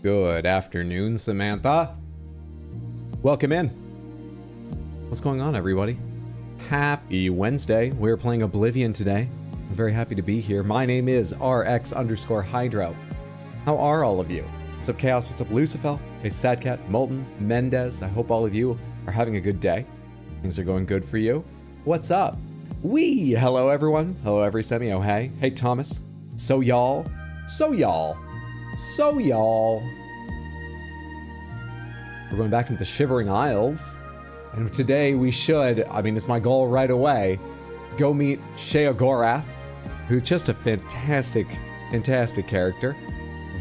Good afternoon, Samantha. Welcome in. What's going on, everybody? Happy Wednesday. We're playing Oblivion today. I'm very happy to be here. My name is RX_Hydro. How are all of you? What's up, Chaos? What's up, Lucifer? Hey, Sadcat, Molten, Mendez. I hope all of you are having a good day. Things are going good for you. What's up? Hello, everyone. Hello, every semi. Oh, hey. Hey, Thomas. So y'all. We're going back into the Shivering Isles. And today we should, it's my goal right away, go meet Sheogorath, who's just a fantastic character.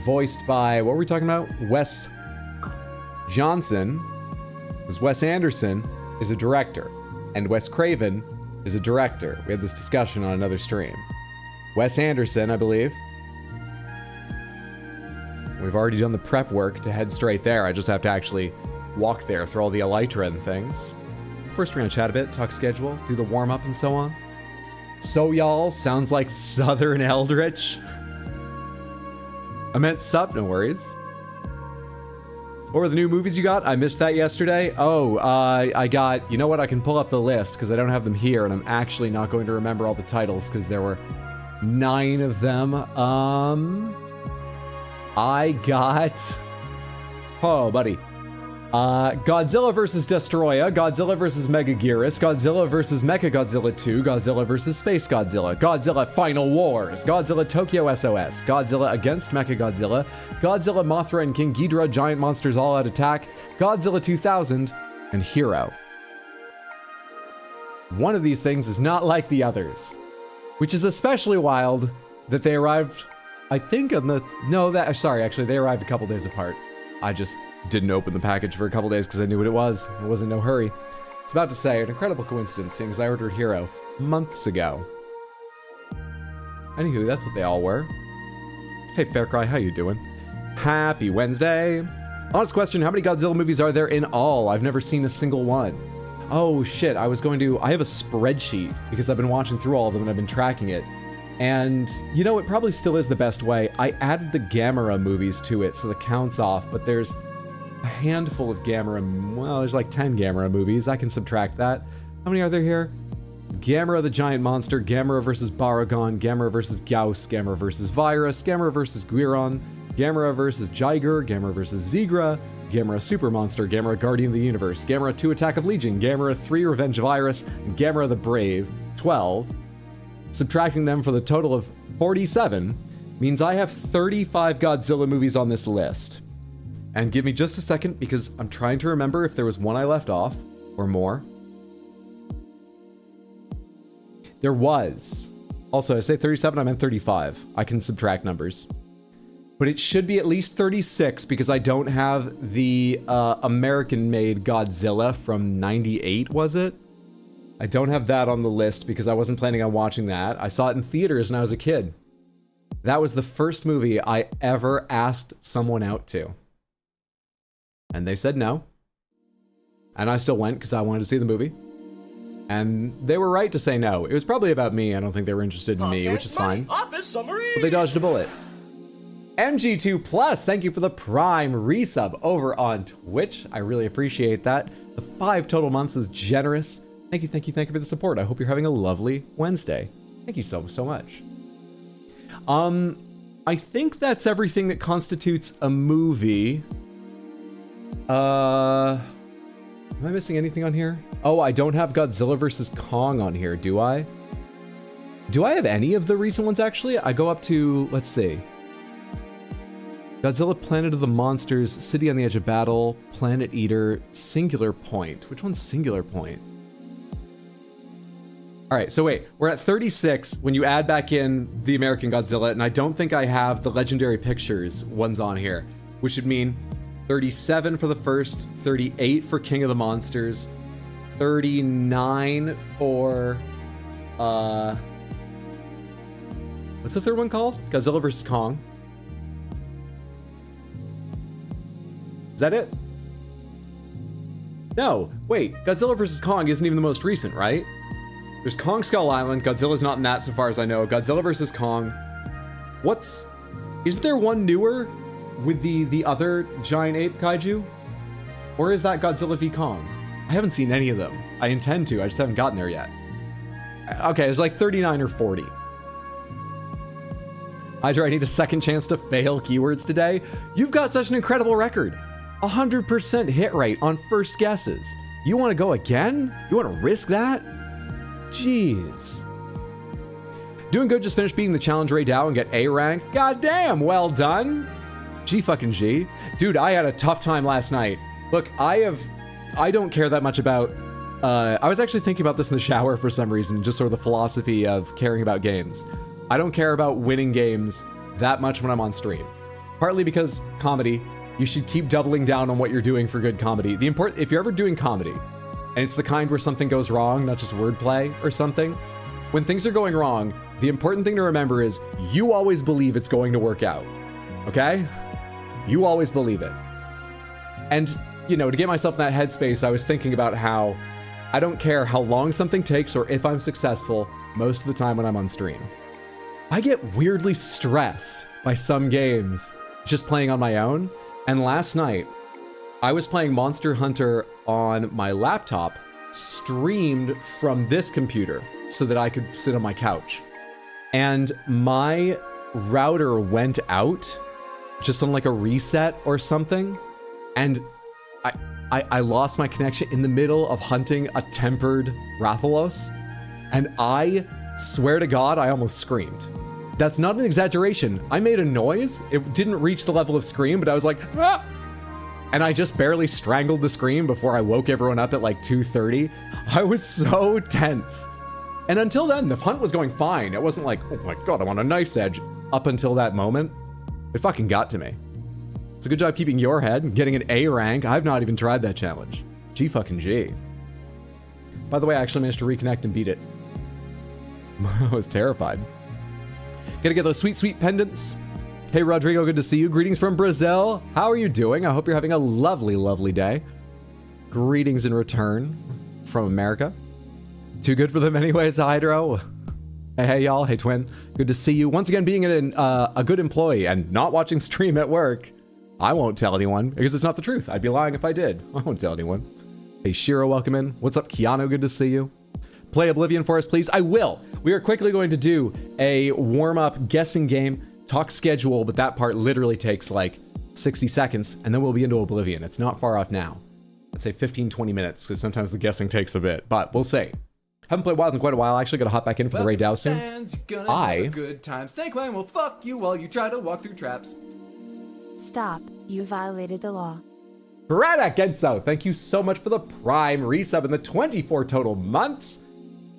Voiced by, what were we talking about? Wes Johnson. Because Wes Anderson is a director. And Wes Craven is a director. We had this discussion on another stream. Wes Anderson, I believe. We've already done the prep work to head straight there. I just have to actually walk there through all the elytra and things. First, we're gonna chat a bit, talk schedule, do the warm-up and so on. So y'all, sounds like Southern Eldritch. I meant sup, no worries. What were the new movies you got? I missed that yesterday. Oh, I got, you know what? I can pull up the list because I don't have them here and I'm actually not going to remember all the titles because there were 9 of them. I got, oh buddy, Godzilla vs. Destroyer, Godzilla vs. Megaguirus, Godzilla vs. Mechagodzilla 2, Godzilla vs. Space Godzilla, Godzilla Final Wars, Godzilla Tokyo SOS, Godzilla Against Mechagodzilla, Godzilla Mothra and King Ghidorah Giant Monsters All Out Attack, Godzilla 2000, and Hero. One of these things is not like the others, which is especially wild that they arrived, I think on the, actually they arrived a couple days apart. I just didn't open the package for a couple days because I knew what it was. I was in no hurry. It's about to say, an incredible coincidence, seeing as I ordered Hero months ago. Anywho, that's what they all were. Hey, Faircry, how you doing? Happy Wednesday. Honest question, how many Godzilla movies are there in all? I've never seen a single one. Oh shit, I have a spreadsheet because I've been watching through all of them and I've been tracking it. And, you know, it probably still is the best way. I added the Gamera movies to it, so the count's off, but there's a handful of Gamera, well, there's like 10 Gamera movies. I can subtract that. How many are there here? Gamera the Giant Monster, Gamera vs. Baragon, Gamera vs. Gyaos, Gamera vs. Virus, Gamera vs. Guiron, Gamera vs. Jiger, Gamera vs. Zigra, Gamera Super Monster, Gamera Guardian of the Universe, Gamera 2 Attack of Legion, Gamera 3 Revenge Virus, and Gamera the Brave, 12. Subtracting them for the total of 47 means I have 35 Godzilla movies on this list. And give me just a second because I'm trying to remember if there was one I left off or more. There was. Also, I say 37, I meant 35. I can subtract numbers. But it should be at least 36 because I don't have the American-made Godzilla from 98, was it? I don't have that on the list because I wasn't planning on watching that. I saw it in theaters when I was a kid. That was the first movie I ever asked someone out to. And they said no. And I still went because I wanted to see the movie. And they were right to say no. It was probably about me. I don't think they were interested in me, which is fine. But they dodged a bullet. MG2 Plus, thank you for the Prime resub over on Twitch. I really appreciate that. The 5 total months is generous. Thank you for the support. I hope you're having a lovely Wednesday. Thank you so much. I think that's everything that constitutes a movie. Am I missing anything on here? Oh, I don't have Godzilla vs. Kong on here, do I? Do I have any of the recent ones, actually? I go up to, let's see. Godzilla, Planet of the Monsters, City on the Edge of Battle, Planet Eater, Singular Point. Which one's Singular Point? All right, so wait, we're at 36 when you add back in the American Godzilla, and I don't think I have the Legendary Pictures ones on here, which would mean 37 for the first, 38 for King of the Monsters, 39 for, what's the third one called? Godzilla vs. Kong. Is that it? No, wait, Godzilla vs. Kong isn't even the most recent, right? There's Kong Skull Island. Godzilla's not in that so far as I know. Godzilla vs. Kong. Isn't there one newer? with the other giant ape kaiju? Or is that Godzilla v Kong? I haven't seen any of them. I intend to, I just haven't gotten there yet. Okay, it's like 39 or 40. Hydra, I need a second chance to fail keywords today. You've got such an incredible record. 100% hit rate on first guesses. You want to go again? You want to risk that? Jeez. Doing good, just finished beating the challenge Ray Dow and get A rank. God damn, well done. G fucking G. Dude, I had a tough time last night. Look, I don't care that much about, I was actually thinking about this in the shower for some reason, just sort of the philosophy of caring about games. I don't care about winning games that much when I'm on stream. Partly because comedy, you should keep doubling down on what you're doing for good comedy. If you're ever doing comedy, and it's the kind where something goes wrong, not just wordplay or something, when things are going wrong, the important thing to remember is you always believe it's going to work out, okay? You always believe it. And, you know, to get myself in that headspace, I was thinking about how I don't care how long something takes or if I'm successful most of the time when I'm on stream. I get weirdly stressed by some games just playing on my own. And last night, I was playing Monster Hunter on my laptop, streamed from this computer so that I could sit on my couch. And my router went out just on like a reset or something. And I lost my connection in the middle of hunting a tempered Rathalos. And I swear to God, I almost screamed. That's not an exaggeration. I made a noise. It didn't reach the level of scream, but I was like, ah! And I just barely strangled the scream before I woke everyone up at like 2:30. I was so tense. And until then, the hunt was going fine. It wasn't like, oh my God, I'm on a knife's edge. Up until that moment, it fucking got to me. So good job keeping your head and getting an A rank. I've not even tried that challenge. G fucking G. By the way, I actually managed to reconnect and beat it. I was terrified. Gotta get those sweet, sweet pendants. Hey, Rodrigo, good to see you. Greetings from Brazil. How are you doing? I hope you're having a lovely, lovely day. Greetings in return from America. Too good for them anyways, Hydro. Hey, y'all. Hey, Twin. Good to see you. Once again, being a good employee and not watching stream at work. I won't tell anyone because it's not the truth. I'd be lying if I did. I won't tell anyone. Hey, Shiro, welcome in. What's up, Keanu? Good to see you. Play Oblivion for us, please. I will. We are quickly going to do a warm-up guessing game, talk schedule, but that part literally takes like 60 seconds, and then we'll be into Oblivion. It's not far off now. Let's say 15, 20 minutes, because sometimes the guessing takes a bit, but we'll see. Haven't played Wild in quite a while. I actually got to hop back in for the Ray Dow soon. Good time. Snake Clan will fuck you while you try to walk through traps. Stop. You violated the law. Brad Genso, thank you so much for the Prime resub in the 24 total months.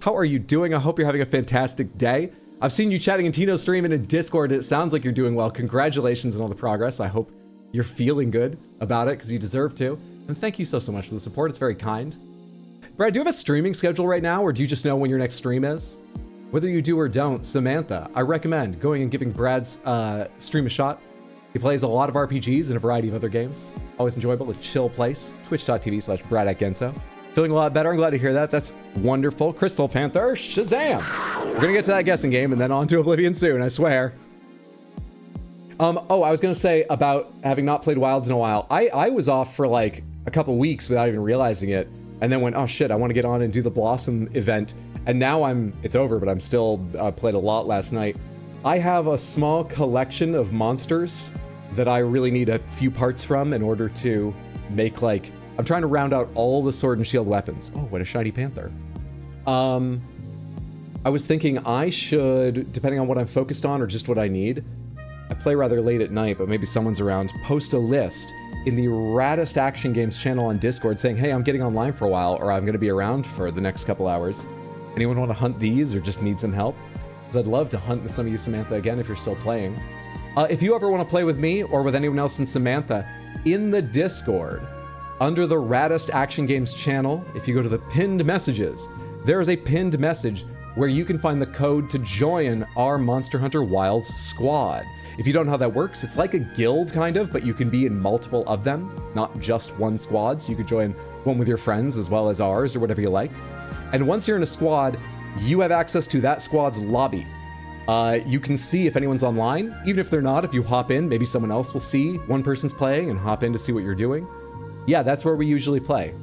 How are you doing? I hope you're having a fantastic day. I've seen you chatting in Tino's stream and in Discord. It sounds like you're doing well. Congratulations on all the progress. I hope you're feeling good about it because you deserve to. And thank you so much for the support. It's very kind. Brad, do you have a streaming schedule right now, or do you just know when your next stream is? Whether you do or don't, Samantha, I recommend going and giving Brad's stream a shot. He plays a lot of RPGs and a variety of other games. Always enjoyable, a chill place. Twitch.tv/BradAtGenso. Feeling a lot better. I'm glad to hear that. That's wonderful. Crystal Panther, Shazam! We're gonna get to that guessing game and then on to Oblivion soon, I swear. Oh, I was gonna say about having not played Wilds in a while. I was off for like a couple weeks without even realizing it, and then went, oh shit, I want to get on and do the Blossom event. And now it's over, but I'm still played a lot last night. I have a small collection of monsters that I really need a few parts from in order to make like, I'm trying to round out all the sword and shield weapons. Oh, what a shiny panther. I was thinking I should, depending on what I'm focused on or just what I need, I play rather late at night, but maybe someone's around, post a list in the Raddest Action Games channel on Discord saying, hey, I'm getting online for a while, or I'm gonna be around for the next couple hours. Anyone want to hunt these or just need some help? Because I'd love to hunt with some of you, Samantha, again, if you're still playing. If you ever want to play with me or with anyone else in Samantha, in the Discord, under the Raddest Action Games channel, if you go to the pinned messages, there is a pinned message where you can find the code to join our Monster Hunter Wilds squad. If you don't know how that works, it's like a guild kind of, but you can be in multiple of them, not just one squad. So you could join one with your friends as well as ours or whatever you like. And once you're in a squad, you have access to that squad's lobby. You can see if anyone's online. Even if they're not, if you hop in, maybe someone else will see one person's playing and hop in to see what you're doing. Yeah, that's where we usually play.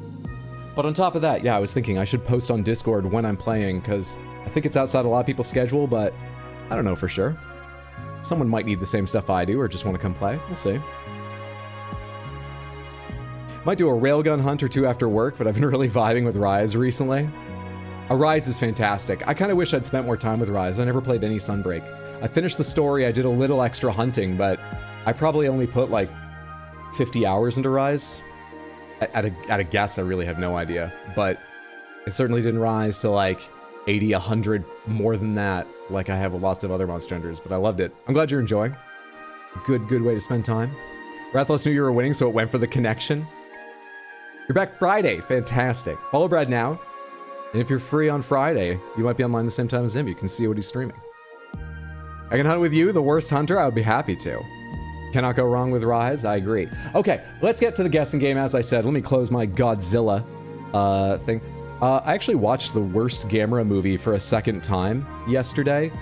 But on top of that, yeah, I was thinking I should post on Discord when I'm playing, because I think it's outside a lot of people's schedule, but I don't know for sure. Someone might need the same stuff I do or just want to come play. We'll see. Might do a railgun hunt or two after work, but I've been really vibing with Rise recently. Rise is fantastic. I kind of wish I'd spent more time with Rise. I never played any Sunbreak. I finished the story, I did a little extra hunting, but I probably only put like 50 hours into Rise. At a guess, I really have no idea. But it certainly didn't rise to like 80, 100, more than that, like I have with lots of other Monster Hunters, but I loved it. I'm glad you're enjoying. Good way to spend time. Rathlos knew you were winning, so it went for the connection. You're back Friday. Fantastic. Follow Brad now. And if you're free on Friday, you might be online the same time as him. You can see what he's streaming. I can hunt with you, the worst hunter. I would be happy to. Cannot go wrong with Rise. I agree. Okay, let's get to the guessing game. As I said, let me close my Godzilla thing. I actually watched the worst Gamera movie for a second time yesterday.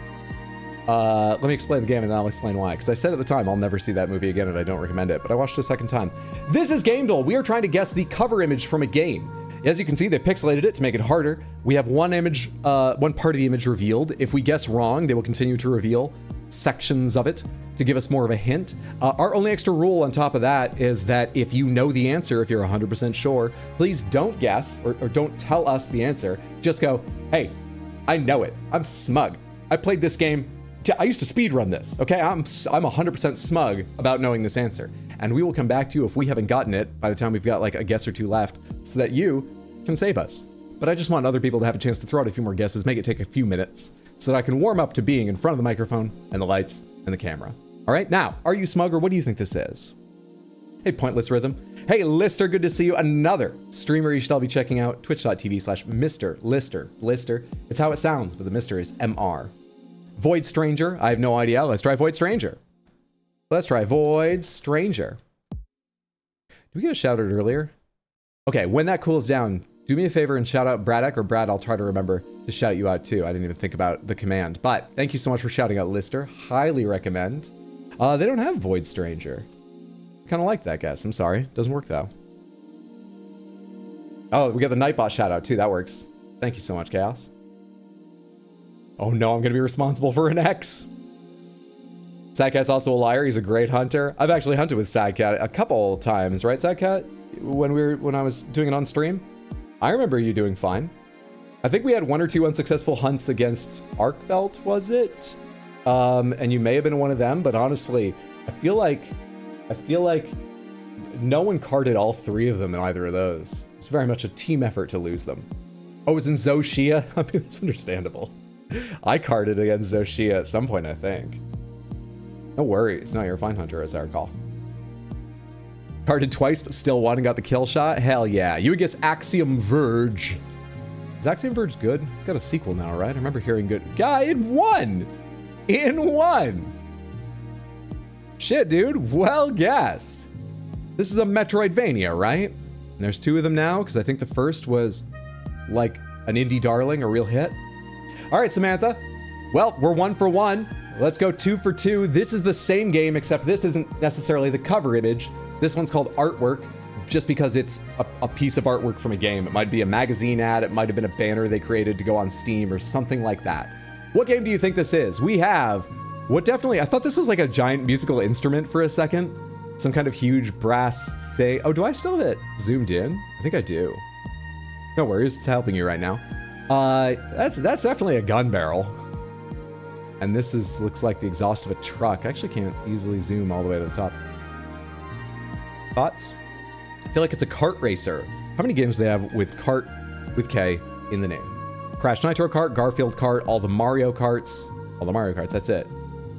Let me explain the game and then I'll explain why. Because I said at the time, I'll never see that movie again and I don't recommend it. But I watched it a second time. This is gamedle. We are trying to guess the cover image from a game. As you can see, they've pixelated it to make it harder. We have one image, one part of the image revealed. If we guess wrong, they will continue to reveal sections of it to give us more of a hint. Our only extra rule on top of that is that if you know the answer, if you're 100% sure, please don't guess or don't tell us the answer. Just go, hey, I know it. I'm smug. I played this game. I used to speedrun this, okay? I'm 100% smug about knowing this answer. And we will come back to you if we haven't gotten it by the time we've got like a guess or two left so that you can save us. But I just want other people to have a chance to throw out a few more guesses, make it take a few minutes so that I can warm up to being in front of the microphone and the lights and the camera. All right, now, are you smug or what do you think this is? Hey, Pointless Rhythm. Hey, Lister, good to see you. Another streamer you should all be checking out, twitch.tv/Mr. Lister. Lister, it's how it sounds, but the Mr. is MR. Void Stranger, I have no idea. Let's try Void Stranger. Let's try Void Stranger. Did we get a shout out earlier? Okay, when that cools down, do me a favor and shout out Braddock, or Brad, I'll try to remember to shout you out too. I didn't even think about the command, but thank you so much for shouting out Lister. Highly recommend. They don't have Void Stranger. Kind of like that guess. I'm sorry. Doesn't work though. Oh, we got the Nightbot shout out too. That works. Thank you so much, Chaos. Oh no, I'm going to be responsible for an X. Sadcat's also a liar. He's a great hunter. I've actually hunted with Sadcat a couple times, right, Sadcat? When I was doing it on stream. I remember you doing fine. I think we had 1 or 2 unsuccessful hunts against Arkvelt, was it? And you may have been one of them, but honestly, I feel like no one carded all 3 of them in either of those. It's very much a team effort to lose them. Oh, it was in Zoshia? I mean, it's understandable. I carded against Zoshia at some point, I think. No worries. No, you're a fine hunter, as I recall. Carded twice, but still won and got the kill shot? Hell yeah. You would guess Axiom Verge. Is Axiom Verge good? It's got a sequel now, right? I remember hearing good. Guy, it won! In one! Shit, dude. Well guessed. This is a Metroidvania, right? And there's 2 of them now, because I think the first was like an indie darling, a real hit. All right, Samantha. Well, we're 1 for 1. Let's go 2 for 2. This is the same game, except this isn't necessarily the cover image. This one's called Artwork, just because it's a piece of artwork from a game. It might be a magazine ad, it might have been a banner they created to go on Steam or something like that. What game do you think this is? We have what definitely, I thought this was like a giant musical instrument for a second. Some kind of huge brass thing. Oh, do I still have it zoomed in? I think I do. No worries, it's helping you right now. That's definitely a gun barrel. And this looks like the exhaust of a truck. I actually can't easily zoom all the way to the top. Thoughts? I feel like it's a kart racer. How many games do they have with kart with K in the name? Crash Nitro Kart, Garfield Kart, all the Mario Karts. All the Mario Karts, that's it.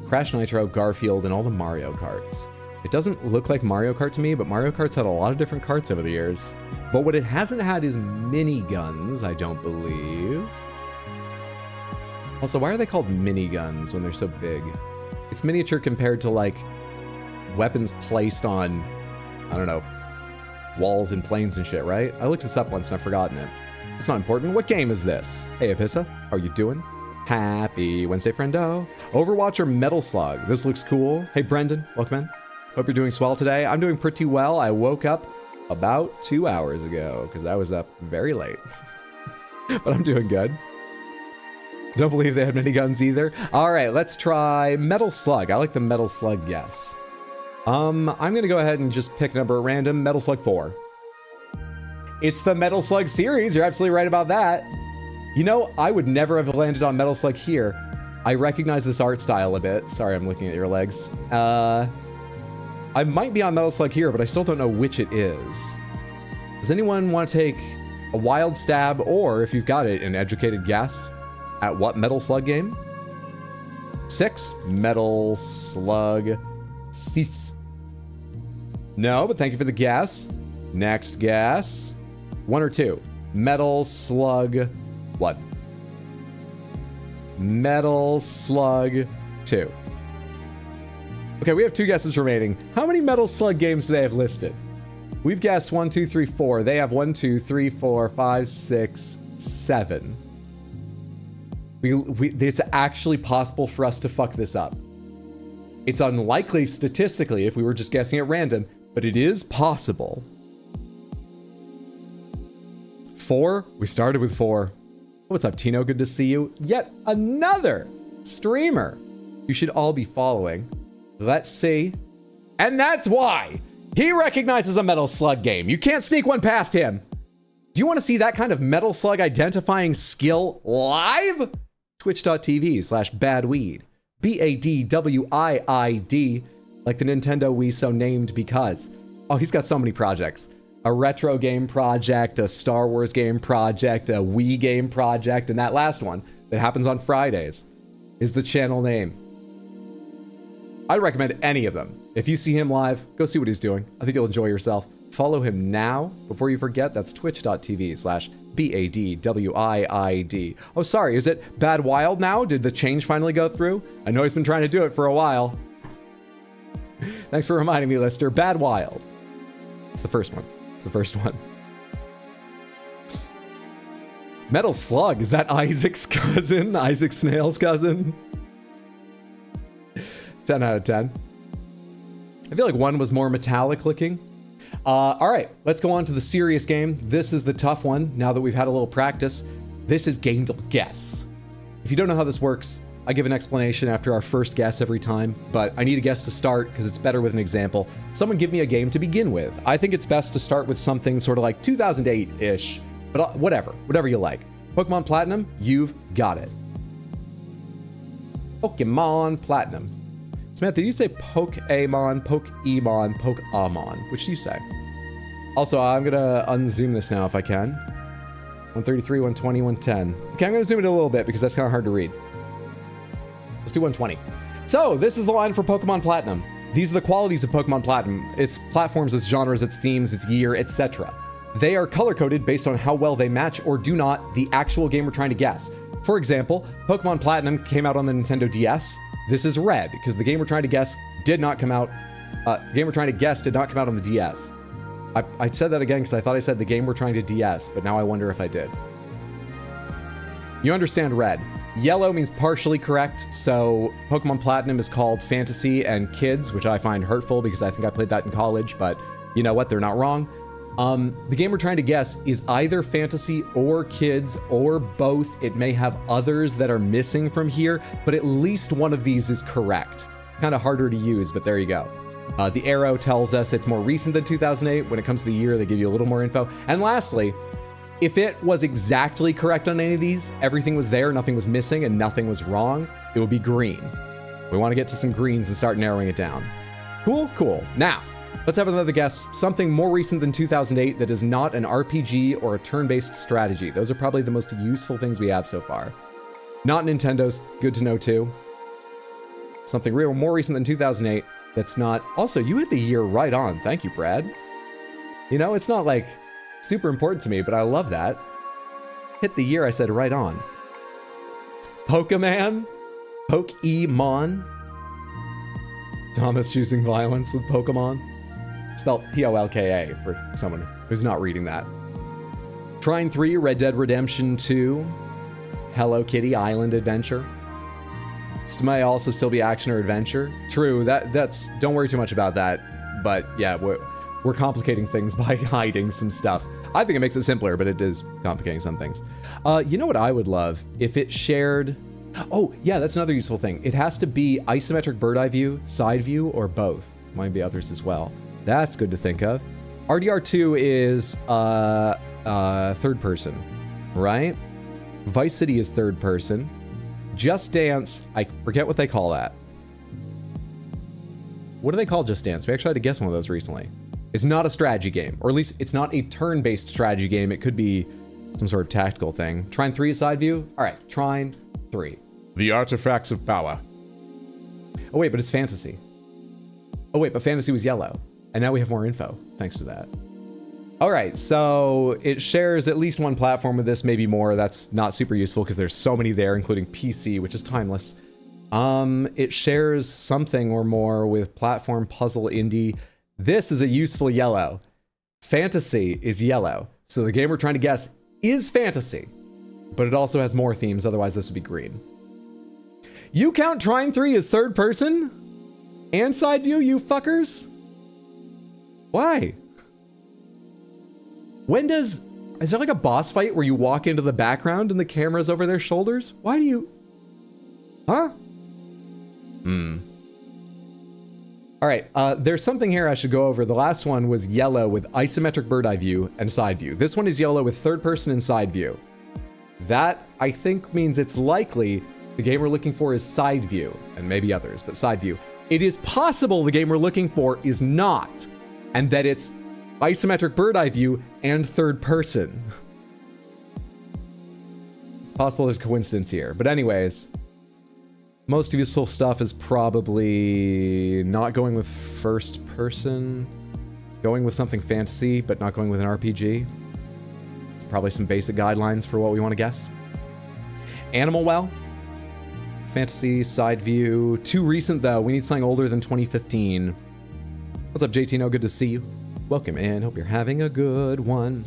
Crash Nitro, Garfield, and all the Mario Karts. It doesn't look like Mario Kart to me, but Mario Kart's had a lot of different karts over the years. But what it hasn't had is miniguns, I don't believe. Also, why are they called miniguns when they're so big? It's miniature compared to like weapons placed on, I don't know, walls and planes and shit, right? I looked this up once and I've forgotten it. It's not important. What game is this? Hey, Apissa, how are you doing? Happy Wednesday, friendo. Overwatch or Metal Slug? This looks cool. Hey, Brendan, welcome in. Hope you're doing swell today. I'm doing pretty well. I woke up about 2 hours ago because I was up very late. But I'm doing good. Don't believe they had many guns either. All right, let's try Metal Slug. I like the Metal Slug guess. I'm gonna go ahead and just pick a number at random. Metal Slug 4. It's the Metal Slug series. You're absolutely right about that. You know, I would never have landed on Metal Slug here. I recognize this art style a bit. Sorry, I'm looking at your legs. I might be on Metal Slug here, but I still don't know which it is. Does anyone want to take a wild stab, or if you've got it, an educated guess at what Metal Slug game? 6. Metal Slug 6. No, but thank you for the guess. Next guess. 1 or 2. Metal Slug 1. Metal Slug 2. Okay, we have 2 guesses remaining. How many Metal Slug games do they have listed? We've guessed 1, 2, 3, 4. They have 1, 2, 3, 4, 5, 6, 7. It's actually possible for us to fuck this up. It's unlikely statistically if we were just guessing at random, but it is possible. 4? We started with 4. What's up, Tino? Good to see you. Yet another streamer you should all be following. Let's see. And that's why he recognizes a Metal Slug game. You can't sneak one past him. Do you want to see that kind of Metal Slug identifying skill live? Twitch.tv/badweed. BADWIID. Like the Nintendo Wii, so named because. Oh, he's got so many projects. A retro game project, a Star Wars game project, a Wii game project, and that last one that happens on Fridays is the channel name. I'd recommend any of them. If you see him live, go see what he's doing. I think you'll enjoy yourself. Follow him now before you forget. That's twitch.tv/BADWIID. Oh, sorry, is it Bad Wild now? Did the change finally go through? I know he's been trying to do it for a while. Thanks for reminding me, Lister. Bad Wild. It's the first one. It's the first one. Metal Slug, is that Isaac's cousin? Isaac Snail's cousin? 10 out of 10. I feel like 1 was more metallic looking. All right, let's go on to the serious game. This is the tough one now that we've had a little practice. This is gamedle guess. If you don't know how this works, I give an explanation after our first guess every time, but I need a guess to start because it's better with an example. Someone give me a game to begin with. I think it's best to start with something sort of like 2008-ish, but whatever you like. Pokemon Platinum, you've got it. Pokemon Platinum. Samantha, did you say Pokeamon, Pokemon, Pokeamon? Which do you say? Also, I'm gonna unzoom this now if I can. 133, 120, 110. Okay, I'm gonna zoom it a little bit because that's kind of hard to read. Let's do 120. So, this is the line for Pokemon Platinum. These are the qualities of Pokemon Platinum. Its platforms, its genres, its themes, its year, etc. They are color-coded based on how well they match or do not the actual game we're trying to guess. For example, Pokemon Platinum came out on the Nintendo DS. This is red, because the game we're trying to guess did not come out. The game we're trying to guess did not come out on the DS. I said that again because I thought I said the game we're trying to DS, but now I wonder if I did. You understand red. Yellow means partially correct, so Pokemon Platinum is called Fantasy and Kids, which I find hurtful because I think I played that in college, but you know what? They're not wrong. The game we're trying to guess is either Fantasy or Kids or both. It may have others that are missing from here, but at least one of these is correct. Kind of harder to use, but there you go. The arrow tells us it's more recent than 2008. When it comes to the year, they give you a little more info. And lastly, if it was exactly correct on any of these, everything was there, nothing was missing, and nothing was wrong, it would be green. We want to get to some greens and start narrowing it down. Cool, cool. Now, let's have another guess. Something more recent than 2008 that is not an RPG or a turn-based strategy. Those are probably the most useful things we have so far. Not Nintendo's. Good to know, too. Something real more recent than 2008 that's not... Also, you hit the year right on. Thank you, Brad. You know, it's not, like, super important to me, but I love that. Hit the year I said right on. Pokemon? Pokemon? Thomas choosing violence with Pokemon? Spelled P-O-L-K-A for someone who's not reading that. Trine 3, Red Dead Redemption 2. Hello Kitty Island Adventure. This may also still be action or adventure. True, that's don't worry too much about that. But yeah, we're complicating things by hiding some stuff. I think it makes it simpler, but it is complicating some things. You know what I would love? If it shared... Oh, yeah, that's another useful thing. It has to be isometric bird's eye view, side view, or both. Might be others as well. That's good to think of. RDR2 is third person, right? Vice City is third person. Just Dance, I forget what they call that. What do they call Just Dance? We actually had to guess one of those recently. It's not a strategy game, or at least it's not a turn-based strategy game. It could be some sort of tactical thing. Trine 3 is side view? All right, Trine 3. The Artifacts of Power. Oh wait, but it's fantasy. Oh wait, but fantasy was yellow. And now we have more info, thanks to that. All right, so it shares at least one platform with this, maybe more. That's not super useful because there's so many there, including PC, which is timeless. It shares something or more with platform, puzzle, indie. This is a useful yellow. Fantasy is yellow. So the game we're trying to guess is fantasy, but it also has more themes, otherwise this would be green. You count Trine 3 as third person? And side view, you fuckers? Why? Is there like a boss fight where you walk into the background and the camera's over their shoulders? Why do you... Huh? All right, there's something here I should go over. The last one was yellow with isometric bird's eye view and side view. This one is yellow with third person and side view. That, I think, means it's likely the game we're looking for is side view, and maybe others, but side view. It is possible the game we're looking for is not, and that it's isometric bird's eye view and third person. It's possible there's a coincidence here. But anyways, most useful stuff is probably not going with first person, going with something fantasy, but not going with an RPG. It's probably some basic guidelines for what we want to guess. Animal Well. Fantasy, side view. Too recent though. We need something older than 2015. What's up, JT? No, good to see you. Welcome in. Hope you're having a good one.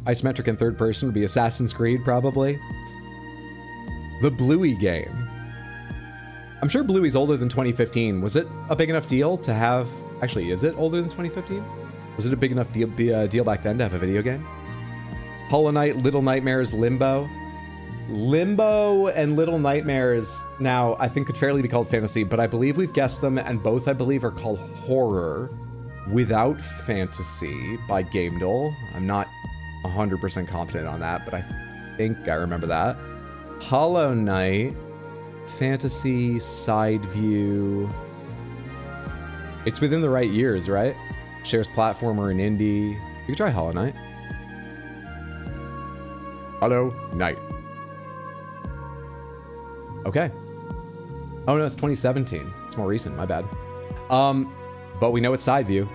Isometric and third person would be Assassin's Creed, probably. The Bluey game. I'm sure Bluey's older than 2015. Was it a big enough deal to have... Actually, is it older than 2015? Was it a big enough deal back then to have a video game? Hollow Knight, Little Nightmares, Limbo. Limbo and Little Nightmares now I think could fairly be called fantasy, but I believe we've guessed them, and both I believe are called horror without fantasy by gamedle. I'm not 100% confident on that, but I think I remember that. Hollow Knight, fantasy, side view. It's within the right years, right? Shares platformer and indie. You could try Hollow Knight. Hollow Knight. Okay. Oh no, it's 2017. It's more recent, my bad. But we know it's side view.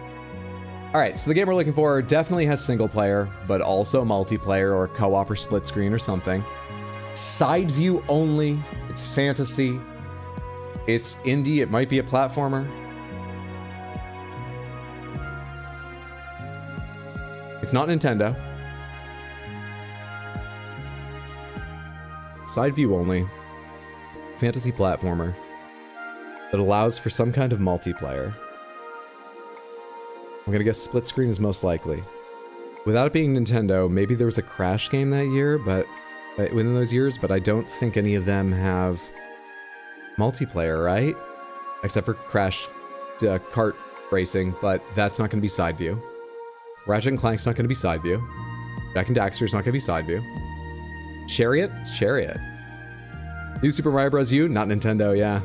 All right, so the game we're looking for definitely has single player, but also multiplayer or co-op or split screen or something. Side view only. It's fantasy. It's indie. It might be a platformer. It's not Nintendo. Side view only. Fantasy platformer that allows for some kind of multiplayer. I'm gonna guess split screen is most likely. Without it being Nintendo, maybe there was a Crash game that year, but within those years, but I don't think any of them have multiplayer, right? Except for Crash kart racing, but that's not gonna be side view. Ratchet and Clank's not gonna be side view. Jak and Daxter's not gonna be side view. Chariot? It's Chariot. New Super Mario Bros. U? Not Nintendo, yeah.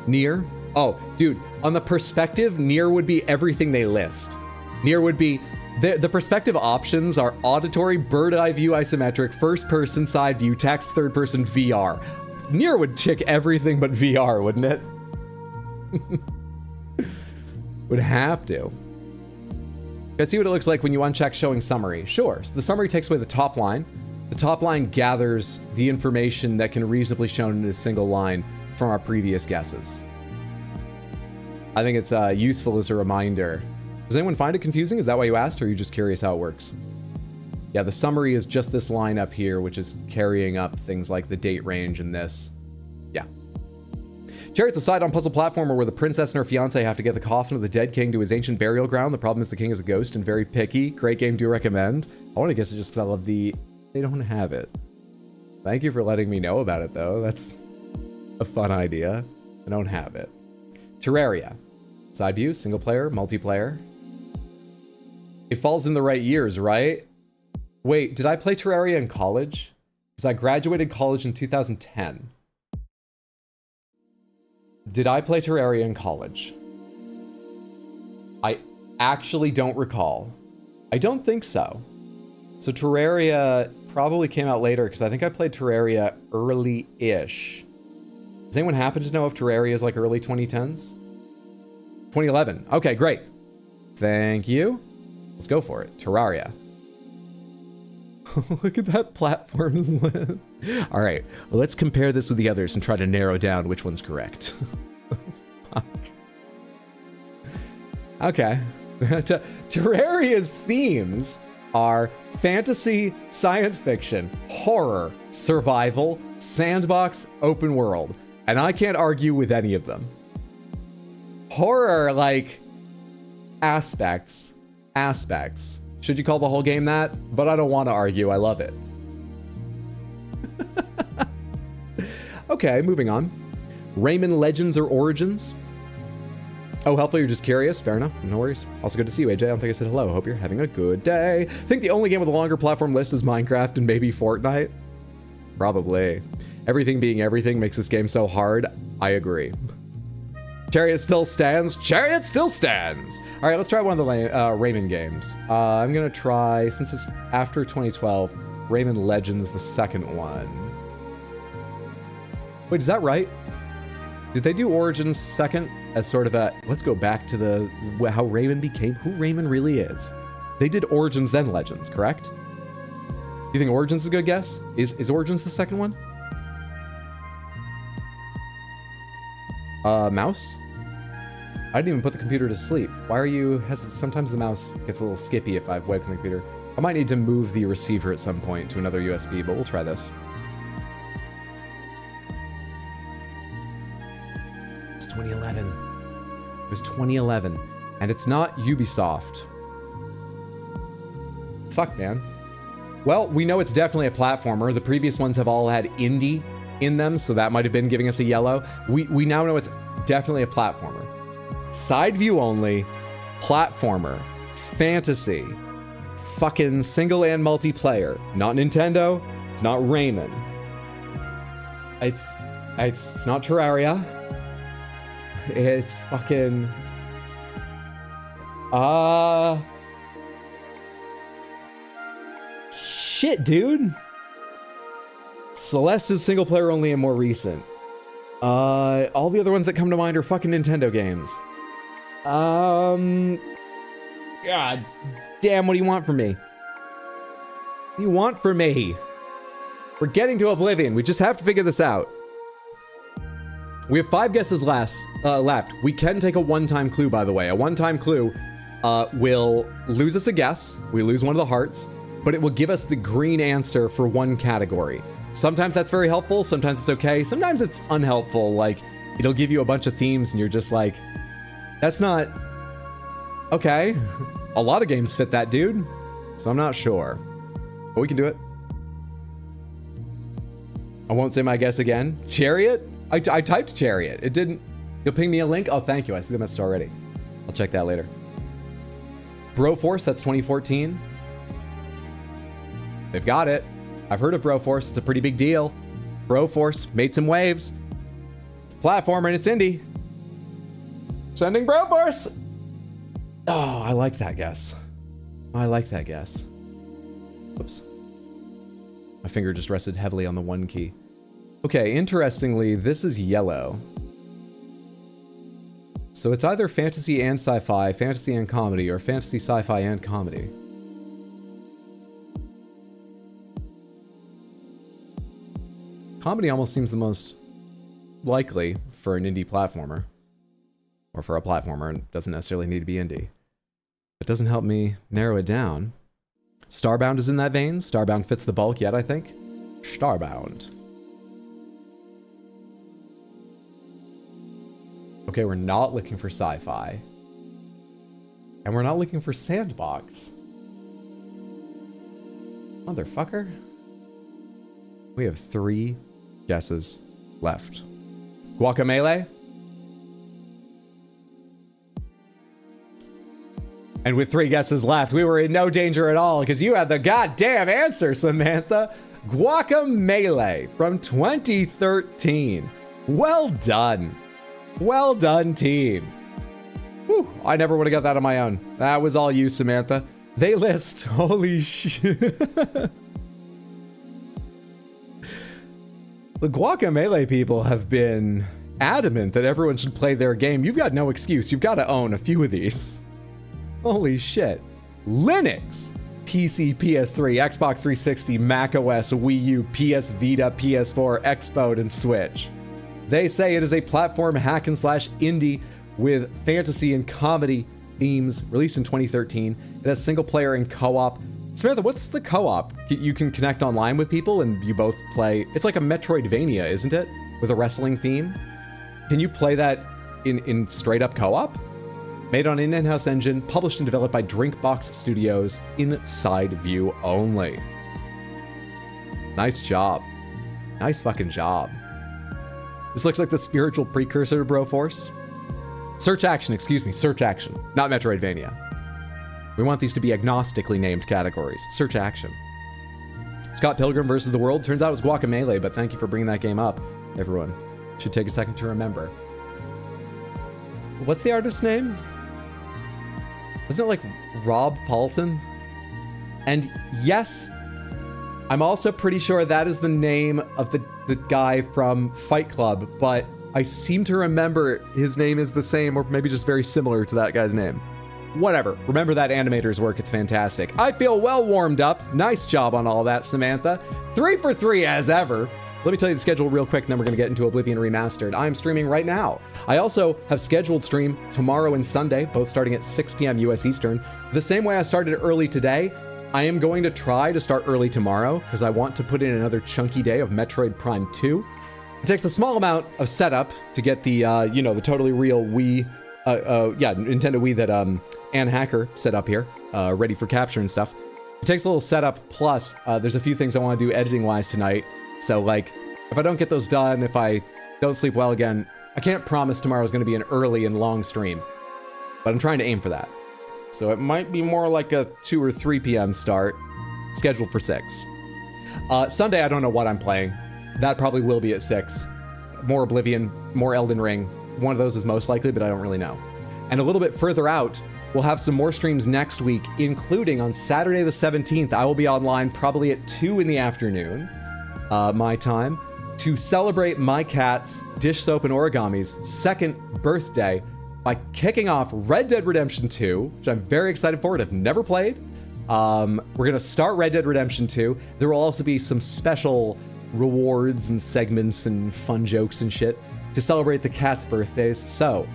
Nier? Oh, dude, on the perspective, Nier would be everything they list. Nier would be... The perspective options are auditory, bird's eye view, isometric, first person, side view, text, third person, VR. Nier would tick everything but VR, wouldn't it? Would have to. Let's see what it looks like when you uncheck showing summary. Sure, so the summary takes away the top line. The top line gathers the information that can reasonably be shown in a single line from our previous guesses. I think it's useful as a reminder. Does anyone find it confusing? Is that why you asked, or are you just curious how it works? Yeah, the summary is just this line up here, which is carrying up things like the date range and this. Yeah. Chariot's a side-on puzzle platformer where the princess and her fiance have to get the coffin of the dead king to his ancient burial ground. The problem is the king is a ghost and very picky. Great game, do recommend. I want to guess it just because I love the... They don't have it. Thank you for letting me know about it, though. That's a fun idea. I don't have it. Terraria. Side view, single player, multiplayer. It falls in the right years, right? Wait, did I play Terraria in college? Because I graduated college in 2010. Did I play Terraria in college? I actually don't recall. I don't think so. So Terraria probably came out later because I think I played Terraria early-ish. Does anyone happen to know if Terraria is like early 2010s? 2011. Okay, great. Thank you. Let's go for it. Terraria. Look at that platforms list. All right, well, let's compare this with the others and try to narrow down which one's correct. Okay. Terraria's themes are fantasy, science fiction, horror, survival, sandbox, open world. And I can't argue with any of them. Horror, like, aspects. Should you call the whole game that? But I don't want to argue, I love it. Okay, moving on. Rayman Legends or Origins? Oh, helpful, you're just curious. Fair enough, no worries. Also good to see you, AJ. I don't think I said hello. Hope you're having a good day. I think the only game with a longer platform list is Minecraft and maybe Fortnite. Probably. Everything being everything makes this game so hard. I agree. Chariot still stands. Chariot still stands. All right, let's try one of the Rayman games. I'm gonna try, since it's after 2012, Rayman Legends, the second one. Wait, is that right? Did they do Origins second as sort of a, let's go back to the, how Rayman became who Rayman really is? They did Origins then Legends, correct? Do you think Origins is a good guess? Is Origins the second one? Mouse? I didn't even put the computer to sleep. Why are you hesitant? Sometimes the mouse gets a little skippy if I've wiped the computer. I might need to move the receiver at some point to another USB, but we'll try this. It's 2011. It was 2011. And it's not Ubisoft. Fuck, man. Well, we know it's definitely a platformer. The previous ones have all had indie in them, so that might have been giving us a yellow. We now know it's definitely a platformer. Side view only, platformer, fantasy, fucking single and multiplayer. Not Nintendo, it's not Rayman. It's not Terraria. It's fucking... Shit, dude. Celeste is single player only and more recent. All the other ones that come to mind are fucking Nintendo games. God damn, what do you want from me? What do you want from me? We're getting to Oblivion. We just have to figure this out. We have 5 guesses left. We can take a one-time clue, by the way. A one-time clue will lose us a guess. We lose one of the hearts, but it will give us the green answer for one category. Sometimes that's very helpful. Sometimes it's okay. Sometimes it's unhelpful. Like, it'll give you a bunch of themes and you're just like, that's not okay. A lot of games fit that, dude. So I'm not sure, but we can do it. I won't say my guess again. Chariot? I typed Chariot. It didn't. You'll ping me a link? Oh, thank you. I see the message already. I'll check that later. Broforce, that's 2014. They've got it. I've heard of Broforce. It's a pretty big deal. Broforce made some waves. It's a platformer and it's indie. Sending Broforce. Oh, I liked that guess. I liked that guess. Whoops. My finger just rested heavily on the one key. Okay, interestingly, this is yellow. So it's either fantasy and sci-fi, fantasy and comedy, or fantasy, sci-fi, and comedy. Comedy almost seems the most likely for an indie platformer. Or for a platformer, and doesn't necessarily need to be indie. It doesn't help me narrow it down. Starbound is in that vein. Starbound fits the bulk yet, I think. Starbound. Okay, we're not looking for sci-fi. And we're not looking for sandbox. Motherfucker. We have 3 guesses left. Guacamelee? And with 3 guesses left, we were in no danger at all because you had the goddamn answer, Samantha. Guacamelee from 2013. Well done. Well done, team. Whew, I never would have got that on my own. That was all you, Samantha. They list, holy shit. The Guacamelee people have been adamant that everyone should play their game. You've got no excuse. You've got to own a few of these. Holy shit. Linux, PC, PS3, Xbox 360, macOS, Wii U, PS Vita, PS4, Xbox, and Switch. They say it is a platform hack and slash indie with fantasy and comedy themes, released in 2013. It has single player and co-op. Samantha, what's the co-op? You can connect online with people and you both play. It's like a Metroidvania, isn't it? With a wrestling theme. Can you play that in straight up co-op? Made on an in-house engine, published and developed by Drinkbox Studios, inside view only. Nice job. Nice fucking job. This looks like the spiritual precursor to Broforce. Search action, excuse me, search action, not Metroidvania. We want these to be agnostically named categories. Search action. Scott Pilgrim versus the World. Turns out it was Guacamelee, but thank you for bringing that game up, everyone. Should take a second to remember. What's the artist's name? Isn't it like Rob Paulson? And yes, I'm also pretty sure that is the name of the guy from Fight Club, but I seem to remember his name is the same or maybe just very similar to that guy's name. Whatever. Remember that animator's work. It's fantastic. I feel well warmed up. Nice job on all that, Samantha. 3 for 3 as ever. Let me tell you the schedule real quick, and then we're going to get into Oblivion Remastered. I am streaming right now. I also have scheduled stream tomorrow and Sunday, both starting at 6 p.m. US Eastern. The same way I started early today, I am going to try to start early tomorrow because I want to put in another chunky day of Metroid Prime 2. It takes a small amount of setup to get the, the totally real Wii, Nintendo Wii that Ann Hacker set up here, ready for capture and stuff. It takes a little setup, plus there's a few things I want to do editing-wise tonight. So, like, if I don't get those done, if I don't sleep well again, I can't promise tomorrow's going to be an early and long stream. But I'm trying to aim for that. So it might be more like a 2 or 3 p.m. start, scheduled for 6. Sunday, I don't know what I'm playing. That probably will be at 6. More Oblivion, more Elden Ring. One of those is most likely, but I don't really know. And a little bit further out, we'll have some more streams next week, including on Saturday the 17th. I will be online probably at 2 in the afternoon. My time, to celebrate my cat's Dish Soap and Origami's 2nd birthday by kicking off Red Dead Redemption 2, which I'm very excited for. I've never played. We're going to start Red Dead Redemption 2. There will also be some special rewards and segments and fun jokes and shit to celebrate the cat's birthdays. So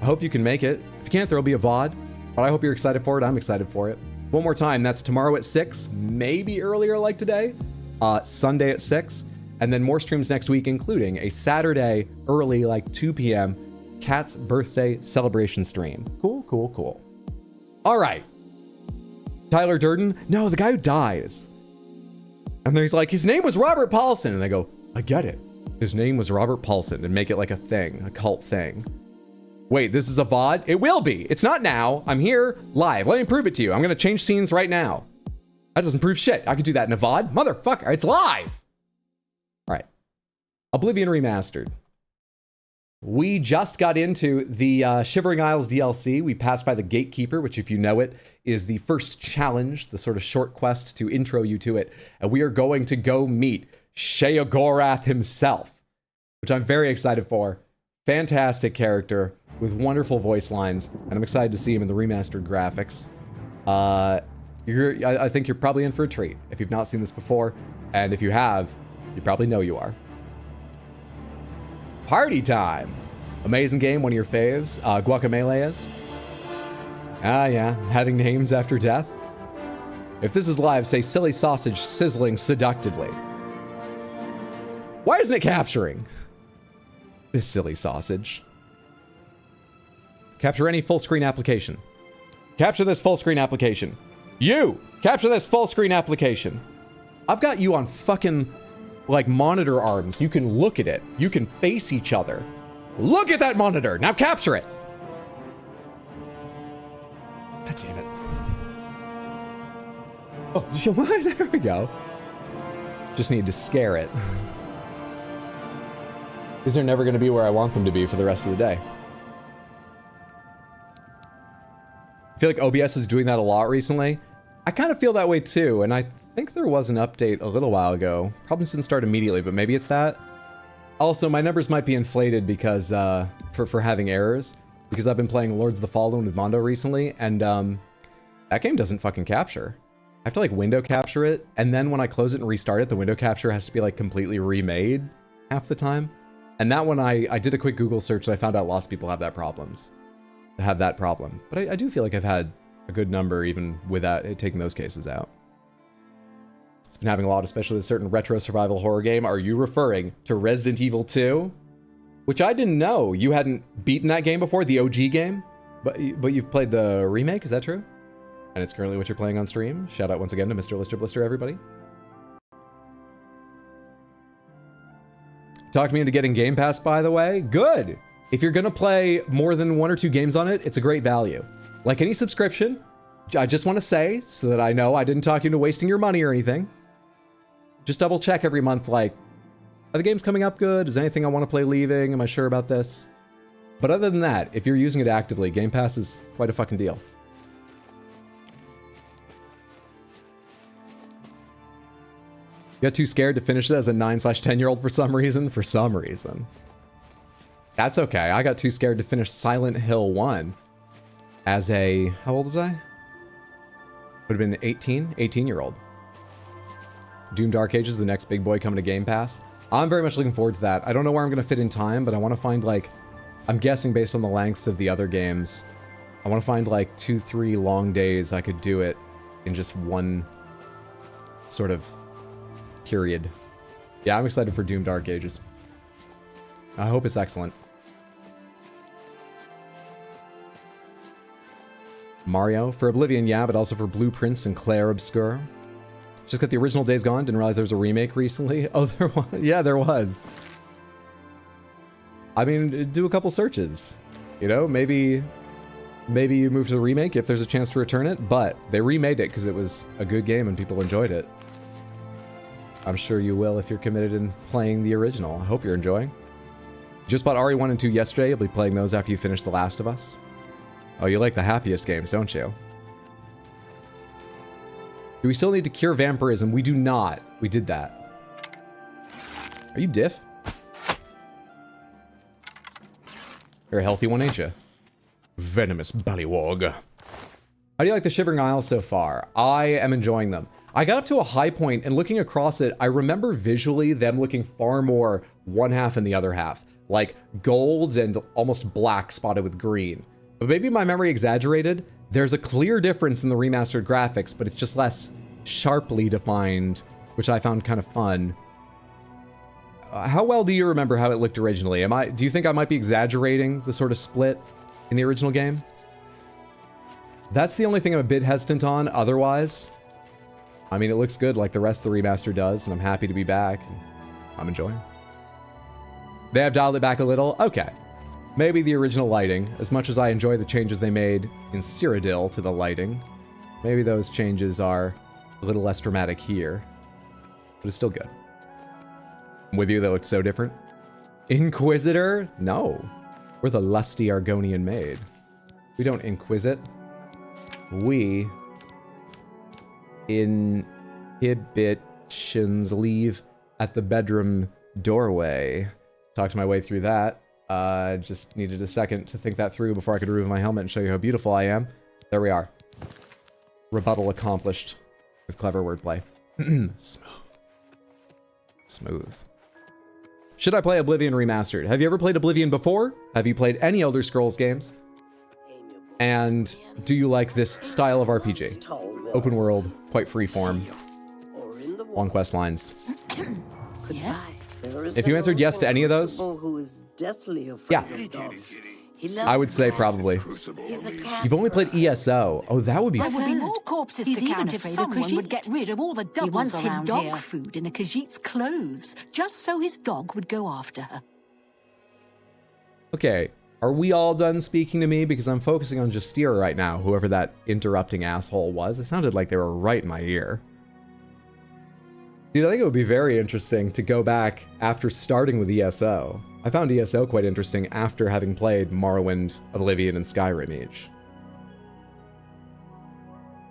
I hope you can make it. If you can't, there'll be a VOD, but I hope you're excited for it. I'm excited for it. One more time, that's tomorrow at 6, maybe earlier like today. Sunday at 6, and then more streams next week, including a Saturday early, like 2 p.m. Cat's birthday celebration stream. Cool. All right. Tyler Durden. No, the guy who dies. And then he's like, his name was Robert Paulson. And they go, I get it. His name was Robert Paulson, and make it like a thing, a cult thing. Wait, this is a VOD? It will be. It's not now. I'm here live. Let me prove it to you. I'm going to change scenes right now. That doesn't prove shit. I could do that in a VOD. Motherfucker, it's live. All right. Oblivion Remastered. We just got into the Shivering Isles DLC. We passed by the Gatekeeper, which, if you know it, is the first challenge, the sort of short quest to intro you to it. And we are going to go meet Sheogorath himself, which I'm very excited for. Fantastic character with wonderful voice lines. And I'm excited to see him in the remastered graphics. I think you're probably in for a treat if you've not seen this before, and if you have, you probably know you are. Party time! Amazing game, one of your faves. Guacamelee is. Ah, yeah, having names after death. If this is live, say silly sausage sizzling seductively. Why isn't it capturing? This silly sausage. Capture any full screen application. Capture this full screen application. You! Capture this full screen application. I've got you on fucking, like, monitor arms. You can look at it. You can face each other. Look at that monitor! Now capture it! God damn it. Oh, there we go. Just need to scare it. These are never going to be where I want them to be for the rest of the day. I feel like OBS is doing that a lot recently. I kind of feel that way too, and I think there was an update a little while ago. Probably didn't start immediately, but maybe it's that. Also, my numbers might be inflated because, for having errors, because I've been playing Lords of the Fallen with Mondo recently, and, that game doesn't fucking capture. I have to, like, window capture it, and then when I close it and restart it, the window capture has to be, like, completely remade half the time. And that one, I did a quick Google search, and I found out lots of people have that problem. But I do feel like I've had a good number even without it taking those cases out. It's been having a lot, especially with a certain retro survival horror game. Are you referring to Resident Evil 2? Which I didn't know. You hadn't beaten that game before, the OG game? But you've played the remake, is that true? And it's currently what you're playing on stream. Shout out once again to Mr. Lister Blister, everybody. Talked me into getting Game Pass, by the way. Good! If you're gonna play more than 1 or 2 games on it, it's a great value. Like any subscription, I just want to say, so that I know I didn't talk you into wasting your money or anything. Just double check every month, like, are the games coming up good? Is anything I want to play leaving? Am I sure about this? But other than that, if you're using it actively, Game Pass is quite a fucking deal. Got too scared to finish it as a 9/10-year-old for some reason? For some reason. That's okay. I got too scared to finish Silent Hill 1 as a... How old was I? Would have been 18-year-old. Doom Dark Ages, the next big boy coming to Game Pass. I'm very much looking forward to that. I don't know where I'm going to fit in time, but I want to find, like... I'm guessing based on the lengths of the other games, I want to find, like, 2-3 long days I could do it in just one sort of period. Yeah, I'm excited for Doom Dark Ages. I hope it's excellent. Mario for Oblivion, yeah, but also for Blueprints and Claire Obscure. Just got the original Days Gone, didn't realize there was a remake recently. Oh, there was. Yeah, there was. I mean, do a couple searches. You know, maybe you move to the remake if there's a chance to return it, but they remade it because it was a good game and people enjoyed it. I'm sure you will if you're committed in playing the original. I hope you're enjoying. Just bought RE 1 and 2 yesterday. You'll be playing those after you finish The Last of Us. Oh, you like the happiest games, don't you? Do we still need to cure vampirism? We do not. We did that. Are you diff? You're a healthy one, ain't you? Venomous ballywog. How do you like the Shivering Isles so far? I am enjoying them. I got up to a high point, and looking across it, I remember visually them looking far more one half and the other half. Like golds and almost black spotted with green. But maybe my memory exaggerated. There's a clear difference in the remastered graphics, but it's just less sharply defined, which I found kind of fun. How well do you remember how it looked originally? Do you think I might be exaggerating the sort of split in the original game? That's the only thing I'm a bit hesitant on. Otherwise, I mean, it looks good like the rest of the remaster does, and I'm happy to be back. I'm enjoying. They have dialed it back a little? Okay. Maybe the original lighting, as much as I enjoy the changes they made in Cyrodiil to the lighting, maybe those changes are a little less dramatic here, but it's still good. I'm with you though, it's so different. Inquisitor? No. We're the lusty Argonian maid. We don't inquisit. We inhibitions leave at the bedroom doorway. Talked my way through that. Just needed a second to think that through before I could remove my helmet and show you how beautiful I am. There we are. Rebuttal accomplished with clever wordplay. Smooth. Smooth. Should I play Oblivion Remastered? Have you ever played Oblivion before? Have you played any Elder Scrolls games? And do you like this style of RPG? Open world, quite freeform, long quest lines. Yes. If you answered yes to any of those, yeah, I would say probably. You've only played ESO. Oh, that would be There would be more corpses He's to even count if afraid of someone Khajiit. would get rid of all the doubles He once hid around dog here. food in a Khajiit's clothes, just so his dog would go after her. Okay, are we all done speaking to me? Because I'm focusing on Justira right now, whoever that interrupting asshole was. It sounded like they were right in my ear. Dude, I think it would be very interesting to go back after starting with ESO. I found ESO quite interesting after having played Morrowind, Oblivion, and Skyrim each.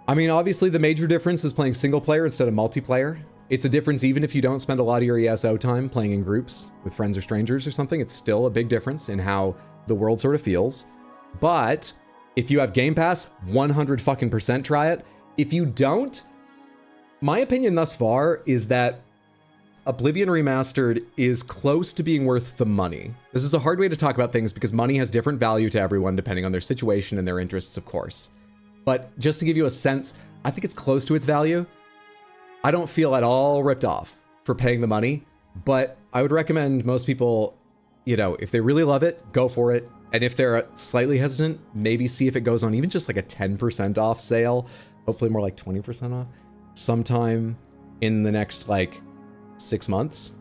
I mean, obviously the major difference is playing single player instead of multiplayer. It's a difference even if you don't spend a lot of your ESO time playing in groups with friends or strangers or something. It's still a big difference in how the world sort of feels. But if you have Game Pass, 100% try it. If you don't, my opinion thus far is that Oblivion Remastered is close to being worth the money. This is a hard way to talk about things because money has different value to everyone depending on their situation and their interests, of course. But just to give you a sense, I think it's close to its value. I don't feel at all ripped off for paying the money, but I would recommend most people, you know, if they really love it, go for it. And if they're slightly hesitant, maybe see if it goes on even just like a 10% off sale, hopefully more like 20% off, sometime in the next like 6 months.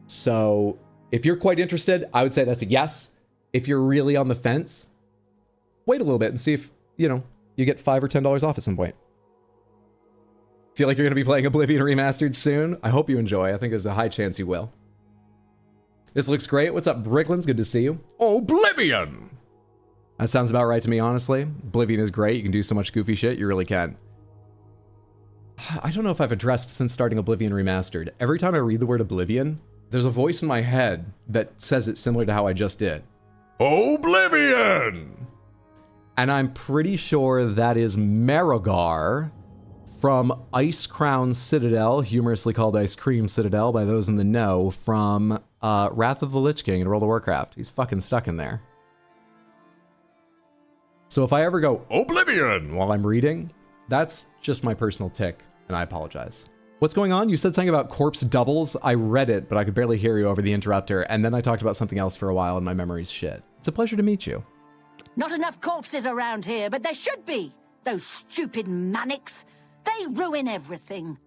So if you're quite interested, I would say that's a yes. If you're really on the fence, wait a little bit and see if, you know, you get $5 or $10 off at some point. Feel like you're going to be playing Oblivion Remastered soon? I hope you enjoy. I think there's a high chance you will. This looks great. What's up, Bricklands? Good to see you. Oblivion! That sounds about right to me, honestly. Oblivion is great. You can do so much goofy shit. You really can. I don't know if I've addressed since starting Oblivion Remastered. Every time I read the word Oblivion, there's a voice in my head that says it similar to how I just did. Oblivion! And I'm pretty sure that is Merogar from Ice Crown Citadel, humorously called Ice Cream Citadel by those in the know, from Wrath of the Lich King in World of Warcraft. He's fucking stuck in there. So if I ever go Oblivion while I'm reading, that's just my personal tick, and I apologize. What's going on? You said something about corpse doubles. I read it, but I could barely hear you over the interrupter, and then I talked about something else for a while, and my memory's shit. It's a pleasure to meet you. Not enough corpses around here, but there should be. Those stupid manics. They ruin everything.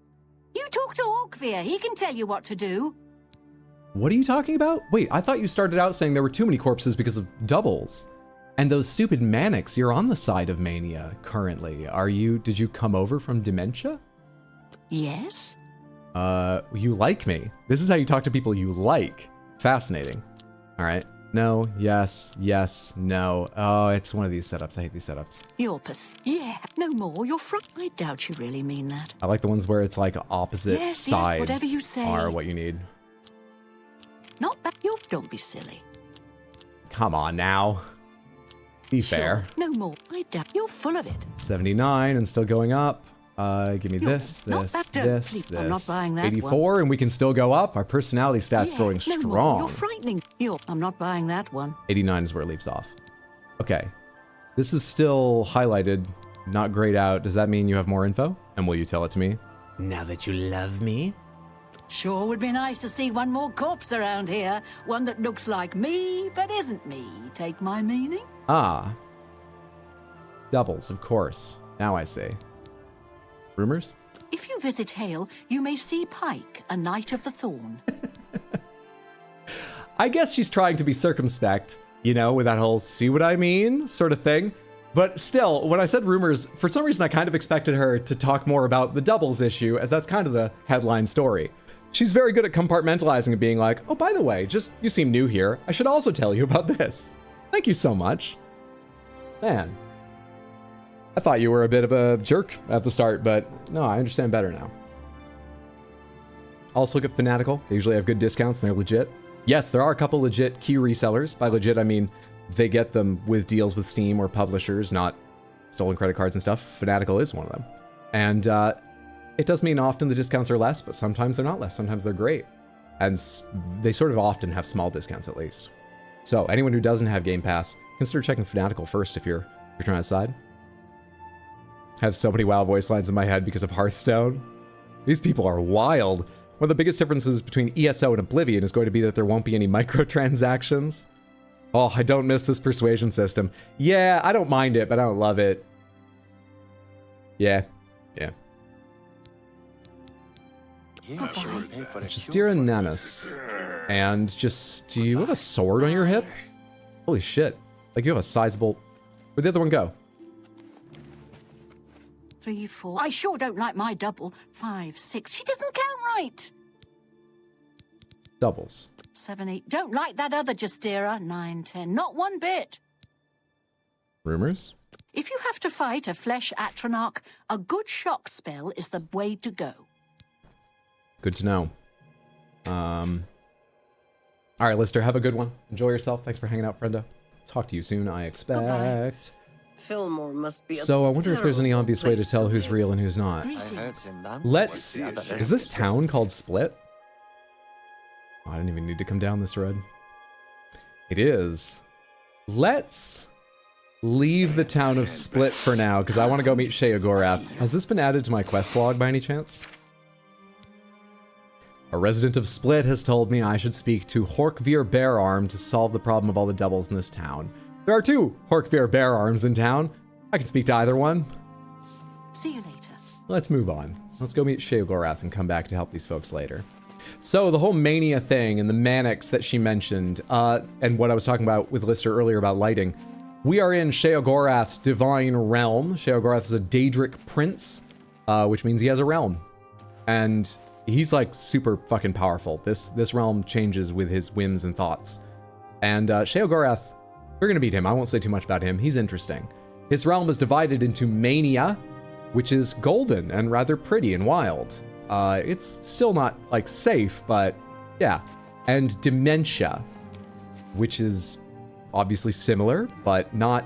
You talk to Orkvir. He can tell you what to do. What are you talking about? Wait, I thought you started out saying there were too many corpses because of doubles. And those stupid manics, you're on the side of mania currently. Did you come over from dementia? Yes? You like me. This is how you talk to people you like. Fascinating. All right. No, yes, yes, no. Oh, it's one of these setups. I hate these setups. You're Yeah, no more. You're I doubt you really mean that. I like the ones where it's like opposite Yes, sides whatever you say. are what you need. Not bad. Don't be silly. Come on now. Be fair. Sure, no more. I doubt you're full of it. 79 and still going up. Give me You're this, not this, bad, this, please, this. I'm not buying that 84, one. and we can still go up. Our personality stats growing no more. strong. You're frightening. I'm not buying that one. 89 is where it leaves off. Okay. This is still highlighted, not grayed out. Does that mean you have more info? And will you tell it to me? Now that you love me? Sure would be nice to see one more corpse around here. One that looks like me, but isn't me. Take my meaning? Ah. Doubles, of course. Now I see. Rumors? If you visit Hale, you may see Pike, a Knight of the Thorn. I guess she's trying to be circumspect, you know, with that whole see what I mean sort of thing. But still, when I said rumors, for some reason I kind of expected her to talk more about the doubles issue, as that's kind of the headline story. She's very good at compartmentalizing and being like, oh, by the way, just you seem new here. I should also tell you about this. Thank you so much. Man. I thought you were a bit of a jerk at the start, but no, I understand better now. Also look at Fanatical. They usually have good discounts and they're legit. Yes, there are a couple legit key resellers. By legit, I mean they get them with deals with Steam or publishers, not stolen credit cards and stuff. Fanatical is one of them. And it does mean often the discounts are less, but sometimes they're not less. Sometimes they're great. And they sort of often have small discounts at least. So anyone who doesn't have Game Pass, Consider checking Fanatical first if you're trying to decide. I have so many WoW voice lines in my head because of Hearthstone. These people are wild. One of the biggest differences between ESO and Oblivion is going to be that there won't be any microtransactions. Oh, I don't miss this persuasion system. Yeah, I don't mind it, but I don't love it. Yeah. Justira Nanis. And just, do you have a sword on your hip? Holy shit. Like you have a sizable... Where'd the other one go? 3, 4. I sure don't like my double. 5, 6. She doesn't count right. Doubles. 7, 8. Don't like that other Justira. 9, 10. Not one bit. Rumors? If you have to fight a flesh Atronach, a good shock spell is the way to go. Good to know. All right, Lister, have a good one. Enjoy yourself. Thanks for hanging out, friendo. Talk to you soon, I expect. Goodbye. Fillmore must be. So I wonder if there's any obvious way to tell who's real and who's not. Let's... Is this town called Split? Oh, I didn't even need to come down this road. It is. Let's leave the town of Split for now, because I want to go meet Sheogorath. Has this been added to my quest log by any chance? A resident of Split has told me I should speak to Horkvir Beararm to solve the problem of all the doubles in this town. There are 2 Horkvir Beararms in town. I can speak to either one. See you later. Let's move on. Let's go meet Sheogorath and come back to help these folks later. So the whole mania thing and the manics that she mentioned, and what I was talking about with Lister earlier about lighting, we are in Sheogorath's divine realm. Sheogorath is a Daedric prince, which means he has a realm. And he's like super fucking powerful. This realm changes with his whims and thoughts. And Sheogorath, we're gonna meet him. I won't say too much about him. He's interesting. His realm is divided into Mania, which is golden and rather pretty and wild. It's still not like safe, but yeah. And Dementia, which is obviously similar, but not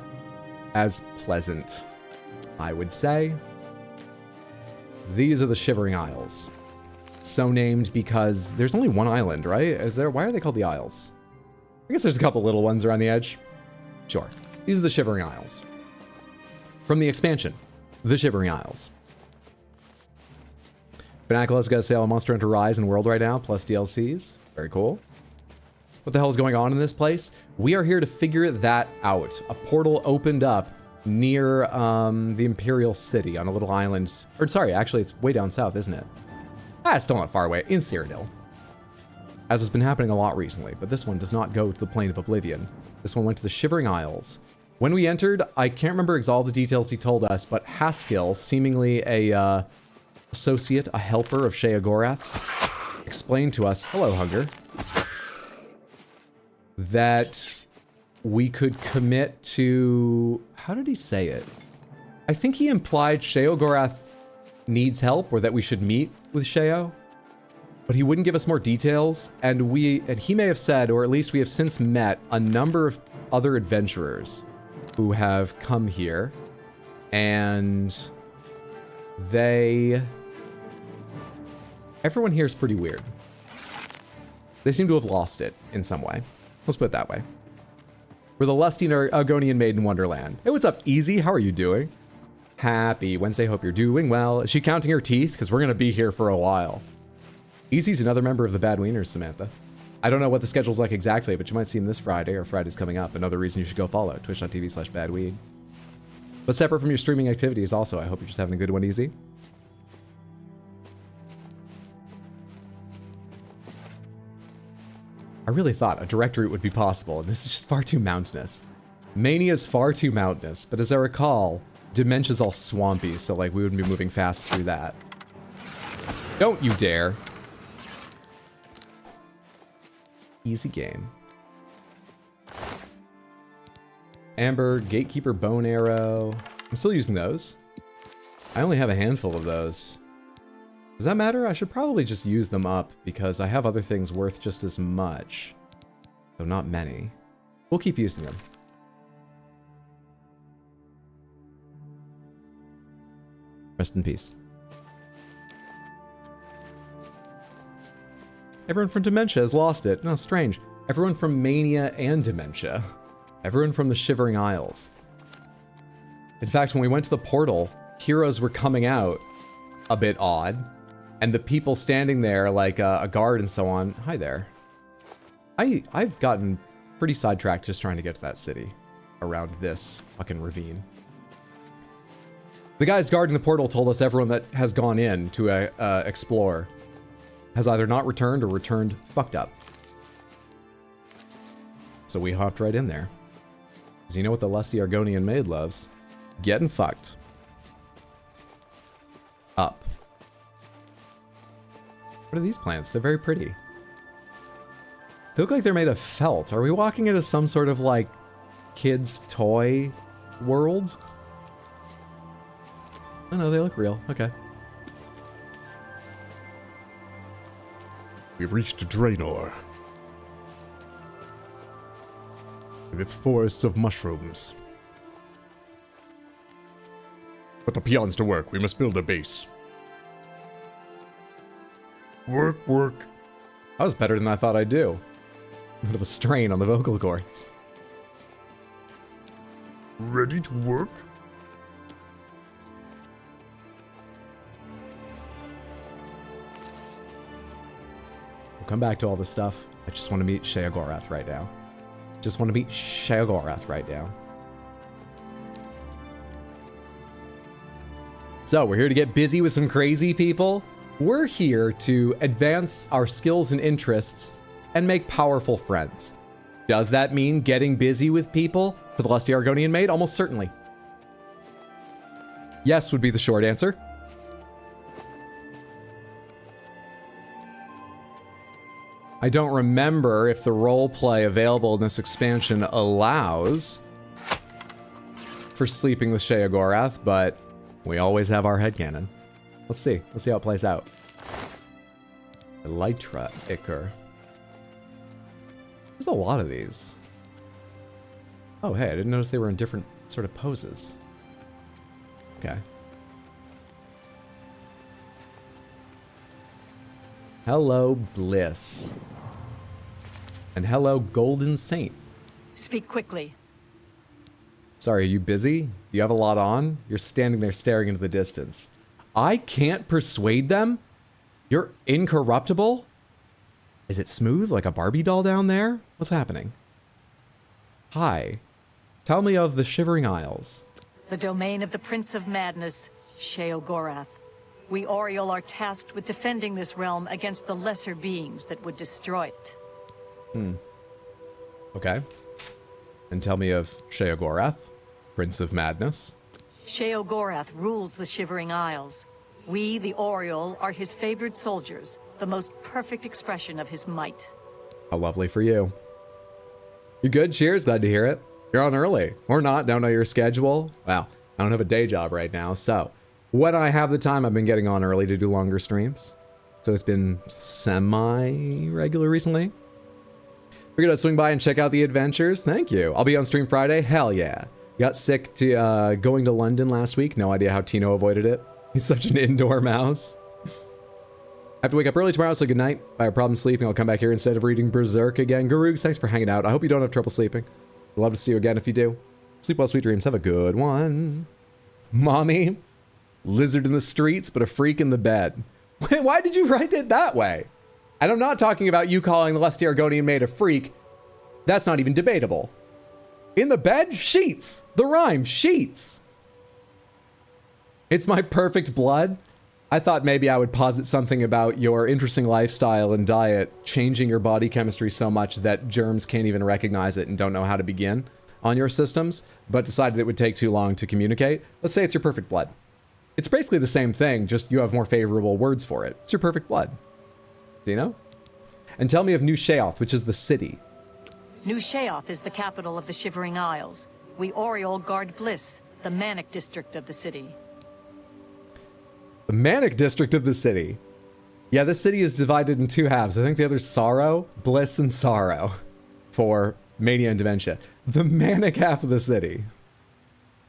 as pleasant, I would say. These are the Shivering Isles. So named because there's only one island, right? Is there? Why are they called the Isles? I guess there's a couple little ones around the edge. Sure. These are the Shivering Isles. From the expansion, the Shivering Isles. Fanatica's got a sale on Monster Hunter Rise and World right now, plus DLCs. Very cool. What the hell is going on in this place? We are here to figure that out. A portal opened up near the Imperial City on a little island. Or sorry, actually it's way down south, isn't it? Ah, it's still not far away, in Cyrodiil. As has been happening a lot recently, but this one does not go to the Plane of Oblivion. This one went to the Shivering Isles. When we entered, I can't remember all the details he told us, but Haskell, seemingly a associate, a helper of Sheogorath's, explained to us, hello Hunger, that we could commit to, how did he say it? I think he implied Sheogorath needs help, or that we should meet with Sheo, but he wouldn't give us more details, and he may have said, or at least we have since met, a number of other adventurers who have come here, and everyone here is pretty weird. They seem to have lost it in some way. Let's put it that way. We're the lusty Argonian maiden Wonderland. Hey, what's up, Easy? How are you doing? Happy Wednesday, hope you're doing well. Is she counting her teeth? Because we're going to be here for a while. Easy's another member of the Bad Wieners, Samantha. I don't know what the schedule's like exactly, but you might see him this Friday, or Friday's coming up. Another reason you should go follow, twitch.tv/badweed. But separate from your streaming activities also, I hope you're just having a good one, Easy. I really thought a direct route would be possible, and this is just far too mountainous. Mania's far too mountainous, but as I recall, Dementia's all swampy, so like we wouldn't be moving fast through that. Don't you dare. Easy game. Amber, Gatekeeper, Bone Arrow. I'm still using those. I only have a handful of those. Does that matter? I should probably just use them up because I have other things worth just as much. Though not many. We'll keep using them. Rest in peace. Everyone from Dementia has lost it. No, strange. Everyone from Mania and Dementia. Everyone from the Shivering Isles. In fact, when we went to the portal, heroes were coming out a bit odd. And the people standing there, like a guard and so on. Hi there. I've gotten pretty sidetracked just trying to get to that city around this fucking ravine. The guys guarding the portal told us everyone that has gone in to explore has either not returned or returned fucked up. So we hopped right in there. Because you know what the lusty Argonian maid loves? Getting fucked. Up. What are these plants? They're very pretty. They look like they're made of felt. Are we walking into some sort of, like, kids' toy world? Oh no, they look real. Okay. We've reached Draenor. With its forests of mushrooms. Put the peons to work. We must build a base. Work, work. That was better than I thought I'd do. A bit of a strain on the vocal cords. Ready to work? We'll come back to all this stuff. I just want to meet Sheogorath right now. Just want to meet Sheogorath right now. So, we're here to get busy with some crazy people. We're here to advance our skills and interests and make powerful friends. Does that mean getting busy with people for the lusty Argonian maid? Almost certainly. Yes would be the short answer. I don't remember if the roleplay available in this expansion allows for sleeping with Sheogorath, but we always have our headcanon. Let's see. Let's see how it plays out. Elytra Ichor. There's a lot of these. Oh, hey, I didn't notice they were in different sort of poses. Okay. Hello, Bliss. And hello, Golden Saint. Speak quickly. Sorry, are you busy? Do you have a lot on? You're standing there staring into the distance. I can't persuade them? You're incorruptible? Is it smooth like a Barbie doll down there? What's happening? Hi. Tell me of the Shivering Isles. The domain of the Prince of Madness, Sheogorath. We Oriole are tasked with defending this realm against the lesser beings that would destroy it. Okay. And tell me of Sheogorath, Prince of Madness. Sheogorath rules the Shivering Isles. We, the Oriole, are his favored soldiers, the most perfect expression of his might. How lovely for you. You good? Cheers. Glad to hear it. You're on early. Or not. Don't know your schedule. Wow. I don't have a day job right now, so when I have the time, I've been getting on early to do longer streams. So it's been semi-regular recently. Figured I'd swing by and check out the adventures. Thank you. I'll be on stream Friday. Hell yeah. Got sick to going to London last week. No idea how Tino avoided it. He's such an indoor mouse. I have to wake up early tomorrow, so good night. If I have problems sleeping, I'll come back here instead of reading Berserk again. Gurugs, thanks for hanging out. I hope you don't have trouble sleeping. I'd love to see you again if you do. Sleep well, sweet dreams. Have a good one. Mommy. Lizard in the streets, but a freak in the bed. Why did you write it that way? And I'm not talking about you calling the lusty Argonian maid a freak. That's not even debatable. In the bed? Sheets. The rhyme, sheets. It's my perfect blood. I thought maybe I would posit something about your interesting lifestyle and diet changing your body chemistry so much that germs can't even recognize it and don't know how to begin on your systems, but decided it would take too long to communicate. Let's say it's your perfect blood. It's basically the same thing, just you have more favorable words for it. It's your perfect blood. Do you know? And tell me of New Sheoth, which is the city. New Sheoth is the capital of the Shivering Isles. We Oriole guard Bliss, the manic district of the city. The manic district of the city. Yeah, this city is divided in two halves. I think the other's sorrow, bliss, and sorrow for mania and dementia. The manic half of the city.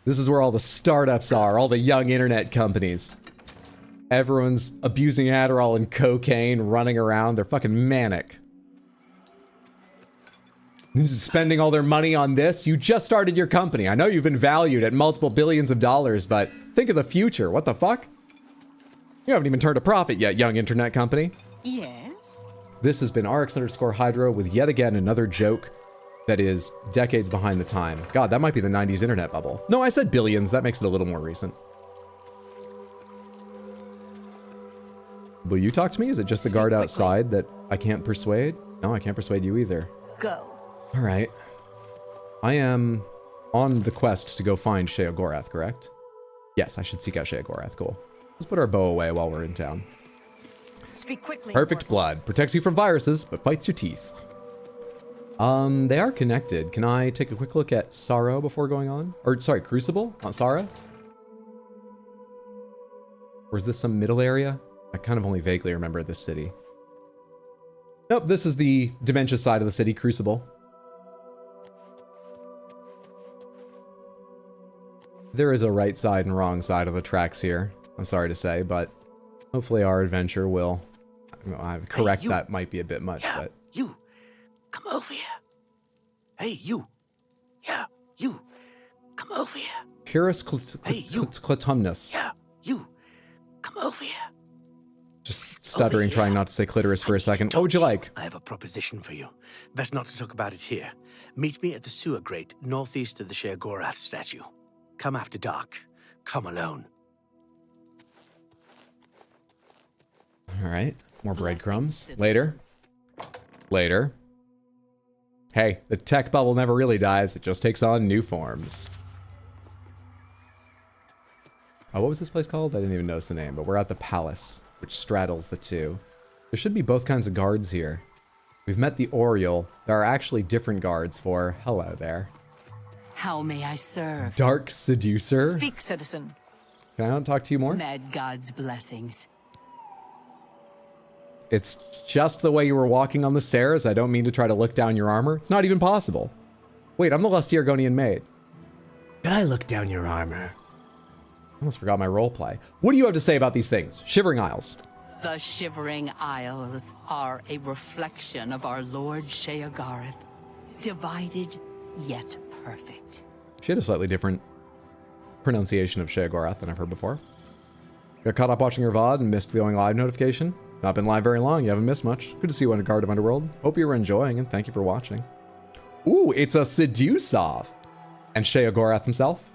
This is where all the startups are, all the young internet companies. Everyone's abusing Adderall and cocaine, running around. They're fucking manic. spending all their money on this. You just started your company. I know you've been valued at multiple billions of dollars, but think of the future. What the fuck? You haven't even turned a profit yet, young internet company. Yes? This has been RX_Hydro with yet again another joke that is decades behind the time. God, that might be the 90s internet bubble. No, I said billions. That makes it a little more recent. Will you talk to me? Is it just the guard outside that I can't persuade? No, I can't persuade you either. Go. All right. I am on the quest to go find Sheogorath, correct? Yes, I should seek out Sheogorath. Cool. Let's put our bow away while we're in town. Speak quickly. Perfect blood. Protects you from viruses, but fights your teeth. They are connected. Can I take a quick look at Sorrow before going on? Or, sorry, Crucible? Not Sorrow? Or is this some middle area? I kind of only vaguely remember this city. Nope, this is the dementia side of the city, Crucible. There is a right side and wrong side of the tracks here, I'm sorry to say, but hopefully our adventure will correct that might be a bit much, but... You! Come over here! Hey, you! Yeah, you! Come over here! Purus Clitumnus. Yeah, you! Come over here! Just stuttering, trying not to say clitoris for a second. What would you like? I have a proposition for you. Best not to talk about it here. Meet me at the sewer grate, northeast of the Sheogorath statue. Come after dark. Come alone. All right. More breadcrumbs. Later. Later. Hey, the tech bubble never really dies. It just takes on new forms. Oh, what was this place called? I didn't even notice the name, but we're at the palace, which straddles the two. There should be both kinds of guards here. We've met the Oriole. There are actually different guards for... Hello there. How may I serve? Dark Seducer? Speak, citizen. Can I not talk to you more? Mad God's blessings. It's just the way you were walking on the stairs. I don't mean to try to look down your armor. It's not even possible. Wait, I'm the lusty Argonian maid. Did I look down your armor? I almost forgot my roleplay. What do you have to say about these things? Shivering Isles. The Shivering Isles are a reflection of our Lord Sheogorath, divided yet perfect. She had a slightly different pronunciation of Sheogorath than I've heard before. Got caught up watching your VOD and missed the going live notification. Not been live very long, you haven't missed much. Good to see you on a Guard of Underworld. Hope you were enjoying and thank you for watching. Ooh, it's a Seduce-off. And Sheogorath himself?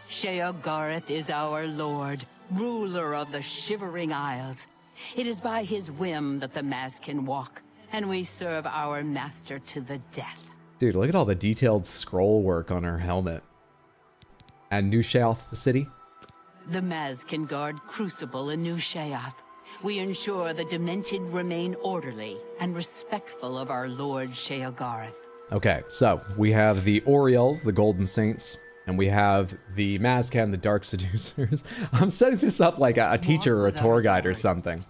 Sheogorath is our lord, ruler of the Shivering Isles. It is by his whim that the mass can walk, and we serve our master to the death. Dude, look at all the detailed scroll work on her helmet. And New Sheoth, the city? The Maz can guard Crucible in New Sheoth. We ensure the demented remain orderly and respectful of our Lord Sheogorath. Okay, so we have the Orioles, the Golden Saints, and we have the Mazcan, the Dark Seducers. I'm setting this up like a teacher or a tour guide or something.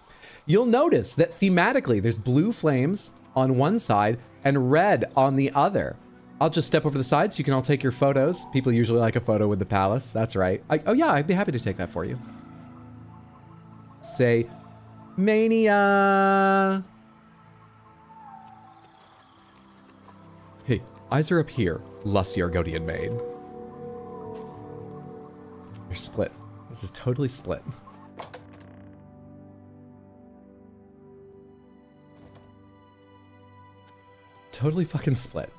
You'll notice that thematically there's blue flames on one side and red on the other. I'll just step over the side so you can all take your photos. People usually like a photo with the palace. That's right. Oh yeah, I'd be happy to take that for you. Say, Mania. Hey, eyes are up here, lusty Argonian maid. You're split. You're just totally split. Totally fucking split.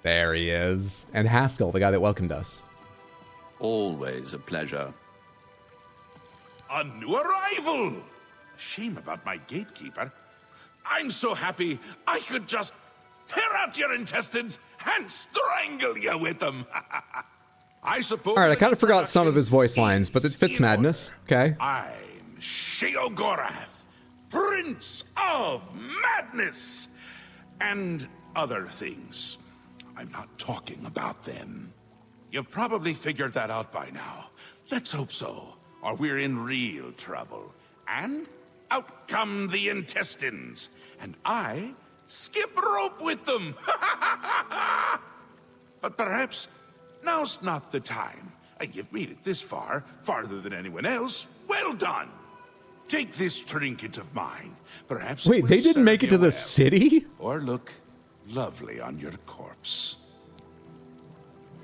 There he is. And Haskell, the guy that welcomed us. Always a pleasure. A new arrival! Shame about my gatekeeper. I'm so happy I could just tear out your intestines and strangle you with them. I suppose. All right, I kind of forgot some of his voice lines, but it fits madness. Okay. I'm Sheogorath, Prince of Madness, and other things. I'm not talking about them. You've probably figured that out by now. Let's hope so, or we're in real trouble. And out come the intestines, and I skip rope with them. But perhaps now's not the time. You've made it this far, farther than anyone else. Well done. Take this trinket of mine. Perhaps. Wait, they didn't make it to the city? Or look lovely on your corpse.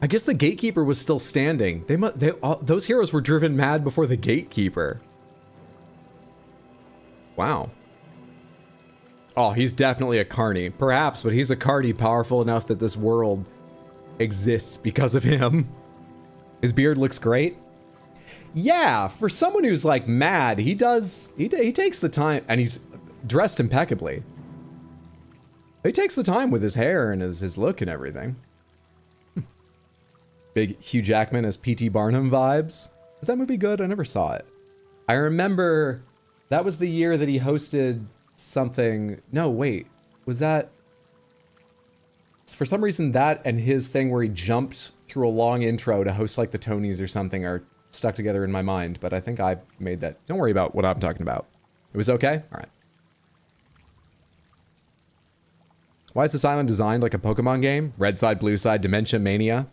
I guess the gatekeeper was still standing. Those heroes were driven mad before the gatekeeper. Wow. Oh, he's definitely a carny. Perhaps, but he's a carny powerful enough that this world exists because of him. His beard looks great. Yeah, for someone who's like mad, he takes the time, and he's dressed impeccably. He takes the time with his hair and his look and everything. Big Hugh Jackman as P.T. Barnum vibes. Was that movie good? I never saw it. I remember that was the year that he hosted something. No, wait. Was that... For some reason, that and his thing where he jumped through a long intro to host like the Tonys or something are stuck together in my mind, but I think I made that. Don't worry about what I'm talking about. It was okay? All right. Why is this island designed like a Pokemon game? Red side, blue side, Dementia Mania?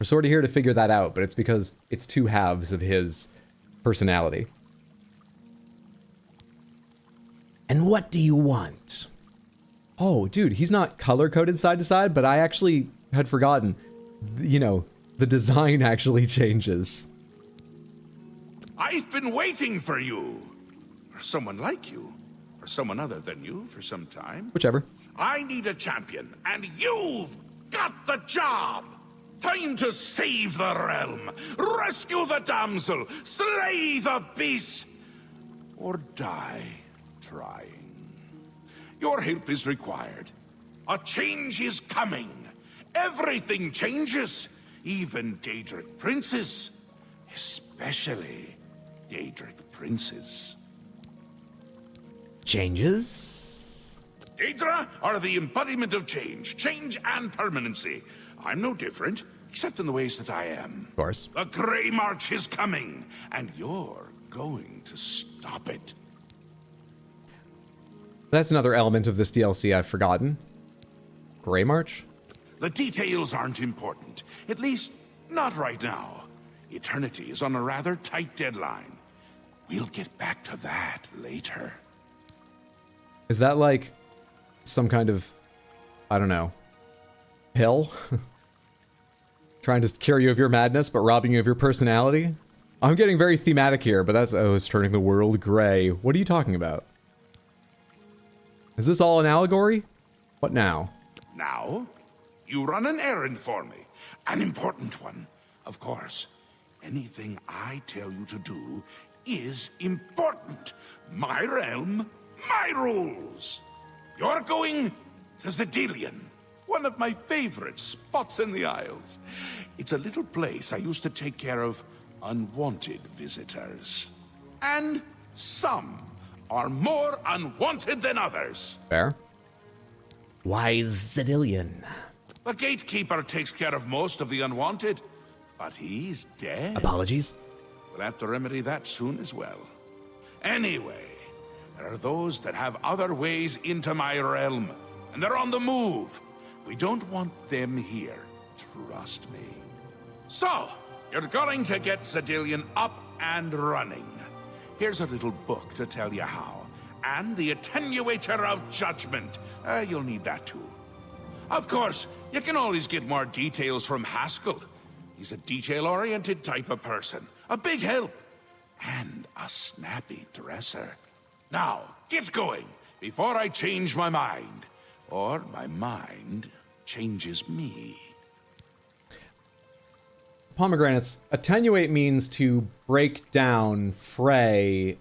We're sort of here to figure that out, but it's because it's two halves of his personality. And what do you want? Oh, dude, he's not color-coded side to side, but I actually had forgotten. You know, the design actually changes. I've been waiting for you. Or someone like you. Or someone other than you for some time. Whichever. I need a champion, and you've got the job! Time to save the realm, rescue the damsel, slay the beast, or die trying. Your help is required. A change is coming. Everything changes, even Daedric princes, especially Daedric princes. Changes? Daedra are the embodiment of change and permanency. I'm no different, except in the ways that I am. Of course. The Grey March is coming, and you're going to stop it. That's another element of this DLC I've forgotten. Grey March? The details aren't important, at least not right now. Eternity is on a rather tight deadline. We'll get back to that later. Is that like some kind of, I don't know, pill? Trying to cure you of your madness, but robbing you of your personality? I'm getting very thematic here, but that's, oh, it's turning the world gray. What are you talking about? Is this all an allegory? What now? Now, you run an errand for me. An important one. Of course, anything I tell you to do is important. My realm, my rules. You're going to Zedilian, one of my favorite spots in the Isles. It's a little place I used to take care of unwanted visitors. And some are more unwanted than others. Fair. Why Zedilian? The gatekeeper takes care of most of the unwanted, but he's dead. Apologies. We'll have to remedy that soon as well. Anyway, there are those that have other ways into my realm, and they're on the move. We don't want them here, trust me. So, you're going to get Zedilian up and running. Here's a little book to tell you how. And the Attenuator of Judgment. You'll need that too. Of course, you can always get more details from Haskell. He's a detail-oriented type of person. A big help. And a snappy dresser. Now, get going, before I change my mind. Or my mind changes me. Pomegranates. Attenuate means to break down, fray,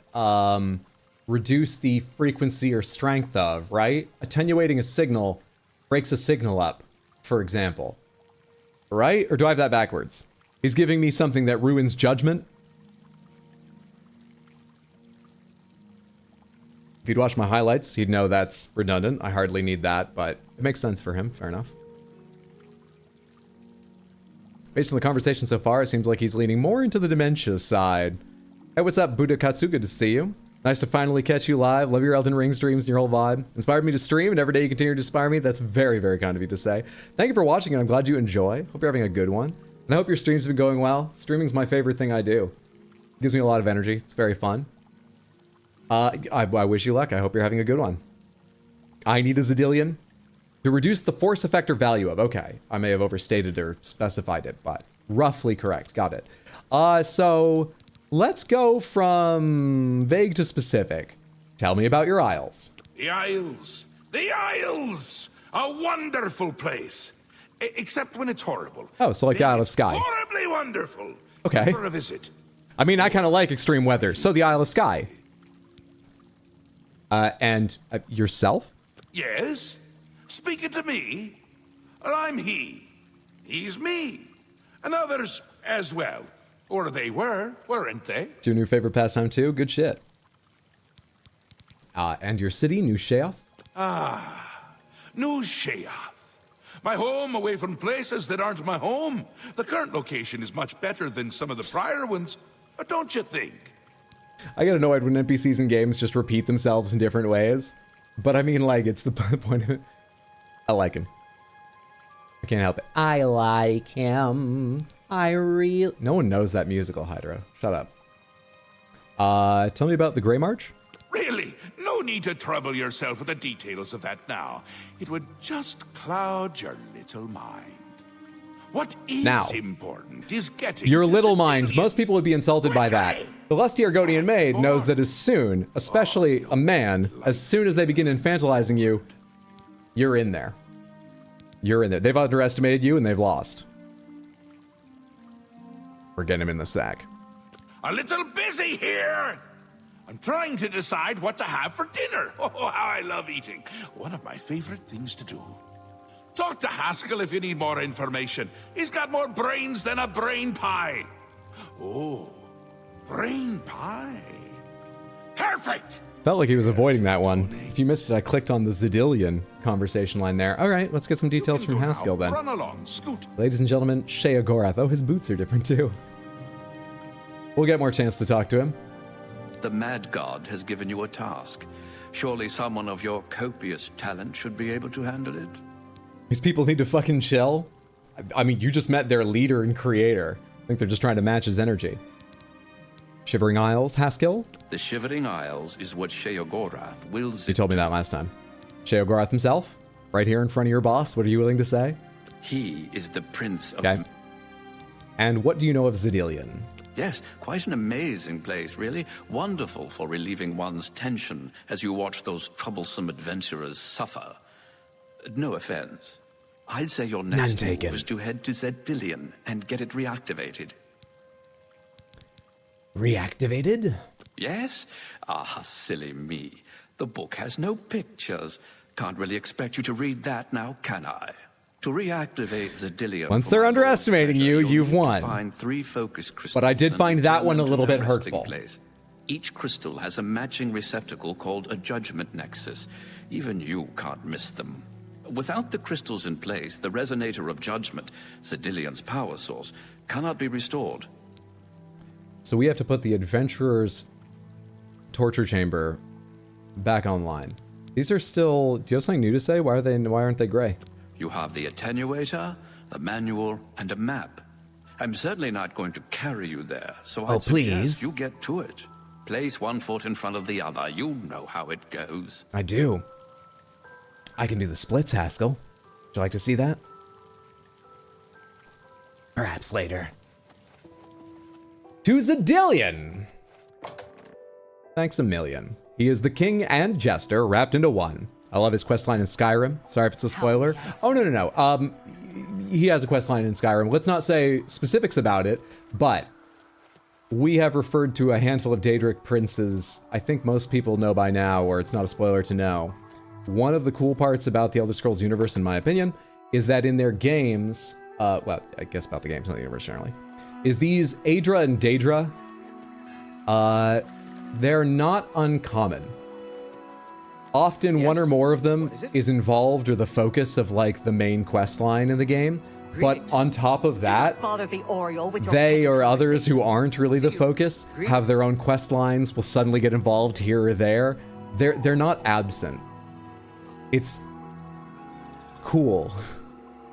reduce the frequency or strength of, right? Attenuating a signal breaks a signal up, for example. Right? Or do I have that backwards? He's giving me something that ruins judgment? If he'd watch my highlights, he'd know that's redundant. I hardly need that, but it makes sense for him. Fair enough. Based on the conversation so far, it seems like he's leaning more into the dementia side. Hey, what's up, Budakatsu? Good to see you. Nice to finally catch you live. Love your Elden Ring streams and your whole vibe. Inspired me to stream, and every day you continue to inspire me. That's very, very kind of you to say. Thank you for watching, and I'm glad you enjoy. Hope you're having a good one. And I hope your streams have been going well. Streaming's my favorite thing I do. It gives me a lot of energy. It's very fun. I wish you luck. I hope you're having a good one. I need a Zedillion to reduce the force effect or value of. Okay, I may have overstated or specified it, but roughly correct. Got it. So let's go from vague to specific. Tell me about your isles. The Isles. The Isles! A wonderful place. Except when it's horrible. Oh, so like the Isle of Skye. Horribly wonderful. Okay. For a visit. I mean, I kind of like extreme weather, so the Isle of Skye. And yourself? Yes? Speaking to me? Well, I'm he. He's me. And others as well. Or they were, weren't they? It's your new favorite pastime too? Good shit. And your city, New Sheogorath? New Sheogorath. My home away from places that aren't my home. The current location is much better than some of the prior ones, don't you think? I get annoyed when NPCs in games just repeat themselves in different ways. But I mean, like, it's the point of it. I like him. I can't help it. I like him. No one knows that musical, Hydra. Shut up. Tell me about the Grey March. Really? No need to trouble yourself with the details of that now. It would just cloud your little mind. What is important is getting your to little mind. Zedillion. Most people would be insulted by that. The lusty Argonian maid knows that as soon, especially a man, as soon as they begin infantilizing you, you're in there. You're in there. They've underestimated you and they've lost. We're getting him in the sack. A little busy here. I'm trying to decide what to have for dinner. Oh, how I love eating. One of my favorite things to do. Talk to Haskell if you need more information. He's got more brains than a brain pie. Oh, brain pie. Perfect. Felt like he was avoiding that one. If you missed it, I clicked on the Zedillion conversation line there. All right, let's get some details from Haskell then. Run along, scoot. Ladies and gentlemen, Sheogorath. Oh, his boots are different too. We'll get more chance to talk to him. The Mad God has given you a task. Surely someone of your copious talent should be able to handle it. These people need to fucking chill. I mean, you just met their leader and creator. I think they're just trying to match his energy. Shivering Isles, Haskell? The Shivering Isles is what Sheogorath wills. You told me that last time. Sheogorath himself? Right here in front of your boss? What are you willing to say? He is the prince of... Okay. And what do you know of Zedillion? Yes, quite an amazing place, really. Wonderful for relieving one's tension as you watch those troublesome adventurers suffer. No offense. I'd say your next move is to head to Zedillion and get it reactivated. Reactivated? Yes? Ah, silly me. The book has no pictures. Can't really expect you to read that now, can I? To reactivate Zedillion... Once they're underestimating you, you've won. Find 3 focus crystals, but I did find that one a little bit hurtful. Place. Each crystal has a matching receptacle called a judgment nexus. Even you can't miss them. Without the crystals in place, the resonator of judgment, Zedillion's power source, cannot be restored. So we have to put the adventurer's torture chamber back online. These are still... Do you have something new to say? Why aren't they gray? You have the attenuator, the manual, and a map. I'm certainly not going to carry you there, so I suggest you get to it. Place one foot in front of the other. You know how it goes. I do. I can do the splits, Haskell. Would you like to see that? Perhaps later. To Zedillion! Thanks a million. He is the king and jester wrapped into one. I love his questline in Skyrim. Sorry if it's a spoiler. Yes. Oh, no. He has a questline in Skyrim. Let's not say specifics about it, but we have referred to a handful of Daedric princes. I think most people know by now, or it's not a spoiler to know. One of the cool parts about the Elder Scrolls universe, in my opinion, is that in their games, well, I guess about the games, not the universe generally, is these Aedra and Daedra, they're not uncommon. Often one or more of them is involved or the focus of like the main quest line in the game. But on top of that, they or others who aren't really the focus have their own quest lines, will suddenly get involved here or there. They're not absent. It's cool.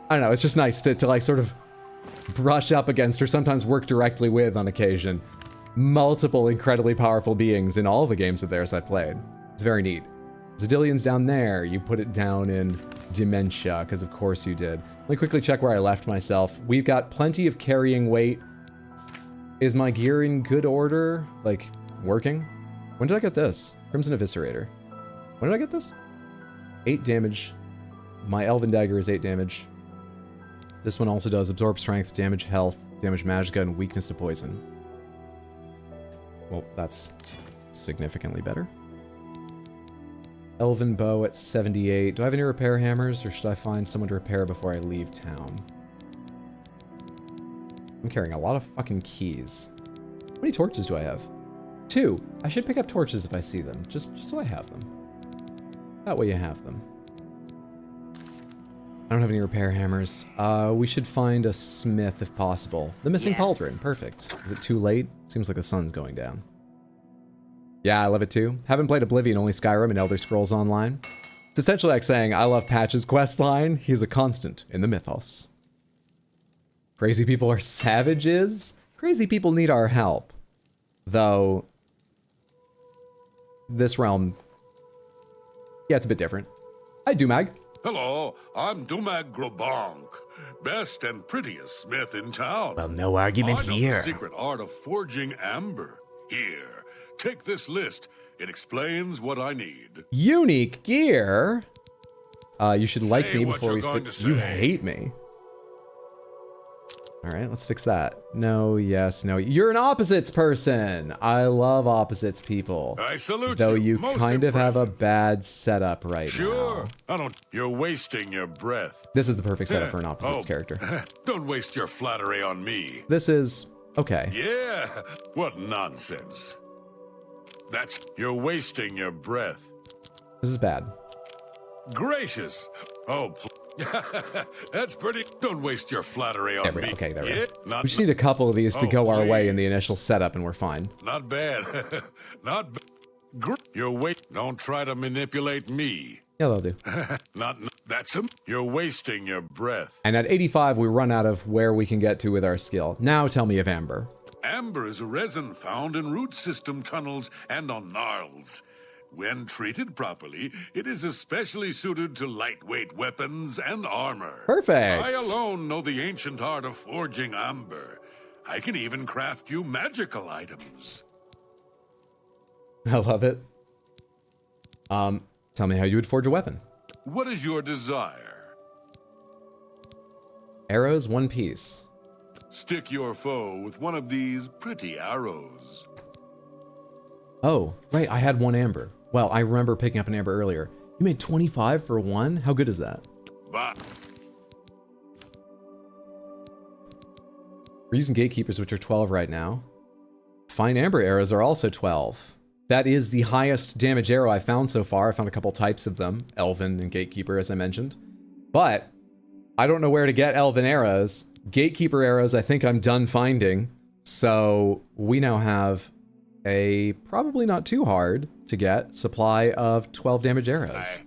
I don't know, it's just nice to like sort of brush up against or sometimes work directly with on occasion multiple incredibly powerful beings in all of the games of theirs I've played. It's very neat. Zadillions down there. You put it down in dementia, because of course you did. Let me quickly check where I left myself. We've got plenty of carrying weight. Is my gear in good order? Like, working? When did I get this? Crimson Eviscerator. When did I get this? 8 damage. My Elven Dagger is 8 damage. This one also does absorb strength, damage health, damage magicka, and weakness to poison. Well, that's significantly better. Elven Bow at 78. Do I have any repair hammers, or should I find someone to repair before I leave town? I'm carrying a lot of fucking keys. How many torches do I have? 2. I should pick up torches if I see them, just so I have them. That way you have them. I don't have any repair hammers. We should find a smith if possible. The missing pauldron, perfect. Is it too late? Seems like the sun's going down. Yeah, I love it too. Haven't played Oblivion, only Skyrim and Elder Scrolls Online. It's essentially like saying, I love Patch's questline. He's a constant in the mythos. Crazy people are savages? Crazy people need our help. Though, this realm, yeah, it's a bit different. Hi, Dumag. Hello, I'm Dumag Grobonk, best and prettiest smith in town. Well, no argument I know here. the secret art of forging amber. Here, take this list. It explains what I need. Unique gear? You should like Say me what before you're we going to You say. hate me. Alright, let's fix that. No, yes, no. You're an opposites person. I love opposites people. I salute Though you. you Most kind of have a impressive. bad setup right Sure. now. I don't. You're wasting your breath. This is the perfect setup for an opposites Oh, character. Don't waste your flattery on me. This is okay. Yeah. What nonsense. You're wasting your breath. This is bad. Gracious. Oh, that's pretty. Don't waste your flattery on There we me. go. Okay, there we Yeah, go. not, We just need a couple of these to Oh, go our way please. in the initial setup, and we're fine. Not bad. Not bad. You're Don't try to manipulate me. Yeah, that'll do. That's him. You're wasting your breath. And at 85, we run out of where we can get to with our skill. Now tell me of Amber. Amber is a resin found in root system tunnels and on gnarls. When treated properly, it is especially suited to lightweight weapons and armor. Perfect. I alone know the ancient art of forging amber. I can even craft you magical items. I love it. Tell me how you would forge a weapon. What is your desire? Arrows, 1 piece. Stick your foe with one of these pretty arrows. Oh, right, I had 1 amber. Well, I remember picking up an amber earlier. You made 25 for 1? How good is that? Bah. We're using gatekeepers, which are 12 right now. Fine amber arrows are also 12. That is the highest damage arrow I found so far. I found a couple types of them. Elven and gatekeeper, as I mentioned. But I don't know where to get elven arrows. Gatekeeper arrows, I think I'm done finding. So we now have a probably not too hard to get supply of 12 damage arrows.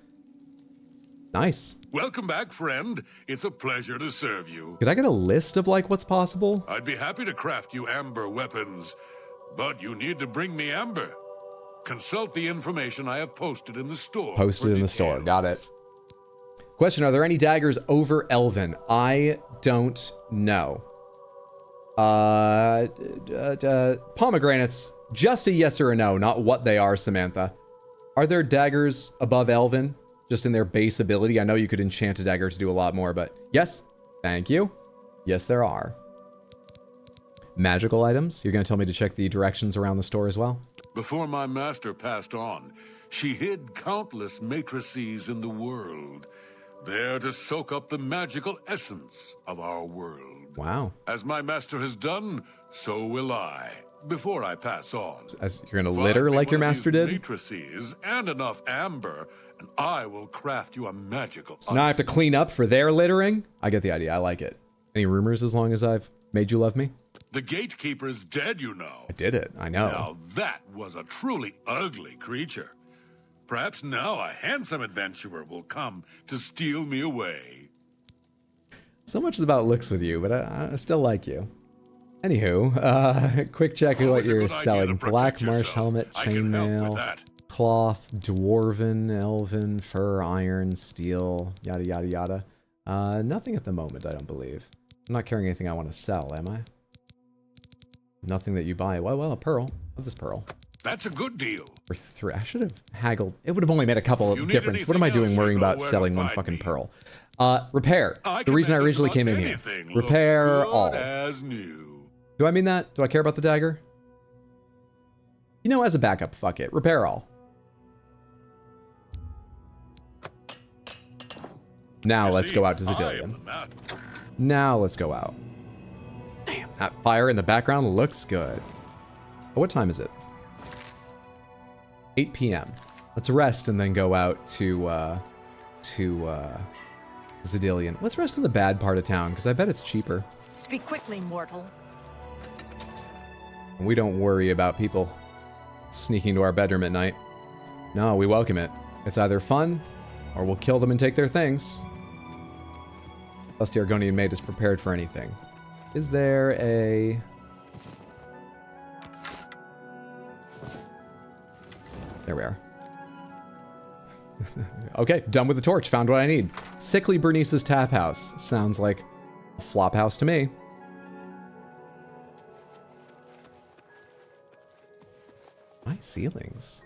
Nice. Welcome back, friend. It's a pleasure to serve you. Could I get a list of like what's possible? I'd be happy to craft you amber weapons, but you need to bring me amber. Consult the information I have posted in the store. Posted in the store. Got it. Question, are there any daggers over Elven? I don't know. Pomegranates. Just a yes or a no, not what they are, Samantha. Are there daggers above Elven? Just in their base ability? I know you could enchant a dagger to do a lot more, but yes. Thank you. Yes, there are. Magical items? You're going to tell me to check the directions around the store as well? Before my master passed on, she hid countless matrices in the world, there to soak up the magical essence of our world. Wow. As my master has done, so will I. Before I pass on, As you're going to litter like your master did? Matrices and enough amber, and I will craft you a magical. So now I have to clean up for their littering? I get the idea. I like it. Any rumors as long as I've made you love me? The gatekeeper's dead, you know. I did it. I know. Now that was a truly ugly creature. Perhaps now a handsome adventurer will come to steal me away. So much is about looks with you, but I still like you. Anywho, quick check of what you're selling. Black marsh helmet, chainmail. Cloth, dwarven, elven, fur, iron, steel, yada yada yada. Nothing at the moment, I don't believe. I'm not carrying anything I want to sell, am I? Nothing that you buy. Well, a pearl. Love this pearl. That's a good deal. For 3. I should have haggled. It would have only made a couple of difference. What am I doing worrying about selling one fucking pearl? Repair. The reason I originally came in here. Repair all. As new. Do I mean that? Do I care about the dagger? You know, as a backup, fuck it. Repair all. Now let's go out to Xedilian. Now let's go out. Damn, that fire in the background looks good. Oh, what time is it? 8 p.m. Let's rest and then go out to Xedilian. Let's rest in the bad part of town, because I bet it's cheaper. Speak quickly, mortal. We don't worry about people sneaking to our bedroom at night. No, we welcome it. It's either fun, or we'll kill them and take their things. Plus the Argonian maid is prepared for anything. Is there a... There we are. Okay, done with the torch. Found what I need. Sickly Bernice's Tap House. Sounds like a flop house to me. Nice ceilings.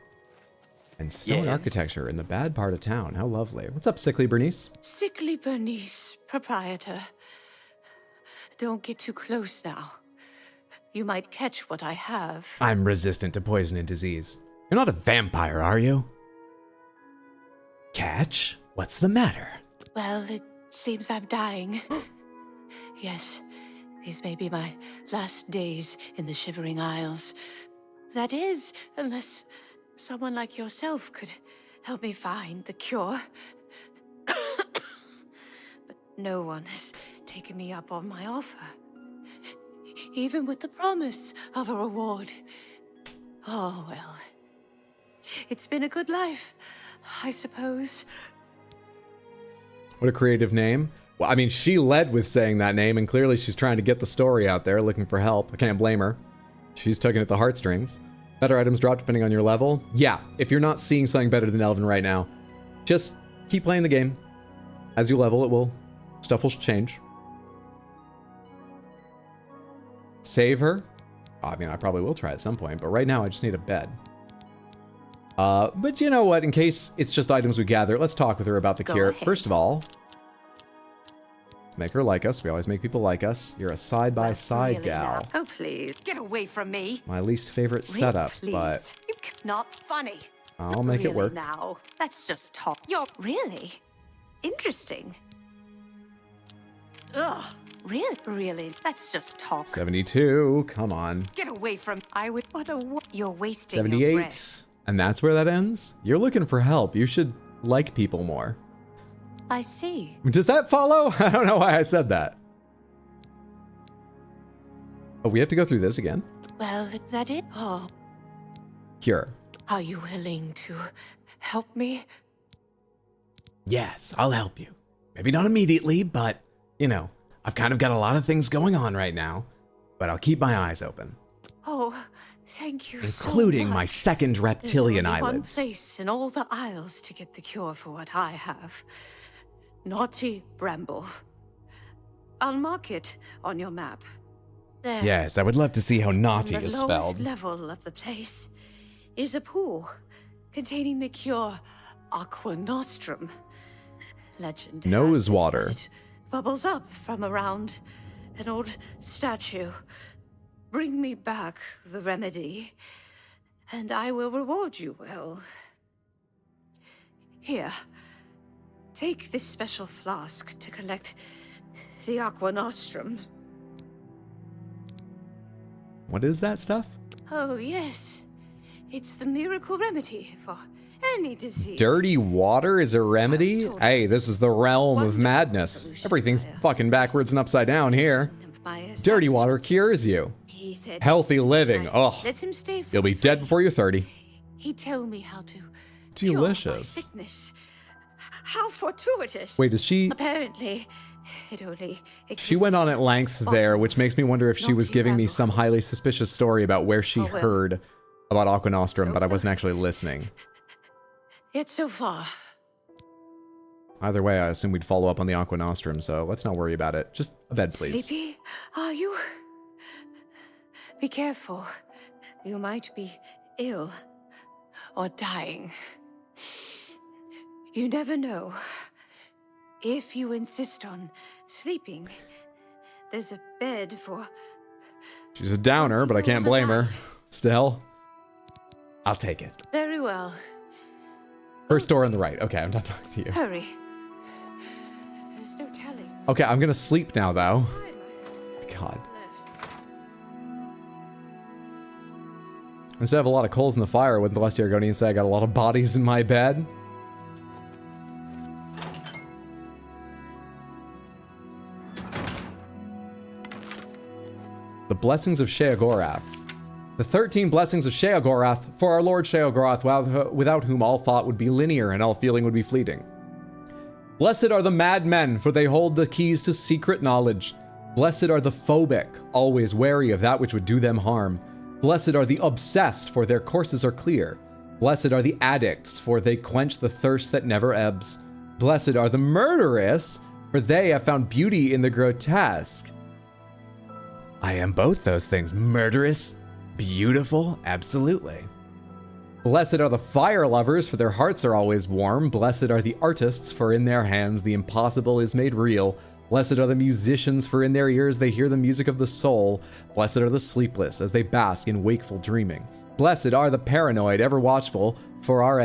And stone architecture in the bad part of town. How lovely. What's up, Sickly Bernice? Sickly Bernice, proprietor. Don't get too close now. You might catch what I have. I'm resistant to poison and disease. You're not a vampire, are you? Catch? What's the matter? Well, it seems I'm dying. Yes, these may be my last days in the Shivering Isles. That is, unless someone like yourself could help me find the cure. But no one has taken me up on my offer, even with the promise of a reward. Oh, well. It's been a good life, I suppose. What a creative name. Well, I mean, she led with saying that name, and clearly she's trying to get the story out there, looking for help. I can't blame her. She's tugging at the heartstrings. Better items drop depending on your level. Yeah, if you're not seeing something better than Elven right now, just keep playing the game. As you level, stuff will change. Save her. I mean, I probably will try at some point, but right now I just need a bed. But you know what? In case it's just items we gather, let's talk with her about the cure. First of all, make her like us. We always make people like us. You're a side-by-side Really gal. now. Oh, please. Get away from me. My least favorite setup, Please. but Not funny. I'll make it work. Now, let's just talk. You're really interesting. Ugh. Really? Let's just talk. 72, come on. Get away from. I would. You're wasting your 78. breath. And that's where that ends? You're looking for help. You should like people more. I see. Does that follow? I don't know why I said that. Oh, we have to go through this again? Well, that it. Oh, Cure. are you willing to help me? Yes, I'll help you. Maybe not immediately, but, you know, I've kind of got a lot of things going on right now. But I'll keep my eyes open. Oh, thank you Including so much. my second reptilian There's only one eyelids. place in all the Isles to get the cure for what I have. Naughty Bramble. I'll mark it on your map. There. Yes, I would love to see how naughty On the is lowest spelled. level of the place is a pool containing the cure Aqua Nostrum. Legend Nose has it water. that it bubbles up from around an old statue. Bring me back the remedy, and I will reward you well. Here, take this special flask to collect the Aqua Nostrum. What is that stuff? Oh, yes. It's the miracle remedy for any disease. Dirty water is a remedy? Hey, this is the realm of madness. Everything's fucking backwards and upside down here. Dirty water cures you. He said, Healthy living. Ugh. let him stay for You'll be dead before you're 30. He'd tell me how to Delicious. cure my sickness. How fortuitous. Wait, does she... Apparently, it only She went on at length there, which makes me wonder if she was giving me some highly suspicious story about where she heard about Aqua Nostrum, but I wasn't actually listening. Yet so far. Either way, I assume we'd follow up on the Aqua Nostrum, so let's not worry about it. Just a bed, please. Sleepy, are you? Be careful. You might be ill or dying. You never know. If you insist on sleeping, there's a bed for... She's a downer, but I can't blame her. Still, I'll take it. Very well. First door on the right. Okay, I'm not talking to you. Hurry. There's no telling. Okay, I'm gonna sleep now, though. God. Instead of a lot of coals in the fire, wouldn't the Lusty Argonian say I got a lot of bodies in my bed? The Blessings of Sheogorath. The 13 Blessings of Sheogorath, for our Lord Sheogorath, without whom all thought would be linear and all feeling would be fleeting. Blessed are the madmen, for they hold the keys to secret knowledge. Blessed are the phobic, always wary of that which would do them harm. Blessed are the obsessed, for their courses are clear. Blessed are the addicts, for they quench the thirst that never ebbs. Blessed are the murderous, for they have found beauty in the grotesque. I am both those things. Murderous, beautiful, absolutely. Blessed are the fire lovers, for their hearts are always warm. Blessed are the artists, for in their hands the impossible is made real. Blessed are the musicians, for in their ears they hear the music of the soul. Blessed are the sleepless, as they bask in wakeful dreaming. Blessed are the paranoid, ever watchful, for our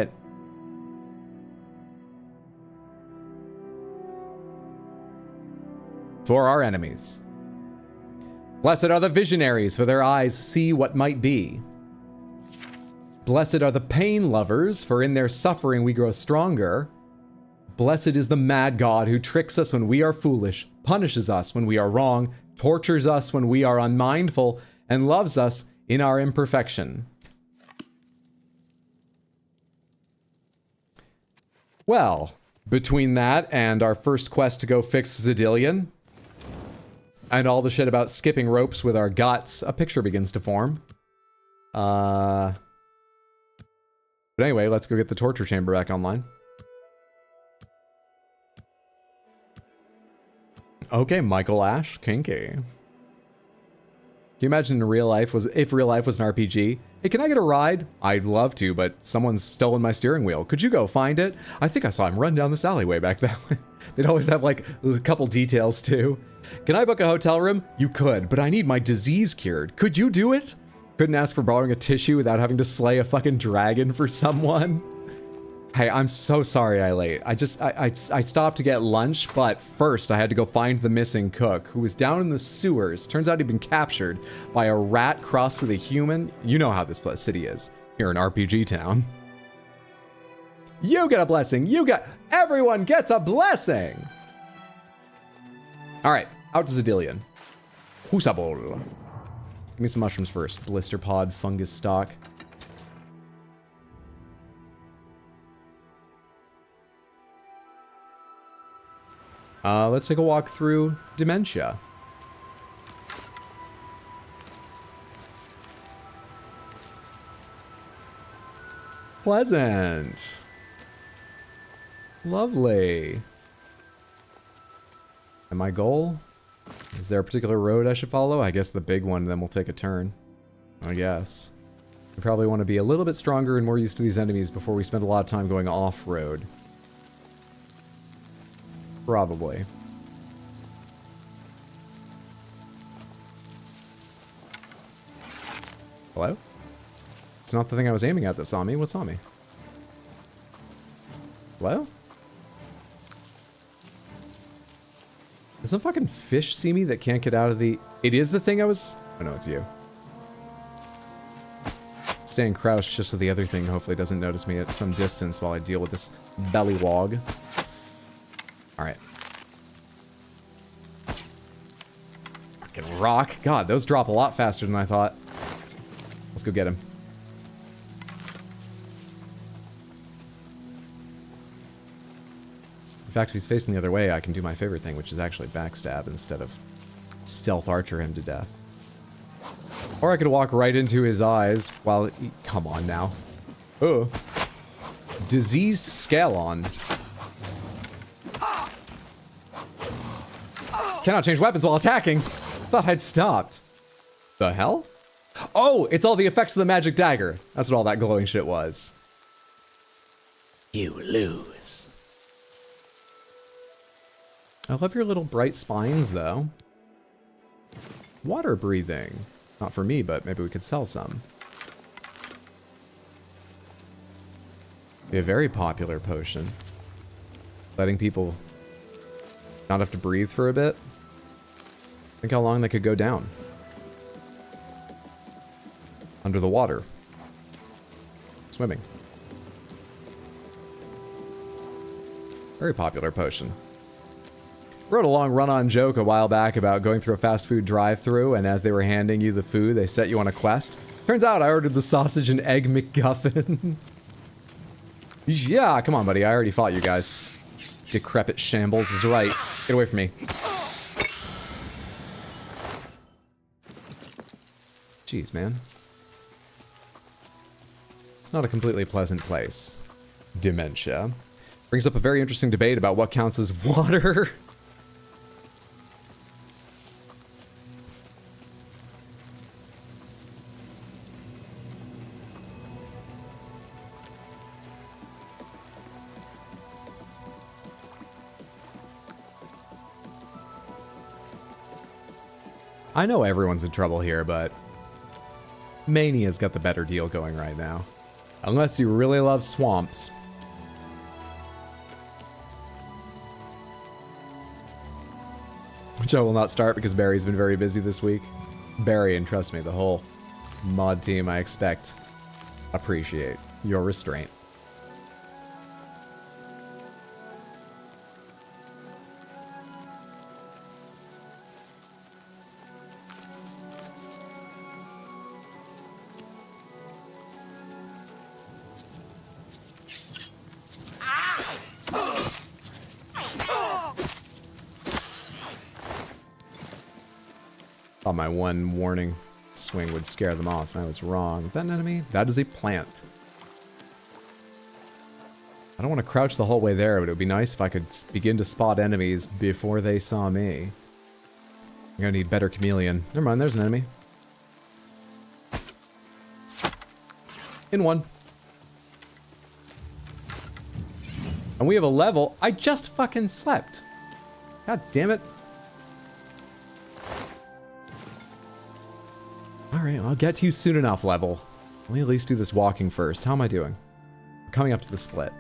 enemies. Blessed are the visionaries, for their eyes see what might be. Blessed are the pain lovers, for in their suffering we grow stronger. Blessed is the mad god who tricks us when we are foolish, punishes us when we are wrong, tortures us when we are unmindful, and loves us in our imperfection. Well, between that and our first quest to go fix Zedillion, and all the shit about skipping ropes with our guts, a picture begins to form. But anyway, let's go get the torture chamber back online. Okay, Michael Ash, kinky. Can you imagine if real life was an RPG? Hey, can I get a ride? I'd love to, but someone's stolen my steering wheel. Could you go find it? I think I saw him run down this alleyway back that way. They'd always have like a couple details too. Can I book a hotel room? You could, but I need my disease cured. Could you do it? Couldn't ask for borrowing a tissue without having to slay a fucking dragon for someone. Hey, I'm so sorry I late. I stopped to get lunch, but first I had to go find the missing cook, who was down in the sewers. Turns out he'd been captured by a rat crossed with a human. You know how this city is, here in RPG town. You get a blessing. Everyone gets a blessing. All right, out to Zedillion. Husabol. Give me some mushrooms first. Blister pod, fungus stock. Let's take a walk through Dementia. Pleasant. Lovely. And my goal? Is there a particular road I should follow? I guess the big one, then we'll take a turn. I guess. We probably want to be a little bit stronger and more used to these enemies before we spend a lot of time going off-road. Probably. Hello? It's not the thing I was aiming at that saw me. What saw me? Hello? Does some fucking fish see me that can't get out of the... It is the thing I was... Oh no, it's you. Staying crouched just so the other thing hopefully doesn't notice me at some distance while I deal with this bellywog. Alright. Fucking rock. God, those drop a lot faster than I thought. Let's go get him. In fact, if he's facing the other way, I can do my favorite thing, which is actually backstab instead of stealth archer him to death. Or I could walk right into his eyes while he... Come on now. Oh. Diseased Scalon. Cannot change weapons while attacking. Thought I'd stopped. The hell? Oh, it's all the effects of the magic dagger. That's what all that glowing shit was. You lose. I love your little bright spines, though. Water breathing. Not for me, but maybe we could sell some. Be a very popular potion. Letting people not have to breathe for a bit. Think how long they could go down. Under the water. Swimming. Very popular potion. Wrote a long run-on joke a while back about going through a fast food drive-thru, and as they were handing you the food, they set you on a quest. Turns out I ordered the sausage and egg McGuffin. Yeah, come on, buddy. I already fought you guys. Decrepit shambles is right. Get away from me. Jeez, man. It's not a completely pleasant place. Dementia. Brings up a very interesting debate about what counts as water. I know everyone's in trouble here, but Mania's got the better deal going right now. Unless you really love swamps. Which I will not start because Barry's been very busy this week. Barry, and trust me, the whole mod team, I expect, appreciate your restraint. Thought my one warning swing would scare them off, and I was wrong. Is that an enemy? That is a plant. I don't want to crouch the whole way there, but it would be nice if I could begin to spot enemies before they saw me. I'm gonna need better chameleon. Never mind, there's an enemy. In one. And we have a level. I just fucking slept. God damn it. Alright, I'll get to you soon enough, level. Let me at least do this walking first. How am I doing? I'm coming up to the split.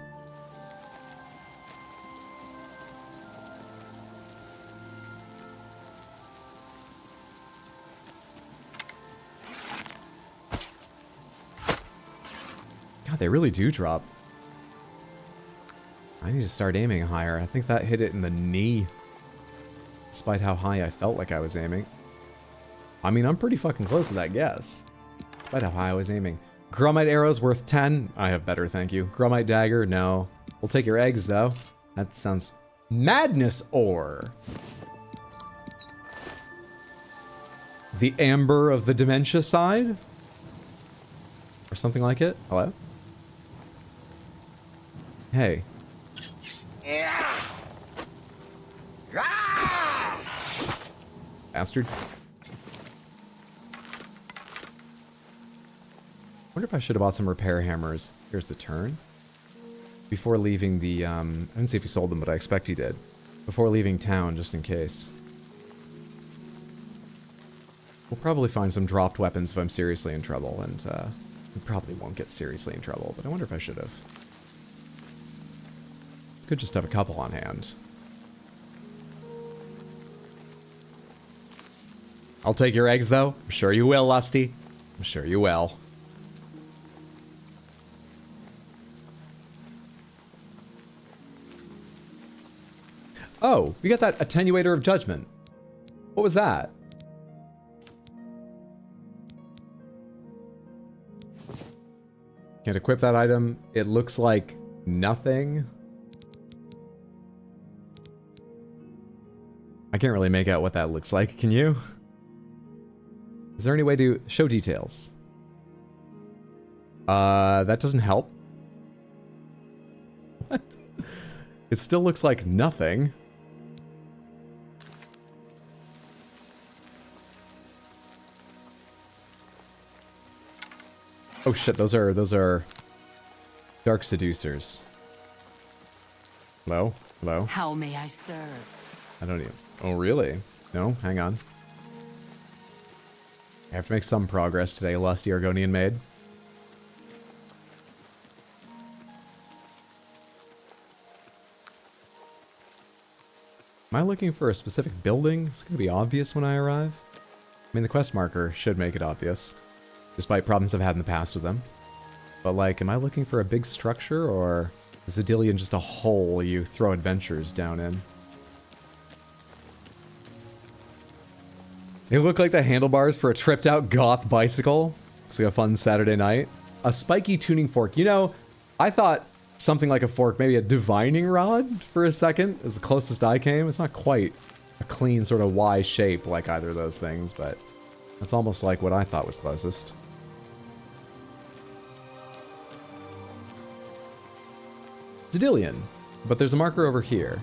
God, they really do drop. I need to start aiming higher. I think that hit it in the knee. Despite how high I felt like I was aiming. I mean, I'm pretty fucking close to that guess. Despite how high I was aiming. Grumite arrows worth 10. I have better, thank you. Grumite dagger, no. We'll take your eggs, though. That sounds... Madness ore! The amber of the dementia side? Or something like it? Hello? Hey. Bastard. I wonder if I should have bought some repair hammers. Here's the turn. Before leaving the, I didn't see if he sold them, but I expect he did. Before leaving town, just in case. We'll probably find some dropped weapons if I'm seriously in trouble, and, we probably won't get seriously in trouble, but I wonder if I should have. Could just have a couple on hand. I'll take your eggs, though. I'm sure you will, Lusty. I'm sure you will. Oh, we got that attenuator of judgment. What was that? Can't equip that item. It looks like nothing. I can't really make out what that looks like. Can you? Is there any way to show details? That doesn't help. What? It still looks like nothing. Oh shit, those are dark seducers. Hello? Hello? How may I serve? I don't even... Oh, really? No? Hang on. I have to make some progress today, lusty Argonian maid. Am I looking for a specific building? It's gonna be obvious when I arrive. I mean, the quest marker should make it obvious, despite problems I've had in the past with them. But like, am I looking for a big structure, or is Zedillion just a hole you throw adventures down in? They look like the handlebars for a tripped out goth bicycle. Looks like a fun Saturday night. A spiky tuning fork. You know, I thought something like a fork, maybe a divining rod for a second, is the closest I came. It's not quite a clean sort of Y shape like either of those things, but that's almost like what I thought was closest. Zedillion. But there's a marker over here.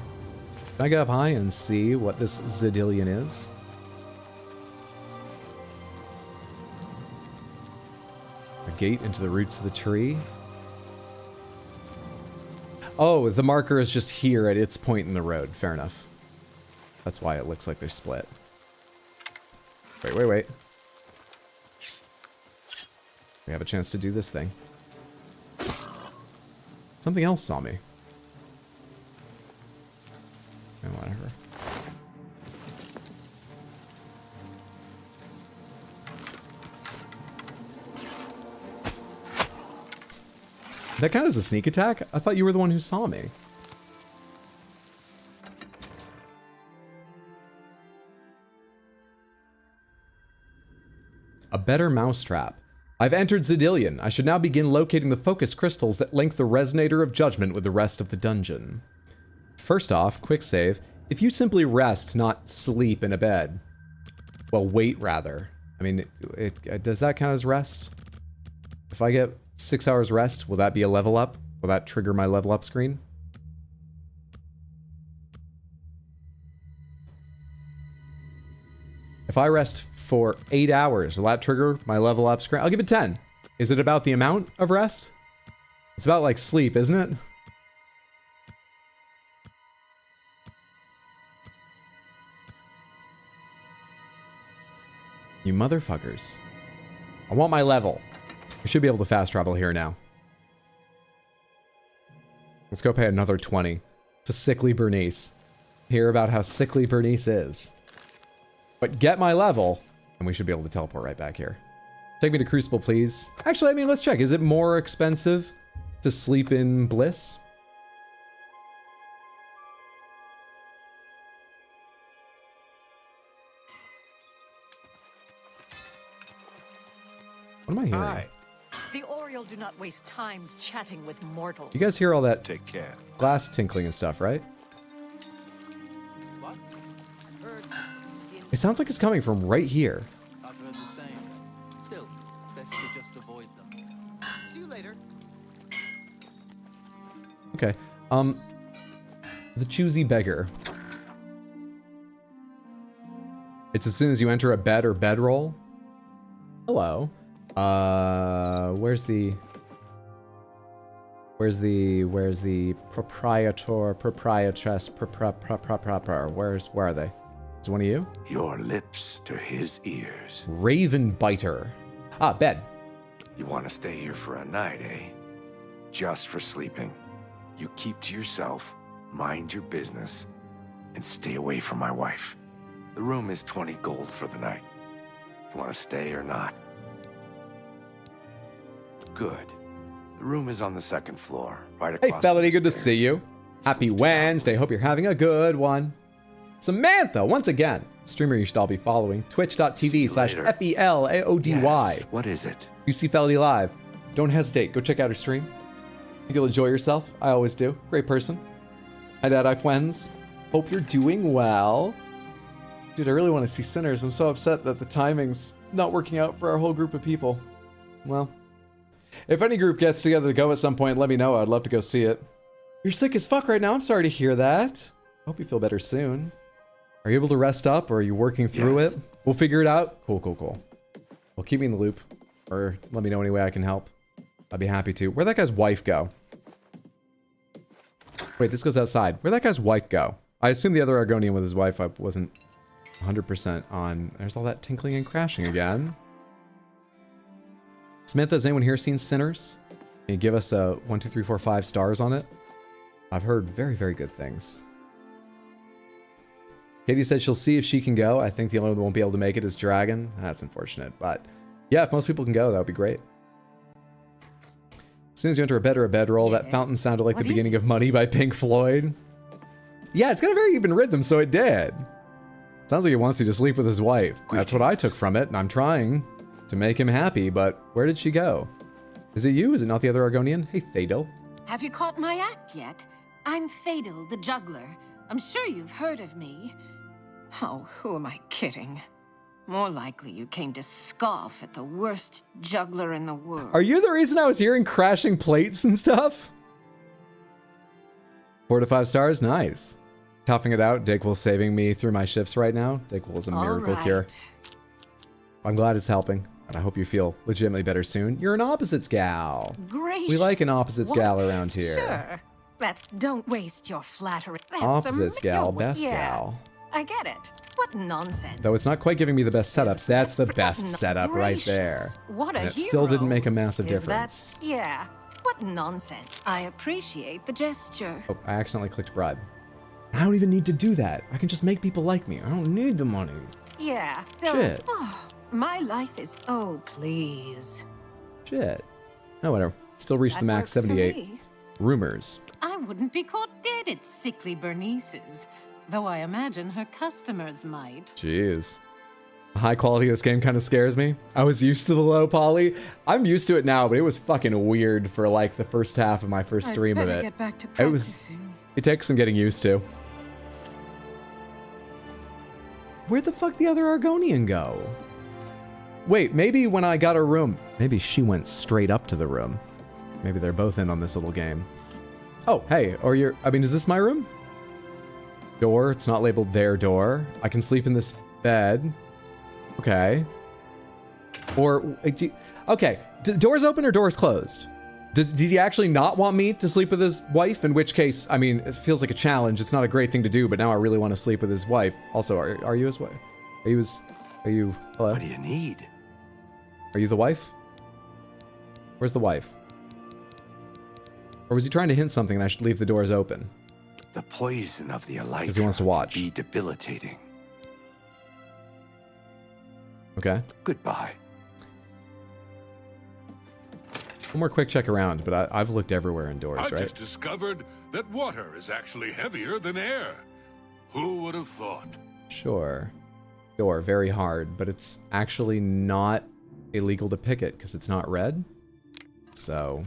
Can I get up high and see what this Zedillion is? A gate into the roots of the tree. Oh, the marker is just here at its point in the road. Fair enough. That's why it looks like they're split. Wait. We have a chance to do this thing. Something else saw me. Oh, whatever. That kind of is a sneak attack? I thought you were the one who saw me. A better mousetrap. I've entered Zedillion. I should now begin locating the focus crystals that link the resonator of judgment with the rest of the dungeon. First off, quick save. If you simply rest, not sleep in a bed. Well, wait rather. I mean, does that count as rest? If I get 6 hours rest, will that be a level up? Will that trigger my level up screen? If I rest for 8 hours, will that trigger my level up screen? I'll give it 10. Is it about the amount of rest? It's about like sleep, isn't it? You motherfuckers. I want my level. I should be able to fast travel here now. Let's go pay another 20 to Sickly Bernice. Hear about how sickly Bernice is. But get my level, and we should be able to teleport right back here. Take me to Crucible, please. Actually, I mean, let's check. Is it more expensive to sleep in Bliss? What am I hearing? Hi. The Oriole do not waste time chatting with mortals. You guys hear all that Take care. glass tinkling and stuff, right? What? Heard It sounds like it's coming from right here. I've heard the same. Still, best to just avoid them. See you later. Okay. The choosy beggar. It's as soon as you enter a bed or bedroll. Hello. Where's the proprietress, where are they? Is it one of you? Your lips to his ears. Raven biter. Ah, bed. You want to stay here for a night, eh? Just for sleeping. You keep to yourself, mind your business, and stay away from my wife. The room is 20 gold for the night. You want to stay or not? Good. The room is on the second floor, right across. Hey, Felony, from the good to stairs. see you. Happy Wednesday. Hope you're having a good one. Samantha, once again, streamer you should all be following. Twitch.tv/FELAODY. Yes, what is it? You see Felony live. Don't hesitate. Go check out her stream. I think you'll enjoy yourself. I always do. Great person. Hi, Dad. Hi, friends. Hope you're doing well. Dude, I really want to see Sinners. I'm so upset that the timing's not working out for our whole group of people. Well, if any group gets together to go at some point, let me know. I'd love to go see it. You're sick as fuck right now. I'm sorry to hear that. Hope you feel better soon. Are you able to rest up, or are you working through it? We'll figure it out. Cool, cool, cool. Well, keep me in the loop. Or let me know any way I can help. I'd be happy to. Where'd that guy's wife go? Wait, this goes outside. Where'd that guy's wife go? I assume the other Argonian with his wife I wasn't 100% on. There's all that tinkling and crashing again. Samantha, has anyone here seen Sinners? Can you give us a 1, 2, 3, 4, 5 stars on it? I've heard very, very good things. Katie said she'll see if she can go. I think the only one that won't be able to make it is Dragon. That's unfortunate, but yeah, if most people can go, that would be great. As soon as you enter a bed or a bedroll, that fountain sounded like the beginning of Money by Pink Floyd. Yeah, it's got a very even rhythm, so it did. Sounds like he wants you to sleep with his wife. That's what I took from it, and I'm trying to make him happy, but where did she go? Is it you? Is it not the other Argonian? Hey, Thadil. Have you caught my act yet? I'm Thadil, the juggler. I'm sure you've heard of me. Oh, who am I kidding? More likely you came to scoff at the worst juggler in the world. Are you the reason I was hearing crashing plates and stuff? 4 to 5 stars? Nice. Toughing it out. Dayquil saving me through my shifts right now. Dayquil is a miracle cure. I'm glad it's helping, and I hope you feel legitimately better soon. You're an opposites gal. Great. We like an opposites gal around here. Sure. Don't waste your flattery. That's Opposites gal, best gal. I get it. What nonsense. Though it's not quite giving me the best setups. That's the best setup right there. What a and it hero. still didn't make a massive Is difference. that, yeah. What nonsense. I appreciate the gesture. Oh, I accidentally clicked bribe. I don't even need to do that. I can just make people like me. I don't need the money. Yeah. Shit. Oh, my life is, oh, please. Shit. Oh, whatever. Still reached the max 78. Rumors. I wouldn't be caught dead at sickly Bernice's, though I imagine her customers might. Jeez. The high quality of this game kind of scares me. I was used to the low poly. I'm used to it now, but it was fucking weird for like the first half of my first stream of it. Get back to practicing. It takes some getting used to. Where'd the fuck the other Argonian go? Wait, maybe when I got a room, maybe she went straight up to the room. Maybe they're both in on this little game. Oh, hey, or you're, I mean, is this my room? Door, it's not labeled their door. I can sleep in this bed. Okay. Or, okay, doors open or doors closed? Did he actually not want me to sleep with his wife? In which case, I mean, it feels like a challenge. It's not a great thing to do, but now I really want to sleep with his wife. Also, are you his wife? Are you, hello? What do you need? Are you the wife? Where's the wife? Or was he trying to hint something and I should leave the doors open? The poison of the Elytra. Because he wants to watch. Be debilitating. Okay. Goodbye. One more quick check around, but I've looked everywhere indoors, I right? just discovered that water is actually heavier than air. Who would have thought? Sure. Sure, very hard, but it's actually not illegal to pick it because it's not red. So...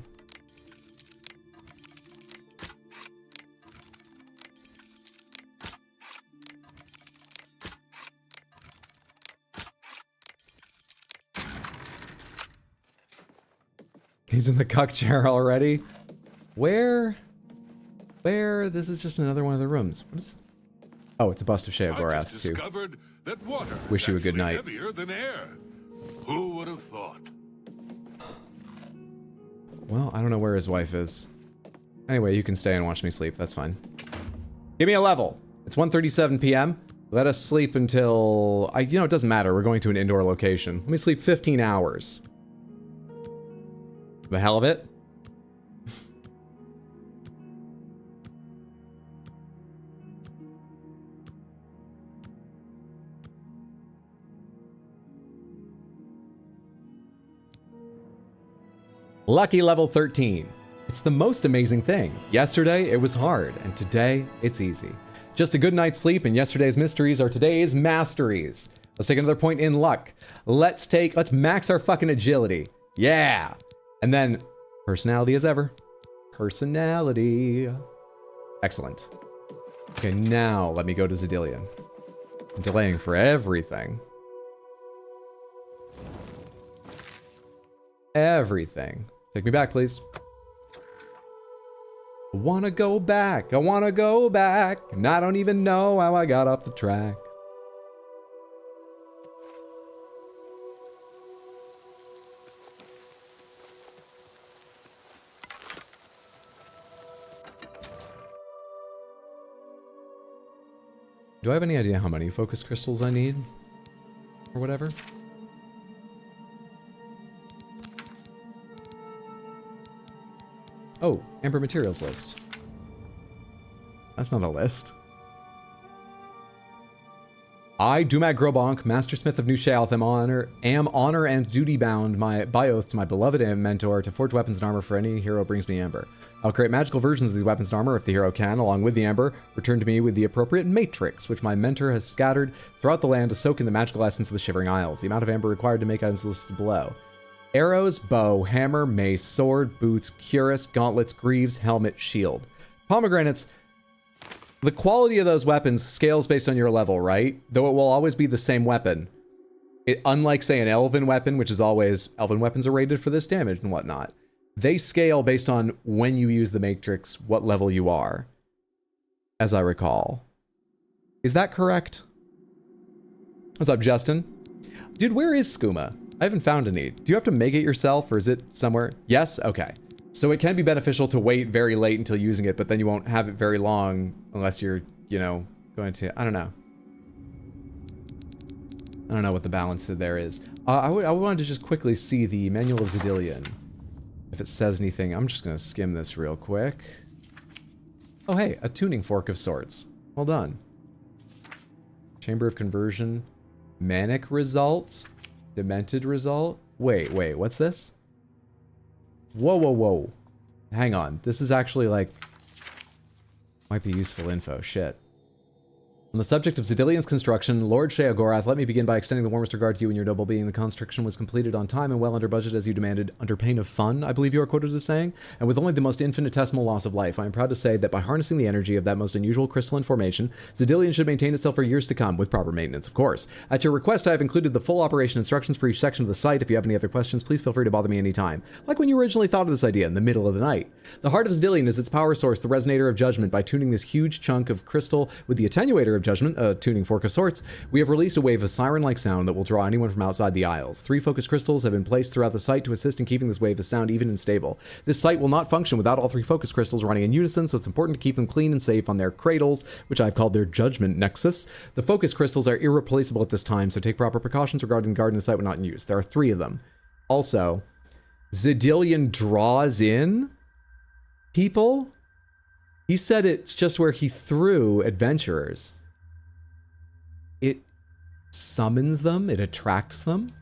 He's in the cuck chair already. Where? This is just another one of the rooms. What is? Oh, it's a bust of Sheogorath too. That water Wish you a good night. Heavier than air. Who would have thought? Well, I don't know where his wife is. Anyway, you can stay and watch me sleep. That's fine. Give me a level. It's 1:37 p.m. Let us sleep until you know, it doesn't matter. We're going to an indoor location. Let me sleep 15 hours. The hell of it. Lucky level 13. It's the most amazing thing. Yesterday it was hard, and today it's easy. Just a good night's sleep, and yesterday's mysteries are today's masteries. Let's take another point in luck. Let's max our fucking agility. Yeah. And then, personality as ever. Personality. Excellent. Okay, now let me go to Zedilian. I'm delaying for everything. Everything. Take me back, please. I wanna go back, I wanna go back, and I don't even know how I got off the track. Do I have any idea how many focus crystals I need? Or whatever? Oh, Amber Materials list. That's not a list. I, Dumat Grobonk, Mastersmith of New Sheoth, am honor and duty bound by oath to my beloved mentor to forge weapons and armor for any hero brings me Amber. I'll create magical versions of these weapons and armor if the hero can, along with the Amber, return to me with the appropriate matrix, which my mentor has scattered throughout the land to soak in the magical essence of the Shivering Isles. The amount of Amber required to make items listed below. Arrows, bow, hammer, mace, sword, boots, cuirass, gauntlets, greaves, helmet, shield. Pomegranates. The quality of those weapons scales based on your level, right? Though it will always be the same weapon. Unlike, say, an elven weapon, which is always... Elven weapons are rated for this damage and whatnot. They scale based on when you use the matrix, what level you are. As I recall. Is that correct? What's up, Justin? Dude, where is skooma? I haven't found any. Do you have to make it yourself, or is it somewhere? Yes? Okay. So it can be beneficial to wait very late until using it, but then you won't have it very long unless you're, you know, going to... I don't know. I don't know what the balance there is. I wanted to just quickly see the Manual of Zedillion. If it says anything, I'm just going to skim this real quick. Oh, hey, a tuning fork of sorts. Well done. Chamber of Conversion. Manic result. Demented result. Wait, what's this? Whoa. Hang on. This is actually like... Might be useful info. Shit. On the subject of Zedillion's construction, Lord Sheogorath, let me begin by extending the warmest regard to you and your noble being. The construction was completed on time and well under budget as you demanded, under pain of fun, I believe you are quoted as saying, and with only the most infinitesimal loss of life. I am proud to say that by harnessing the energy of that most unusual crystalline formation, Zedillion should maintain itself for years to come, with proper maintenance, of course. At your request, I have included the full operation instructions for each section of the site. If you have any other questions, please feel free to bother me anytime. Like when you originally thought of this idea in the middle of the night. The heart of Zedillion is its power source, the resonator of judgment. By tuning this huge chunk of crystal with the attenuator of judgment, a tuning fork of sorts, we have released a wave of siren-like sound that will draw anyone from outside the Isles. 3 focus crystals have been placed throughout the site to assist in keeping this wave of sound even and stable. This site will not function without all 3 focus crystals running in unison, so it's important to keep them clean and safe on their cradles, which I've called their judgment nexus. The focus crystals are irreplaceable at this time, so take proper precautions regarding guarding the site when not in use. There are 3 of them. Also, Zedillion draws in people? He said it's just where he threw adventurers. It summons them, it attracts them.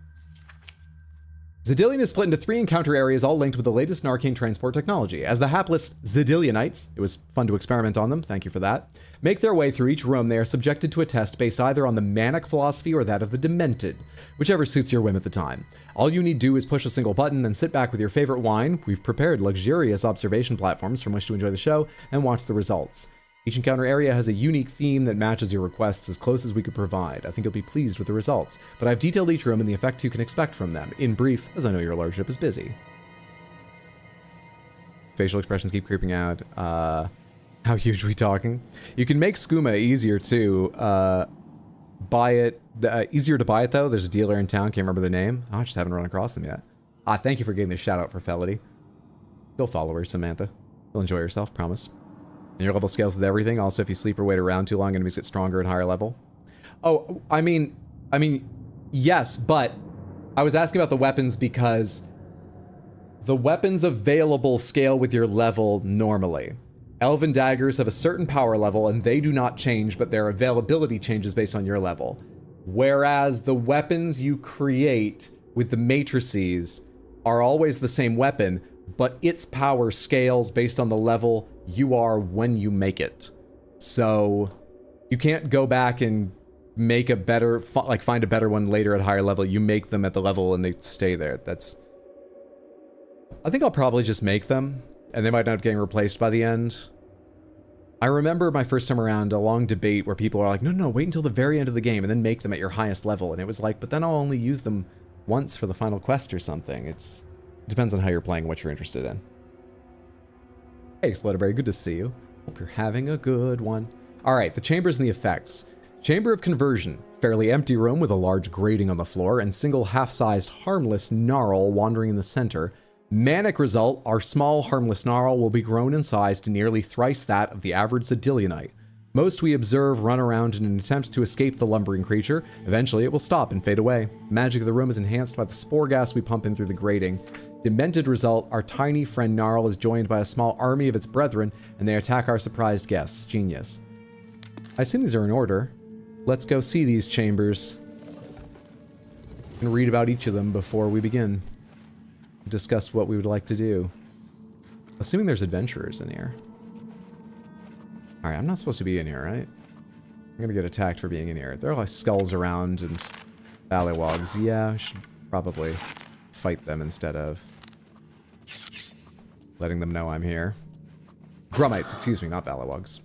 Zedillion is split into 3 encounter areas, all linked with the latest in arcane transport technology. As the hapless Zedillionites, it was fun to experiment on them, thank you for that, make their way through each room, they are subjected to a test based either on the manic philosophy or that of the demented, whichever suits your whim at the time. All you need do is push a single button, then sit back with your favorite wine. We've prepared luxurious observation platforms from which to enjoy the show and watch the results. Each encounter area has a unique theme that matches your requests as close as we could provide. I think you'll be pleased with the results, but I've detailed each room and the effect you can expect from them, in brief, as I know your lordship is busy. Facial expressions keep creeping out. How huge are we talking? You can make skooma easier too. Buy it, easier to buy it though. There's a dealer in town, can't remember the name. I just haven't run across them yet. Thank you for getting this shout out for Felity. Go follow her, Samantha. You'll enjoy yourself, promise. And your level scales with everything. Also, if you sleep or wait around too long, enemies get stronger at higher level. Oh, I mean, yes, but I was asking about the weapons because the weapons available scale with your level normally. Elven daggers have a certain power level and they do not change, but their availability changes based on your level. Whereas the weapons you create with the matrices are always the same weapon, but its power scales based on the level you are when you make it. So you can't go back and make a better, like find a better one later at a higher level. You make them at the level and they stay there. I think I'll probably just make them and they might end up getting replaced by the end. I remember my first time around a long debate where people are like, no, wait until the very end of the game and then make them at your highest level. And it was like, but then I'll only use them once for the final quest or something. It depends on how you're playing, what you're interested in. Hey, Explodberry, good to see you. Hope you're having a good one. All right, the chambers and the effects. Chamber of Conversion. Fairly empty room with a large grating on the floor and single half-sized harmless gnarl wandering in the center. Manic result, our small harmless gnarl will be grown in size to nearly thrice that of the average Zedilionite. Most we observe run around in an attempt to escape the lumbering creature. Eventually it will stop and fade away. The magic of the room is enhanced by the spore gas we pump in through the grating. Demented result, our tiny friend Gnarl is joined by a small army of its brethren, and they attack our surprised guests. Genius. I assume these are in order. Let's go see these chambers and read about each of them before we begin. Discuss what we would like to do. Assuming there's adventurers in here. Alright, I'm not supposed to be in here, right? I'm gonna get attacked for being in here. There are like skulls around and ballywogs. Yeah, I should probably fight them instead of letting them know I'm here. Grummites, excuse me, not ballywogs.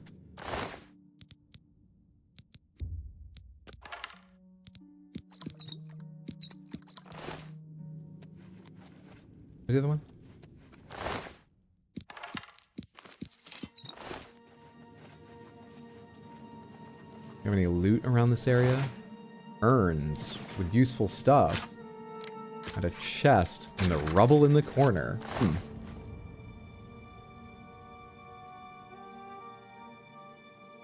Where's the other one? You have any loot around this area? Urns with useful stuff. And a chest in the rubble in the corner.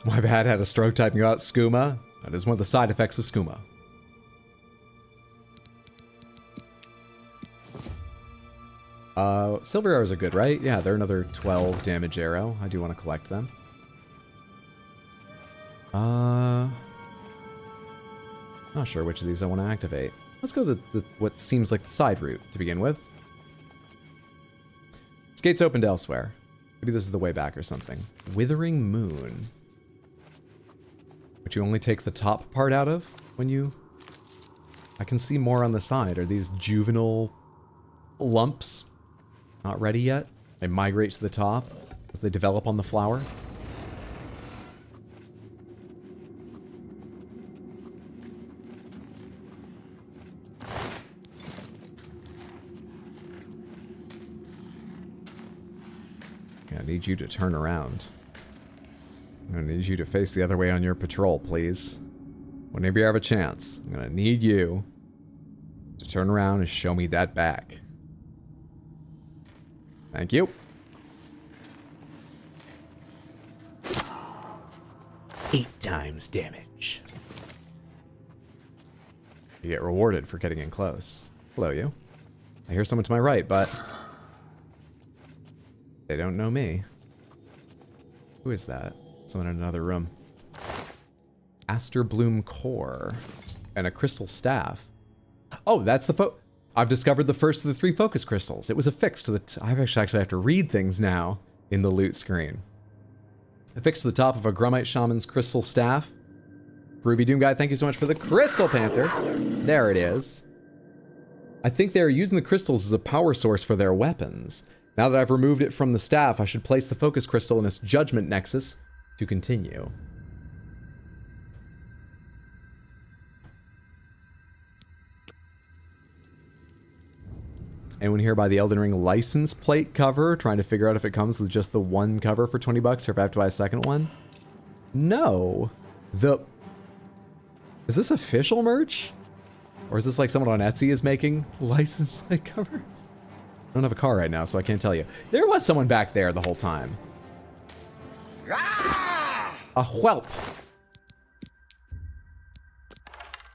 My bad, had a stroke typing out skooma. That is one of the side effects of skooma. Silver arrows are good, right? Yeah, they're another 12 damage arrow. I do want to collect them. Not sure which of these I want to activate. Let's go the what seems like the side route to begin with. This gate's opened elsewhere. Maybe this is the way back or something. Withering Moon. But you only take the top part out of when you... I can see more on the side. Are these juvenile lumps? Not ready yet? They migrate to the top as they develop on the flower. I need you to turn around. I'm gonna need you to face the other way on your patrol, please. Whenever you have a chance, I'm gonna need you to turn around and show me that back. Thank you. 8 times damage. You get rewarded for getting in close. Hello, you. I hear someone to my right, but they don't know me. Who is that? Someone in another room. Aster Bloom Core. And a crystal staff. Oh, that's the I've discovered the first of the 3 focus crystals. It was affixed to the... I actually have to read things now in the loot screen. Affixed to the top of a Grummite Shaman's crystal staff. Groovy Doom Guy, thank you so much for the Crystal Panther. There it is. I think they are using the crystals as a power source for their weapons. Now that I've removed it from the staff, I should place the focus crystal in its judgment nexus to continue. Anyone here buy the Elden Ring license plate cover? Trying to figure out if it comes with just the one cover for 20 bucks or if I have to buy a second one? No. Is this official merch? Or is this like someone on Etsy is making license plate covers? I don't have a car right now, so I can't tell you. There was someone back there the whole time. A whelp.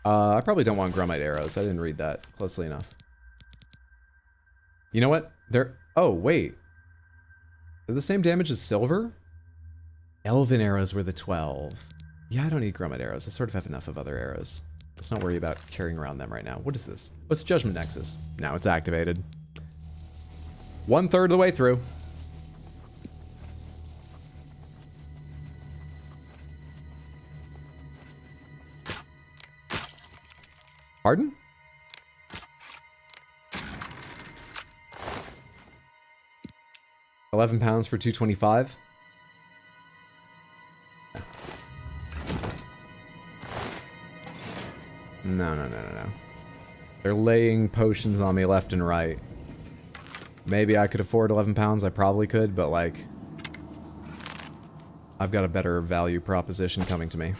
I probably don't want Grummite arrows. I didn't read that closely enough. You know what? Oh, wait. They're the same damage as silver? Elven arrows were the 12. Yeah, I don't need Grummite arrows. I sort of have enough of other arrows. Let's not worry about carrying around them right now. What is this? What's Judgment Nexus? Now it's activated. 1/3 of the way through. Pardon? £11 for 225. No. They're laying potions on me left and right. Maybe I could afford £11. I probably could, but like, I've got a better value proposition coming to me.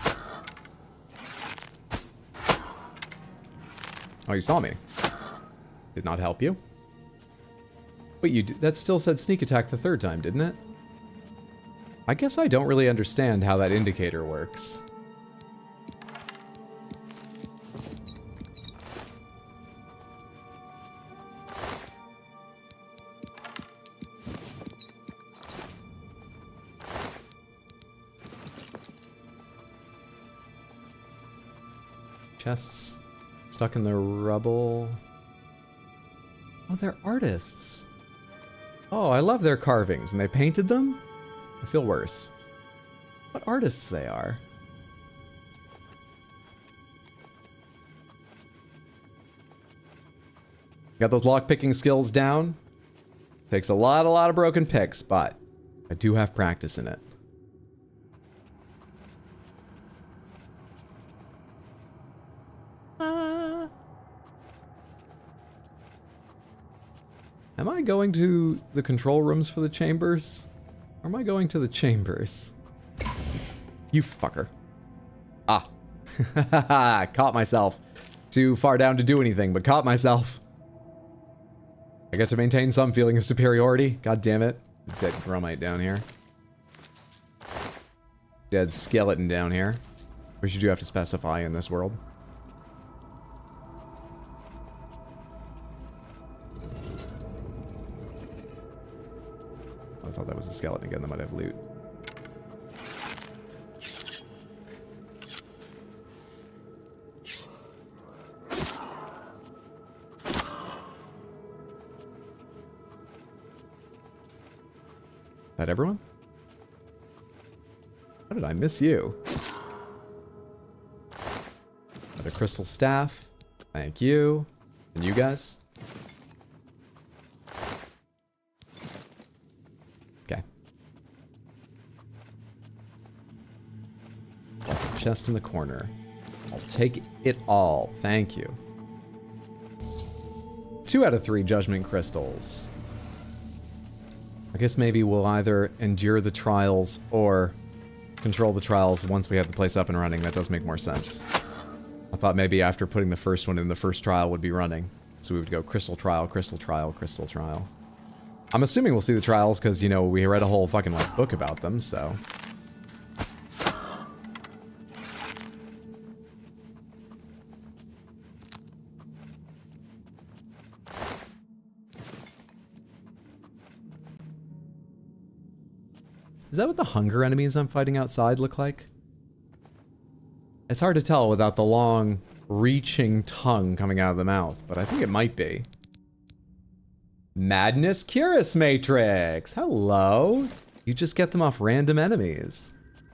Oh, you saw me. Did not help you. Wait, that still said sneak attack the third time, didn't it? I guess I don't really understand how that indicator works. Chests stuck in the rubble. Oh, they're artists. Oh, I love their carvings. And they painted them? I feel worse. What artists they are. Got those lockpicking skills down. Takes a lot of broken picks, but I do have practice in it. Am I going to the control rooms for the chambers? Or am I going to the chambers? You fucker. Ah. Caught myself. Too far down to do anything, but caught myself. I get to maintain some feeling of superiority. God damn it. Dead grumite down here. Dead skeleton down here. Which you do have to specify in this world. I thought that was a skeleton again that might have loot. That everyone? How did I miss you? Another crystal staff. Thank you. And you guys? Okay. That's the chest in the corner. I'll take it all. Thank you. 2 out of 3 judgment crystals. I guess maybe we'll either endure the trials or control the trials once we have the place up and running. That does make more sense. I thought maybe after putting the first one in, the first trial would be running. So we would go crystal trial, crystal trial, crystal trial. I'm assuming we'll see the trials because, you know, we read a whole fucking like book about them, so. Is that what the hunger enemies I'm fighting outside look like? It's hard to tell without the long, reaching tongue coming out of the mouth, but I think it might be. Madness Curus Matrix! Hello! You just get them off random enemies.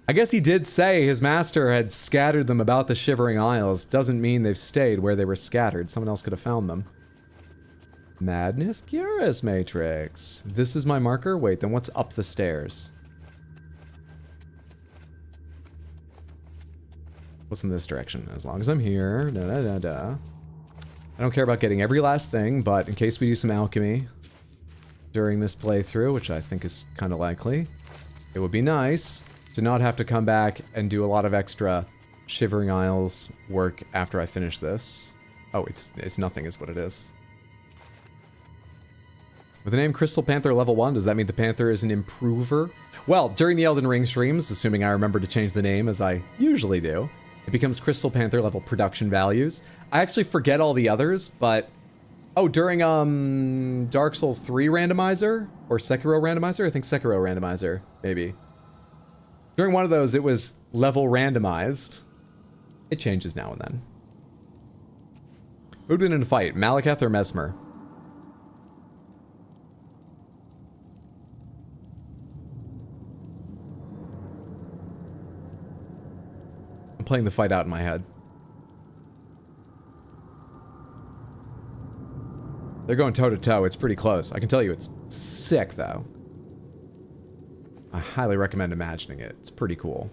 I guess he did say his master had scattered them about the Shivering Isles. Doesn't mean they've stayed where they were scattered. Someone else could have found them. Madness Curus Matrix. This is my marker? Wait, then what's up the stairs? What's in this direction? As long as I'm here. Da, da, da, da. I don't care about getting every last thing, but in case we do some alchemy during this playthrough, which I think is kind of likely, it would be nice to not have to come back and do a lot of extra Shivering Isles work after I finish this. Oh, it's nothing is what it is. With the name Crystal Panther level 1, does that mean the Panther is an improver? Well, during the Elden Ring streams, assuming I remember to change the name as I usually do, it becomes Crystal Panther level production values. I actually forget all the others, but... Oh, during, Dark Souls 3 randomizer? Or Sekiro randomizer? I think Sekiro randomizer, maybe. During one of those, it was level randomized. It changes now and then. Who'd win in a fight, Malekith or Mesmer? Playing the fight out in my head. They're going toe to toe. It's pretty close. I can tell you it's sick, though. I highly recommend imagining it. It's pretty cool.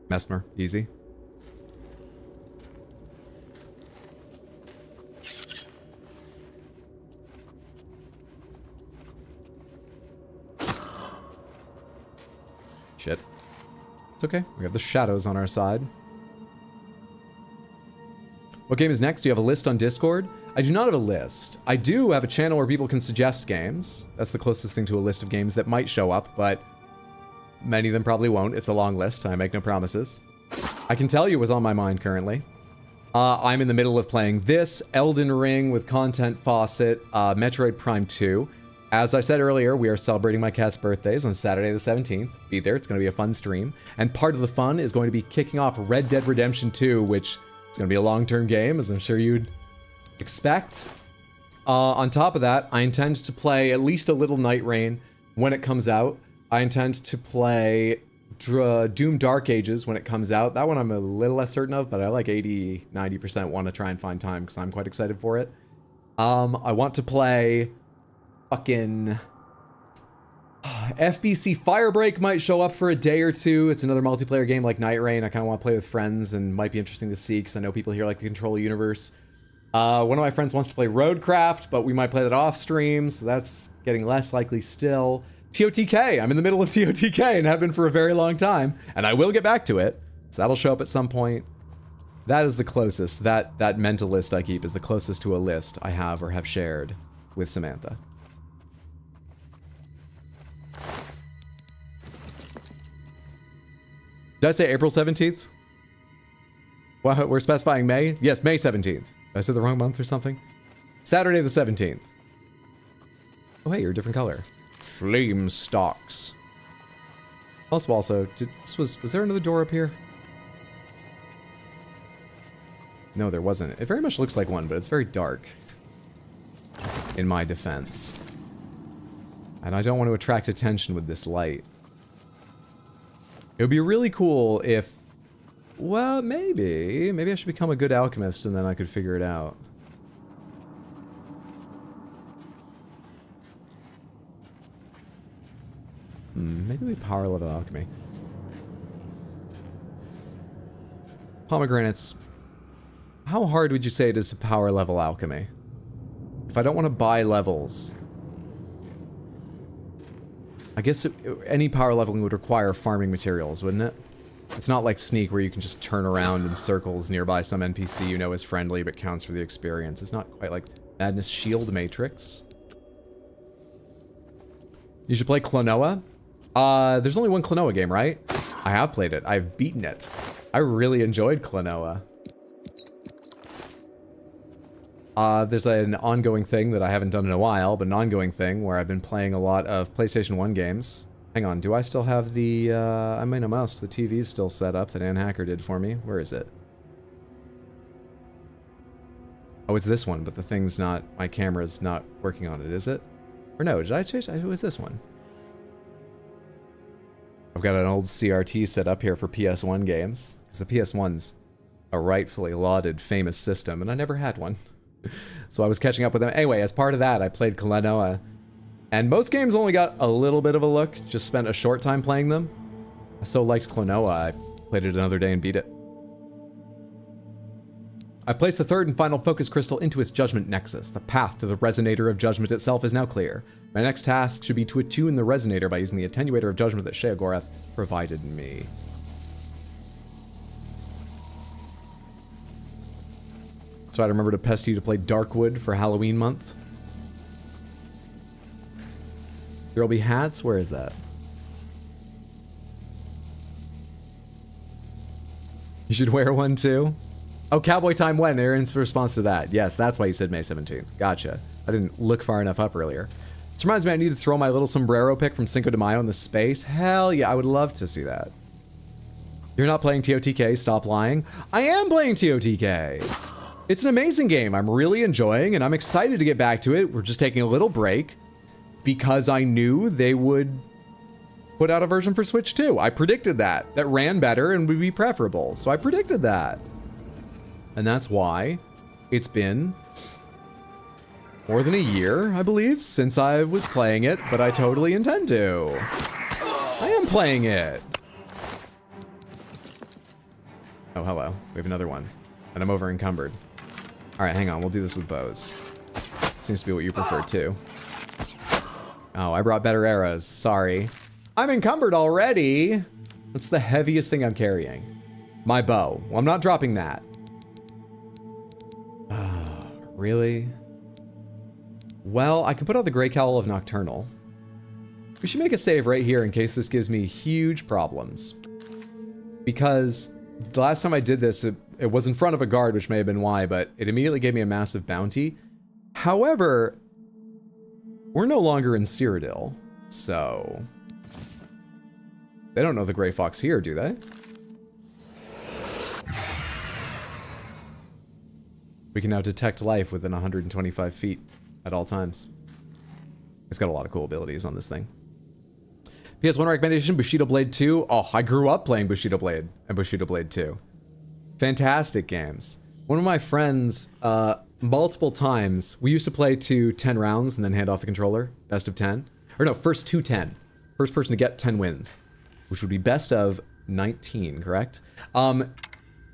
Mesmer, easy. Shit. It's okay. We have the shadows on our side. What game is next? Do you have a list on Discord? I do not have a list. I do have a channel where people can suggest games. That's the closest thing to a list of games that might show up, but many of them probably won't. It's a long list. I make no promises. I can tell you what's on my mind currently. I'm in the middle of playing this, Elden Ring with Content Faucet, Metroid Prime 2. As I said earlier, we are celebrating my cat's birthdays on Saturday the 17th. Be there. It's going to be a fun stream. And part of the fun is going to be kicking off Red Dead Redemption 2, which is going to be a long-term game, as I'm sure you'd expect. On top of that, I intend to play at least a little Night Rain when it comes out. I intend to play Doom Dark Ages when it comes out. That one I'm a little less certain of, but I like 80-90% want to try and find time because I'm quite excited for it. I want to play fucking FBC Firebreak might show up for a day or two. It's another multiplayer game like Night Rain. I kind of want to play with friends and might be interesting to see because I know people here like the Control universe. One of my friends wants to play Roadcraft, but we might play that off stream, so that's getting less likely still. TOTK, I'm in the middle of TOTK and have been for a very long time, and I will get back to it, so that'll show up at some point. That is the closest, that mental list I keep is the closest to a list I have or have shared with Samantha. Did I say April 17th? Well, we're specifying May? Yes, May 17th. I said the wrong month or something? Saturday the 17th. Oh, hey, you're a different color. Flame stalks. Also, was there another door up here? No, there wasn't. It very much looks like one, but it's very dark. In my defense. And I don't want to attract attention with this light. It would be really cool if... Well, maybe I should become a good alchemist and then I could figure it out. Maybe we power level alchemy. Pomegranates. How hard would you say it is to power level alchemy? If I don't want to buy levels. I guess any power leveling would require farming materials, wouldn't it? It's not like Sneak where you can just turn around in circles nearby some NPC you know is friendly but counts for the experience. It's not quite like Madness Shield Matrix. You should play Klonoa. There's only one Klonoa game, right? I have played it. I've beaten it. I really enjoyed Klonoa. There's an ongoing thing that I haven't done in a while, but an ongoing thing where I've been playing a lot of PlayStation 1 games. Hang on, do I still have the, I might know most. The TV's still set up that Ann Hacker did for me. Where is it? Oh, it's this one, but the thing's not, my camera's not working on it, is it? Or no, did I change? It was this one. I've got an old CRT set up here for PS1 games, because the PS1's a rightfully lauded, famous system, and I never had one. So I was catching up with them. Anyway, as part of that, I played Klonoa. And most games only got a little bit of a look, just spent a short time playing them. I so liked Klonoa, I played it another day and beat it. I've placed the third and final focus crystal into its judgment nexus. The path to the resonator of judgment itself is now clear. My next task should be to attune the resonator by using the attenuator of judgment that Sheogorath provided me. So I remember to pest you to play Darkwood for Halloween month. There'll be hats? Where is that? You should wear one too? Oh, Cowboy Time when? Aaron's response to that. Yes, that's why you said May 17th. Gotcha. I didn't look far enough up earlier. This reminds me I need to throw my little sombrero pick from Cinco de Mayo in the space. Hell yeah, I would love to see that. You're not playing TOTK, stop lying. I am playing TOTK. It's an amazing game I'm really enjoying and I'm excited to get back to it. We're just taking a little break. Because I knew they would put out a version for Switch 2. I predicted that ran better and would be preferable. So I predicted that. And that's why it's been more than a year, I believe, since I was playing it, but I totally intend to. I am playing it. Oh, hello. We have another one. And I'm over encumbered. All right, hang on. We'll do this with bows. Seems to be what you prefer too. Oh, I brought better arrows. Sorry. I'm encumbered already. What's the heaviest thing I'm carrying? My bow. Well, I'm not dropping that. Really? Well, I can put out the Grey Cowl of Nocturnal. We should make a save right here in case this gives me huge problems. Because the last time I did this, it was in front of a guard, which may have been why, but it immediately gave me a massive bounty. However, we're no longer in Cyrodiil, so... They don't know the Grey Fox here, do they? We can now detect life within 125 feet at all times. It's got a lot of cool abilities on this thing. PS1 recommendation, Bushido Blade 2. Oh, I grew up playing Bushido Blade and Bushido Blade 2. Fantastic games. One of my friends, multiple times, we used to play to 10 rounds and then hand off the controller. Best of 10. Or no, first to 10. First person to get 10 wins. Which would be best of 19, correct?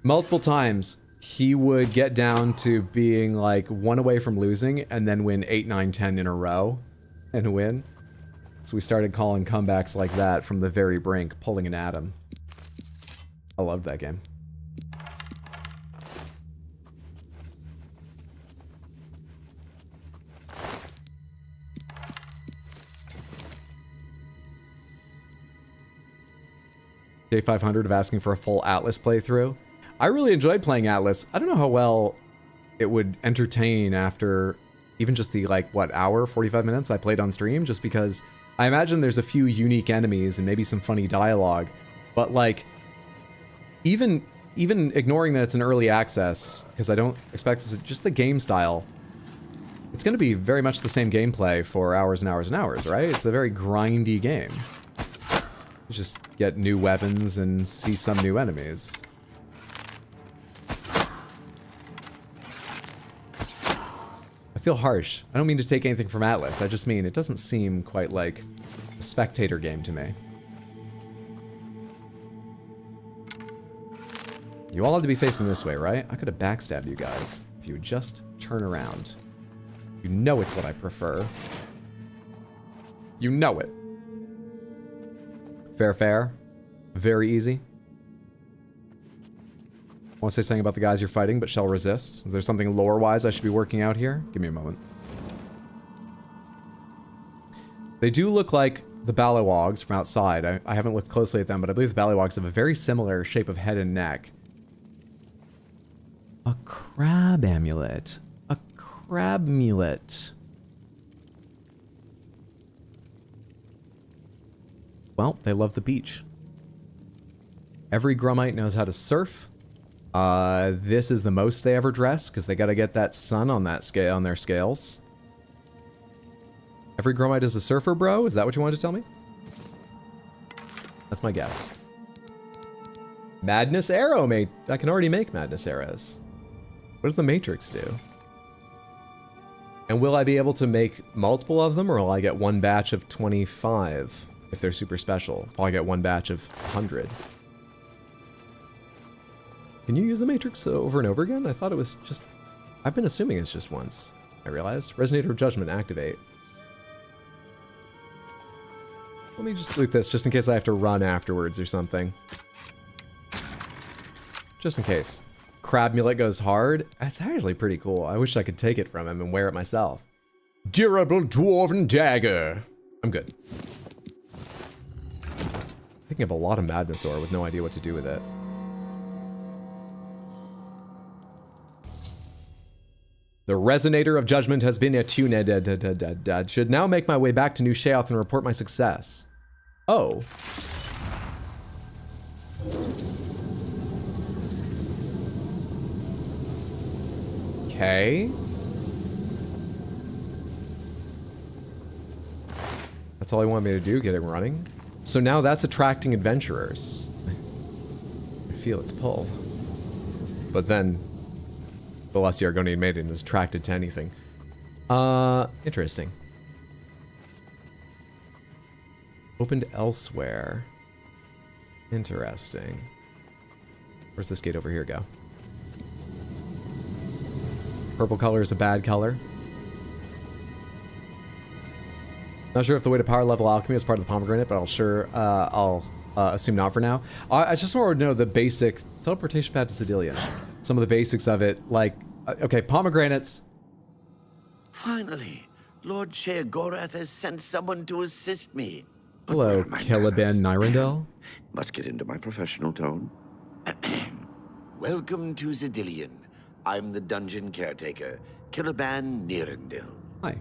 Multiple times, he would get down to being like 1 away from losing and then win 8, 9, 10 in a row and win. So we started calling comebacks like that from the very brink, pulling an atom. I loved that game. Day 500 of asking for a full Atlas playthrough. I really enjoyed playing Atlas. I don't know how well it would entertain after even just the, like, what, hour, 45 minutes I played on stream, just because I imagine there's a few unique enemies and maybe some funny dialogue, but, like, even ignoring that it's an early access, because I don't expect this, just the game style, it's going to be very much the same gameplay for hours and hours and hours, right? It's a very grindy game. You just get new weapons and see some new enemies. I feel harsh. I don't mean to take anything from Atlas. I just mean it doesn't seem quite like a spectator game to me. You all had to be facing this way, right? I could have backstabbed you guys if you would just turn around. You know it's what I prefer. You know it. Fair. Very easy. Want to say something about the guys you're fighting, but shall resist? Is there something lore-wise I should be working out here? Give me a moment. They do look like the Ballywogs from outside. I haven't looked closely at them, but I believe the Ballywogs have a very similar shape of head and neck. A crab amulet. A crab amulet. Well, they love the beach. Every Grummite knows how to surf. This is the most they ever dress, because they gotta get that sun on that scale, on their scales. Every Grummite is a surfer, bro? Is that what you wanted to tell me? That's my guess. Madness Arrow, mate. I can already make Madness Arrows. What does the Matrix do? And will I be able to make multiple of them, or will I get one batch of 25? If they're super special, I'll get one batch of 100. Can you use the Matrix over and over again? I thought it was just... I've been assuming it's just once, I realized. Resonator of Judgment, activate. Let me just loot this, just in case I have to run afterwards or something. Just in case. Crabmulet goes hard. That's actually pretty cool. I wish I could take it from him and wear it myself. Durable Dwarven Dagger. I'm good. Picking up a lot of Madness Ore with no idea what to do with it. The Resonator of Judgment has been attuned. Should now make my way back to New Sheogorath and report my success. Oh. Okay. That's all he wanted me to do, get it running. So now that's attracting adventurers. I feel its pull. But then, the less the Argonian Maiden is attracted to anything. Interesting. Opened elsewhere. Interesting. Where's this gate over here go? Purple color is a bad color. Not sure if the way to power level alchemy is part of the pomegranate, but I'll assume not for now. I just want to know the basic teleportation pad to Sedillion. Some of the basics of it, like, okay, pomegranates. Finally, Lord Sheogorath has sent someone to assist me. Hello, Caliban Nyrendel. Must get into my professional tone. Welcome to Sedillion. I'm the dungeon caretaker, Caliban Nyrendel. Hi.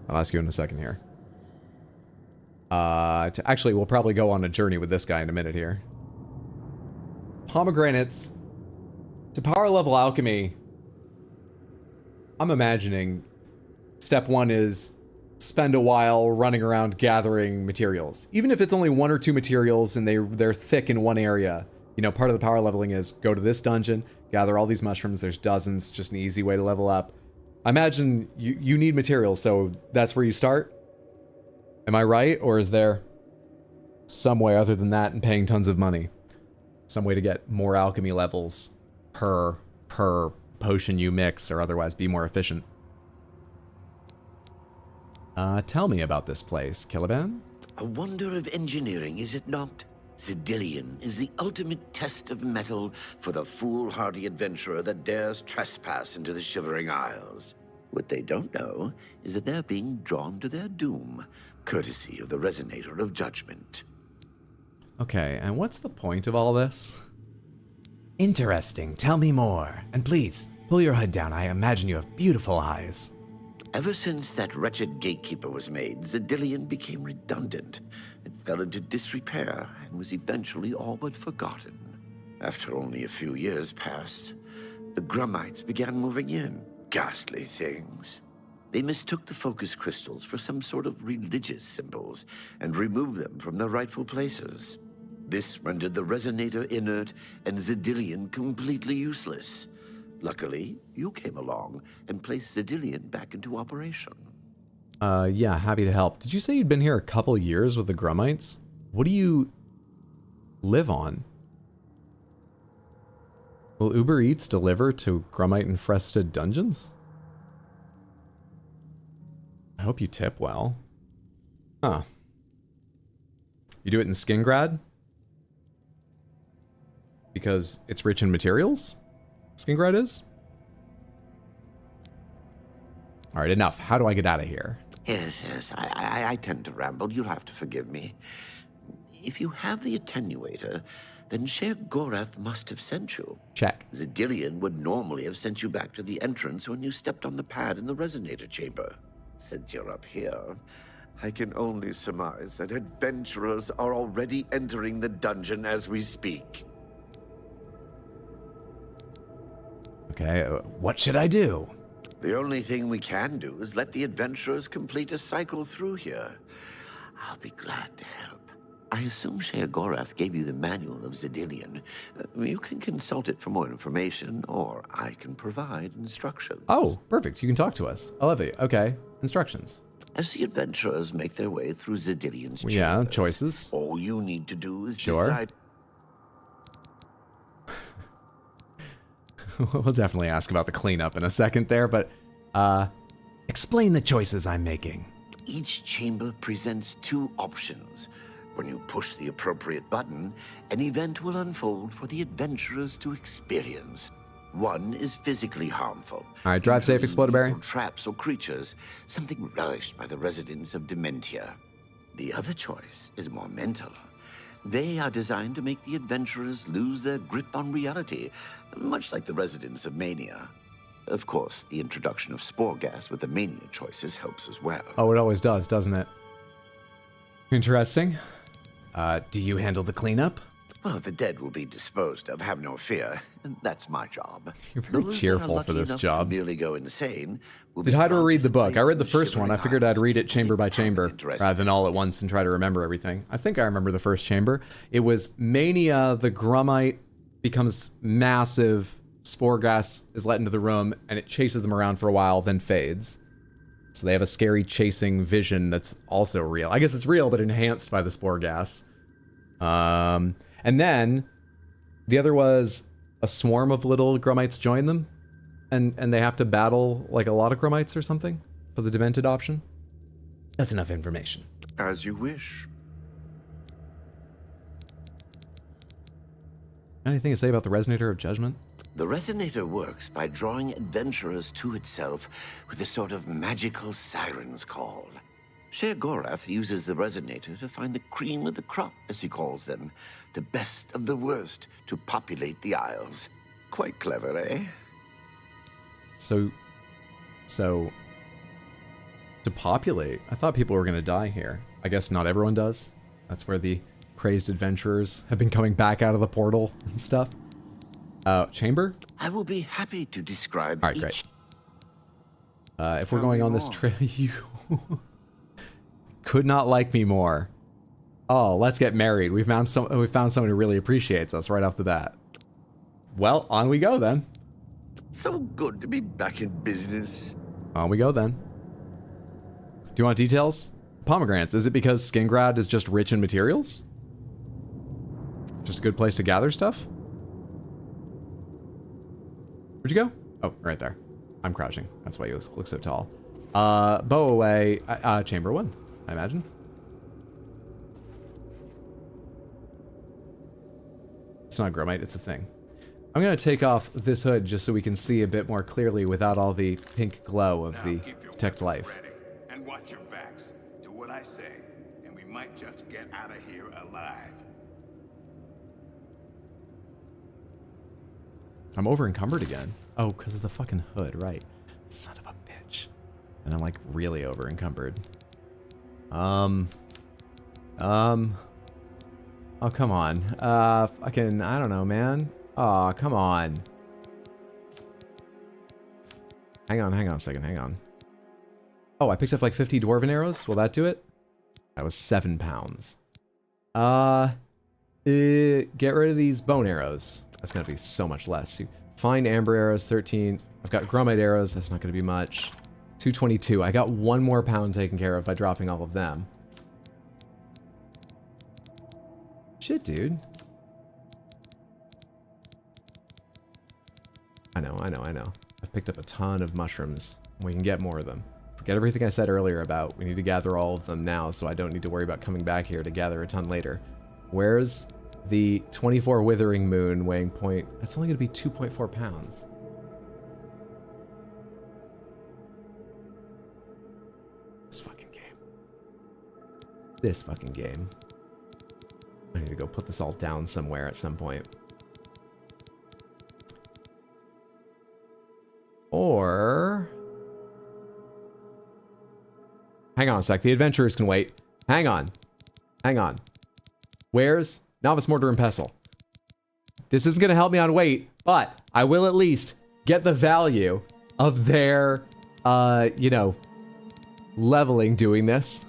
I'll ask you in a second here. Actually, we'll probably go on a journey with this guy in a minute here. Pomegranates. To power level alchemy, I'm imagining step one is spend a while running around gathering materials. Even if it's only 1 or 2 materials and they're thick in one area. You know, part of the power leveling is go to this dungeon, gather all these mushrooms. There's dozens, just an easy way to level up. I imagine you need materials, so that's where you start? Am I right? Or is there some way other than that and paying tons of money? Some way to get more alchemy levels per potion you mix or otherwise be more efficient? Tell me about this place, Caliban. A wonder of engineering, is it not? Sedillion is the ultimate test of metal for the foolhardy adventurer that dares trespass into the Shivering Isles. What they don't know is that they're being drawn to their doom, courtesy of the Resonator of Judgment. Okay, and what's the point of all this? Interesting. Tell me more. And please, pull your hood down. I imagine you have beautiful eyes. Ever since that wretched gatekeeper was made, Sedillion became redundant. It fell into disrepair and was eventually all but forgotten. After only a few years passed, the Grummites began moving in. Ghastly things. They mistook the focus crystals for some sort of religious symbols and removed them from their rightful places. This rendered the Resonator inert and Sedillion completely useless. Luckily, you came along and placed Sedillion back into operation. Yeah, happy to help. Did you say you'd been here a couple years with the Grummites? What do you live on? Will Uber Eats deliver to Grummite-infested dungeons? I hope you tip well. Huh. You do it in Skingrad? Because it's rich in materials? Skingrad is? Alright, enough. How do I get out of here? Yes, I tend to ramble. You'll have to forgive me. If you have the attenuator, then Sheogorath must have sent you. Check. Sedillion would normally have sent you back to the entrance when you stepped on the pad in the Resonator chamber. Since you're up here, I can only surmise that adventurers are already entering the dungeon as we speak. Okay, what should I do? The only thing we can do is let the adventurers complete a cycle through here. I'll be glad to help. I assume Sheogorath gave you the manual of Sedillion. You can consult it for more information, or I can provide instructions. Oh, perfect. You can talk to us. I love it. Okay. Instructions. As the adventurers make their way through Sedillion's chambers, yeah, choices. All you need to do is decide... We'll definitely ask about the cleanup in a second there, but explain the choices I'm making. Each chamber presents 2 options. When you push the appropriate button, an event will unfold for the adventurers to experience. One is physically harmful. All right, drive safe, Explodaberry. Traps or creatures, something relished by the residents of Dementia. The other choice is more mental. They are designed to make the adventurers lose their grip on reality, much like the residents of Mania. Of course, the introduction of spore gas with the Mania choices helps as well. Oh, it always does, doesn't it? Interesting. Do you handle the cleanup? Well, the dead will be disposed of, have no fear. That's my job. You're very cheerful for this job. Merely go insane. Did Hydra read the book? I read the first one. I figured I'd read it chamber by chamber rather than all at once and try to remember everything. I think I remember the first chamber. It was Mania, the Grummite becomes massive, spore gas is let into the room, and it chases them around for a while, then fades. So they have a scary chasing vision that's also real. I guess it's real, but enhanced by the spore gas. And then the other was a swarm of little Grummites join them, and they have to battle like a lot of Grummites or something for the Demented option. That's enough information. As you wish. Anything to say about the Resonator of Judgment? The Resonator works by drawing adventurers to itself with a sort of magical siren's call. Sheogorath uses the Resonator to find the cream of the crop, as he calls them, the best of the worst, to populate the Isles. Quite clever, eh? So, to populate? I thought people were going to die here. I guess not everyone does. That's where the crazed adventurers have been coming back out of the portal and stuff. Chamber? I will be happy to describe All right, each. Great. If we're going on this trip, you could not like me more. Oh, let's get married. We found someone who really appreciates us right off the bat. Well, on we go then. So good to be back in business. On we go then. Do you want details? Pomegranates. Is it because Skingrad is just rich in materials? Just a good place to gather stuff? Where'd you go? Oh, right there. I'm crouching. That's why you look so tall. Bow away. Chamber 1, I imagine. It's not Gromite, it's a thing. I'm going to take off this hood just so we can see a bit more clearly without all the pink glow of the Detect Life. And watch your backs. Do what I say, and we might just get out of here alive. I'm over encumbered again. Oh, because of the fucking hood, right. Son of a bitch. And I'm like really over encumbered. Oh, come on. Fucking, I don't know, man. Oh, come on. Hang on a second, hang on. Oh, I picked up like 50 dwarven arrows. Will that do it? That was 7 pounds. Get rid of these bone arrows. That's gonna be so much less. Find amber arrows, 13. I've got gromite arrows, that's not gonna be much. 222. I got 1 more pound taken care of by dropping all of them. Shit, dude. I know. I've picked up a ton of mushrooms. We can get more of them. Forget everything I said earlier about we need to gather all of them now, so I don't need to worry about coming back here to gather a ton later. Where's the 24 Withering Moon weighing point? That's only going to be 2.4 pounds. This fucking game. I need to go put this all down somewhere at some point. Or... hang on a sec. The adventurers can wait. Hang on. Where's Novice Mortar and Pestle? This isn't going to help me on weight, but I will at least get the value of their, you know, leveling doing this.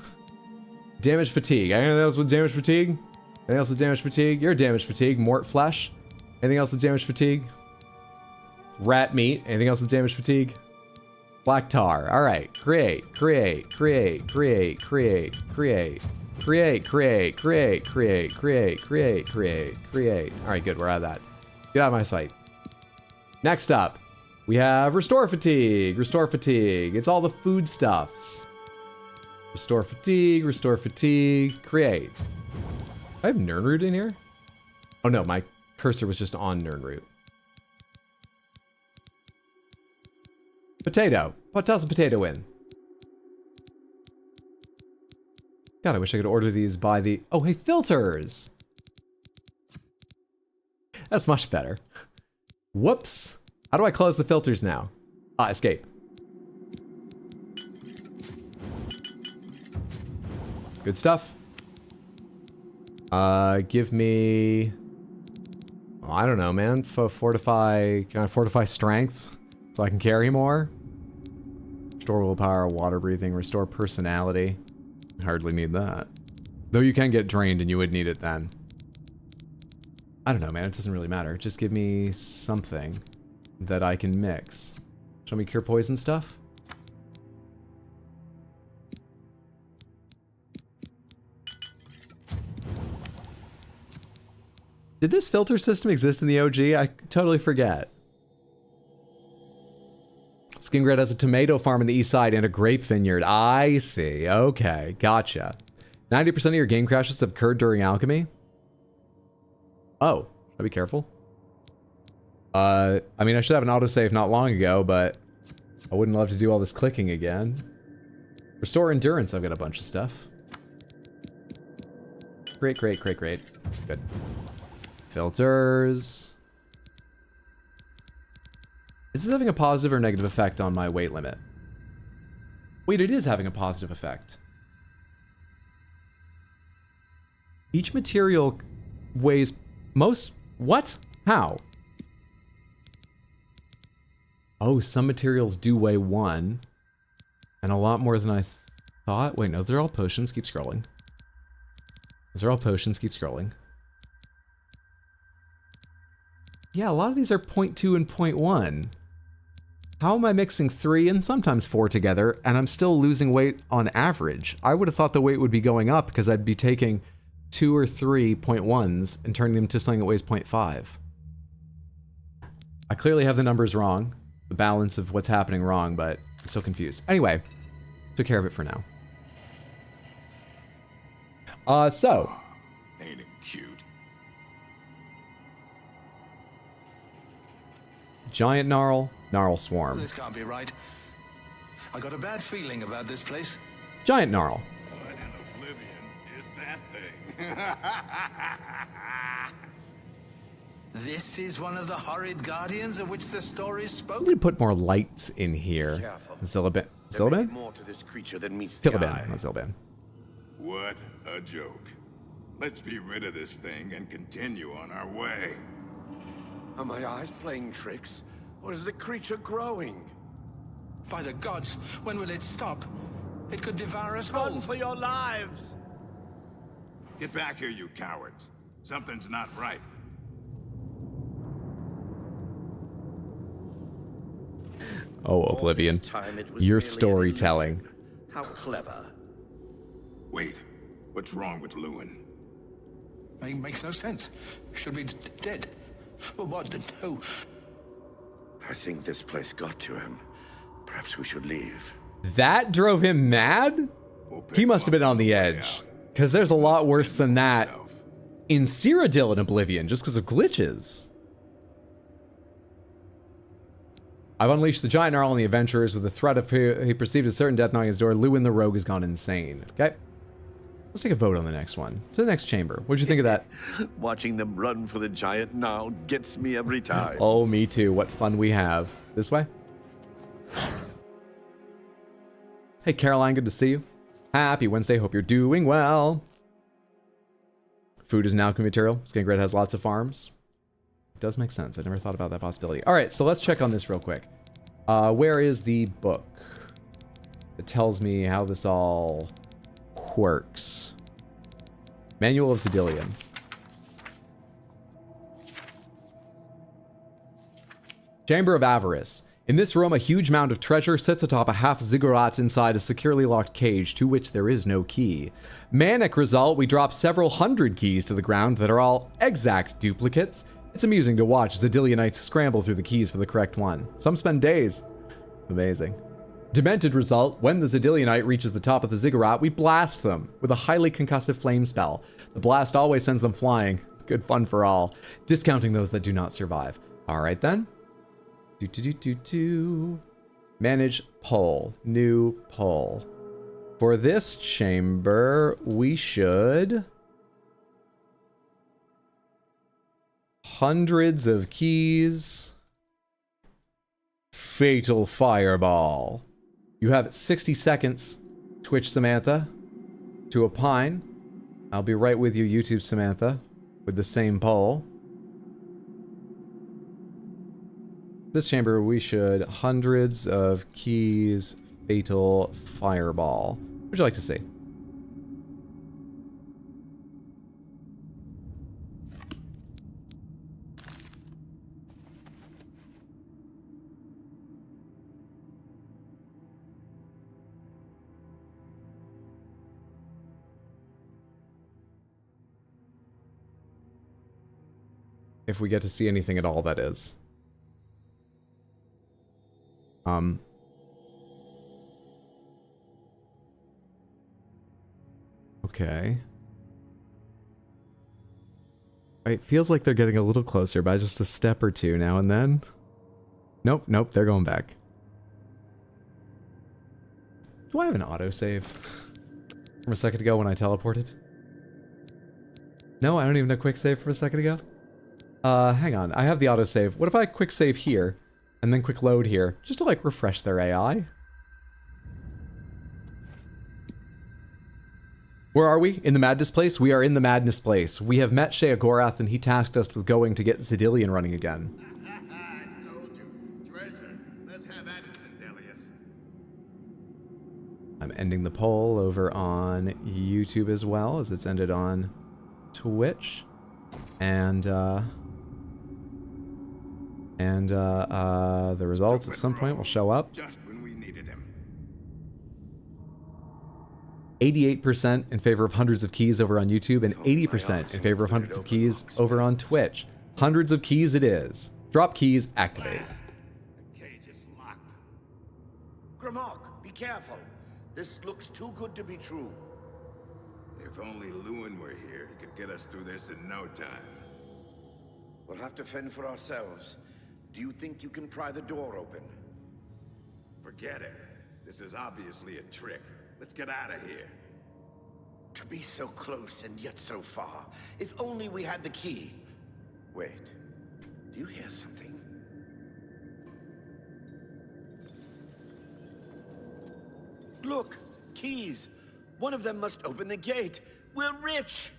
Damage fatigue. Anything else with damage fatigue? Anything else with damage fatigue? You're damage fatigue. Mort flesh. Anything else with damage fatigue? Rat meat. Anything else with damage fatigue? Black tar. All right. Create. All right, good. We're out of that. Get out of my sight. Next up, we have Restore Fatigue. It's all the foodstuffs. Restore Fatigue. Create. Do I have Nirnroot in here? Oh no, my cursor was just on Nirnroot. Potato. Toss a potato in. God, I wish I could order these by the... oh, hey, filters! That's much better. Whoops. How do I close the filters now? Escape. Good stuff. Give me... oh, I don't know, man. Fortify... can I fortify strength? So I can carry more? Restore willpower, water breathing, restore personality. Hardly need that. Though you can get drained and you would need it then. I don't know, man. It doesn't really matter. Just give me something that I can mix. Show me cure poison stuff. Did this filter system exist in the OG? I totally forget. Skingred has a tomato farm in the east side and a grape vineyard. I see. Okay, gotcha. 90% of your game crashes have occurred during alchemy? Oh, should I be careful? I mean, I should have an autosave not long ago, but I wouldn't love to do all this clicking again. Restore endurance, I've got a bunch of stuff. Great, great, great, great. Good. Filters. Is this having a positive or negative effect on my weight limit? Wait, it is having a positive effect. Each material weighs most... What? How? Oh, some materials do weigh 1. And a lot more than I thought. Wait, no, they're all potions. Keep scrolling. Those are all potions. Keep scrolling. Yeah, a lot of these are 0.2 and 0.1. How am I mixing 3 and sometimes 4 together, and I'm still losing weight on average? I would have thought the weight would be going up because I'd be taking 2 or 3 0.1s and turning them to something that weighs 0.5. I clearly have the numbers wrong, the balance of what's happening wrong, but I'm still confused. Anyway, took care of it for now. So. Ain't it cute? Giant Gnarl, Gnarl Swarm. This can't be right. I got a bad feeling about this place. Giant Gnarl. What an Oblivion is that thing? This is one of the horrid guardians of which the story spoke? We need to put more lights in here. Zilliban? Zilliban? More to this creature than meets the eye. Zilliban, not Zilliban. What a joke. Let's be rid of this thing and continue on our way. Are my eyes playing tricks? Or is the creature growing? By the gods, when will it stop? It could devour us Run whole. for your lives! Get back here, you cowards. Something's not right. Oh, Oblivion. Your storytelling. How clever. Wait, what's wrong with Lewin? Makes no sense. Should be dead. But what? Who? I think this place got to him. Perhaps we should leave. That drove him mad? He must have been on the edge. Because there's a lot worse than that in Cyrodiil in Oblivion, just because of glitches. I've unleashed the giant Gnarl on the adventurers with the threat of he perceived a certain death knocking his door. Lewin the rogue has gone insane. Okay. Let's take a vote on the next one. To the next chamber. What'd you think of that? Watching them run for the giant Gnarl gets me every time. Oh, me too. What fun we have. This way? Hey, Caroline. Good to see you. Happy Wednesday. Hope you're doing well. Food is an alchemy material. Skingred has lots of farms. Does make sense. I never thought about that possibility. All right, so let's check on this real quick. Where is the book? It tells me how this all works. Manual of Daedric. Chamber of Avarice. In this room, a huge mound of treasure sits atop a half ziggurat inside a securely locked cage to which there is no key. Manic result, we drop several hundred keys to the ground that are all exact duplicates. It's amusing to watch as Daedricites scramble through the keys for the correct one. Some spend days. Amazing. Demented result, when the Daedricite reaches the top of the ziggurat, we blast them with a highly concussive flame spell. The blast always sends them flying. Good fun for all. Discounting those that do not survive. Alright then. Manage poll. New poll. For this chamber, we should... Hundreds of keys. Fatal fireball. You have 60 seconds, Twitch Samantha, to opine. I'll be right with you, YouTube Samantha, with the same poll. This chamber, we should hundreds of keys, fatal fireball. What would you like to see? If we get to see anything at all, that is. Okay. It feels like they're getting a little closer by just a step or two now and then. Nope, nope, they're going back. Do I have an autosave from a second ago when I teleported? No, I don't even have quick save from a second ago. Hang on, I have the autosave. What if I quick save here and then quick load here just to like refresh their AI? Where are we? In the Madness Place? We are in the Madness Place. We have met Sheogorath and he tasked us with going to get Xedilian running again. I told you. Treasure. Let's have at it, Zendelius. I'm ending the poll over on YouTube as well as it's ended on Twitch. And the results at some point will show up. Just when we needed him. 88% in favor of hundreds of keys over on YouTube and 80% in favor of hundreds of keys over on Twitch. Hundreds of keys it is. Drop keys, activate. The cage is locked. Grimok, be careful. This looks too good to be true. If only Lewin were here, he could get us through this in no time. We'll have to fend for ourselves. Do you think you can pry the door open? Forget it. This is obviously a trick. Let's get out of here. To be so close and yet so far. If only we had the key. Wait. Do you hear something? Look! Keys! One of them must open the gate. We're rich!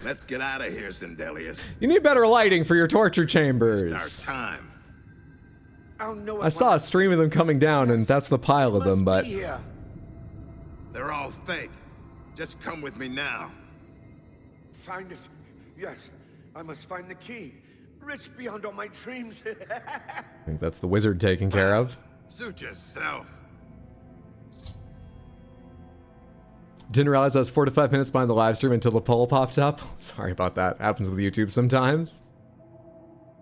Let's get out of here, Zendelius. You need better lighting for your torture chambers. It's our time. I'll know I saw a stream of them coming down and that's the pile of them, but... They're all fake. Just come with me now. Find it. Yes, I must find the key. Rich beyond all my dreams. I think that's the wizard taken care of. Suit yourself. Didn't realize I was 4 to 5 minutes behind the live stream until the poll popped up. Sorry about that. Happens with YouTube sometimes.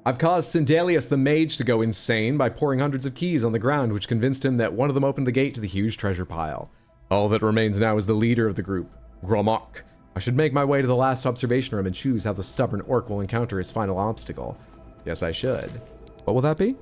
I've caused Zendelius the mage to go insane by pouring hundreds of keys on the ground, which convinced him that one of them opened the gate to the huge treasure pile. All that remains now is the leader of the group, Gromok. I should make my way to the last observation room and choose how the stubborn orc will encounter his final obstacle. Yes, I should. What will that be?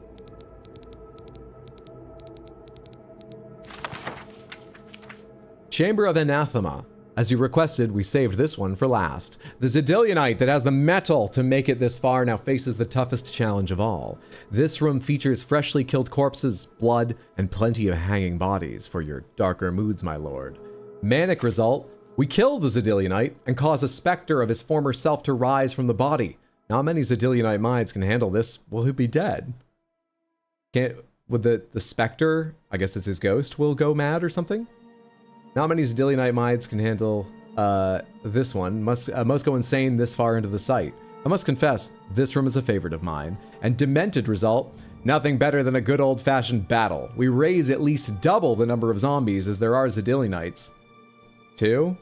Chamber of Anathema. As you requested, we saved this one for last. The Xedilianite that has the metal to make it this far now faces the toughest challenge of all. This room features freshly killed corpses, blood, and plenty of hanging bodies for your darker moods, my lord. Manic result, we kill the Xedilianite and cause a specter of his former self to rise from the body. Not many Xedilianite minds can handle this. Will he be dead? Would the specter, I guess it's his ghost, will go mad or something? Not many Xedilianite minds can handle this one. Must go insane this far into the site. I must confess, this room is a favorite of mine. And demented result, nothing better than a good old-fashioned battle. We raise at least double the number of zombies as there are Xedilianites. 2?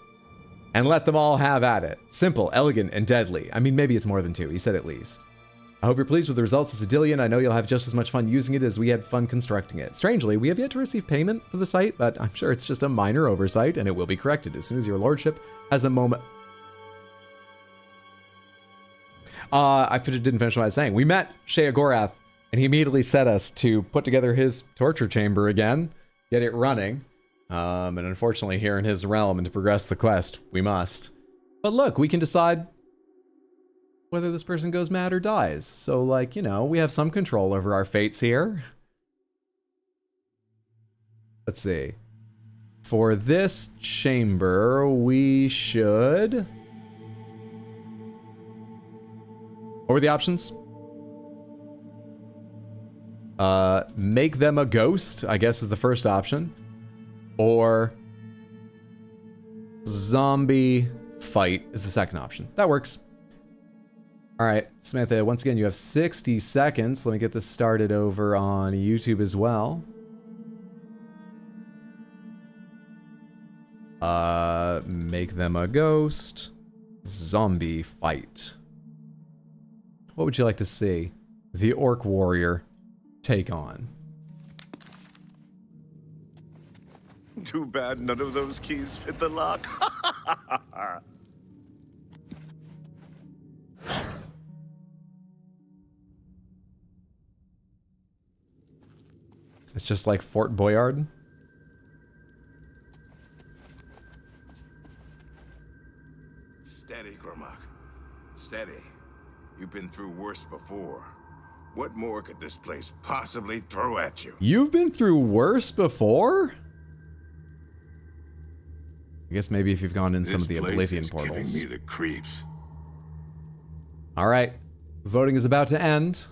And let them all have at it. Simple, elegant, and deadly. I mean, maybe it's more than 2. He said at least. I hope you're pleased with the results of Xedilian. I know you'll have just as much fun using it as we had fun constructing it. Strangely, we have yet to receive payment for the site, but I'm sure it's just a minor oversight, and it will be corrected as soon as your lordship has a moment. I didn't finish what I was saying. We met Sheogorath, and he immediately set us to put together his torture chamber again, get it running. And unfortunately, here in his realm, and to progress the quest, we must. But look, we can decide whether this person goes mad or dies. So, like, you know, we have some control over our fates here. Let's see. For this chamber, we should... What were the options? Make them a ghost, I guess is the first option. Or zombie fight is the second option. That works. All right, Samantha, once again, you have 60 seconds. Let me get this started over on YouTube as well. Make them a ghost. Zombie fight. What would you like to see the orc warrior take on? Too bad none of those keys fit the lock. It's just like Fort Boyard. Steady, Grimlock. Steady. You've been through worse before. What more could this place possibly throw at you? You've been through worse before? I guess maybe if you've gone in some of the Oblivion portals. Giving me the creeps. All right. Voting is about to end.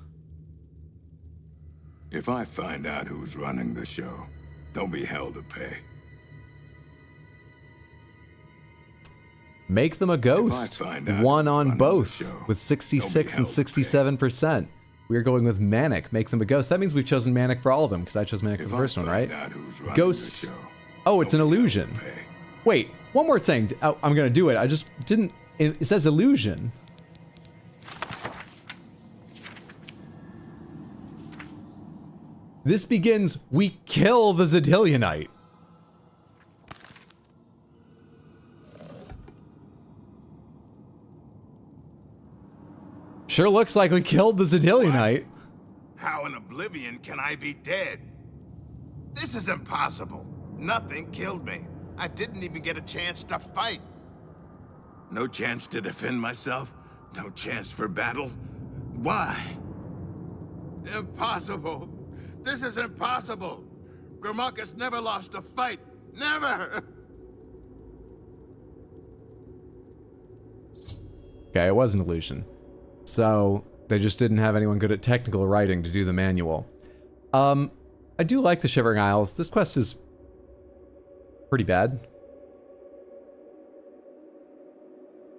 If I find out who's running the show, there'll be hell to pay. Make them a ghost. One on both with 66 and 67%. We are going with Manic. Make them a ghost. That means we've chosen Manic for all of them because I chose Manic for the first one, right? Ghost. Oh, it's an illusion. Wait, one more thing. Oh, I'm going to do it. I just didn't. It says illusion. This begins, we kill the Zedilionite. Sure looks like we killed the Zedilionite. How in Oblivion can I be dead? This is impossible. Nothing killed me. I didn't even get a chance to fight. No chance to defend myself. No chance for battle. Why? Impossible. This is impossible. Grimlock has never lost a fight. Never! Okay, it was an illusion. So, they just didn't have anyone good at technical writing to do the manual. I do like the Shivering Isles. This quest is pretty bad.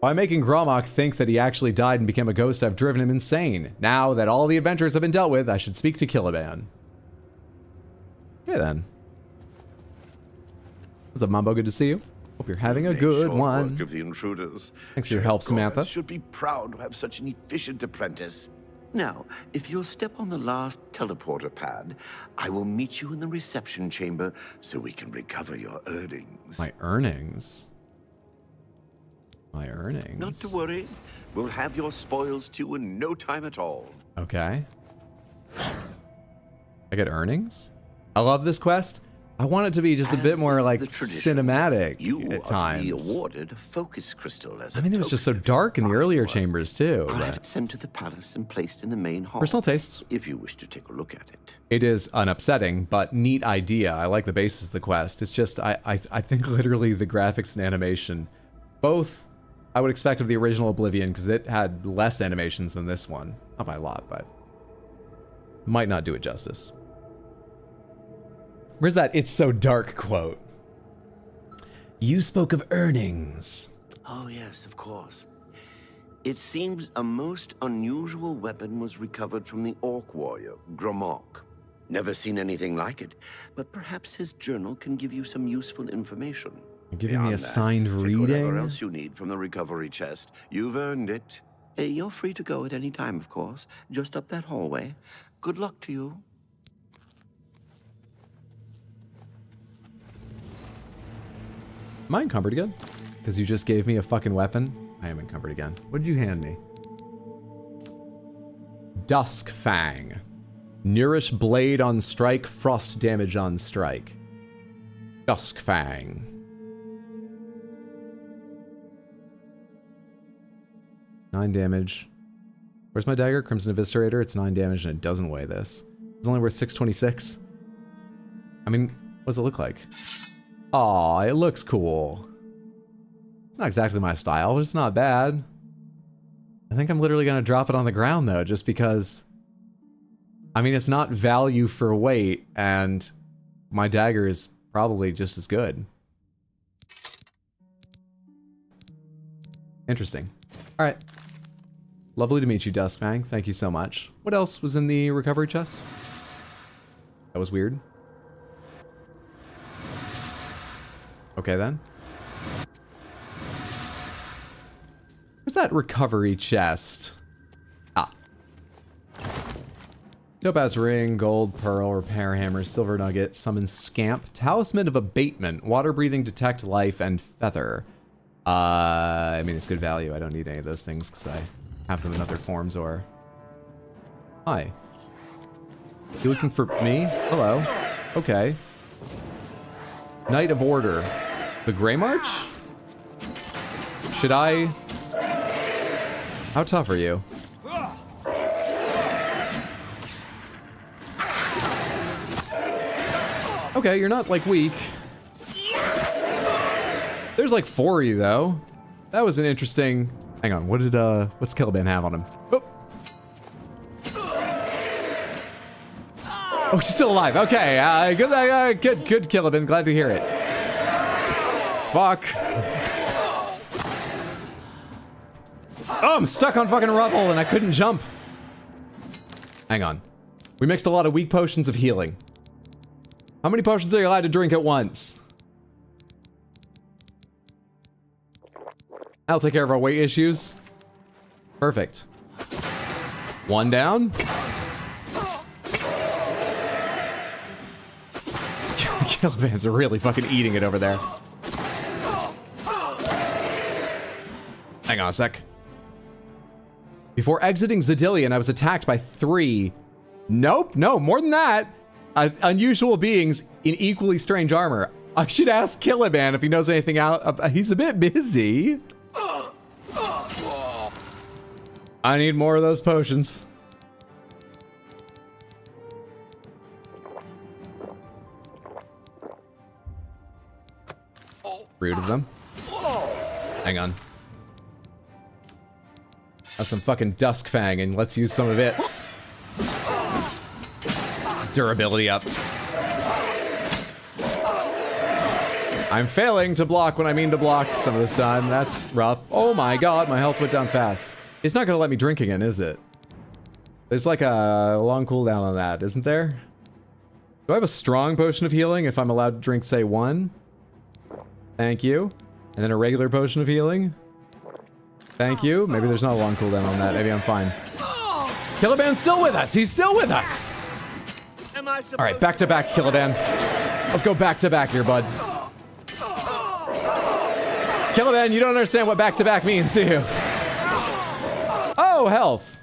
By making Gromok think that he actually died and became a ghost, I've driven him insane. Now that all the adventures have been dealt with, I should speak to Killaban. Okay then. What's up, Mambo? Good to see you. Hope you're having a good one. Work of the intruders. Thanks for your help, Samantha. Should be proud to have such an efficient apprentice. Now, if you'll step on the last teleporter pad, I will meet you in the reception chamber so we can recover your earnings. My earnings? My earnings? Not to worry. We'll have your spoils too in no time at all. Okay. I get earnings? I love this quest. I want it to be just a bit more like cinematic at times. You are awarded a focus crystal as I mean, it was just so dark in the earlier chambers too. I'll have it sent to the palace and placed in the main hall. Personal tastes. If you wish to take a look at it. It is unupsetting, but neat idea. I like the basis of the quest. It's just, I think literally the graphics and animation, both I would expect of the original Oblivion because it had less animations than this one. Not by a lot, but might not do it justice. Where's that "it's so dark" quote? You spoke of earnings. Oh yes, of course. It seems a most unusual weapon was recovered from the orc warrior, Gromok. Never seen anything like it, but perhaps his journal can give you some useful information. You're giving me a signed reading? Whatever else you need from the recovery chest. You've earned it. You're free to go at any time, of course. Just up that hallway. Good luck to you. Am I encumbered again? Because you just gave me a fucking weapon? I am encumbered again. What did you hand me? Dusk Fang. Nourish blade on strike, frost damage on strike. Dusk Fang. Nine damage. Where's my dagger? Crimson Eviscerator. It's 9 damage and it doesn't weigh this. It's only worth 626. I mean, what does it look like? Aw, it looks cool. Not exactly my style, but it's not bad. I think I'm literally gonna drop it on the ground though, just because... I mean, it's not value for weight, and my dagger is probably just as good. Interesting. Alright. Lovely to meet you, Duskfang. Thank you so much. What else was in the recovery chest? That was weird. Okay then. Where's that recovery chest? Ah. Topaz ring, gold, pearl, repair hammer, silver nugget, summon scamp, talisman of abatement, water breathing, detect life, and feather. I mean, it's good value. I don't need any of those things because I have them in other forms or... Hi. You looking for me? Hello. Okay. Knight of Order. The Grey March? Should I... How tough are you? Okay, you're not, like, weak. There's, like, 4 of you, though. That was an interesting... Hang on, what did, what's Caliban have on him? Oh, oh he's still alive. Okay, good, Caliban. Glad to hear it. Fuck. Oh, I'm stuck on fucking rubble and I couldn't jump. Hang on. We mixed a lot of weak potions of healing. How many potions are you allowed to drink at once? I'll take care of our weight issues. Perfect. 1 down. Caliban's really fucking eating it over there. Hang on a sec. Before exiting Zedillion, I was attacked by 3. Nope, no, more than that. Unusual beings in equally strange armor. I should ask Caliban if he knows anything out. He's a bit busy. I need more of those potions. Rude of them. Hang on. Have some fucking Dusk Fang and let's use some of its durability up. I'm failing to block when I mean to block some of this time. That's rough. Oh my god, my health went down fast. It's not gonna let me drink again, is it? There's like a long cooldown on that, isn't there? Do I have a strong potion of healing if I'm allowed to drink, say, 1? Thank you. And then a regular potion of healing? Thank you. Maybe there's not a long cooldown on that. Maybe I'm fine. Caliban's still with us! He's still with us! Alright, back to back, Caliban. Let's go back to back here, bud. Caliban, you don't understand what back to back means, do you? Oh, health.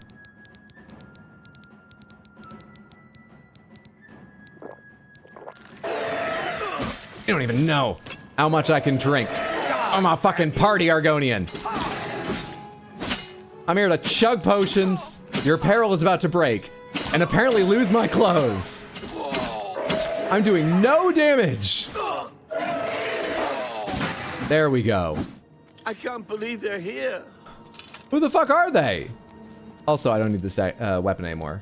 You don't even know how much I can drink. I'm a fucking party Argonian. I'm here to chug potions. Your apparel is about to break. And apparently lose my clothes. I'm doing no damage. There we go. I can't believe they're here. Who the fuck are they? Also, I don't need this weapon anymore.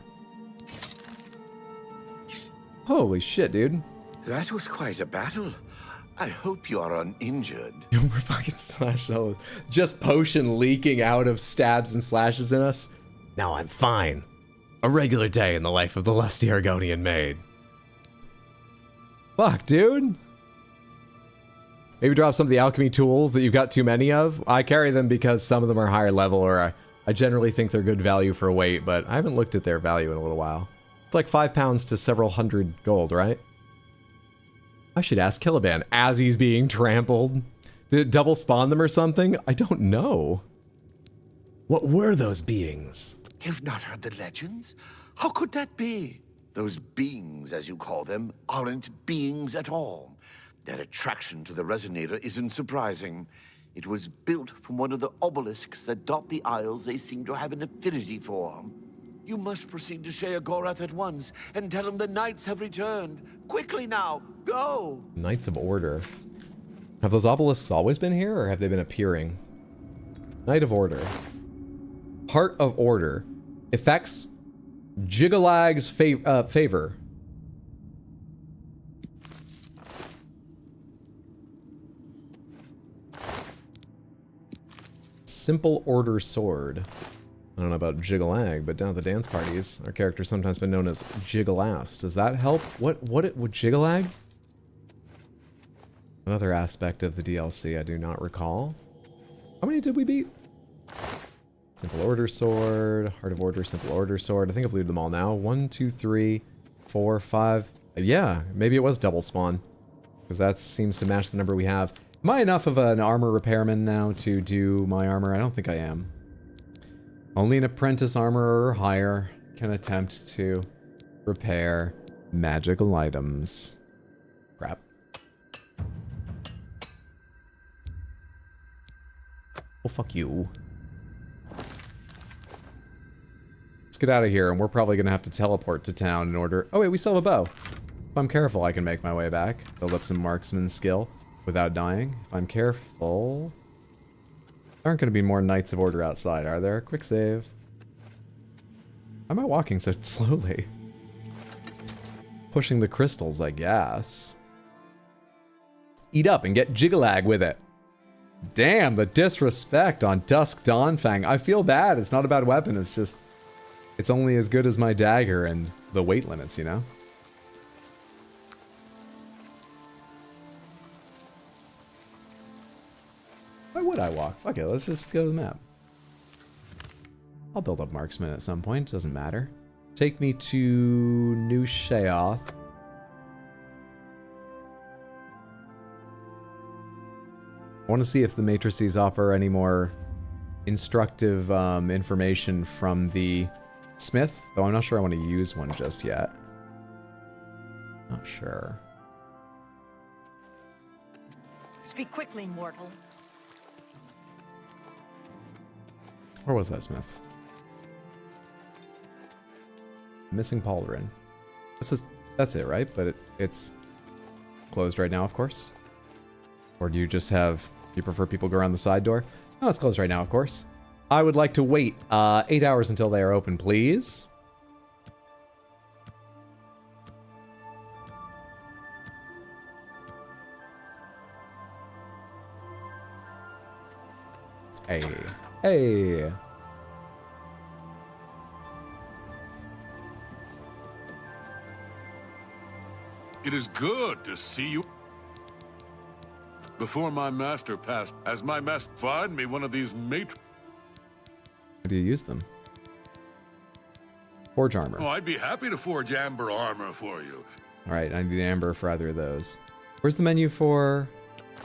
Holy shit, dude. That was quite a battle. I hope you are uninjured. We're fucking slashed out. Just potion leaking out of stabs and slashes in us. Now I'm fine. A regular day in the life of the lusty Argonian maid. Fuck, dude. Maybe drop some of the alchemy tools that you've got too many of. I carry them because some of them are higher level, or I generally think they're good value for weight, but I haven't looked at their value in a little while. It's like 5 pounds to several hundred gold, right? I should ask Caliban as he's being trampled. Did it double spawn them or something? I don't know. What were those beings? You've not heard the legends? How could that be? Those beings, as you call them, aren't beings at all. Their attraction to the resonator isn't surprising. It was built from one of the obelisks that dot the isles they seem to have an affinity for. You must proceed to Sheogorath at once and tell him the knights have returned. Quickly now, go! Knights of Order. Have those obelisks always been here, or have they been appearing? Knight of Order. Heart of Order. Effects. Jigalag's favor. Simple Order Sword. I don't know about Jigalag, but down at the dance parties, our character's sometimes been known as Jigalass. Does that help? What would Jigalag? Another aspect of the DLC I do not recall. How many did we beat? Simple Order Sword, Heart of Order, Simple Order Sword. I think I've looted them all now. 1, 2, 3, 4, 5. Yeah, maybe it was double spawn. Because that seems to match the number we have. Am I enough of an armor repairman now to do my armor? I don't think I am. Only an apprentice armorer or higher can attempt to repair magical items. Crap. Oh, fuck you. Let's get out of here, and we're probably going to have to teleport to town in order... Oh, wait, we still have a bow. If I'm careful, I can make my way back. Build up some marksman skill without dying. If I'm careful... There aren't going to be more Knights of Order outside, are there? Quick save. Why am I walking so slowly? Pushing the crystals, I guess. Eat up and get Jigalag with it. Damn, the disrespect on Dusk Dawnfang. I feel bad. It's not a bad weapon. It's just... It's only as good as my dagger and the weight limits, you know? Why would I walk? Fuck it, let's just go to the map. I'll build up marksman at some point, doesn't matter. Take me to New Sheogorath. I want to see if the matrices offer any more instructive information from the smith, though I'm not sure I want to use one just yet. Not sure. Speak quickly, mortal. Where was that smith? Missing pauldron. That's it, right? But it's closed right now, of course. Or do you just have... You prefer people go around the side door? No, it's closed right now, of course. I would like to wait 8 hours until they are open, please. Hey. Hey. It is good to see you. Before my master passed, as my master, find me one of these How do you use them? Forge armor. Oh, I'd be happy to forge amber armor for you. Alright, I need amber for either of those. Where's the menu for...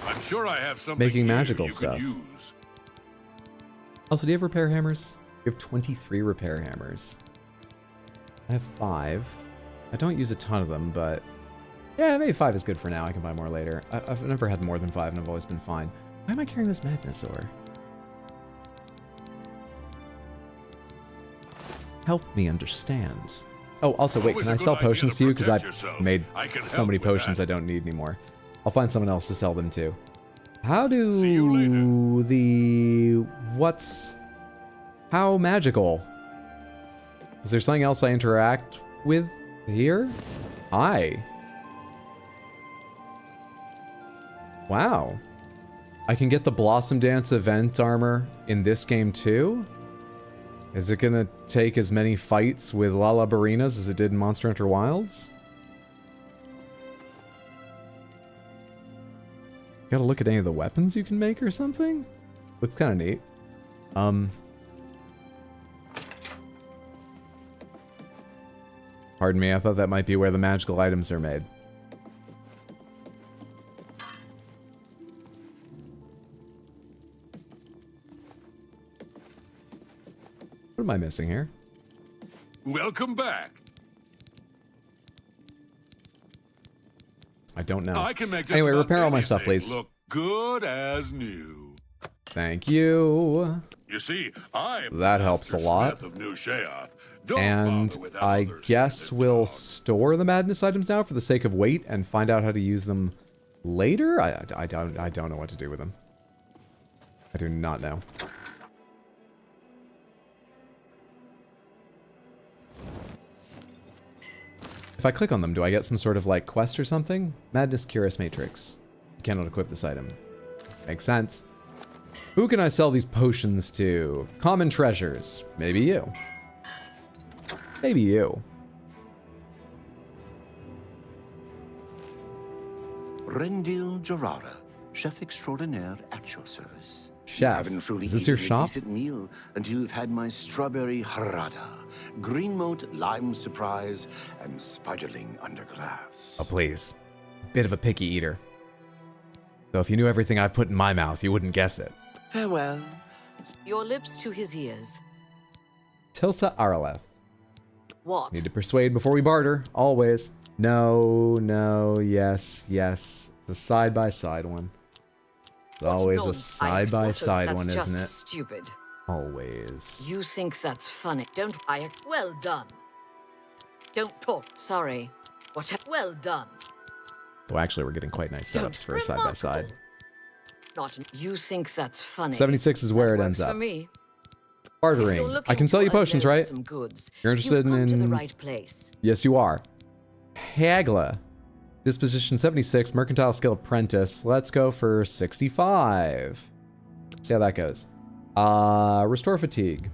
I'm sure I have something making here magical you stuff. can use. Also, do you have repair hammers? You have 23 repair hammers. I have 5. I don't use a ton of them, but... Yeah, maybe 5 is good for now. I can buy more later. I've never had more than 5, and I've always been fine. Why am I carrying this madness ore? Help me understand. Oh, also, wait, can I sell potions to you? Because I've made so many potions I don't need anymore. I'll find someone else to sell them to. How do the... What's... How magical? Is there something else I interact with here? Hi. Wow. I can get the Blossom Dance event armor in this game too? Is it gonna take as many fights with Lalabarinas as it did in Monster Hunter Wilds? Gotta look at any of the weapons you can make or something? Looks kinda neat. Pardon me, I thought that might be where the magical items are made. What am I missing here? Welcome back. I don't know. I can make anyway, repair all my stuff, please. Look good as new. Thank you. You see, that helps a lot. Of New Sheogorath. And I guess we'll store the madness items now for the sake of weight and find out how to use them later. I don't know what to do with them. I do not know. If I click on them, do I get some sort of, like, quest or something? Madness Curious Matrix. You cannot equip this item. Makes sense. Who can I sell these potions to? Common treasures. Maybe you. Maybe you. Rendil Gerara, chef extraordinaire at your service. Chef, Haven't truly is this eaten your a shop? decent meal until you've had my strawberry harada, green moat lime surprise, and spiderling under glass. Oh, please. Bit of a picky eater. So if you knew everything I've put in my mouth, you wouldn't guess it. Farewell. Your lips to his ears. Tilsa Araleth. What? Need to persuade before we barter, always. No, no, yes, yes. It's a side-by-side one. It's always a side-by-side one, isn't it? That's just stupid. Always. You think that's funny, don't I? Well done. Don't talk. Sorry. Well done. Well, actually, we're getting quite nice setups for a side-by-side. Not. You think that's funny. 76 is where it ends For up. me. Bartering. I can sell you potions, right? Some goods. You're interested You've come in... to the right place. Yes, you are. Hagla. Disposition 76, Mercantile Skill Apprentice. Let's go for 65. See how that goes. Restore Fatigue.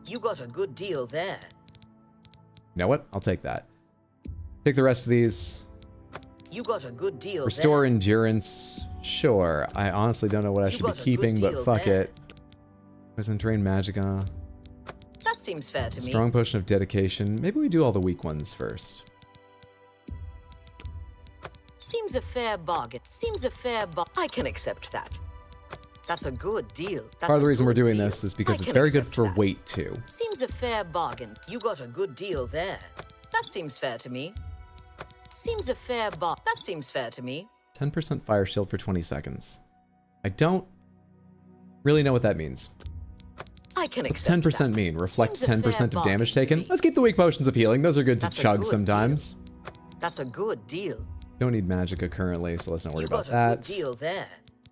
You got a good deal there. You know what? I'll take that. Take the rest of these. You got a good deal Restore there. Endurance. Sure. I honestly don't know what I should be keeping, but fuck it. Poison Drain Magicka. That seems fair to me. Strong Potion of Dedication. Maybe we do all the weak ones first. Seems a fair bargain. Seems a fair I can accept that. That's a good deal. That's Part of the reason we're doing this is because it's very good for weight, too. Seems a fair bargain. You got a good deal there. That seems fair to me. Seems a fair That seems fair to me. 10% Fire Shield for 20 seconds. I don't really know what that means. I can What's accept 10% that. mean? Reflect Seems a 10% fair of damage bargain to taken? Let's keep the weak potions of healing. Those are good to That's a chug good sometimes. That's a good deal. Don't need Magicka currently, so let's not worry You about got a that. good deal there.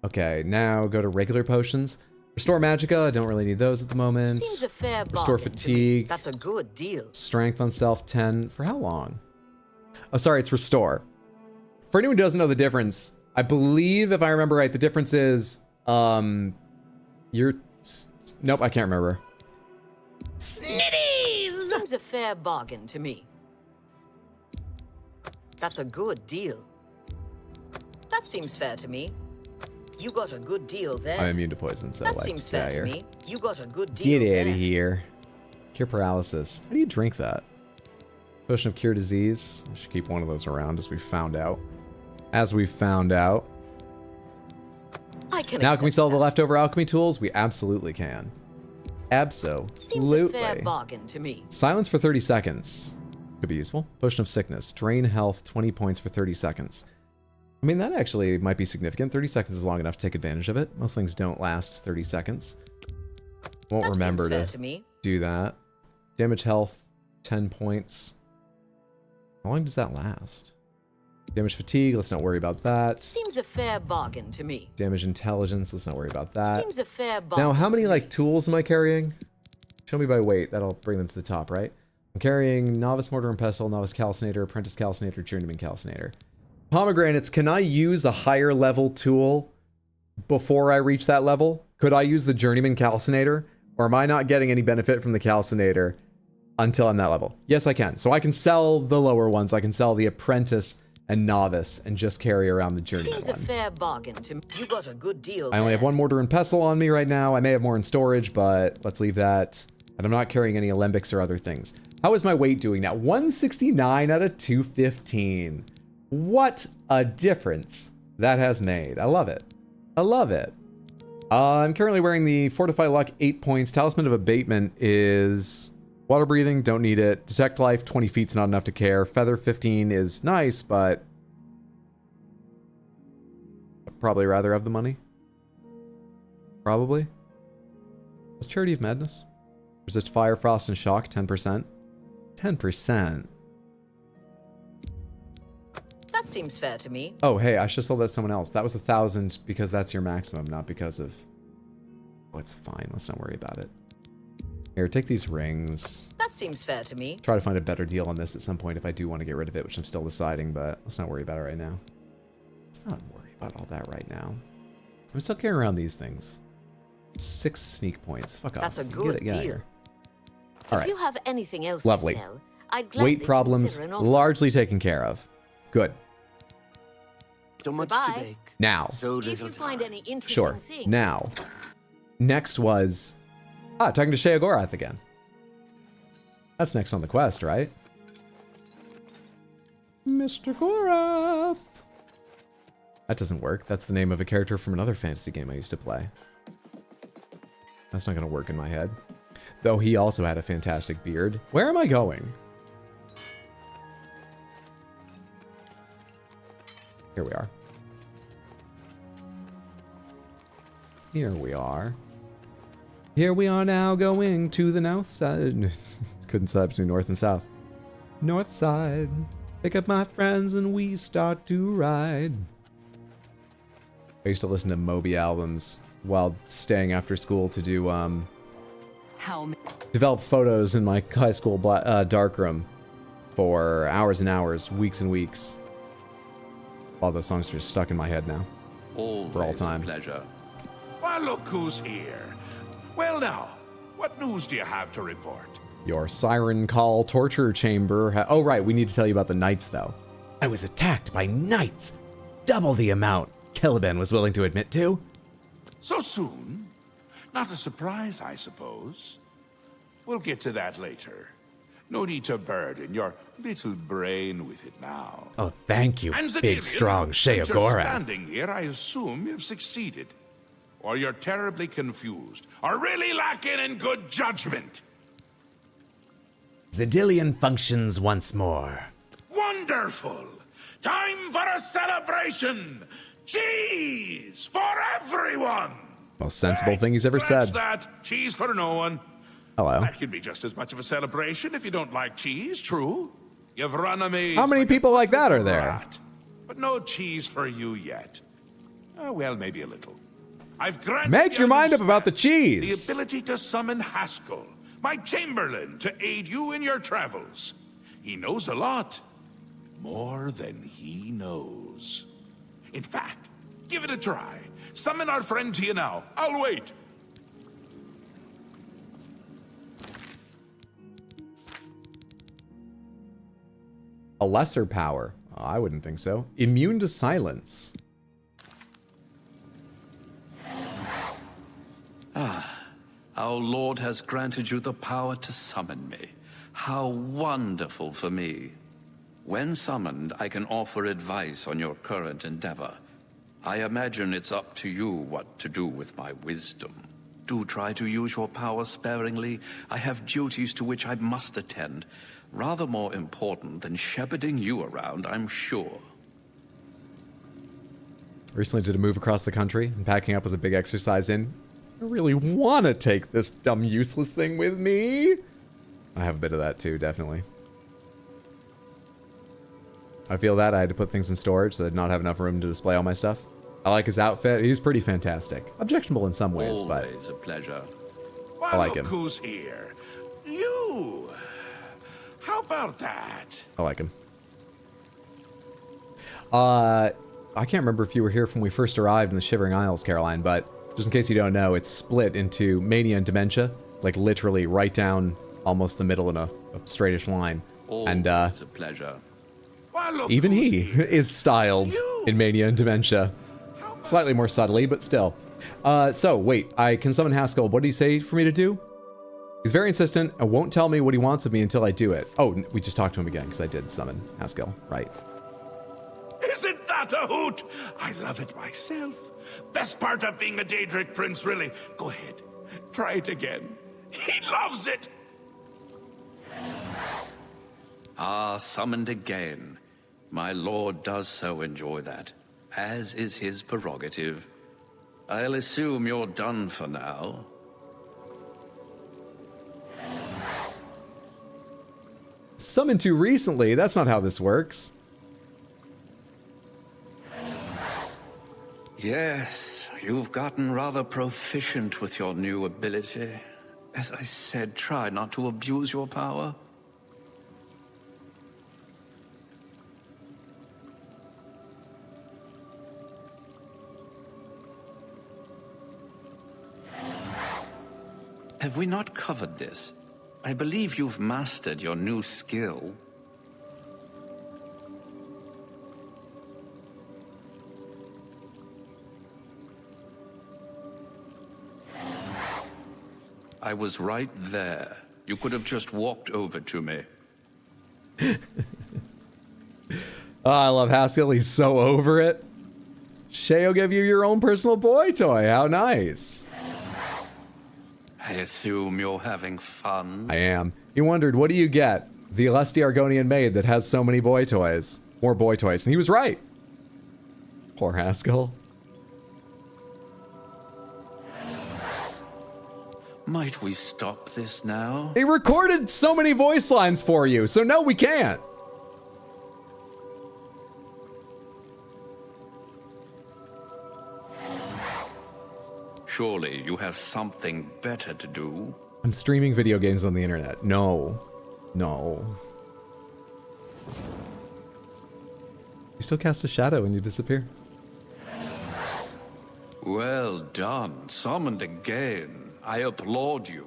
Okay, now go to regular potions. Restore Magicka. I don't really need those at the moment. Seems a fair Restore bargain to me. Fatigue. That's a good deal. Strength on self 10. For how long? Oh, sorry, it's Restore. For anyone who doesn't know the difference, I believe, if I remember right, the difference is, nope, I can't remember. Snitties! Seems a fair bargain to me. That's a good deal. That seems fair to me. You got a good deal there. I'm immune to poison, so that like, seems get fair out to here. me. You got a good deal Get there. out of here. Cure paralysis. How do you drink that? Potion of cure disease. I should keep one of those around, as we found out. I can Now, can we accept sell the that. leftover alchemy tools? We absolutely can. Absolutely. Seems a fair bargain to me. Silence for 30 seconds. Could be useful. Potion of sickness. Drain health 20 points for 30 seconds. I mean, that actually might be significant. 30 seconds is long enough to take advantage of it. Most things don't last 30 seconds. Won't That remember seems fair to to me. do that. Damage health 10 points. How long does that last? Damage fatigue, let's not worry about that. Seems a fair bargain to me. Damage intelligence, let's not worry about that. Seems a fair bargain. Now, how many like tools am I carrying? Show me by weight. That'll bring them to the top, right? I'm carrying Novice Mortar and Pestle, Novice Calcinator, Apprentice Calcinator, Journeyman Calcinator. Pomegranates, can I use a higher level tool before I reach that level? Could I use the Journeyman Calcinator? Or am I not getting any benefit from the Calcinator until I'm that level? Yes, I can. So I can sell the lower ones. I can sell the Apprentice and Novice and just carry around the Journeyman Seems one. a fair bargain to me. You got a good deal I only have there. one Mortar and Pestle on me right now. I may have more in storage, but let's leave that. And I'm not carrying any Alembics or other things. How is my weight doing now? 169 out of 215. What a difference that has made. I love it. I love it. I'm currently wearing the Fortify Luck 8 points. Talisman of Abatement is water breathing. Don't need it. Detect Life 20 feet's not enough to care. Feather 15 is nice, but I'd probably rather have the money. Probably. What's Charity of Madness? Resist Fire, Frost, and Shock 10%. 10%. That seems fair to me. Oh, hey, I should have sold that to someone else. That was 1,000 because that's your maximum, not because of... Oh, it's fine. Let's not worry about it. Here, take these rings. That seems fair to me. Try to find a better deal on this at some point if I do want to get rid of it, which I'm still deciding, but let's not worry about it right now. Let's not worry about all that right now. I'm still carrying around these things. 6 sneak points. Fuck off. That's a Get good it- get out of deal. here. All If right. you have anything else Lovely. to sell, I'd gladly Weight problems consider an offer. largely taken care of. Good. So much Goodbye. to bake. Now. So If little you find any interesting Sure. things. Now. Next was... talking to Sheogorath again. That's next on the quest, right? Mr. Gorath. That doesn't work. That's the name of a character from another fantasy game I used to play. That's not going to work in my head. Though he also had a fantastic beard. Where am I going? Here we are. Here we are. Here we are now going to the north side. Couldn't decide between north and south. North side. Pick up my friends and we start to ride. I used to listen to Moby albums while staying after school to do, develop photos in my high school darkroom for hours and hours, weeks and weeks. All those songs are just stuck in my head now. Always for all time. A pleasure. Well, look who's here. Well now, what news do you have to report? Your siren call torture chamber. Oh, right. We need to tell you about the knights, though. I was attacked by knights. Double the amount Caliban was willing to admit to. So soon? Not a surprise, I suppose. We'll get to that later. No need to burden your little brain with it now. Oh, thank you, And big, Xenilian, strong since you're Sheogorath. standing here, I assume you've succeeded. Or you're terribly confused, or really lacking in good judgment. Zedillion functions once more. Wonderful! Time for a celebration! Cheese for everyone! Most sensible thing he's ever Scratch said. that. Cheese for no one. Hello. That could be just as much of a celebration if you don't like cheese, true. You've run a maze. How many people like that are there? rat, but no cheese for you yet. Well, maybe a little. I've granted Make your mind up Newsman about the cheese. the ability to summon Haskell, my chamberlain, to aid you in your travels. He knows a lot. More than he knows. In fact, give it a try. Summon our friend to you now. I'll wait. A lesser power. Oh, I wouldn't think so. Immune to silence. Our Lord has granted you the power to summon me. How wonderful for me. When summoned, I can offer advice on your current endeavor. I imagine it's up to you what to do with my wisdom. Do try to use your power sparingly. I have duties to which I must attend. Rather more important than shepherding you around, I'm sure. Recently did a move across the country, and packing up was a big exercise in. I really want to take this dumb, useless thing with me. I have a bit of that too, definitely. I feel that I had to put things in storage, so I did not have enough room to display all my stuff. I like his outfit. He's pretty fantastic. Objectionable in some ways, but Always a pleasure. Well, I like look him. who's here. You. How about that? I like him. I can't remember if you were here when we first arrived in the Shivering Isles, Caroline, but just in case you don't know, it's split into mania and dementia, like literally right down almost the middle in a straightish line. And It's a pleasure. Well, look even who's he here. is styled in mania and dementia. Slightly more subtly, but still. So, wait, I can summon Haskell. What did he say for me to do? He's very insistent and won't tell me what he wants of me until I do it. Oh, we just talked to him again because I did summon Haskell, right. Isn't that a hoot? I love it myself. Best part of being a Daedric prince, really. Go ahead. Try it again. He loves it. Ah, summoned again. My lord does so enjoy that, as is his prerogative. I'll assume you're done for now. Summoned too recently. That's not how this works. Yes, you've gotten rather proficient with your new ability. As I said, try not to abuse your power. Have we not covered this? I believe you've mastered your new skill. I was right there. You could have just walked over to me. Oh, I love Haskell. He's so over it. Sheo gave you your own personal boy toy. How nice. I assume you're having fun? I am. He wondered, what do you get? The lusty Argonian maid that has so many boy toys. More boy toys. And he was right. Poor Haskell. Might we stop this now? He recorded so many voice lines for you, so no, we can't. Surely you have something better to do. I'm streaming video games on the internet. No. No. You still cast a shadow when you disappear. Well done. Summoned again. I applaud you.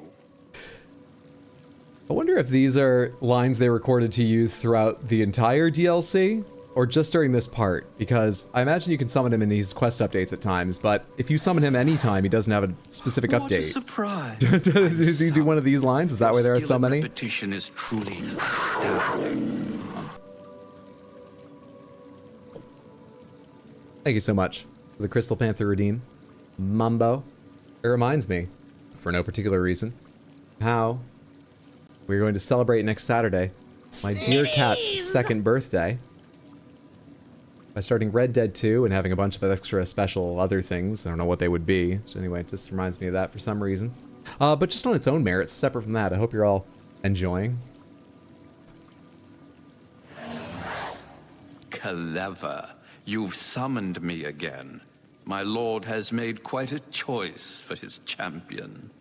I wonder if these are lines they recorded to use throughout the entire DLC, or just during this part, because I imagine you can summon him in these quest updates at times, but if you summon him anytime, he doesn't have a specific What a update. surprise. Does he do one of these lines? Is that why there are so many? Repetition is truly astounding. Thank you so much for the Crystal Panther Redeem. Mumbo. It reminds me, for no particular reason, how we're going to celebrate next Saturday my dear cat's second birthday by starting Red Dead 2 and having a bunch of extra special other things. I don't know what they would be. So anyway, it just reminds me of that for some reason. But just on its own merits, separate from that. I hope you're all enjoying. Clever. You've summoned me again. My lord has made quite a choice for his champion.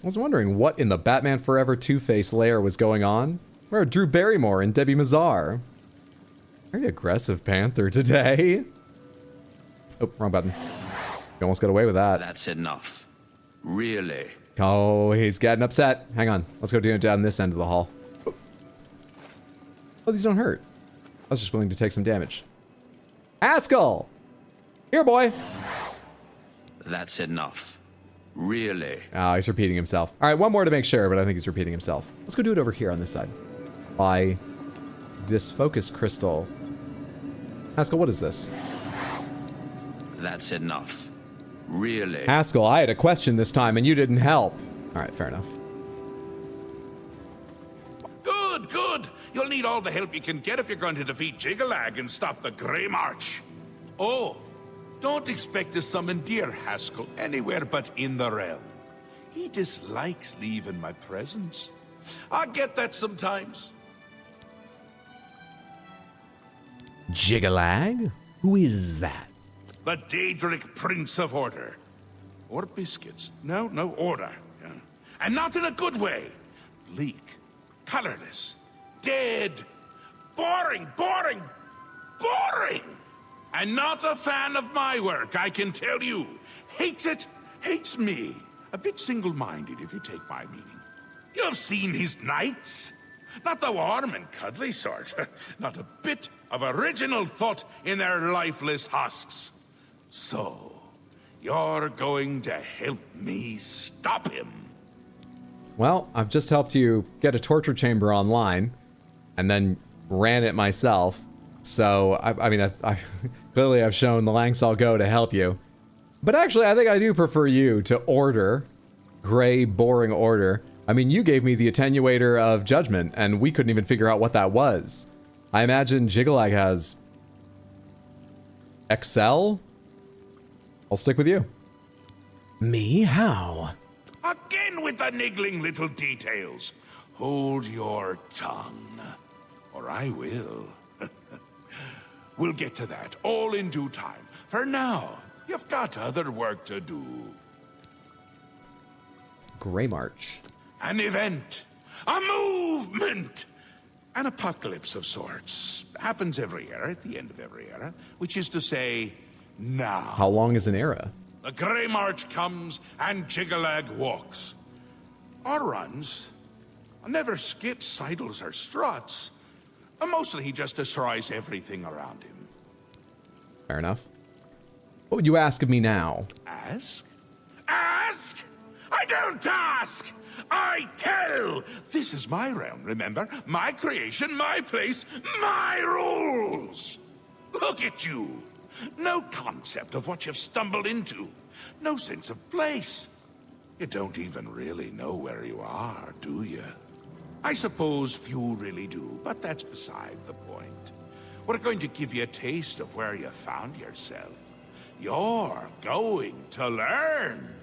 I was wondering what in the Batman Forever Two-Face lair was going on. Where are Drew Barrymore and Debbie Mazar? Very aggressive Panther today. Oh, wrong button. You almost got away with that. That's enough. Really? Oh, he's getting upset. Hang on. Let's go down this end of the hall. Oh, these don't hurt. I was just willing to take some damage. Haskell! Here, boy! That's enough. Really? Oh, he's repeating himself. All right, one more to make sure, but I think he's repeating himself. Let's go do it over here on this side. By this focus crystal. Haskell, what is this? That's enough. Really? Haskell, I had a question this time and you didn't help. All right, fair enough. Good, good. You'll need all the help you can get if you're going to defeat Jigalag and stop the Grey March. Oh, don't expect to summon dear Haskell anywhere but in the realm. He dislikes leaving my presence. I get that sometimes. Jigalag? Who is that? The Daedric Prince of Order. Or biscuits. No, order. Yeah. And not in a good way. Bleak, colorless, dead, boring! And not a fan of my work, I can tell you. Hates it, hates me. A bit single-minded, if you take my meaning. You've seen his knights. Not the warm and cuddly sort. Not a bit of original thought in their lifeless husks. So, you're going to help me stop him. Well, I've just helped you get a torture chamber online, and then ran it myself. So, I mean, clearly I've shown the lengths I'll go to help you. But actually, I think I do prefer you to order. Gray, boring order. I mean, you gave me the attenuator of judgment, and we couldn't even figure out what that was. I imagine Jigalag has Excel? I'll stick with you. Me? How? Again with the niggling little details. Hold your tongue, or I will. We'll get to that, all in due time. For now, you've got other work to do. Grey March. An event. A movement. An apocalypse of sorts. Happens every era, at the end of every era. Which is to say, now. How long is an era? The Grey March comes and Jigalag walks. Or runs. Never skips, sidles, or struts. Mostly he just destroys everything around him. Fair enough. What would you ask of me now? Ask? Ask? I don't ask! I tell! This is my realm, remember? My creation, my place, my rules! Look at you! No concept of what you've stumbled into. No sense of place. You don't even really know where you are, do you? I suppose few really do, but that's beside the point. We're going to give you a taste of where you found yourself. You're going to learn.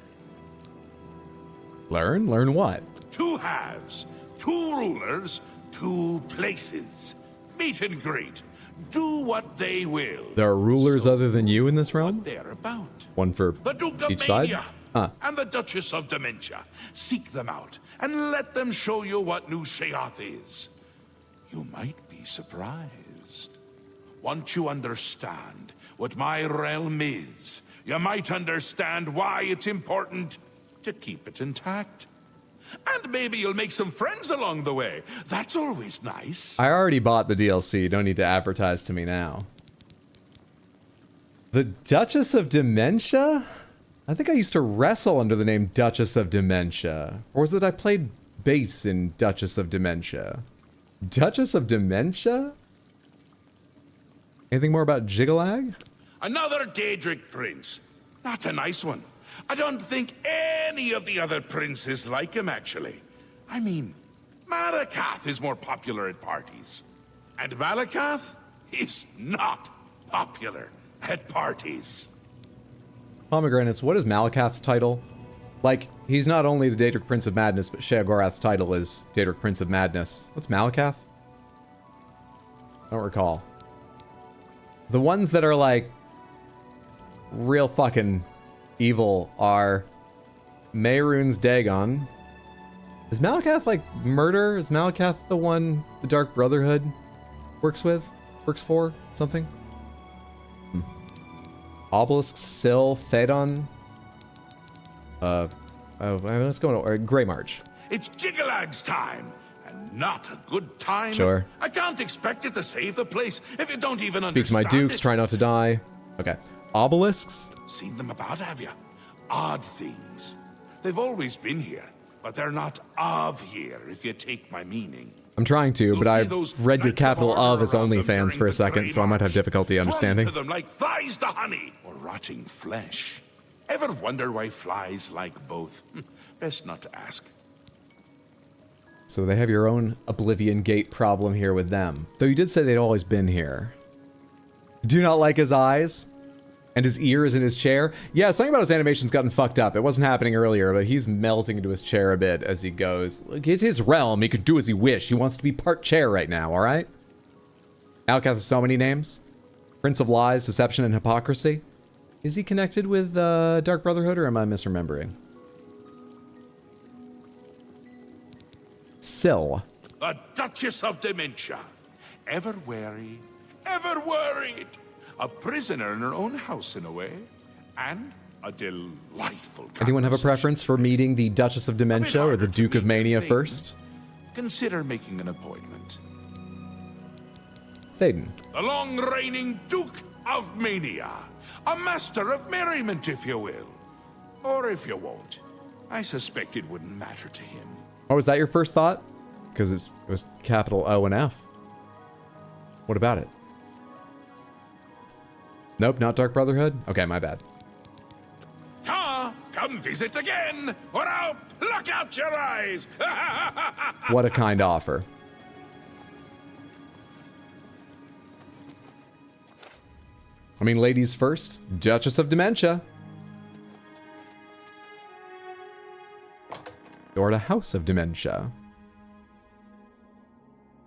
Learn? Learn what? 2 halves, 2 rulers, 2 places. Meet and greet. Do what they will. There are rulers other than you in this realm? They're about. One for The Duke of each side? Mania and the Duchess of Dementia. Seek them out and let them show you what New Sheogorath is. You might be surprised. Once you understand what my realm is, you might understand why it's important to keep it intact. And maybe you'll make some friends along the way. That's always nice. I already bought the DLC. Don't need to advertise to me now. The Duchess of Dementia? I think I used to wrestle under the name Duchess of Dementia. Or was it I played bass in Duchess of Dementia? Duchess of Dementia? Anything more about Jiggalag? Another Daedric prince. Not a nice one. I don't think any of the other princes like him, actually. I mean, Malakath is more popular at parties. And Malakath is not popular at parties. Pomegranates, what is Malakath's title? Like, he's not only the Daedric Prince of Madness, but Sheogorath's title is Daedric Prince of Madness. What's Malakath? I don't recall. The ones that are, like, real fucking evil are Mehrunes Dagon. Is Malakath, like, murder? Is Malakath the one the Dark Brotherhood works for? Something? Obelisk, Syl, Thedon. Let's go to Grey March. It's Jiggalag's time, and not a good time. Sure. I can't expect it to save the place if you don't even Speak to my understand dukes, it. try not to die. Okay. Obelisks? Seen them about, have you? Odd things. They've always been here, but they're not of here, if you take my meaning. I'm trying to, but I've read your capital of as OnlyFans for a second, so I might have difficulty understanding. Clung to them like flies to honey, or rotting flesh. Ever wonder why flies like both? Best not to ask. So they have your own Oblivion Gate problem here with them. Though you did say they'd always been here. Do not like his eyes? And his ears in his chair? Yeah, something about his animation's gotten fucked up. It wasn't happening earlier, but he's melting into his chair a bit as he goes. Look, it's his realm. He can do as he wish. He wants to be part chair right now, alright? Malakath has so many names. Prince of Lies, Deception, and Hypocrisy. Is he connected with Dark Brotherhood, or am I misremembering? Syl. The Duchess of Dementia. Ever wary, ever worried. A prisoner in her own house, in a way. And a delightful Anyone have a preference for meeting the Duchess of Dementia or the Duke of Mania first? Consider making an appointment. Thaden. The long-reigning Duke of Mania. A master of merriment, if you will. Or if you won't. I suspect it wouldn't matter to him. Oh, was that your first thought? Because it was capital O and F. What about it? Nope, not Dark Brotherhood? Okay, my bad. Come visit again, or I'll pluck out your eyes! What a kind offer. I mean, ladies first. Duchess of Dementia. Door to House of Dementia.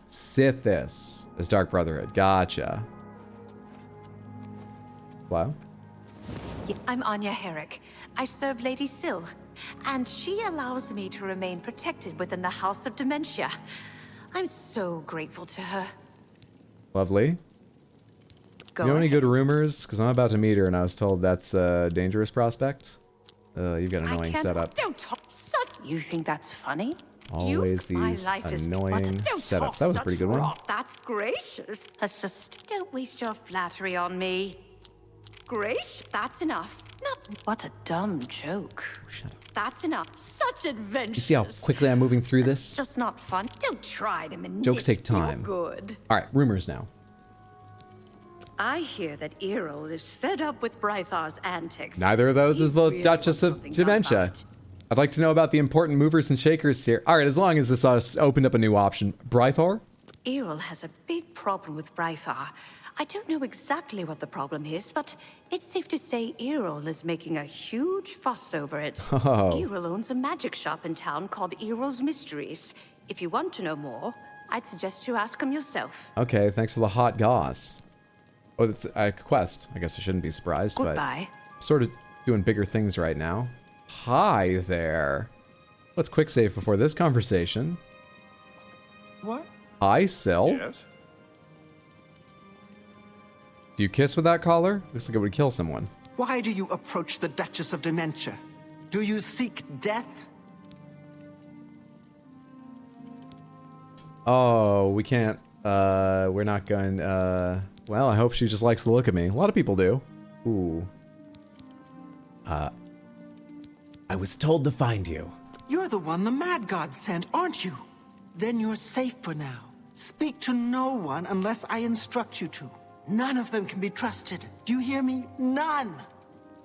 Sithis as Dark Brotherhood. Gotcha. Wow. I'm Anya Herrick. I serve Lady Syl, and she allows me to remain protected within the House of Dementia. I'm so grateful to her. Lovely. You know any good rumors? Because I'm about to meet her, and I was told that's a dangerous prospect. You've got an annoying setup. Don't talk such. You think that's funny? Always these annoying setups. That was a pretty good one. That's gracious. Let's just don't waste your flattery on me. Gracious. That's enough. Not What a dumb joke. That's enough. Such adventure. You see how quickly I'm moving through this? Just not fun. Don't try to manipulate. Jokes take time. Good. All right, rumors now. I hear that Errol is fed up with Brythar's antics. Neither of those is the Really Duchess of wants something done Dementia. about it. I'd like to know about the important movers and shakers here. All right, as long as this opened up a new option. Brythar? Errol has a big problem with Brythar. I don't know exactly what the problem is, but it's safe to say Errol is making a huge fuss over it. Oh. Errol owns a magic shop in town called Errol's Mysteries. If you want to know more, I'd suggest you ask him yourself. Okay, thanks for the hot goss. Oh, it's a quest. I guess I shouldn't be surprised, Goodbye. but I'm sort of doing bigger things right now. Hi there. Let's quick save before this conversation. What? Hi, Syl. Yes? Do you kiss with that collar? Looks like it would kill someone. Why do you approach the Duchess of Dementia? Do you seek death? Oh, we can't, we're not going, well, I hope she just likes the look of me. A lot of people do. Ooh. I was told to find you. You're the one the Mad God sent, aren't you? Then you're safe for now. Speak to no one unless I instruct you to. None of them can be trusted. Do you hear me? None!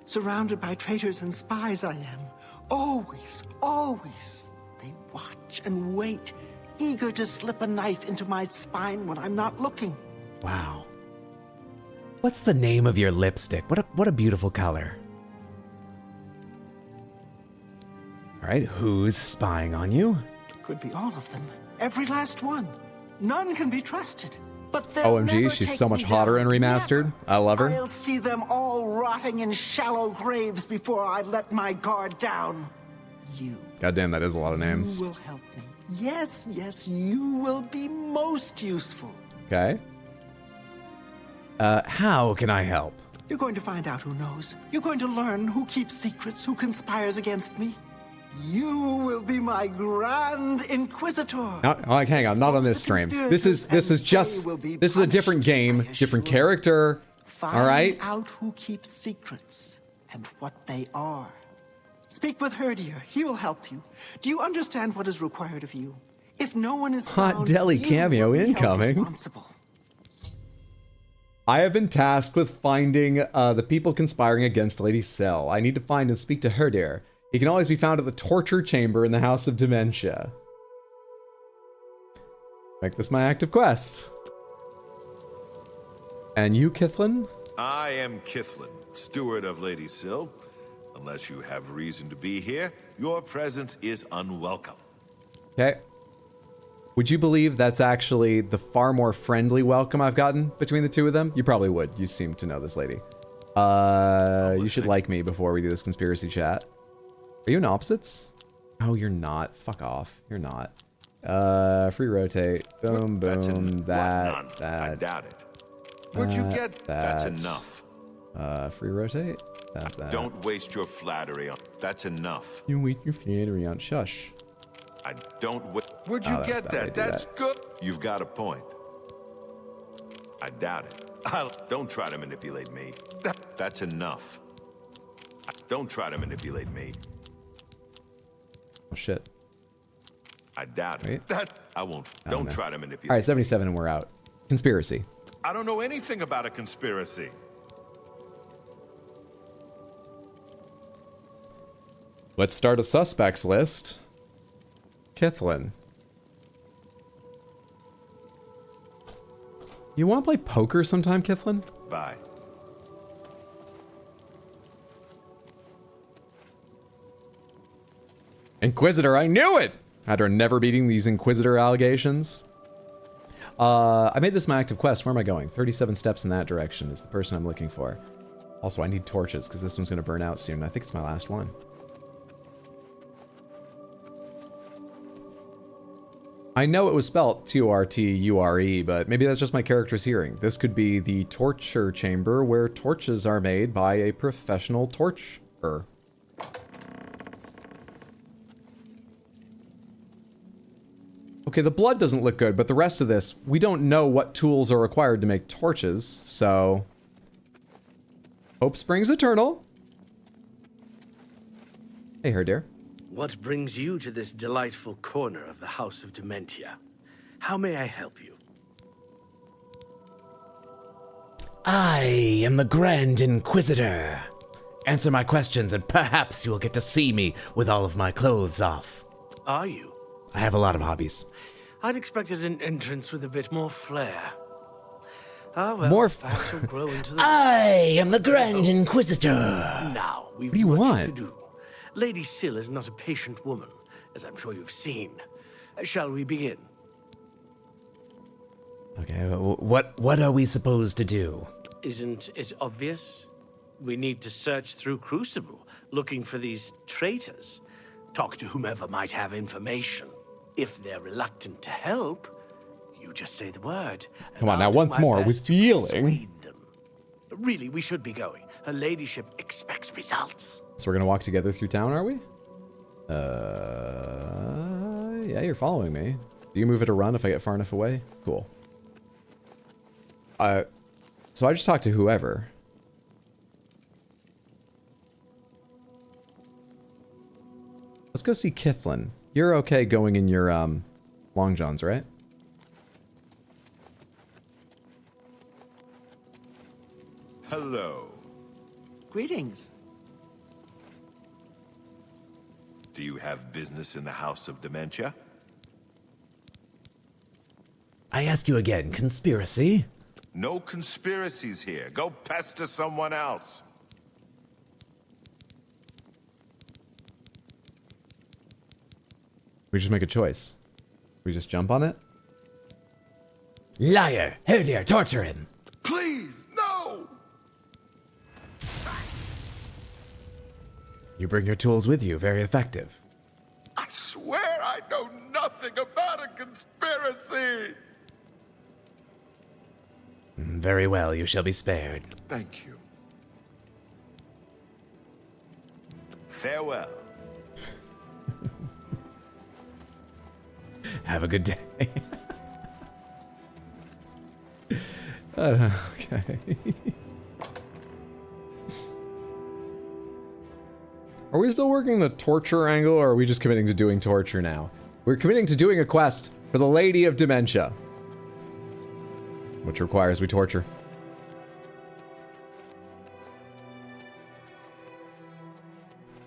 Surrounded by traitors and spies I am. Always, always. They watch and wait, eager to slip a knife into my spine when I'm not looking. Wow. What's the name of your lipstick? What a beautiful color. All right, who's spying on you? Could be all of them. Every last one. None can be trusted. But they'll OMG, never she's take so me much hotter in down. Remastered. Never. I love her. I'll see them all rotting in shallow graves before I let my guard down. You. Goddamn, that is a lot of names. You will help me. Yes, yes, you will be most useful. Okay. How can I help? You're going to find out who knows. You're going to learn who keeps secrets, who conspires against me. You will be my Grand Inquisitor. No, hang on, not on this stream. This is a different game, different character. All right. Find out who keeps secrets and what they are. Speak with Herdier. He will help you. Do you understand what is required of you? If no one is Hot found, deli you cameo will be held incoming. responsible. I have been tasked with finding the people conspiring against Lady Syl. I need to find and speak to Herdier. He can always be found at the torture chamber in the House of Dementia. Make this my active quest. And you, Kithlin? I am Kithlin, steward of Lady Syl. Unless you have reason to be here, your presence is unwelcome. Okay. Would you believe that's actually the far more friendly welcome I've gotten between the two of them? You probably would. You seem to know this lady. You should like me before we do this conspiracy chat. Are you in opposites? Oh, you're not. Fuck off. You're not. Free rotate. Boom, boom. That. I doubt it. Where'd you get that? That's enough. Free rotate. That. Don't waste your flattery on. That's enough. You waste your flattery on. Shush. I don't. Where'd you get that? That's good. You've got a point. I doubt it. Don't try to manipulate me. That's enough. Don't try to manipulate me. Oh shit. I doubt it. I won't. Don't try to manipulate. All right, 77 and we're out. Conspiracy. I don't know anything about a conspiracy. Let's start a suspects list. Kithlin. You want to play poker sometime, Kithlin? Bye. Inquisitor, I knew it! After never beating these Inquisitor allegations. I made this my active quest. Where am I going? 37 steps in that direction is the person I'm looking for. Also, I need torches, because this one's going to burn out soon. I think it's my last one. I know it was spelt T-O-R-T-U-R-E, but maybe that's just my character's hearing. This could be the torture chamber where torches are made by a professional torturer. Okay, the blood doesn't look good, but the rest of this, we don't know what tools are required to make torches, so... Hope springs eternal. Hey, her dear. What brings you to this delightful corner of the House of Dementia? How may I help you? I am the Grand Inquisitor. Answer my questions and perhaps you will get to see me with all of my clothes off. Are you? I have a lot of hobbies. I'd expected an entrance with a bit more flair. Ah, well, More perhaps you'll grow into the... I am the Grand Inquisitor. Now, we've What do you much want? to do. Lady Syl is not a patient woman, as I'm sure you've seen. Shall we begin? Okay, what are we supposed to do? Isn't it obvious? We need to search through Crucible, looking for these traitors. Talk to whomever might have information. If they're reluctant to help, you just say the word. Come on, now once more, with feeling. Really, we should be going. Her ladyship expects results. So we're gonna walk together through town, are we? Yeah, you're following me. Do you move it to run if I get far enough away? Cool. So I just talked to whoever. Let's go see Kithlin. You're okay going in your, long johns, right? Hello. Greetings. Do you have business in the House of Dementia? I ask you again, conspiracy? No conspiracies here. Go pester someone else. We just make a choice. We just jump on it? Liar! Here, dear, torture him! Please, no! You bring your tools with you, very effective. I swear I know nothing about a conspiracy! Very well, you shall be spared. Thank you. Farewell. Have a good day. Okay. Are we still working the torture angle, or are we just committing to doing torture now? We're committing to doing a quest for the Lady of Dementia, which requires we torture.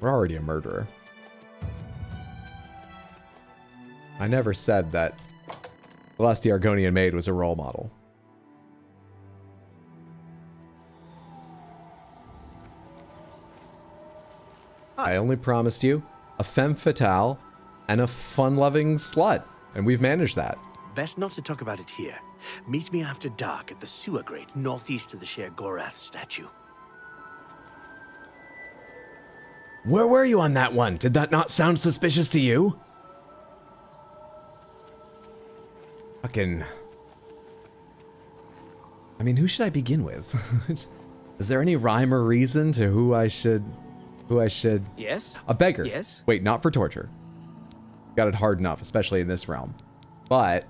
We're already a murderer. I never said that the last Argonian maid was a role model. I only promised you a femme fatale and a fun-loving slut, and we've managed that. Best not to talk about it here. Meet me after dark at the sewer grate northeast of the Sheogorath statue. Where were you on that one? Did that not sound suspicious to you? Fucking... I mean, who should I begin with? Is there any rhyme or reason to who I should... Yes? A beggar. Yes? Wait, not for torture. Got it hard enough, especially in this realm. But...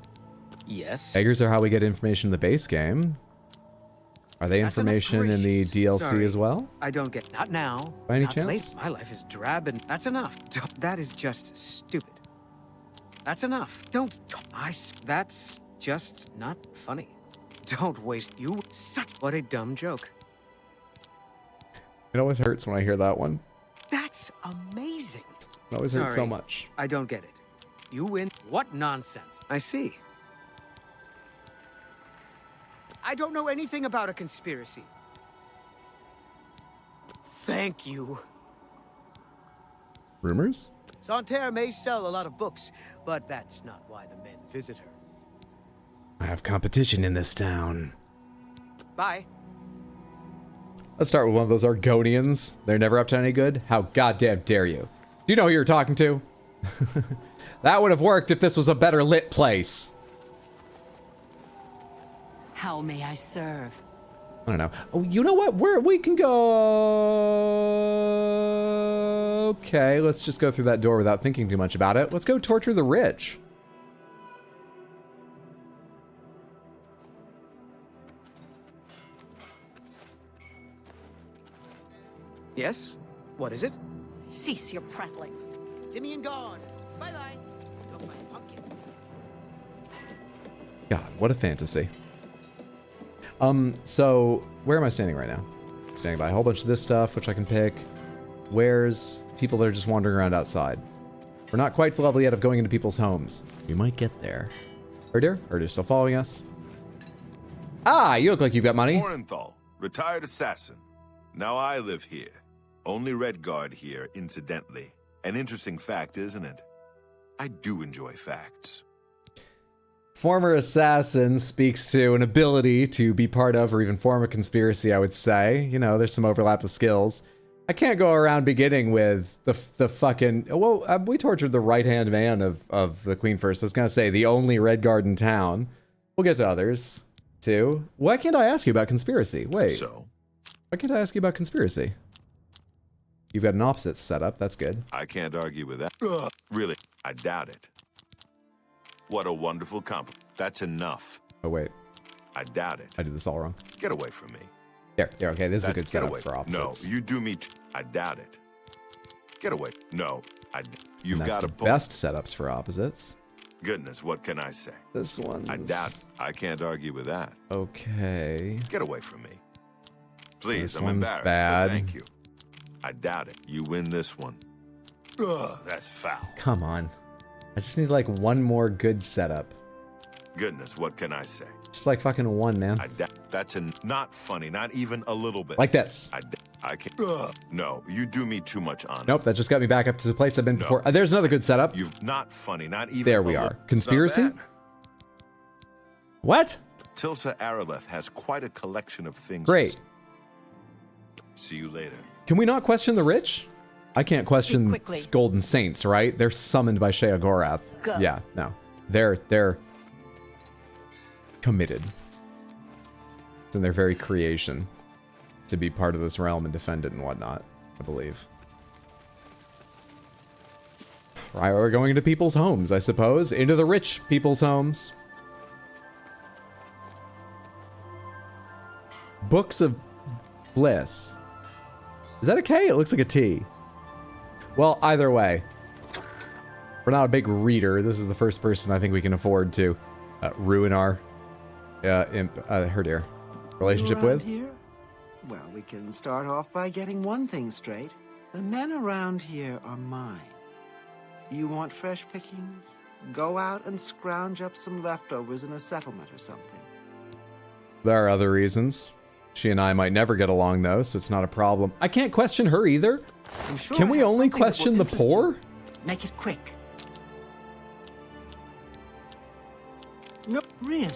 Yes? Beggars are how we get information in the base game. Are they information in the DLC as well? I don't get... Not now. By any Not chance? late. My life is drab and... That's enough. That is just stupid. That's enough. Don't... That's just not funny. Don't waste... You... Such... What a dumb joke. It always hurts when I hear that one. That's amazing. It always hurts so much. I don't get it. You win. What nonsense. I see. I don't know anything about a conspiracy. Thank you. Rumors? Santerre may sell a lot of books, but that's not why the men visit her. I have competition in this town. Bye. Let's start with one of those Argonians. They're never up to any good? How goddamn dare you? Do you know who you're talking to? That would have worked if this was a better lit place. How may I serve? I don't know. Oh, you know what? We can go... Okay, let's just go through that door without thinking too much about it. Let's go torture the rich. Yes? What is it? Cease your prattling. Thymian gone. Bye-bye. Go find Pumpkin. God, what a fantasy. So where am I standing right now? Standing by a whole bunch of this stuff, which I can pick. Where's people that are just wandering around outside? We're not quite to the level yet of going into people's homes. We might get there. Erdir still following us. Ah, you look like you've got money. Orenthal, retired assassin. Now I live here. Only Redguard here, incidentally. An interesting fact, isn't it? I do enjoy facts. Former assassin speaks to an ability to be part of or even form a conspiracy, I would say. You know, there's some overlap of skills. I can't go around beginning with the fucking... Well, we tortured the right-hand man of the Queen first. I was going to say, the only Redguard in town. We'll get to others, too. Why can't I ask you about conspiracy? Wait. So? Why can't I ask you about conspiracy? You've got an opposite setup. That's good. I can't argue with that. Ugh, really, I doubt it. What a wonderful compliment. That's enough. Oh, wait. I doubt it. I did this all wrong. Get away from me. Here, okay, this is a good Get setup away. for opposites. No, you do me. I doubt it. Get away. No, you've And that's got a the point. best setups for opposites. Goodness, what can I say? This one. I doubt it. I can't argue with that. Okay. Get away from me. Please, This I'm one's embarrassed. bad. But thank you. I doubt it. You win this one. Ugh, that's foul. Come on. I just need like one more good setup. Goodness, what can I say? Just like fucking one, man. That's not funny, not even a little bit. Like this. I can't. Ugh. No, you do me too much honor. Nope, that just got me back up to the place I've been before. There's another good setup. You've not funny, not even. There we a are. little. Conspiracy? It's not bad. What? Tilsa Araleth has quite a collection of things. Great. See you later. Can we not question the rich? I can't question quickly. Golden Saints, right? They're summoned by Sheogorath. Go. Yeah, no. They're committed. It's in their very creation to be part of this realm and defend it and whatnot, I believe. Right, we're going into people's homes, I suppose. Into the rich people's homes. Books of Bliss. Is that a K? It looks like a T. Well, either way. We're not a big reader. This is the first person I think we can afford to ruin our relationship Around with. Here? Well, we can start off by getting one thing straight. The men around here are mine. You want fresh pickings? Go out and scrounge up some leftovers in a settlement or something. There are other reasons. She and I might never get along, though, so it's not a problem. I can't question her either. I'm sure Can I we have only something that will question the interest you. poor? Make it quick. No, really?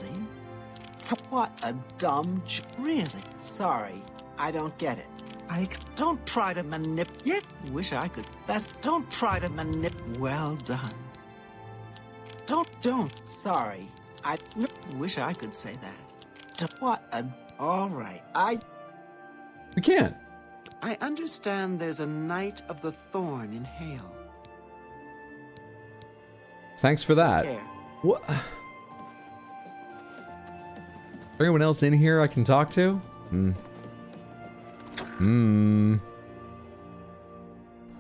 What a dumb really? Sorry, I don't get it. Don't try to manipulate. Wish I could. Don't try to manipulate. Well done. Don't. Sorry, wish I could say that. What a. All right, We can't. I understand there's a Knight of the Thorn in Hale. Thanks for that. Care. What? Anyone else in here I can talk to?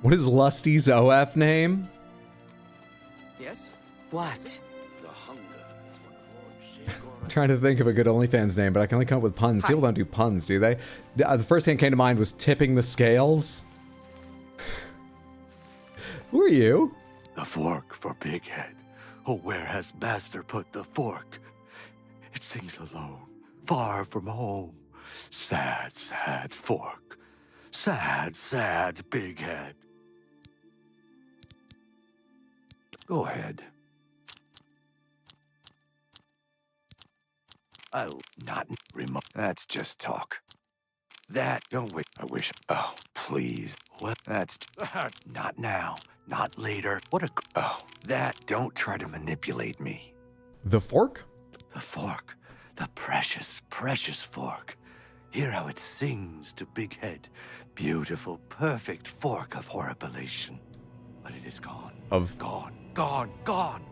What is Lusty's OF name? Yes? What? I'm trying to think of a good OnlyFans name, but I can only come up with puns. People don't do puns, do they? The first thing that came to mind was tipping the scales. Who are you? The fork for Big Head. Oh, where has Master put the fork? It sings alone, far from home. Sad, sad fork. Sad, sad Big Head. Go ahead. I'll not remote. That's just talk. That, don't wait. I wish. Oh, please. What? That's Not now. Not later. What a... Oh, that, don't try to manipulate me. The fork? The fork. The precious, precious fork. Hear how it sings to Big Head. Beautiful, perfect fork of horribilation. But it is gone. Gone, gone, gone.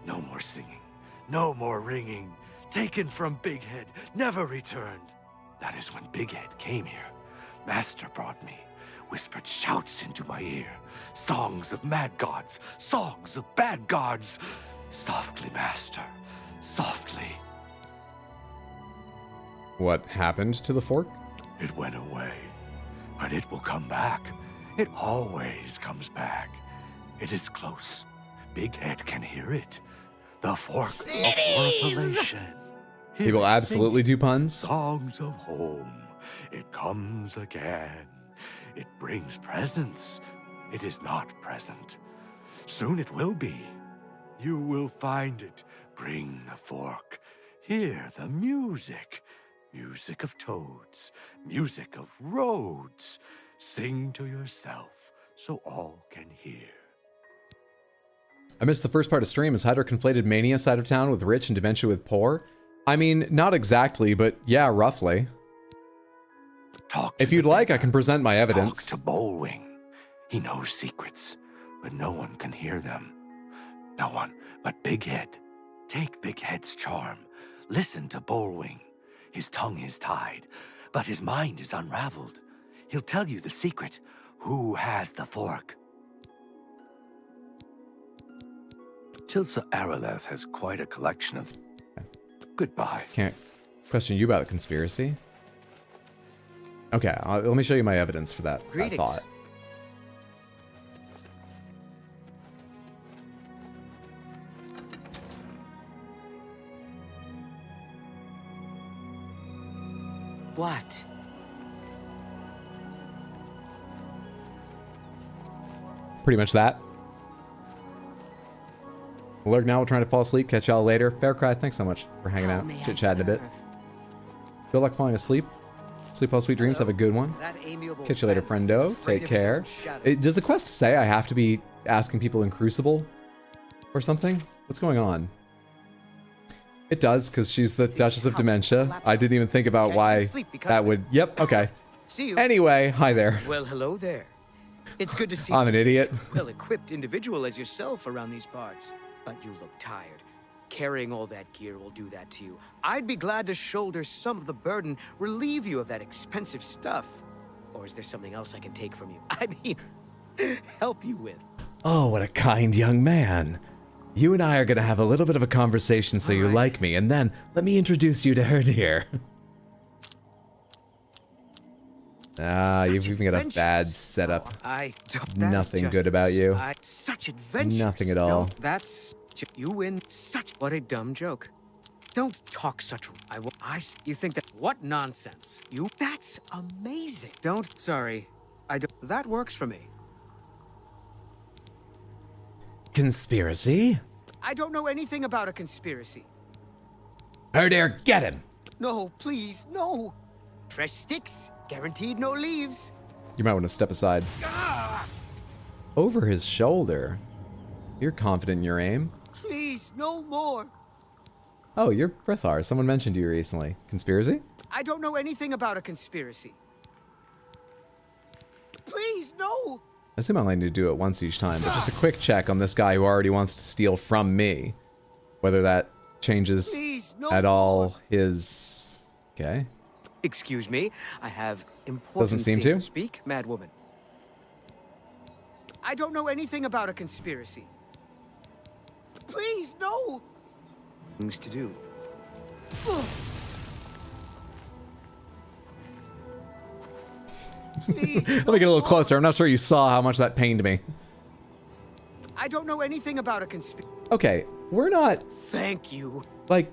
No more singing. No more ringing. Taken from Big Head. Never returned. That is when Big Head came here. Master brought me. whispered shouts into my ear. Songs of mad gods, songs of bad gods. Softly, master, softly. What happened to the fork? It went away, but it will come back. It always comes back. It is close. Big Head can hear it. The fork of horripilation. People absolutely do puns. Songs of home. It comes again. It brings presents. It is not present. Soon it will be. You will find it. Bring the fork. Hear the music. Music of toads. Music of roads. Sing to yourself so all can hear. I missed the first part of stream. Is Hydra conflated mania side of town with rich and dementia with poor? I mean, not exactly, but yeah, roughly. If you'd like, I can present my evidence. Talk to Bullwing. He knows secrets, but no one can hear them. No one but Big Head. Take Big Head's charm. Listen to Bullwing. His tongue is tied, but his mind is unraveled. He'll tell you the secret. Who has the fork? Tilsa Araleth has quite a collection of... Goodbye. Can't question you about the conspiracy. Okay, let me show you my evidence for that thought. What? Pretty much that. Lurk now, we're trying to fall asleep. Catch y'all later. Faircry, thanks so much for hanging out, chit-chatting a bit. Feel like falling asleep? Sleep all sweet dreams. Have a good one. Catch you later, friendo. Take care. Does the quest say I have to be asking people in Crucible or something? What's going on? It does, because she's the Duchess of Dementia. I didn't even think about why that would... Yep, okay. Anyway, hi there. Well, hello there. It's good to see I'm an idiot. well-equipped individual as yourself around these parts. But you look tired. Carrying all that gear will do that to you. I'd be glad to shoulder some of the burden, relieve you of that expensive stuff. Or is there something else I can take from you? I mean, help you with. Oh, what a kind young man. You and I are gonna have a little bit of a conversation so you like me, and then let me introduce you to her dear. Ah, you've even got a bad setup. Nothing good about you. Such adventures. Nothing at all. That's you win. Such what a dumb joke. Don't talk such. You think that what nonsense? You. That's amazing. Don't. Sorry, I don't. That works for me. Conspiracy? I don't know anything about a conspiracy. Her dear, get him. No, please, no. Fresh sticks. Guaranteed no leaves. You might want to step aside. Over his shoulder. You're confident in your aim. Please, no more. Oh, you're Brethar. Someone mentioned you recently. Conspiracy? I don't know anything about a conspiracy. Please, no. I assume I only need to do it once each time, but just a quick check on this guy who already wants to steal from me. Whether that changes at all his... Okay. Excuse me, I have important Doesn't seem to. Speak, madwoman. I don't know anything about a conspiracy. Please, no. Things to do. Please, let me get a little closer. I'm not sure you saw how much that pained me. I don't know anything about a conspiracy. Okay, we're not... Thank you. Like...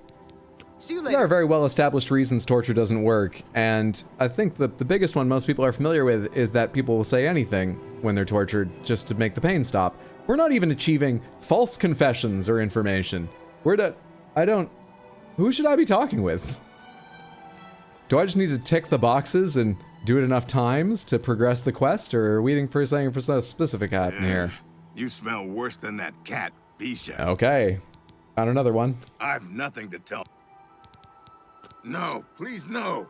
See you later. There are very well-established reasons torture doesn't work, and I think the biggest one most people are familiar with is that people will say anything when they're tortured just to make the pain stop. We're not even achieving false confessions or information. Who should I be talking with? Do I just need to tick the boxes and do it enough times to progress the quest, or are we waiting for something for something specific happen here? You smell worse than that cat, Bisha. Okay. Found another one. I've nothing to tell. No, please, no.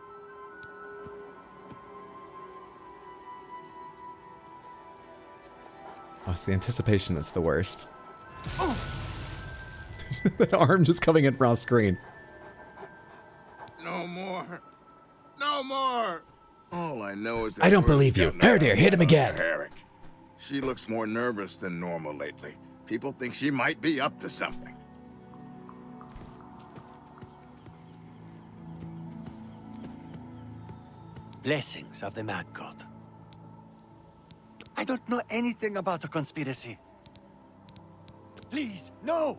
Oh, it's the anticipation that's the worst. Oh. That arm just coming in from off screen. No more. No more. All I knows that I don't word's believe you. gotten Herdir, hit him again. Herrick. She looks more nervous than normal lately. People think she might be up to something. Blessings of the Mad God. I don't know anything about the conspiracy. Please, no!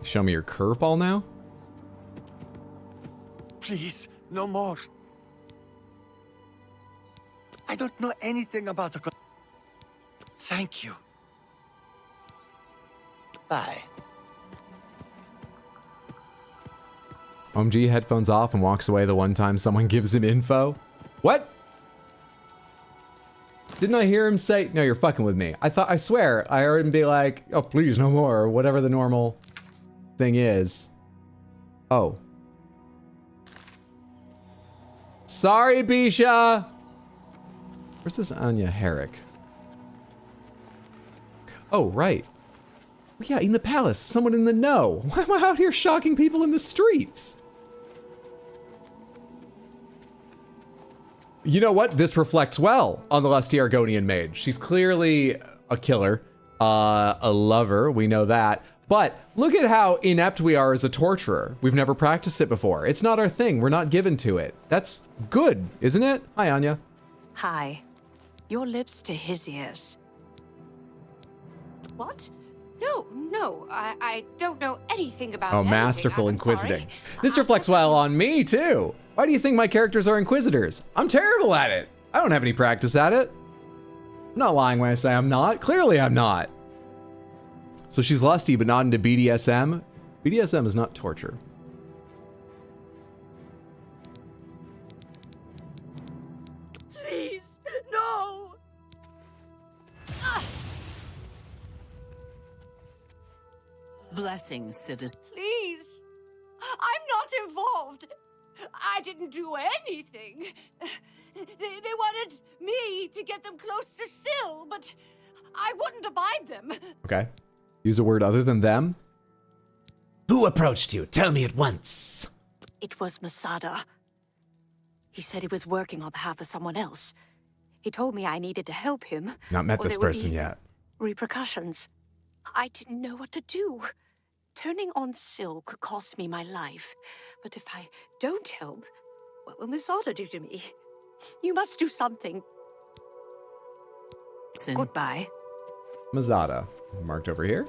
Show me your curveball now? Please, no more. I don't know anything about the Thank you. Bye. OMG headphones off and walks away the one time someone gives him info. What? Didn't I hear him say, no, you're fucking with me. I swear, I heard him be like, oh, please, no more, or whatever the normal thing is. Oh. Sorry, Bisha! Where's this Anya Herrick? Oh, right. Yeah, in the palace, someone in the know. Why am I out here shocking people in the streets? You know what? This reflects well on the lusty Argonian maid. She's clearly a killer, a lover, we know that. But look at how inept we are as a torturer. We've never practiced it before. It's not our thing. We're not given to it. That's good, isn't it? Hi, Anya. Hi. Your lips to his ears. What? No, I don't know anything about anything. Masterful I'm inquisiting. sorry. This reflects well on me, too. Why do you think my characters are inquisitors? I'm terrible at it. I don't have any practice at it. I'm not lying when I say I'm not. Clearly I'm not. So she's lusty, but not into BDSM. BDSM is not torture. Please, no! Blessings, citizen. Please! I'm not involved! I didn't do anything! They wanted me to get them close to Syl, but I wouldn't abide them. Okay. Use a word other than them. Who approached you? Tell me at once. It was Masada. He said he was working on behalf of someone else. He told me I needed to help him. Not met or this there would person be yet. Repercussions. I didn't know what to do. Turning on Syl could cost me my life. But if I don't help, what will Masada do to me? You must do something. Goodbye. Mazada. Marked over here.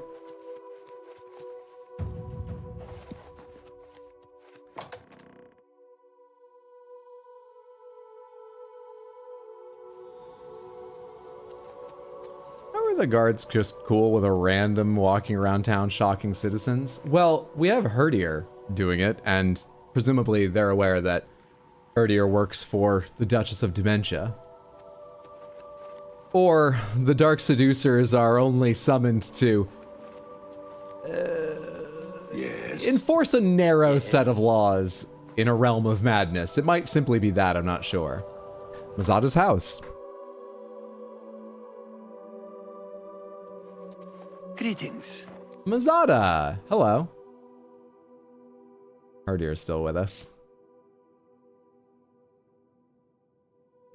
How are the guards just cool with a random walking around town shocking citizens? Well, we have Herdir doing it, and presumably they're aware that Herdir works for the Duchess of Dementia. Or the Dark Seducers are only summoned to enforce a narrow set of laws in a realm of madness. It might simply be that, I'm not sure. Mazada's house. Greetings. Mazada, hello. Herdir is still with us.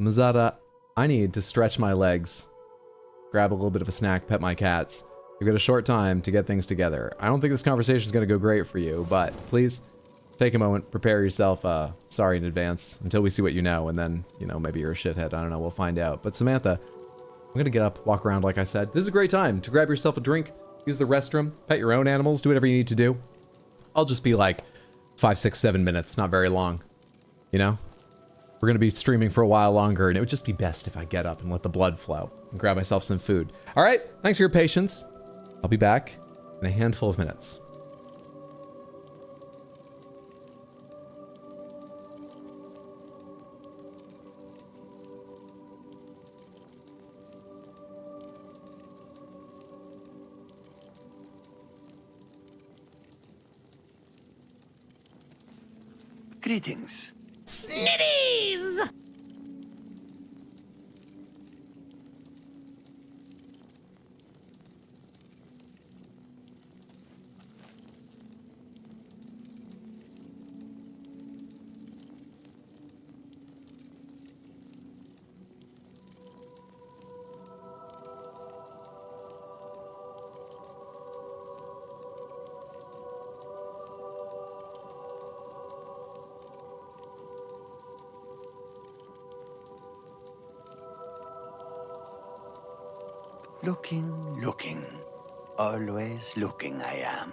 Mazada, I need to stretch my legs, grab a little bit of a snack, pet my cats. We've got a short time to get things together. I don't think this conversation is going to go great for you, but please take a moment, prepare yourself. Sorry in advance until we see what you know, and then, you know, maybe you're a shithead. I don't know. We'll find out. But Samantha, I'm going to get up, walk around like I said. This is a great time to grab yourself a drink, use the restroom, pet your own animals, do whatever you need to do. I'll just be like 5, 6, 7 minutes, not very long, you know? We're going to be streaming for a while longer, and it would just be best if I get up and let the blood flow and grab myself some food. All right, thanks for your patience. I'll be back in a handful of minutes. Greetings. Snitties! Looking. Always looking, I am.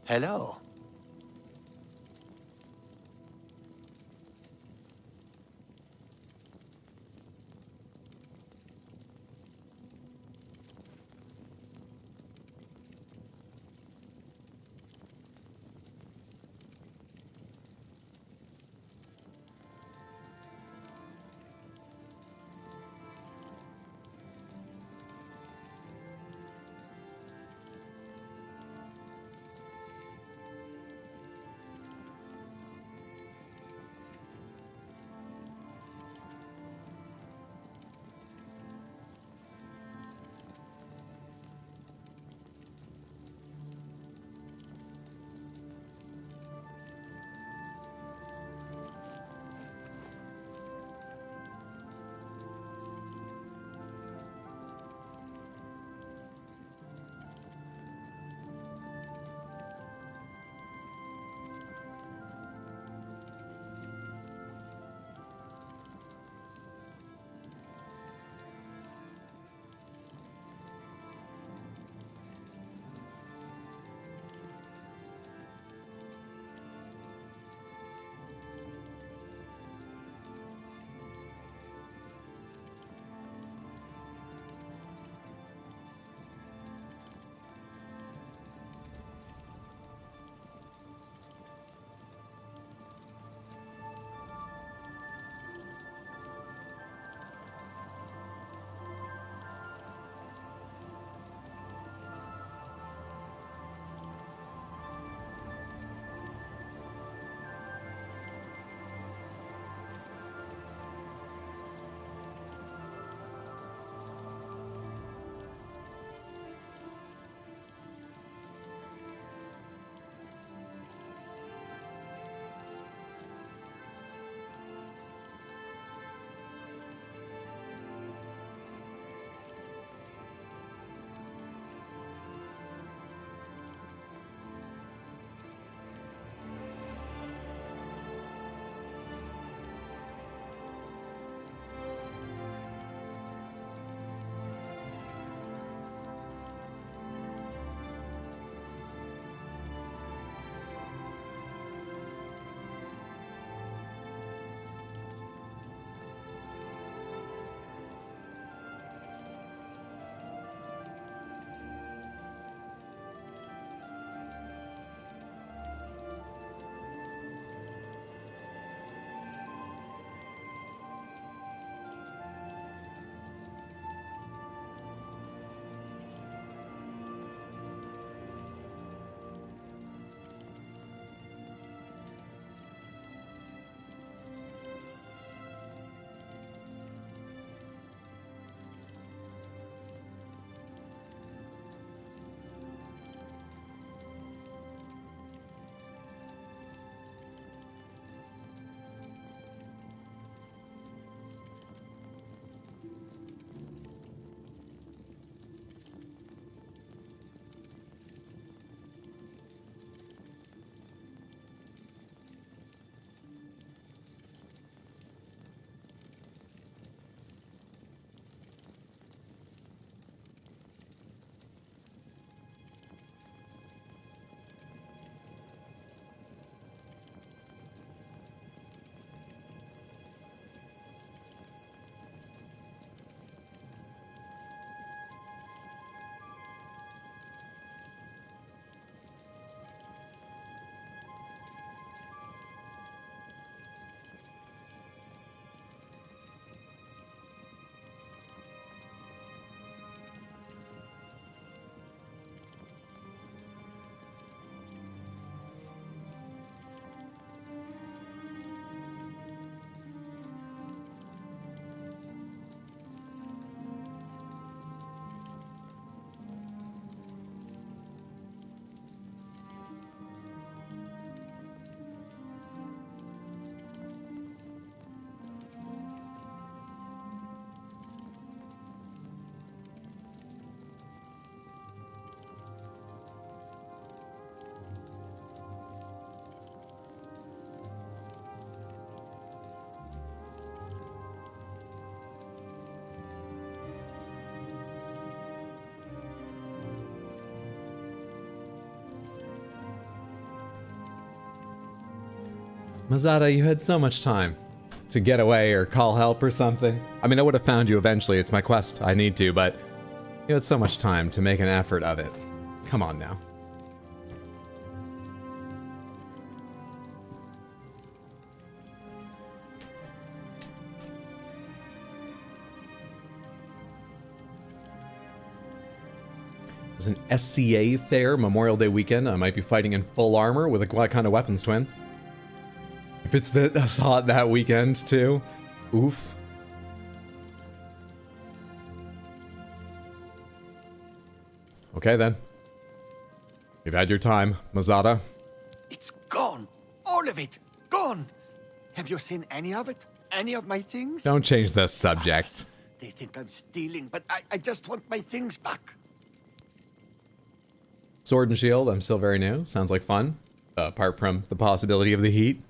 Hello. Mazada, you had so much time to get away or call help or something. I mean, I would have found you eventually. It's my quest. I need to, but you had so much time to make an effort of it. Come on now. There's an SCA fair Memorial Day weekend. I might be fighting in full armor with a what kind of weapons, twin? If it's I saw it that weekend too. Oof. Okay then. You've had your time, Mazada. It's gone. All of it. Gone. Have you seen any of it? Any of my things? Don't change the subject. They think I'm stealing, but I just want my things back. Sword and shield, I'm still very new. Sounds like fun. Apart from the possibility of the heat.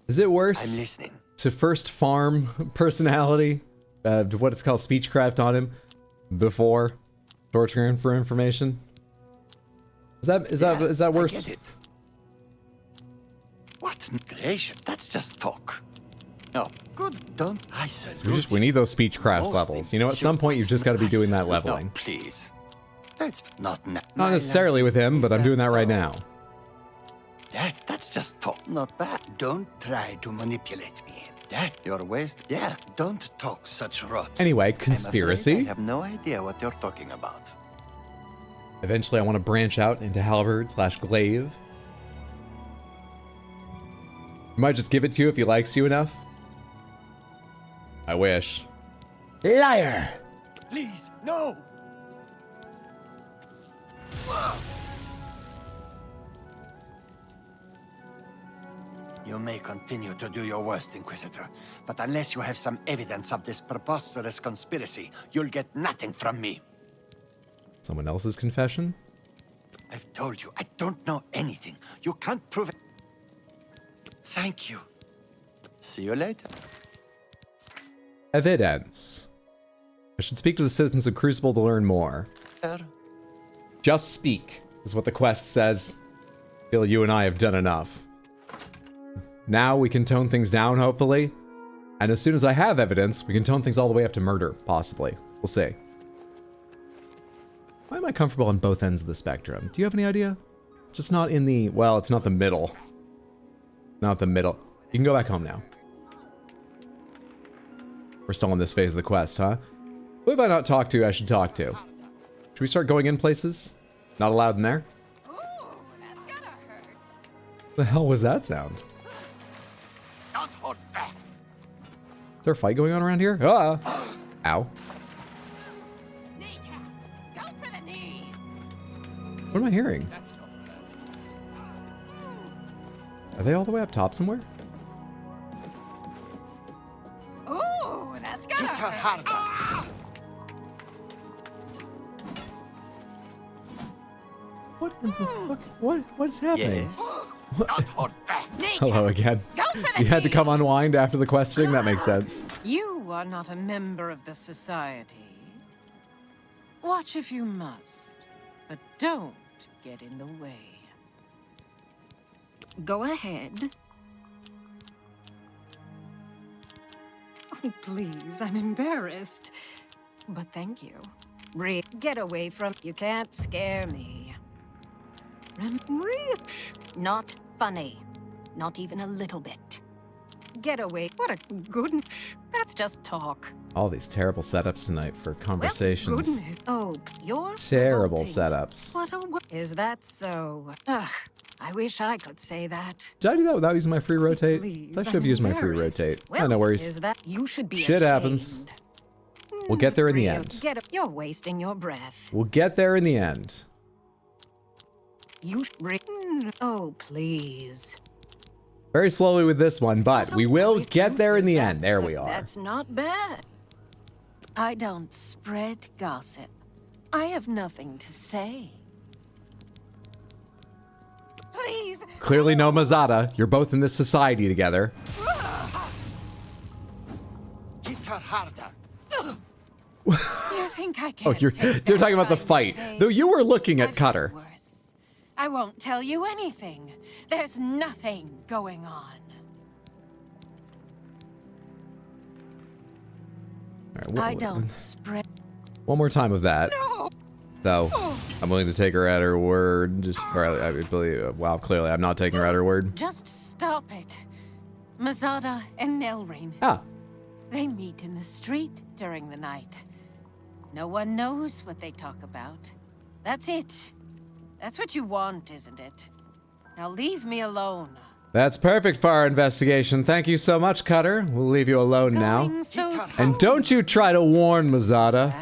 Is it worse I'm listening. to first farm personality, what it's called, speechcraft on him, before torturing him for information? Is that worse? I get it. What creation? That's just talk. No, good. Don't. I said. We need those speechcraft levels. You know, at some point you've just got to be doing that leveling. No, please. That's not. Not necessarily with him, but I'm doing that right now. That's just talk. Not bad. Don't try to manipulate me. Your waste. Yeah, don't talk such rot. Anyway, conspiracy. I have no idea what you're talking about. Eventually, I want to branch out into halberd/glaive. I might just give it to you if he likes you enough. I wish. Liar! Please, no! You may continue to do your worst, Inquisitor, but unless you have some evidence of this preposterous conspiracy, you'll get nothing from me. Someone else's confession? I've told you, I don't know anything. You can't prove it. Thank you. See you later. Evidence. I should speak to the citizens of Crucible to learn more. Just speak, is what the quest says. I feel you and I have done enough. Now we can tone things down, hopefully. And as soon as I have evidence, we can tone things all the way up to murder, possibly. We'll see. Why am I comfortable on both ends of the spectrum? Do you have any idea? Just not in the... Well, it's not the middle. Not the middle. You can go back home now. We're still on this phase of the quest, huh? Who have I not talked to I should talk to? Should we start going in places? Not allowed in there? Ooh, that's gonna hurt. What the hell was that sound? Don't hold back. Is there a fight going on around here? Ah! Ow. Kneecaps. Go for the knees. What am I hearing? Are they all the way up top somewhere? Ooh, that's gonna hurt. What in the fuck? What is happening? Yes. Don't hold back. Hello again. Go for the You had to knees. come unwind after the questioning? That makes sense. You are not a member of the society. Watch if you must, but don't get in the way. Go ahead. Oh, please, I'm embarrassed. But thank you. Get away from... You can't scare me. Not funny. Not even a little bit. Get away. What a good... That's just talk. All these terrible setups tonight for conversations. Goodness. Oh, you're... Terrible setups. What a... Is that so? Ugh, I wish I could say that. Did I do that without using my free rotate? Please, I should have used my free embarrassed. rotate. Well, no worries. Is that... You should be Shit happens. ashamed. We'll get there in the Real. end. You're wasting your breath. We'll get there in the end. You Oh, please. Very slowly with this one, but we will get there in the end. There we are. That's not bad. I don't spread gossip. I have nothing to say. Please. Clearly no Mazada. You're both in this society together. Hit her harder. You think I can Oh, you're talking about the fight. Though you were looking at Cutter. I won't tell you anything. There's nothing going on. All right, I don't spread. One more time of that. No. Though, I'm willing to take her at her word. I believe. Wow, clearly I'm not taking her at her word. Just stop it. Mazada and Nelrine. Ah. They meet in the street during the night. No one knows what they talk about. That's it. That's what you want, isn't it? Now leave me alone. That's perfect for our investigation. Thank you so much, Cutter. We'll leave you alone now. And don't you try to warn Mazada.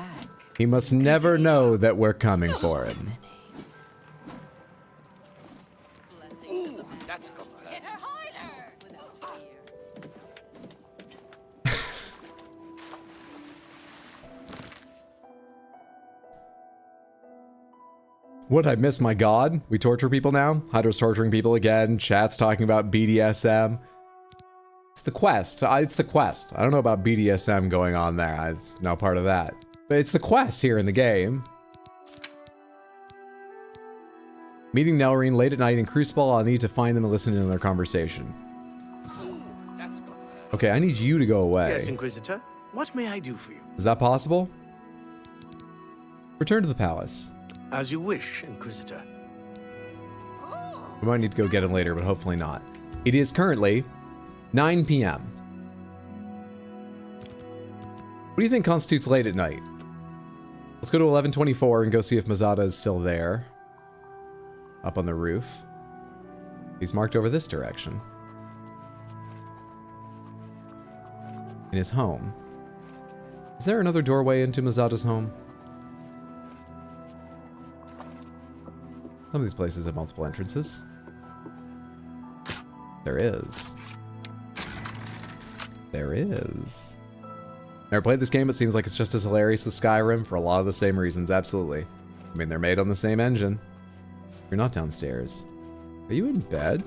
He must never know that we're coming for him. Ooh, that's good. Would I miss my god? We torture people now? Hydra's torturing people again. Chat's talking about BDSM. It's the quest. It's the quest. I don't know about BDSM going on there. It's no part of that. But it's the quest here in the game. Meeting Nelrine late at night in Crucible. I'll need to find them and listen to their conversation. Okay, I need you to go away. Yes, Inquisitor. What may I do for you? Is that possible? Return to the palace. As you wish, Inquisitor. We might need to go get him later, but hopefully not. It is currently 9 p.m. What do you think constitutes late at night? Let's go to 11:24 and go see if Mazada is still there. Up on the roof. He's marked over this direction. In his home. Is there another doorway into Mazada's home? Some of these places have multiple entrances. There is. There is. Never played this game, it seems like it's just as hilarious as Skyrim for a lot of the same reasons, absolutely. I mean, they're made on the same engine. You're not downstairs. Are you in bed?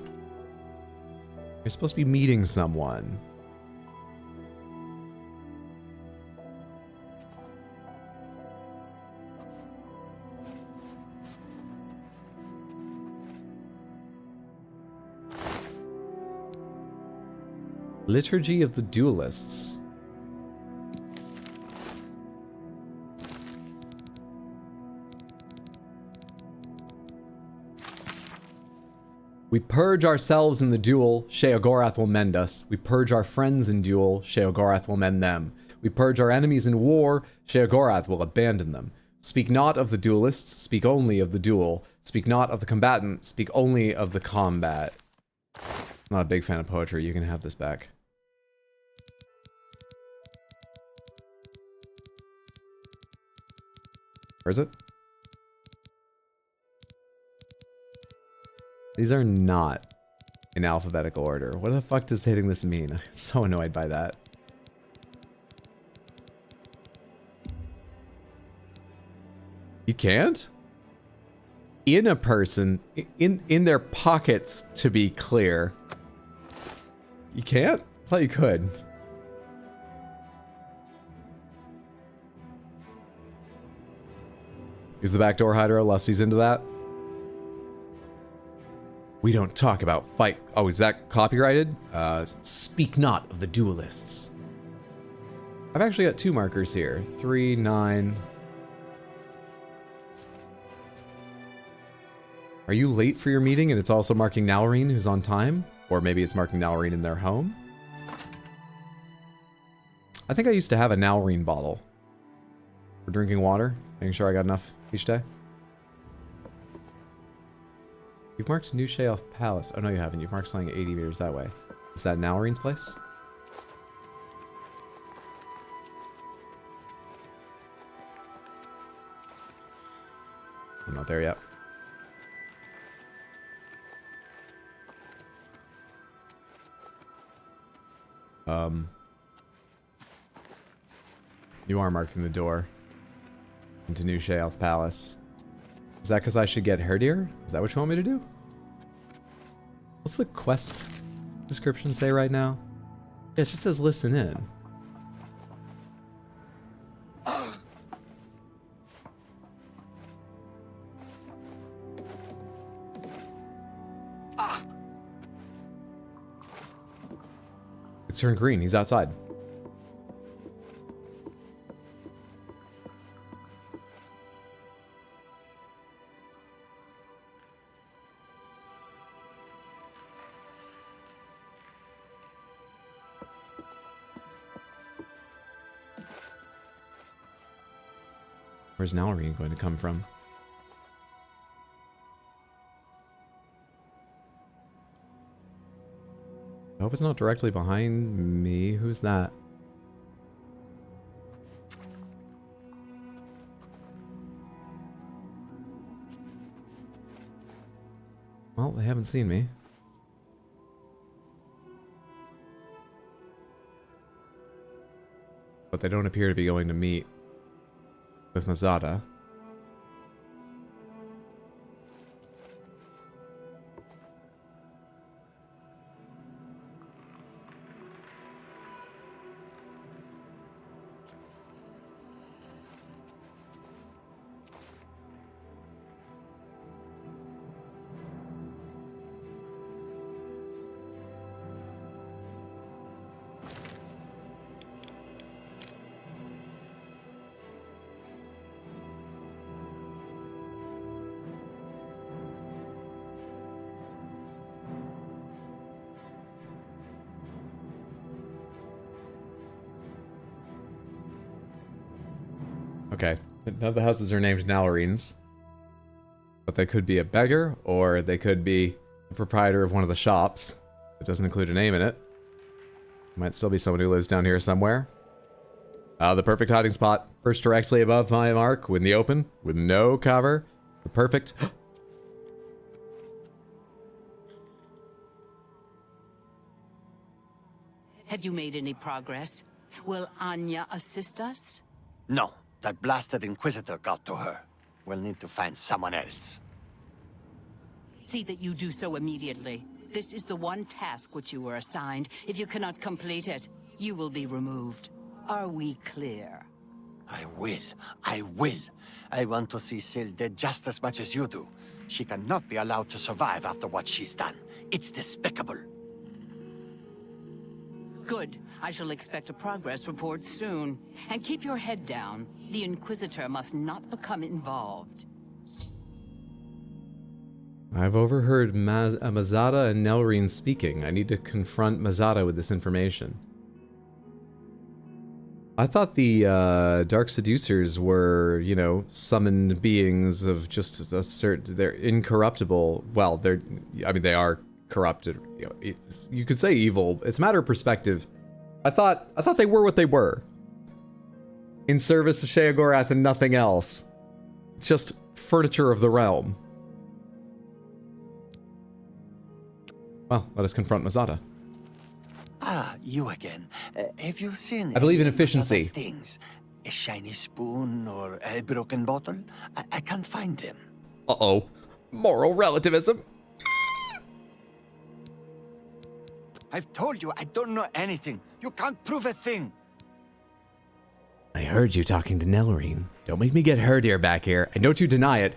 You're supposed to be meeting someone. Liturgy of the Duelists. We purge ourselves in the duel, Sheogorath will mend us. We purge our friends in duel, Sheogorath will mend them. We purge our enemies in war, Sheogorath will abandon them. Speak not of the duelists, speak only of the duel. Speak not of the combatant, speak only of the combat. I'm not a big fan of poetry, you can have this back. Where is it? These are not in alphabetical order. What the fuck does hitting this mean? I'm so annoyed by that. You can't? In a person, in their pockets, to be clear. You can't? I thought you could. Use the backdoor, Hydro. Lusty's into that. We don't talk about fight. Oh, is that copyrighted? Speak not of the duelists. I've actually got 2 markers here. 3, 9. Are you late for your meeting and it's also marking Nalrine who's on time? Or maybe it's marking Nalrine in their home? I think I used to have a Nalrine bottle for drinking water, making sure I got enough each day. You've marked New Sheogorath Palace. Oh, no, you haven't. You've marked something 80 meters that way. Is that Nalrine's place? I'm not there yet. You are marking the door into New Sheogorath Palace. Is that because I should get Herdir? Is that what you want me to do? What's the quest description say right now? Yeah, it just says listen in. It's turned green. He's outside. Where's Nalreen going to come from? I hope it's not directly behind me. Who's that? Well, they haven't seen me. But they don't appear to be going to meet with Mazada. Okay, none of the houses are named Nalreens. But they could be a beggar, or they could be the proprietor of one of the shops. It doesn't include a name in it. Might still be someone who lives down here somewhere. The perfect hiding spot. Perched directly above my mark, in the open, with no cover. The perfect... Have you made any progress? Will Anya assist us? No. That blasted Inquisitor got to her. We'll need to find someone else. See that you do so immediately. This is the one task which you were assigned. If you cannot complete it, you will be removed. Are we clear? I will. I will. I want to see Syl dead just as much as you do. She cannot be allowed to survive after what she's done. It's despicable. Good. I shall expect a progress report soon. And keep your head down. The Inquisitor must not become involved. I've overheard Mazada and Nalreen speaking. I need to confront Mazada with this information. I thought the Dark Seducers were, you know, summoned beings of just a certain... They're incorruptible. Well, they are corrupted. You could say evil. It's a matter of perspective. I thought they were what they were. In service of Sheogorath and nothing else. Just furniture of the realm. Well, let us confront Mazada. Ah, you again. Have you seen... I believe in efficiency. Things? A shiny spoon or a broken bottle? I can't find them. Uh-oh. Moral relativism. I've told you, I don't know anything. You can't prove a thing. I heard you talking to Nalreen. Don't make me get Herdir back here. And don't you deny it.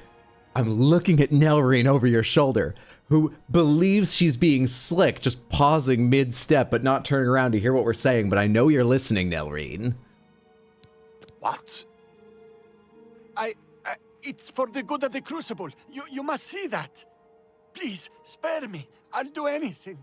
I'm looking at Nalreen over your shoulder, who believes she's being slick, just pausing mid-step, but not turning around to hear what we're saying. But I know you're listening, Nalreen. What? It's for the good of the Crucible. You must see that. Please, spare me. I'll do anything.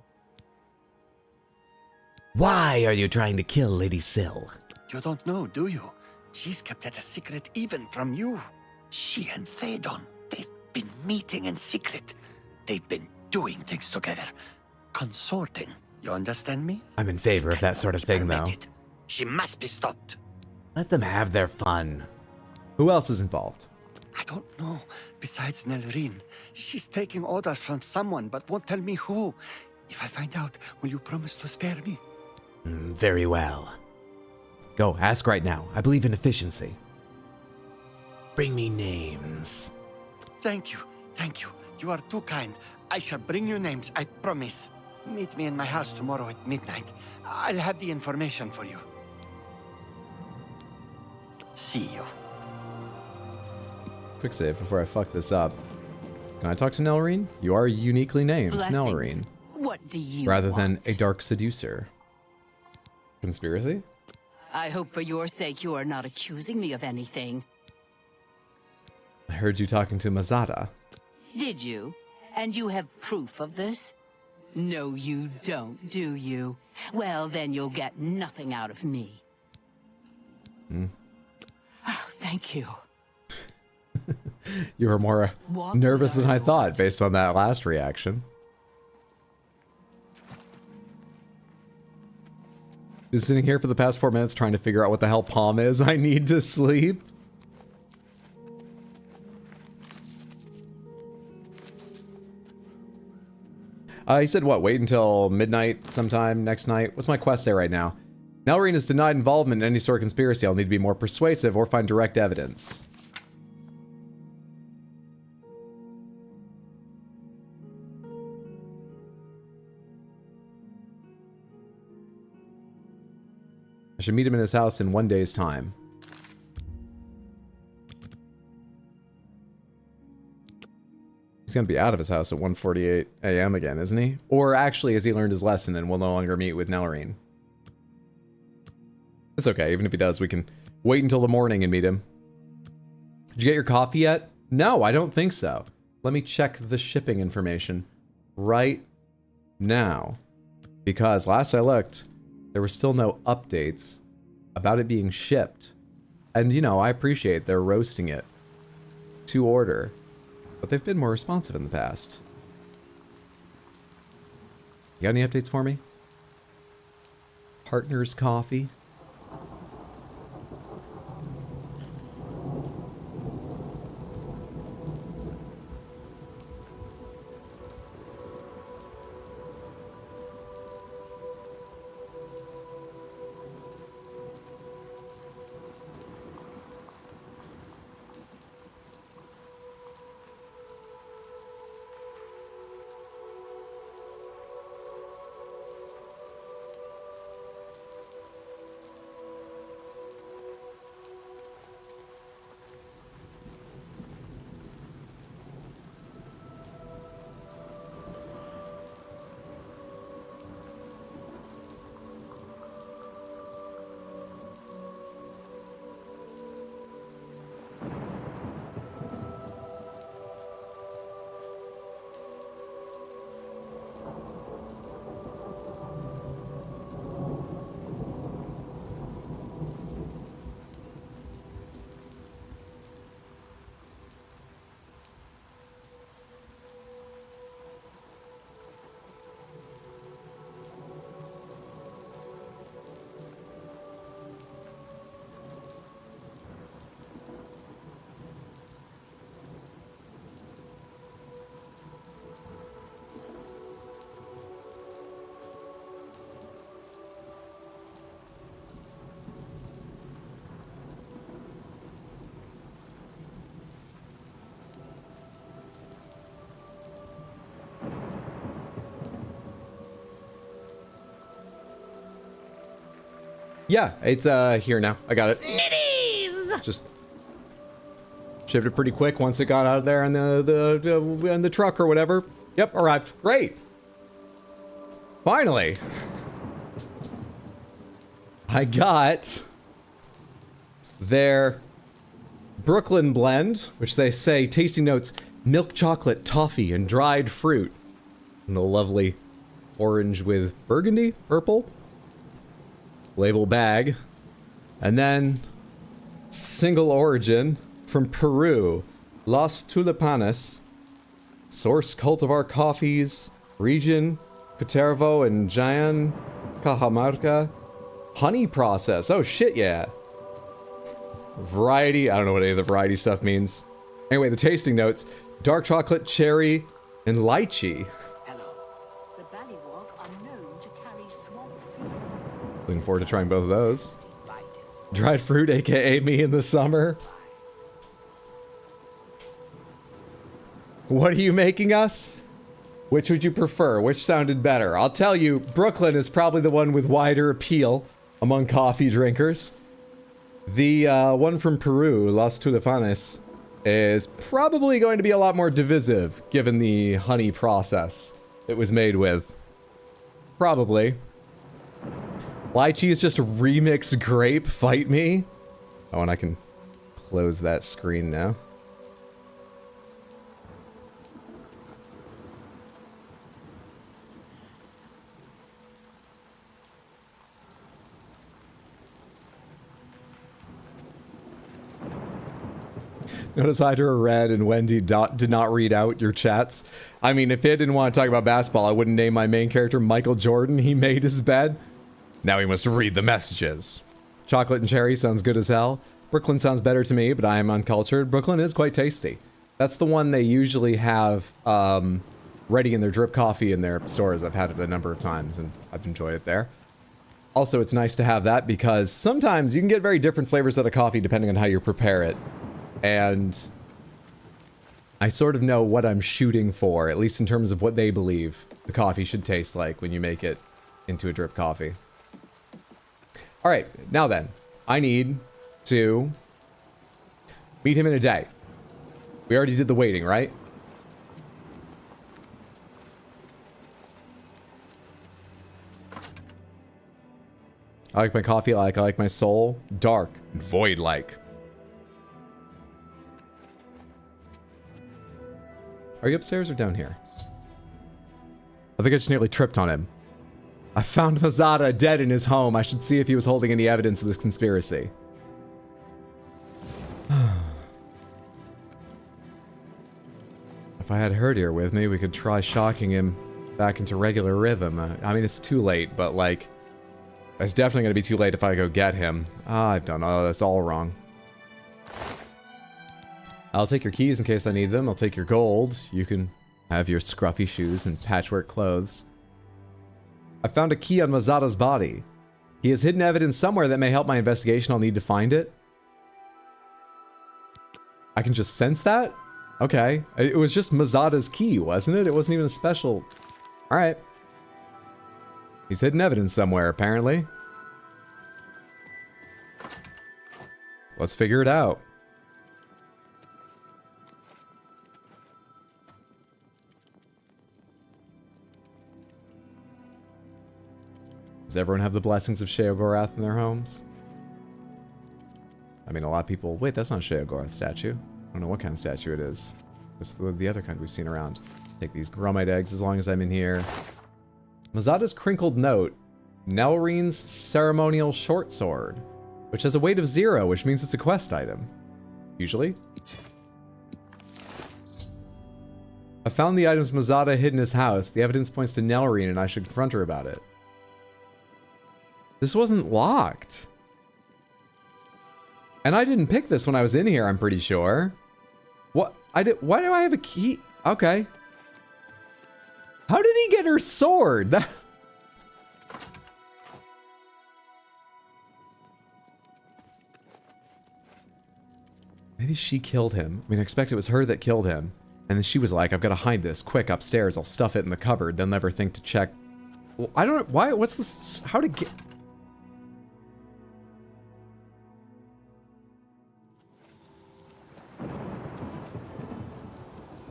Why are you trying to kill Lady Syl? You don't know, do you? She's kept it a secret even from you. She and Théodon, they've been meeting in secret. They've been doing things together. Consorting. You understand me? I'm in favor of that sort of thing, though. She must be stopped. Let them have their fun. Who else is involved? I don't know. Besides Nalreen, she's taking orders from someone, but won't tell me who. If I find out, will you promise to spare me? Very well. Go, ask right now. I believe in efficiency. Bring me names. Thank you. Thank you. You are too kind. I shall bring you names, I promise. Meet me in my house tomorrow at midnight. I'll have the information for you. See you. Quick save before I fuck this up. Can I talk to Nelrine? You are uniquely named Blessings. Nelrine. What do you rather want? than a dark seducer. Conspiracy? I hope for your sake you are not accusing me of anything. I heard you talking to Mazada. Did you? And you have proof of this? No, you don't, do you? Well, then you'll get nothing out of me. Hmm. Oh, thank you. You were more nervous than I thought based on that last reaction. Been sitting here for the past 4 minutes trying to figure out what the hell palm is. I need to sleep. He said what? Wait until midnight sometime next night? What's my quest say right now? Nelrine is denied involvement in any sort of conspiracy. I'll need to be more persuasive or find direct evidence. I should meet him in his house in 1 day's time. He's gonna be out of his house at 1:48 a.m. again, isn't he? Or actually, has he learned his lesson and will no longer meet with Nelrine? It's okay, even if he does, we can wait until the morning and meet him. Did you get your coffee yet? No, I don't think so. Let me check the shipping information right now. Because last I looked, there were still no updates about it being shipped. And, you know, I appreciate they're roasting it to order. But they've been more responsive in the past. You got any updates for me? Partners Coffee? Yeah, it's here now. I got it. Snitties! Just shipped it pretty quick once it got out of there in the truck or whatever. Yep, arrived. Great. Finally. I got their Brooklyn blend, which they say tasting notes milk chocolate, toffee, and dried fruit. And the lovely orange with burgundy, purple label bag. And then single origin from Peru, Los Tulipanes, source cultivar coffees, region Cutervo and Jaén, Cajamarca, honey process. Oh shit, yeah. Variety, I don't know what any of the variety stuff means. Anyway, the tasting notes, dark chocolate, cherry, and lychee. Looking forward to trying both of those. Dried fruit, aka me in the summer. What are you making us? Which would you prefer? Which sounded better? I'll tell you, Brooklyn is probably the one with wider appeal among coffee drinkers. The one from Peru, Los Tulipanes, is probably going to be a lot more divisive given the honey process it was made with. Probably. Lychee is just a remix grape, fight me. Oh, and I can close that screen now. Notice Hydra read and Wendy did not read out your chats. I mean, if it didn't want to talk about basketball, I wouldn't name my main character Michael Jordan. He made his bed. Now he must read the messages. Chocolate and cherry sounds good as hell. Brooklyn sounds better to me, but I am uncultured. Brooklyn is quite tasty. That's the one they usually have ready in their drip coffee in their stores. I've had it a number of times and I've enjoyed it there. Also, it's nice to have that because sometimes you can get very different flavors out of coffee depending on how you prepare it. And I sort of know what I'm shooting for, at least in terms of what they believe the coffee should taste like when you make it into a drip coffee. All right, now then, I need to meet him in a day. We already did the waiting, right? I like my coffee like I like my soul, dark and void-like. Are you upstairs or down here? I think I just nearly tripped on him. I found Mazada dead in his home. I should see if he was holding any evidence of this conspiracy. If I had Herdir with me, we could try shocking him back into regular rhythm. I mean, it's too late, but like... It's definitely going to be too late if I go get him. I've done all this all wrong. I'll take your keys in case I need them. I'll take your gold. You can have your scruffy shoes and patchwork clothes. I found a key on Mazada's body. He has hidden evidence somewhere that may help my investigation. I'll need to find it. I can just sense that? Okay. It was just Mazada's key, wasn't it? It wasn't even a special... Alright. He's hidden evidence somewhere, apparently. Let's figure it out. Does everyone have the blessings of Sheogorath in their homes? I mean, a lot of people... Wait, that's not a Sheogorath statue. I don't know what kind of statue it is. It's the other kind we've seen around. Take these gromite eggs as long as I'm in here. Mazada's crinkled note. Nelrine's ceremonial short sword. Which has a weight of 0, which means it's a quest item. Usually. I found the items Mazada hid in his house. The evidence points to Nelrine and I should confront her about it. This wasn't locked. And I didn't pick this when I was in here, I'm pretty sure. What? Why do I have a key? Okay. How did he get her sword? Maybe she killed him. I mean, I expect it was her that killed him. And then she was like, I've got to hide this. Quick, upstairs. I'll stuff it in the cupboard. They'll never think to check. Well, I don't know. Why? What's this? How to get...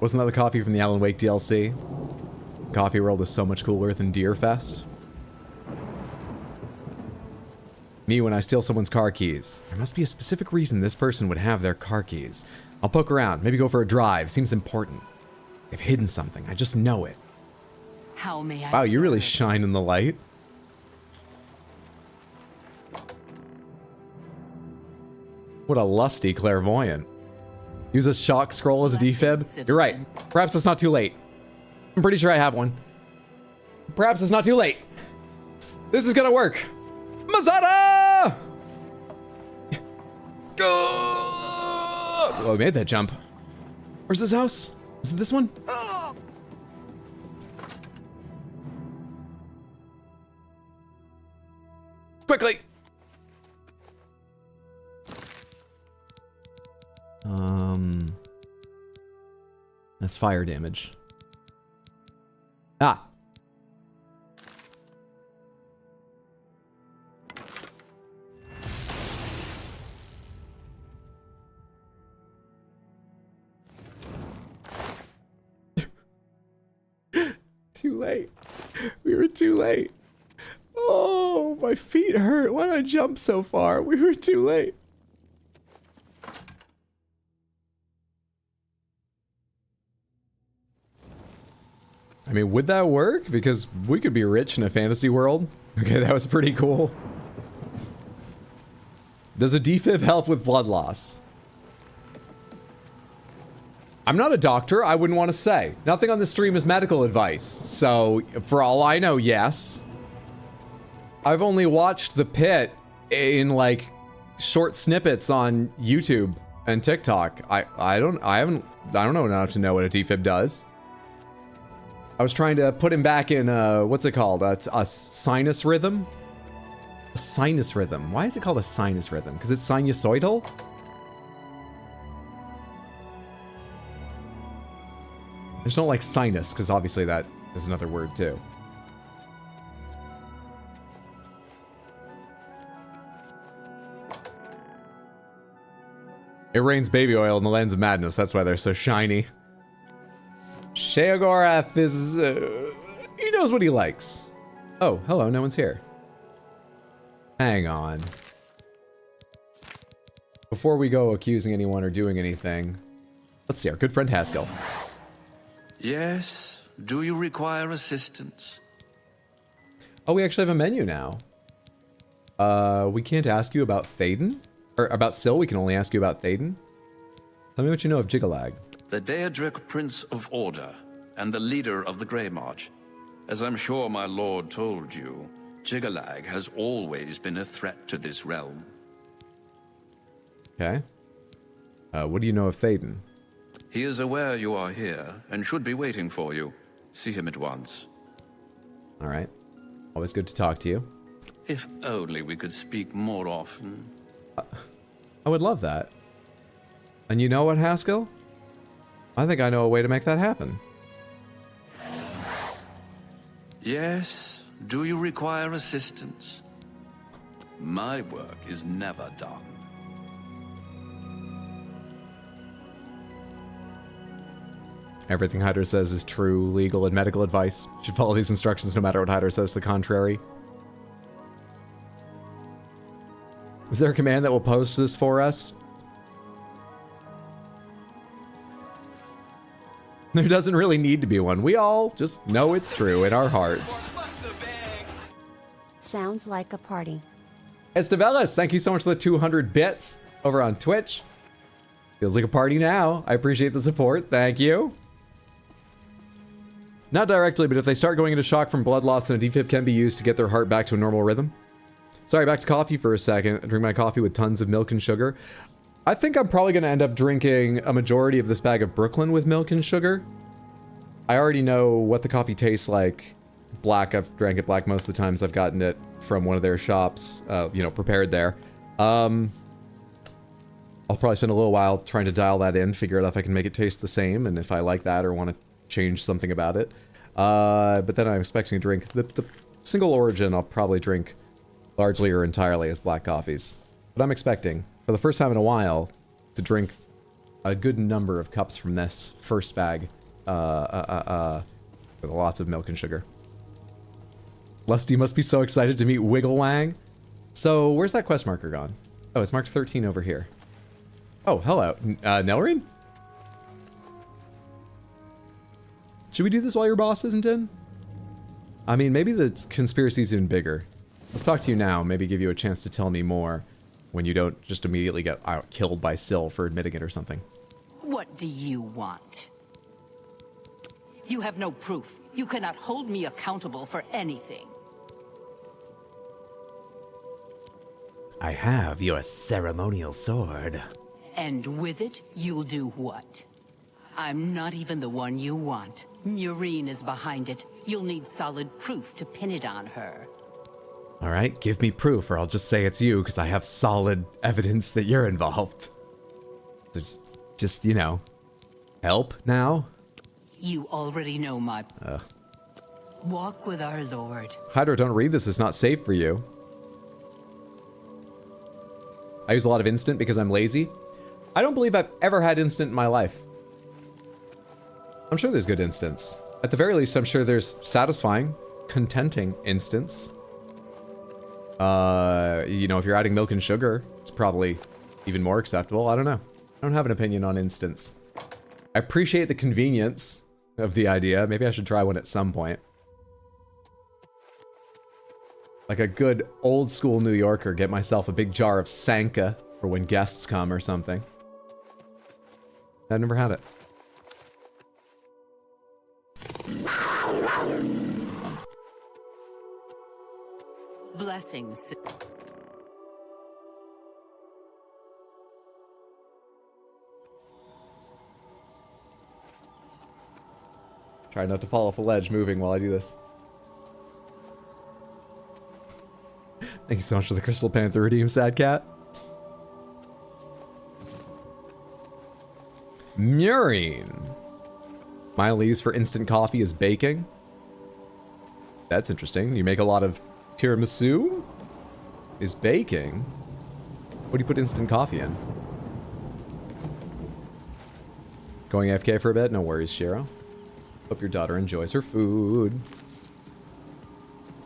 Wasn't that the coffee from the Alan Wake DLC? Coffee World is so much cooler than Deerfest. Me when I steal someone's car keys. There must be a specific reason this person would have their car keys. I'll poke around, maybe go for a drive. Seems important. They've hidden something. I just know it. How may I Wow, you really shine in the light. What a lusty clairvoyant. Use a shock scroll as a defib? You're right. Perhaps it's not too late. I'm pretty sure I have one. Perhaps it's not too late. This is gonna work. Mazada! Oh, I made that jump. Where's this house? Is it this one? Quickly! That's fire damage. Ah! too late. We were too late. Oh, my feet hurt. Why did I jump so far? We were too late. I mean, would that work? Because we could be rich in a fantasy world. Okay, that was pretty cool. Does a defib help with blood loss? I'm not a doctor. I wouldn't want to say. Nothing on this stream is medical advice. So, for all I know, yes. I've only watched The Pit in, like, short snippets on YouTube and TikTok. I don't know enough to know what a defib does. I was trying to put him back in, what's it called? A sinus rhythm? A sinus rhythm. Why is it called a sinus rhythm? Because it's sinusoidal? I just don't like sinus, because obviously that is another word too. It rains baby oil in the Lens of Madness. That's why they're so shiny. Sheogorath is... he knows what he likes. Oh, hello, no one's here. Hang on. Before we go accusing anyone or doing anything, let's see, our good friend Haskell. Yes? Do you require assistance? Oh, we actually have a menu now. We can't ask you about Théoden? Or about Syl, we can only ask you about Théoden? Tell me what you know of Jigalag. The Daedric Prince of Order, and the leader of the Grey March. As I'm sure my lord told you, Jigalag has always been a threat to this realm. Okay. What do you know of Théoden? He is aware you are here, and should be waiting for you. See him at once. Alright. Always good to talk to you. If only we could speak more often. I would love that. And you know what, Haskell? I think I know a way to make that happen. Yes? Do you require assistance? My work is never done. Everything Hyder says is true, legal, and medical advice. You should follow these instructions no matter what Hyder says to the contrary. Is there a command that will post this for us? There doesn't really need to be one. We all just know it's true in our hearts. Sounds like a party. Estevelis, thank you so much for the 200 bits over on Twitch. Feels like a party now. I appreciate the support. Thank you. Not directly, but if they start going into shock from blood loss, then a defib can be used to get their heart back to a normal rhythm. Sorry, back to coffee for a second. I drink my coffee with tons of milk and sugar. I think I'm probably going to end up drinking a majority of this bag of Brooklyn with milk and sugar. I already know what the coffee tastes like. Black, I've drank it black most of the times I've gotten it from one of their shops, you know, prepared there. I'll probably spend a little while trying to dial that in, figure out if I can make it taste the same, and if I like that or want to change something about it. But then I'm expecting to drink the single origin. I'll probably drink largely or entirely as black coffees. But I'm expecting, for the first time in a while, to drink a good number of cups from this first bag, with lots of milk and sugar. Lusty must be so excited to meet Wiggle Wang. So, where's that quest marker gone? Oh, it's marked 13 over here. Oh, hello. Nelrine? Should we do this while your boss isn't in? I mean, maybe the conspiracy's even bigger. Let's talk to you now, maybe give you a chance to tell me more when you don't just immediately get killed by Syl for admitting it or something. What do you want? You have no proof. You cannot hold me accountable for anything. I have your ceremonial sword. And with it, you'll do what? I'm not even the one you want. Murine is behind it. You'll need solid proof to pin it on her. Alright, give me proof or I'll just say it's you because I have solid evidence that you're involved. So just, you know, help now? You already know my... Walk with our Lord. Hydro, don't read this. It's not safe for you. I use a lot of instant because I'm lazy. I don't believe I've ever had instant in my life. I'm sure there's good instants. At the very least, I'm sure there's satisfying, contenting instants. You know, if you're adding milk and sugar, it's probably even more acceptable. I don't know. I don't have an opinion on instants. I appreciate the convenience of the idea. Maybe I should try one at some point. Like a good old school New Yorker, get myself a big jar of Sanka for when guests come or something. I've never had it. Blessings. Try not to fall off a ledge moving while I do this. Thank you so much for the Crystal Panther redeem, Sad Cat. Murine. Mildly used for instant coffee is baking. That's interesting. You make a lot of tiramisu? Is baking? What do you put instant coffee in? Going AFK for a bit? No worries, Shiro. Hope your daughter enjoys her food.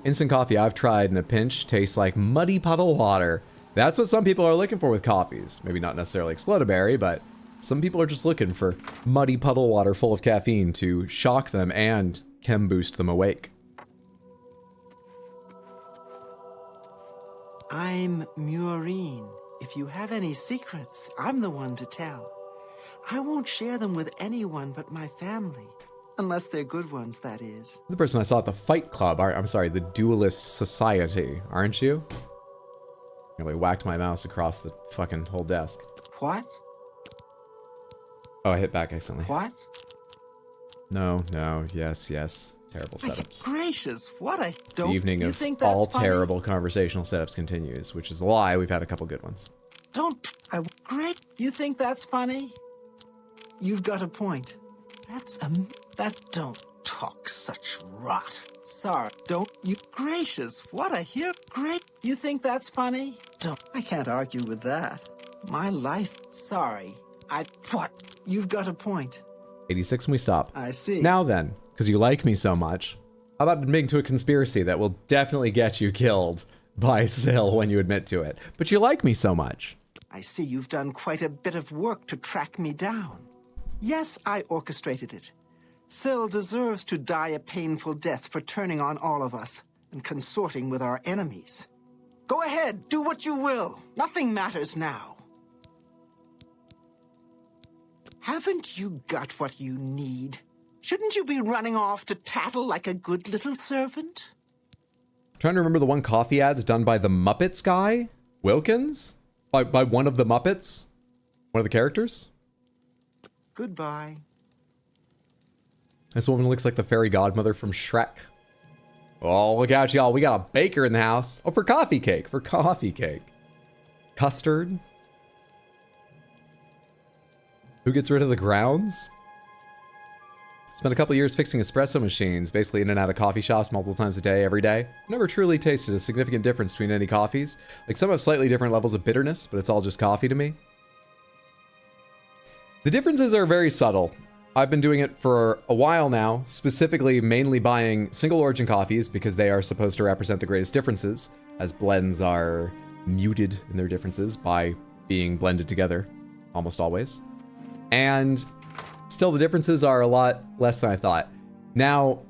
Instant coffee I've tried in a pinch tastes like muddy puddle water. That's what some people are looking for with coffees. Maybe not necessarily Explodaberry, but some people are just looking for muddy puddle water full of caffeine to shock them and chem boost them awake. I'm Murine. If you have any secrets, I'm the one to tell. I won't share them with anyone but my family. Unless they're good ones, that is. The person I saw at the Fight Club, I'm sorry, the Duelist Society, aren't you? Nearly whacked my mouse across the fucking whole desk. What? Oh, I hit back accidentally. What? No, yes. Terrible setups. Gracious, what I don't. The evening you of think that's all funny? terrible conversational setups continues, which is a lie. We've had a couple good ones. Great. You think that's funny? You've got a point. Don't talk such rot. Sorry, don't you. Gracious, what I hear. Great. You think that's funny? I can't argue with that. My life. Sorry. What? You've got a point. 86 and we stop. I see. Now then, because you like me so much, how about admitting to a conspiracy that will definitely get you killed by Syl when you admit to it? But you like me so much. I see you've done quite a bit of work to track me down. Yes, I orchestrated it. Syl deserves to die a painful death for turning on all of us and consorting with our enemies. Go ahead, do what you will. Nothing matters now. Haven't you got what you need? Shouldn't you be running off to tattle like a good little servant? I'm trying to remember the one coffee ads done by the Muppets guy? Wilkins? By one of the Muppets? One of the characters? Goodbye. This woman looks like the fairy godmother from Shrek. Oh, look out, y'all. We got a baker in the house. Oh, for coffee cake. Custard. Who gets rid of the grounds? Spent a couple years fixing espresso machines, basically in and out of coffee shops multiple times a day, every day. Never truly tasted a significant difference between any coffees. Like, some have slightly different levels of bitterness, but it's all just coffee to me. The differences are very subtle. I've been doing it for a while now, specifically mainly buying single origin coffees because they are supposed to represent the greatest differences, as blends are muted in their differences by being blended together, almost always. And still the differences are a lot less than I thought. Now,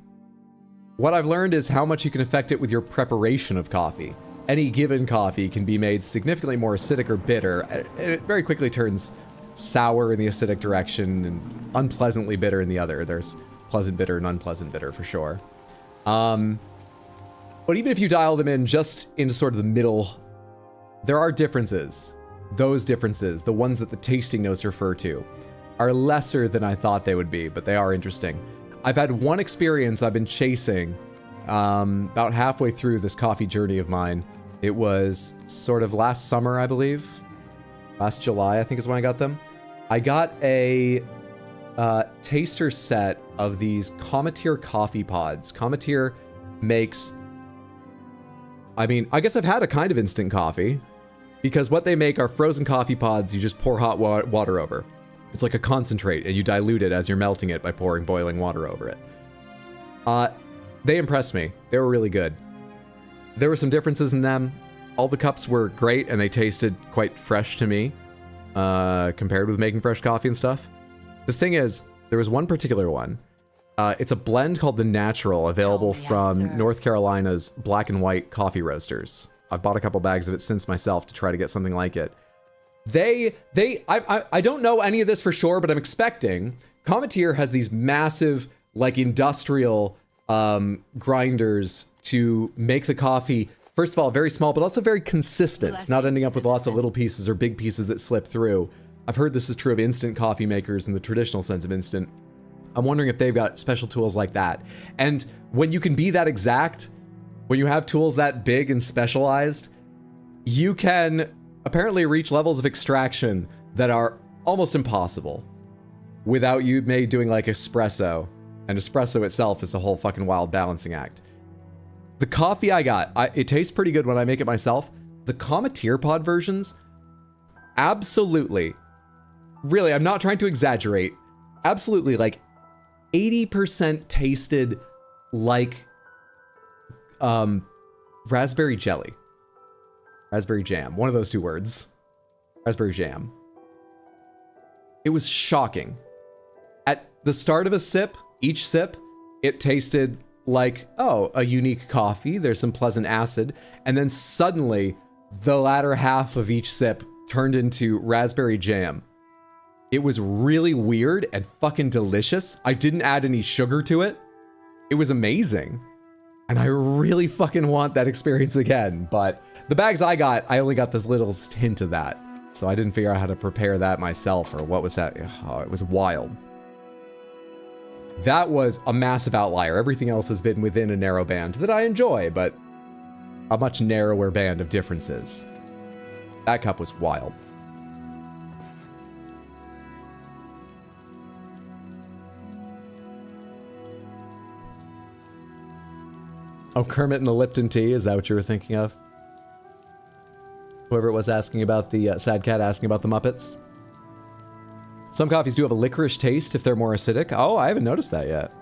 what I've learned is how much you can affect it with your preparation of coffee. Any given coffee can be made significantly more acidic or bitter, and it very quickly turns sour in the acidic direction and unpleasantly bitter in the other. There's pleasant bitter and unpleasant bitter for sure. But even if you dial them in just into sort of the middle, there are differences. Those differences, the ones that the tasting notes refer to, are lesser than I thought they would be, but they are interesting. I've had one experience I've been chasing about halfway through this coffee journey of mine. It was sort of last summer, I believe. Last July, I think is when I got them. I got a taster set of these Cometeer coffee pods. Cometeer makes... I mean, I guess I've had a kind of instant coffee, because what they make are frozen coffee pods you just pour hot water over. It's like a concentrate, and you dilute it as you're melting it by pouring boiling water over it. They impressed me. They were really good. There were some differences in them. All the cups were great, and they tasted quite fresh to me, compared with making fresh coffee and stuff. The thing is, there was one particular one. It's a blend called the Natural, available from North Carolina's Black and White Coffee Roasters. I've bought a couple bags of it since myself to try to get something like it. I don't know any of this for sure, but I'm expecting. Cometeer has these massive, like, industrial grinders to make the coffee, first of all, very small, but also very consistent, not ending up with lots of little pieces or big pieces that slip through. I've heard this is true of instant coffee makers in the traditional sense of instant. I'm wondering if they've got special tools like that. And when you can be that exact, when you have tools that big and specialized, you can apparently reach levels of extraction that are almost impossible without you maybe doing like espresso. And espresso itself is a whole fucking wild balancing act. The coffee I got, it tastes pretty good when I make it myself. The Cometeer pod versions, absolutely, really, I'm not trying to exaggerate, absolutely, like 80% tasted like raspberry jelly. Raspberry jam, one of those two words. Raspberry jam. It was shocking. At the start of a sip, each sip, it tasted like, oh, a unique coffee. There's some pleasant acid. And then suddenly, the latter half of each sip turned into raspberry jam. It was really weird and fucking delicious. I didn't add any sugar to it. It was amazing. And I really fucking want that experience again. But the bags I got, I only got this little hint of that. So I didn't figure out how to prepare that myself or what was that. Oh, it was wild. That was a massive outlier. Everything else has been within a narrow band that I enjoy, but a much narrower band of differences. That cup was wild. Oh, Kermit and the Lipton tea, is that what you were thinking of? Whoever it was asking about the sad cat asking about the Muppets. Some coffees do have a licorice taste if they're more acidic. Oh, I haven't noticed that yet.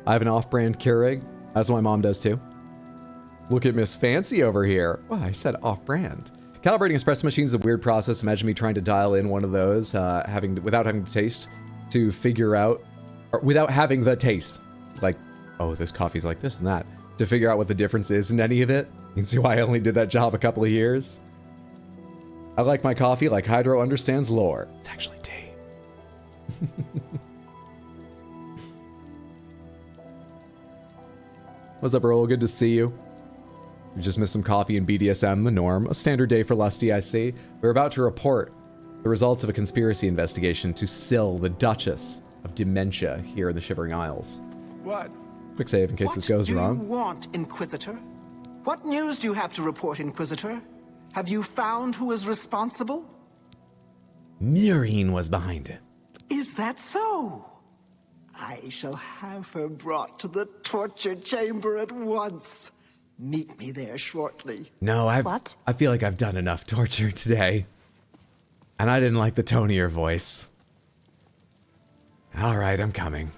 I have an off-brand Keurig, as my mom does too. Look at Miss Fancy over here. Well, I said off-brand. Calibrating espresso machines is a weird process. Imagine me trying to dial in one of those, without having to taste, to figure out, or without having the taste. Like, oh, this coffee's like this and that. To figure out what the difference is in any of it. You can see why I only did that job a couple of years. I like my coffee like Hydro understands lore. It's actually tea. What's up, Earl? Good to see you. We just missed some coffee and BDSM, the norm. A standard day for Lusty, I see. We're about to report the results of a conspiracy investigation to sill the Duchess of Dementia here in the Shivering Isles. What? Quick save in case this goes wrong. What do you want, Inquisitor? What news do you have to report, Inquisitor? Have you found who is responsible? Murine was behind it. Is that so? I shall have her brought to the torture chamber at once. Meet me there shortly. No, I feel like I've done enough torture today. And I didn't like the tone of your voice. All right, I'm coming.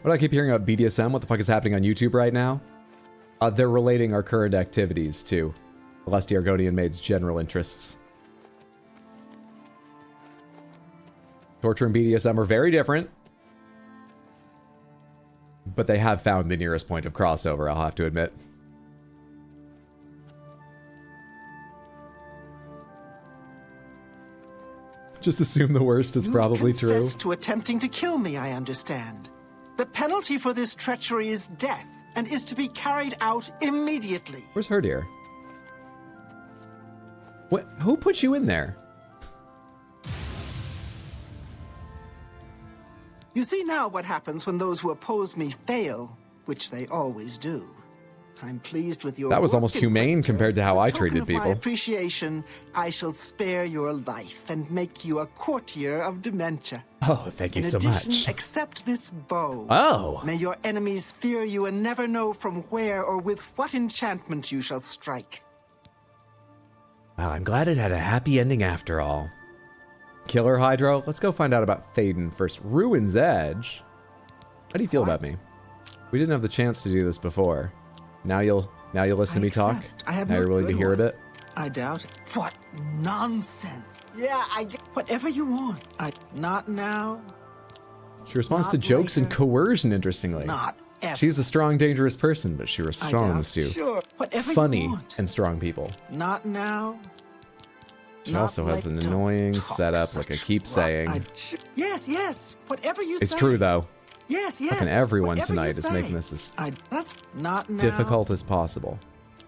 What do I keep hearing about BDSM? What the fuck is happening on YouTube right now? They're relating our current activities to the Lusty Argonian Maid's general interests. Torture and BDSM are very different, but they have found the nearest point of crossover, I'll have to admit. Just assume the worst, it's probably true. You've confessed to attempting to kill me, I understand. The penalty for this treachery is death, and is to be carried out immediately. Where's her dear? What? Who put you in there? You see now what happens when those who oppose me fail, which they always do. I'm pleased with your That was work, almost humane compared to how I treated As a token of people. my appreciation, I shall spare your life and make you a courtier of dementia. Oh, thank you so In addition, much. accept this bow. Oh. May your enemies fear you and never know from where or with what enchantment you shall strike. Well, I'm glad it had a happy ending after all. Killer Hydro? Let's go find out about Thaden first. Ruin's Edge? How do you feel about me? We didn't have the chance to do this before. Now you'll listen to me talk? I have Now no you're willing to good hear a one. bit? I doubt it. What nonsense. Yeah, I get whatever you want. Not now. She responds Not to jokes and later. coercion, interestingly. Not ever. She's a strong, dangerous person, but she I responds doubt. to Sure, whatever you funny want. and strong people. Not now. She Not also has an later. annoying Talk setup, like I keep saying. Yes, whatever you say. It's true, though. Yes. Fucking everyone whatever you tonight is say. making this as That's not now. difficult as possible.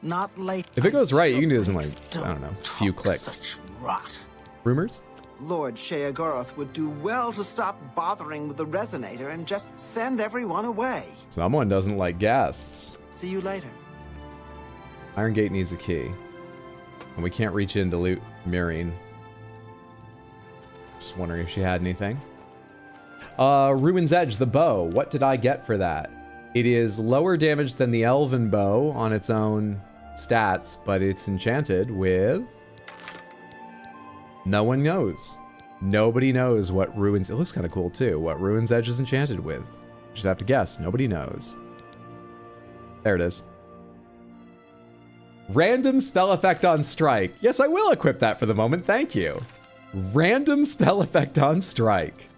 Not late. If it goes right, you can do this in, like, I don't know, a few clicks. Such rot. Rumors? Lord Sheogorath would do well to stop bothering with the resonator and just send everyone away. Someone doesn't like guests. See you later. Iron Gate needs a key. And we can't reach in to loot Mirene. Just wondering if she had anything. Ruin's Edge, the bow. What did I get for that? It is lower damage than the Elven bow on its own stats, but it's enchanted with... No one knows. Nobody knows what Ruin's... It looks kind of cool, too. What Ruin's Edge is enchanted with. Just have to guess. Nobody knows. There it is. Random spell effect on strike. Yes, I will equip that for the moment. Thank you. Random spell effect on strike.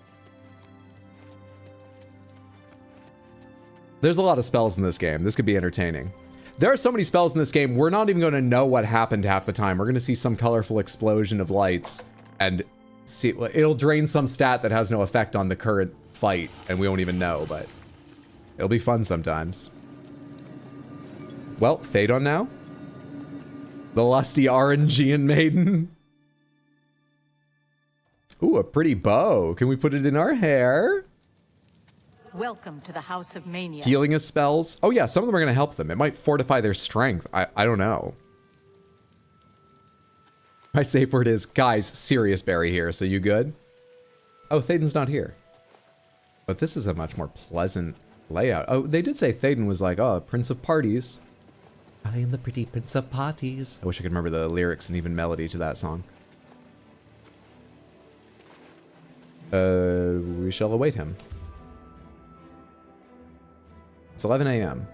There's a lot of spells in this game. This could be entertaining. There are so many spells in this game, we're not even going to know what happened half the time. We're going to see some colorful explosion of lights, and see it'll drain some stat that has no effect on the current fight, and we won't even know, but it'll be fun sometimes. Well, Thaden now. The lusty Orangian maiden. Ooh, a pretty bow. Can we put it in our hair? Welcome to the House of Mania. Healing as spells. Oh yeah, some of them are going to help them. It might fortify their strength. I don't know. My safe word is, guys, serious Barry here, so you good? Oh, Thaden's not here. But this is a much more pleasant layout. Oh, they did say Thaden was like, oh, Prince of Parties. I am the pretty Prince of Parties. I wish I could remember the lyrics and even melody to that song. We shall await him. It's 11 a.m.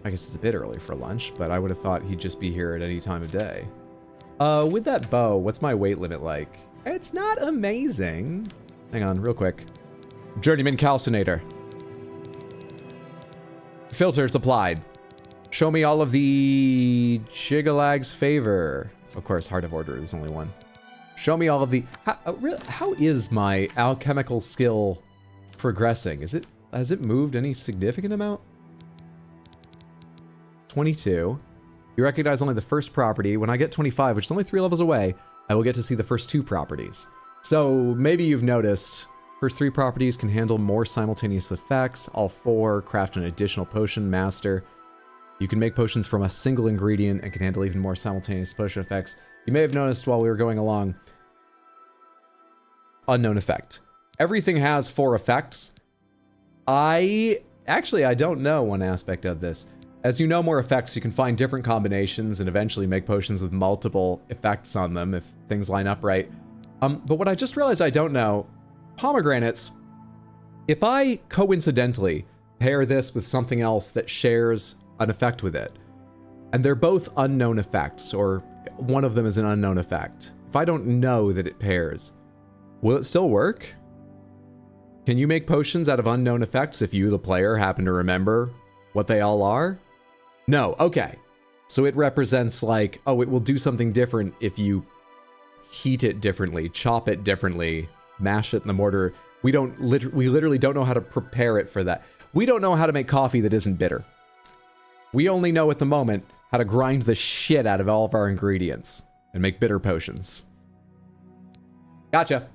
I guess it's a bit early for lunch, but I would have thought he'd just be here at any time of day. With that bow, what's my weight limit like? It's not amazing. Hang on, real quick. Journeyman Calcinator. Filters applied. Show me all of the Chigolag's favor. Of course, Heart of Order, there's only one. Show me all of the... How is my alchemical skill progressing? Has it moved any significant amount? 22. You recognize only the first property. When I get 25, which is only 3 levels away, I will get to see the first 2 properties. So maybe you've noticed, first 3 properties can handle more simultaneous effects. All 4 craft an additional potion master. You can make potions from a single ingredient and can handle even more simultaneous potion effects. You may have noticed while we were going along, unknown effect. Everything has 4 effects. I don't know one aspect of this. As you know more effects, you can find different combinations and eventually make potions with multiple effects on them if things line up right. But what I just realized I don't know, pomegranates, if I coincidentally pair this with something else that shares an effect with it, and they're both unknown effects, or one of them is an unknown effect, if I don't know that it pairs, will it still work? Can you make potions out of unknown effects if you, the player, happen to remember what they all are? No, okay. So it represents like, oh, it will do something different if you heat it differently, chop it differently, mash it in the mortar. We literally don't know how to prepare it for that. We don't know how to make coffee that isn't bitter. We only know at the moment how to grind the shit out of all of our ingredients and make bitter potions. Gotcha.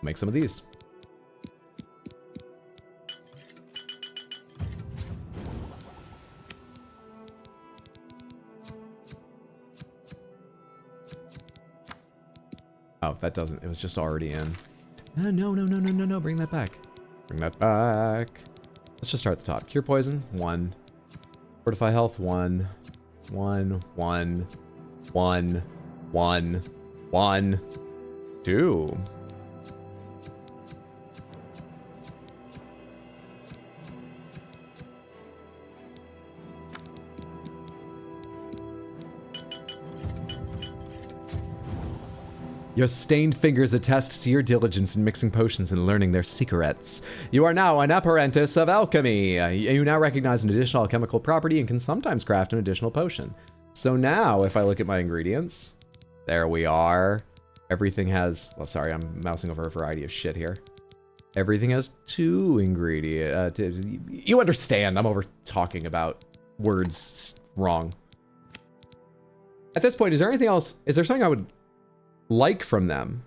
Make some of these. Oh, that doesn't. It was just already in. No. Bring that back. Bring that back. Let's just start at the top. Cure poison, 1. Fortify health, 1. 1, 1, 1, 1, 1, 2. Your stained fingers attest to your diligence in mixing potions and learning their secrets. You are now an apprentice of alchemy. You now recognize an additional alchemical property and can sometimes craft an additional potion. So now, if I look at my ingredients, there we are. Everything has, well, sorry, I'm mousing over a variety of shit here. Everything has 2 ingredients. You understand, I'm over talking about words wrong. At this point, is there anything else? Is there something I would like from them?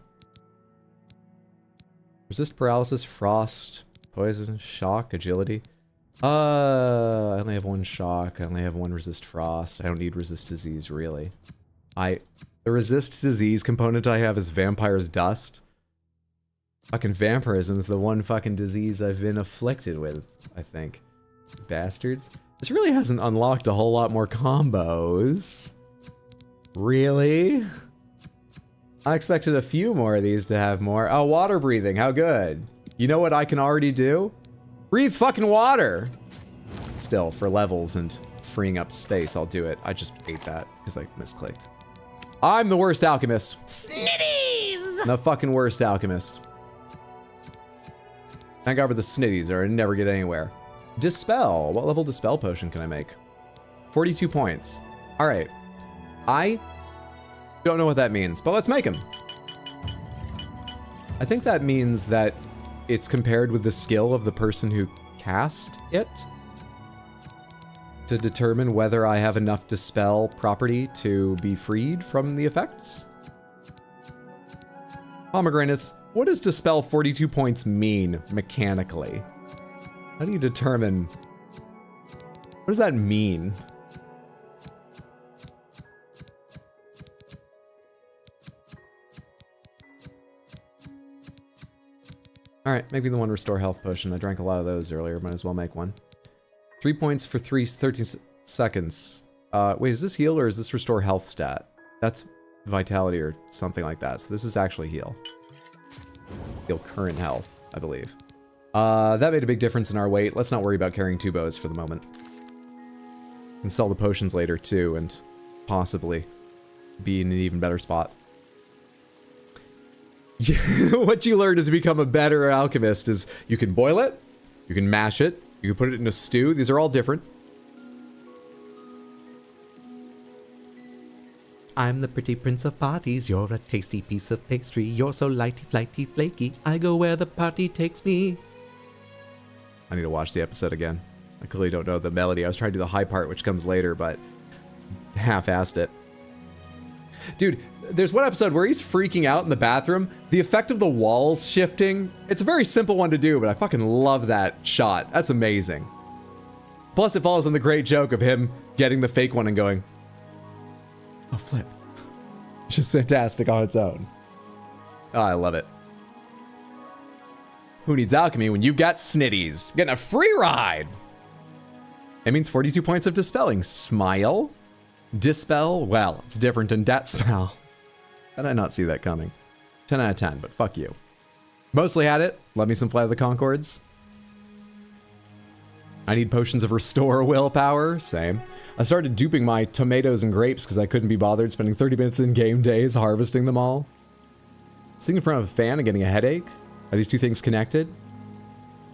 Resist paralysis, frost, poison, shock, agility. I only have 1 shock. I only have 1 resist frost. I don't need resist disease, really. The resist disease component I have is vampire's dust. Fucking vampirism is the one fucking disease I've been afflicted with, I think. Bastards. This really hasn't unlocked a whole lot more combos. Really? I expected a few more of these to have more. Oh, water breathing, how good. You know what I can already do? Breathe fucking water! Still, for levels and freeing up space, I'll do it. I just ate that because I misclicked. I'm the worst alchemist. Snitties! The fucking worst alchemist. Thank God for the snitties or I never get anywhere. Dispel. What level dispel potion can I make? 42 points. All right. I don't know what that means, but let's make him. I think that means that it's compared with the skill of the person who cast it to determine whether I have enough dispel property to be freed from the effects. Pomegranates, what does dispel 42 points mean mechanically? How do you determine? What does that mean? Alright, maybe the one restore health potion. I drank a lot of those earlier, might as well make one. 3 points for 13 seconds. Wait, is this heal or is this restore health stat? That's vitality or something like that. So this is actually heal. Heal current health, I believe. That made a big difference in our weight. Let's not worry about carrying 2 bows for the moment. Can sell the potions later too and possibly be in an even better spot. What you learn as to become a better alchemist is you can boil it, you can mash it, you can put it in a stew. These are all different. I'm the pretty prince of parties. You're a tasty piece of pastry. You're so lighty, flighty, flaky. I go where the party takes me. I need to watch the episode again. I clearly don't know the melody. I was trying to do the high part, which comes later, but half-assed it. Dude, there's one episode where he's freaking out in the bathroom. The effect of the walls shifting, it's a very simple one to do, but I fucking love that shot. That's amazing. Plus, it follows on the great joke of him getting the fake one and going, oh, flip. It's just fantastic on its own. Oh, I love it. Who needs alchemy when you've got snitties? You're getting a free ride! It means 42 points of dispelling. Smile? Dispel? Well, it's different than death spell. How did I not see that coming? 10 out of 10, but fuck you. Mostly had it. Love me some Flight of the Conchords. I need potions of restore willpower. Same. I started duping my tomatoes and grapes because I couldn't be bothered spending 30 minutes in game days harvesting them all. Sitting in front of a fan and getting a headache? Are these two things connected?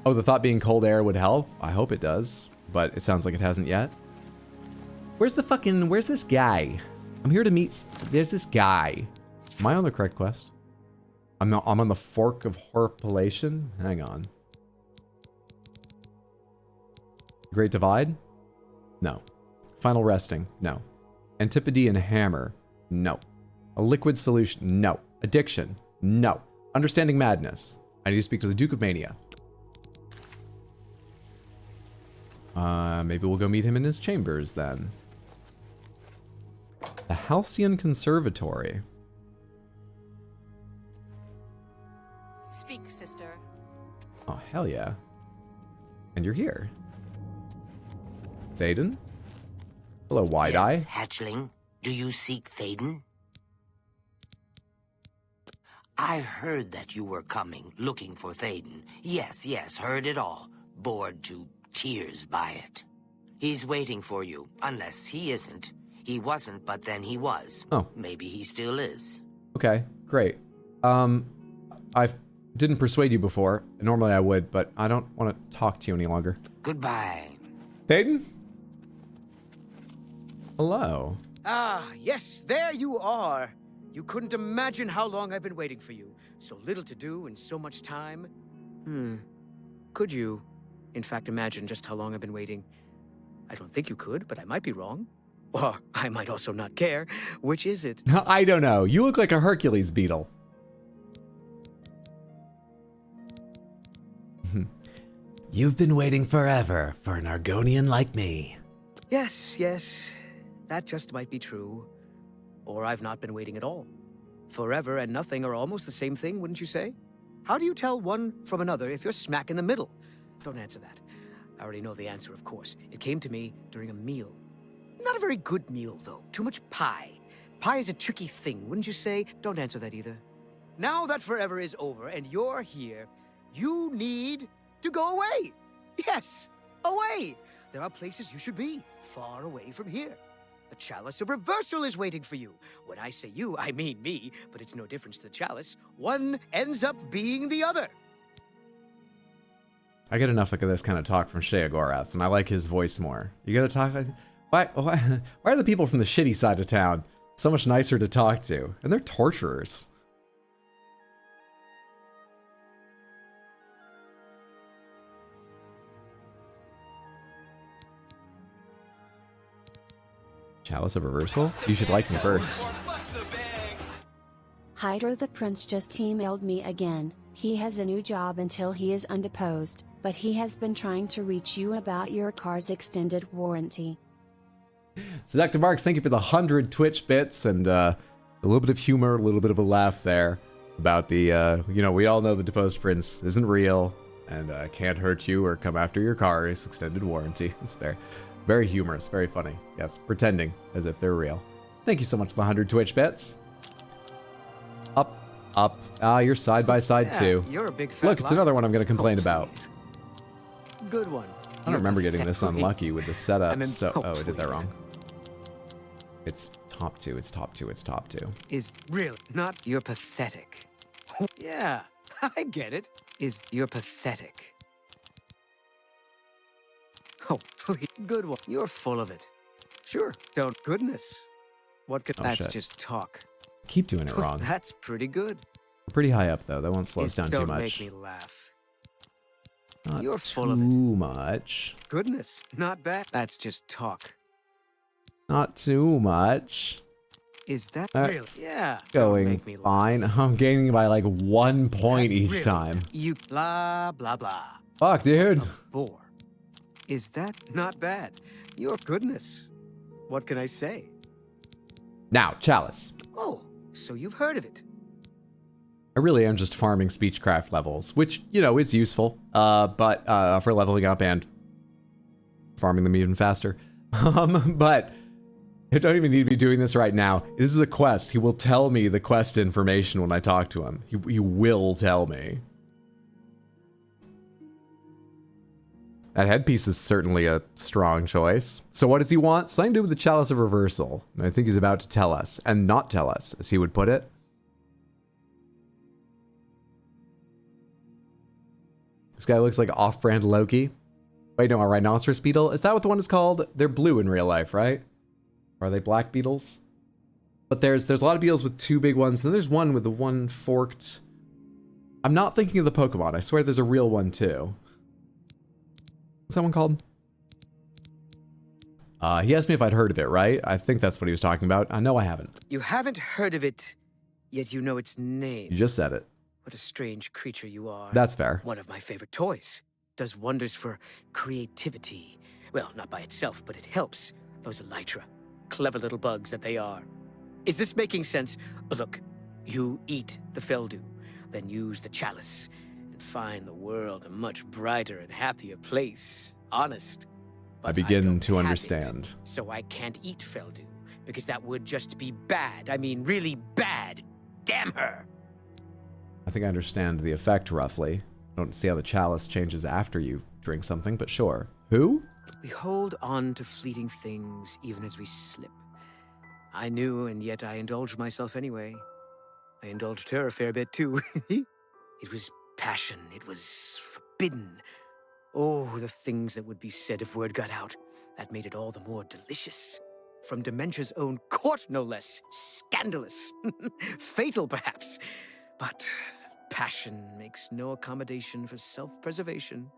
Oh, the thought being cold air would help? I hope it does, but it sounds like it hasn't yet. Where's this guy? I'm here to meet, there's this guy. Am I on the correct quest? I'm on the Fork of Horpulation? Hang on. Great Divide? No. Final Resting? No. Antipodean Hammer? No. A Liquid Solution? No. Addiction? No. Understanding Madness? I need to speak to the Duke of Mania. Maybe we'll go meet him in his chambers then. The Halcyon Conservatory. Speak, sister. Oh, hell yeah. And you're here. Thaden? Hello, Wide-Eye. Yes, hatchling. Do you seek Thaden? I heard that you were coming, looking for Thaden. Yes, heard it all. Bored to tears by it. He's waiting for you, unless he isn't. He wasn't, but then he was. Oh. Maybe he still is. Okay, great. I didn't persuade you before. Normally I would, but I don't want to talk to you any longer. Goodbye. Thaden? Hello. Ah, yes, there you are. You couldn't imagine how long I've been waiting for you. So little to do and so much time. Could you, in fact, imagine just how long I've been waiting? I don't think you could, but I might be wrong. Or I might also not care. Which is it? I don't know. You look like a Hercules beetle. You've been waiting forever for an Argonian like me. Yes. That just might be true. Or I've not been waiting at all. Forever and nothing are almost the same thing, wouldn't you say? How do you tell one from another if you're smack in the middle? Don't answer that. I already know the answer, of course. It came to me during a meal. Not a very good meal, though. Too much pie. Pie is a tricky thing, wouldn't you say? Don't answer that either. Now that forever is over and you're here, you need to go away. Yes, away. There are places you should be, far away from here. The Chalice of Reversal is waiting for you. When I say you, I mean me, but it's no difference to the Chalice. One ends up being the other. I get enough of this kind of talk from Sheogorath, and I like his voice more. You gotta talk like... Why are the people from the shitty side of town so much nicer to talk to? And they're torturers. Chalice of Reversal? You should like me first. Hydro the Prince just emailed me again. He has a new job until he is undeposed, but he has been trying to reach you about your car's extended warranty. Seductive Marks, thank you for the 100 Twitch bits and a little bit of humor, a little bit of a laugh there about the, we all know the deposed prince isn't real and can't hurt you or come after your car's extended warranty. It's fair. Very humorous, very funny. Yes, pretending as if they're real. Thank you so much for the 100 Twitch bits. Up. You're side by side too. You're a big fat Look, it's another one I'm going to complain about. Good one. I don't remember getting this unlucky with the setup, so... Oh, I did that please. wrong. It's top two, it's top two, it's top two. Is really not you're pathetic. Yeah, I get it. Is you're pathetic. Oh, please. Good one. You're full of it. Sure. Don't. Goodness. What could... Oh, That's shit. just talk. Keep doing it wrong. That's pretty good. We're pretty high up, though. That won't slow us down too Don't much. make me laugh. Not You're full of too it. much. Goodness. Not bad. That's just talk. Not too much. Is that That's real? Yeah. Don't going make me laugh. fine. I'm gaining by like 1 point each Really? time. You blah blah blah. Fuck, dude. Bore. Is that not bad? Your goodness. What can I say? Now, Chalice. Oh, so you've heard of it. I really am just farming speechcraft levels, which, is useful, but for leveling up and farming them even faster. But I don't even need to be doing this right now. This is a quest. He will tell me the quest information when I talk to him. He will tell me. That headpiece is certainly a strong choice. So what does he want? Something to do with the Chalice of Reversal. And I think he's about to tell us, and not tell us, as he would put it. This guy looks like off-brand Loki. Wait, no, a rhinoceros beetle? Is that what the one is called? They're blue in real life, right? Or are they black beetles? But there's a lot of beetles with 2 big ones. Then there's one with the one forked... I'm not thinking of the Pokemon. I swear there's a real one, too. What's that one called? He asked me if I'd heard of it, right? I think that's what he was talking about. I know I haven't. You haven't heard of it, yet you know its name. You just said it. What a strange creature you are. That's fair. One of my favorite toys. Does wonders for creativity. Well, not by itself, but it helps. Those elytra. Clever little bugs that they are. Is this making sense? Look, you eat the Feldu. then use the chalice and find the world a much brighter and happier place. Honest. I begin to understand. So I can't eat Feldu, because that would just be bad. I mean, really bad. Damn her! I think I understand the effect roughly. I don't see how the chalice changes after you drink something, but sure. Who? We hold on to fleeting things even as we slip. I knew, and yet I indulged myself anyway. I indulged her a fair bit, too. It was passion. It was forbidden. Oh, the things that would be said if word got out. That made it all the more delicious. From Dementia's own court, no less. Scandalous. Fatal, perhaps. But passion makes no accommodation for self-preservation.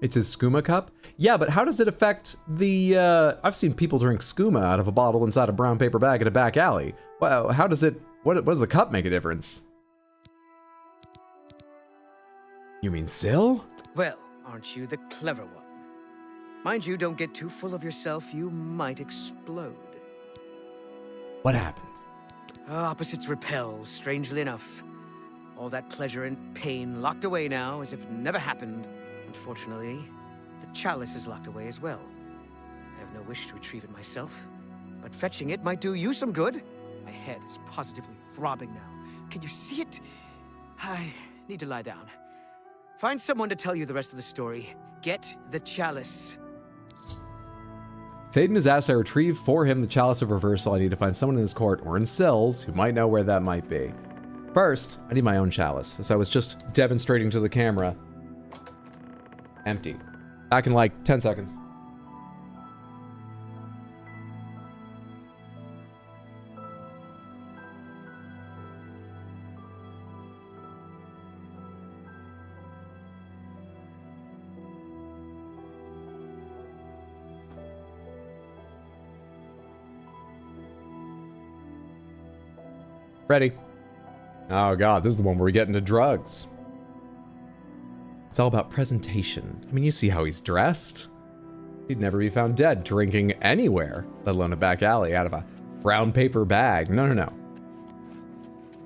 It's his skooma cup? Yeah, but how does it affect the, I've seen people drink skooma out of a bottle inside a brown paper bag at a back alley. Well, how does it, what does the cup make a difference? You mean Syl? Well, aren't you the clever one? Mind you, don't get too full of yourself, you might explode. What happened? Opposites repel, strangely enough. All that pleasure and pain locked away now, as if it never happened. Unfortunately, the chalice is locked away as well. I have no wish to retrieve it myself, but fetching it might do you some good. My head is positively throbbing now. Can you see it? I need to lie down. Find someone to tell you the rest of the story. Get the chalice. Théoden has asked I retrieve for him the Chalice of Reversal. I need to find someone in his court or in Syl's who might know where that might be. First, I need my own chalice, as I was just demonstrating to the camera. Empty. Back in like 10 seconds. Ready. Oh god, this is the one where we get into drugs. It's all about presentation. I mean, you see how he's dressed. He'd never be found dead drinking anywhere, let alone a back alley out of a brown paper bag. No.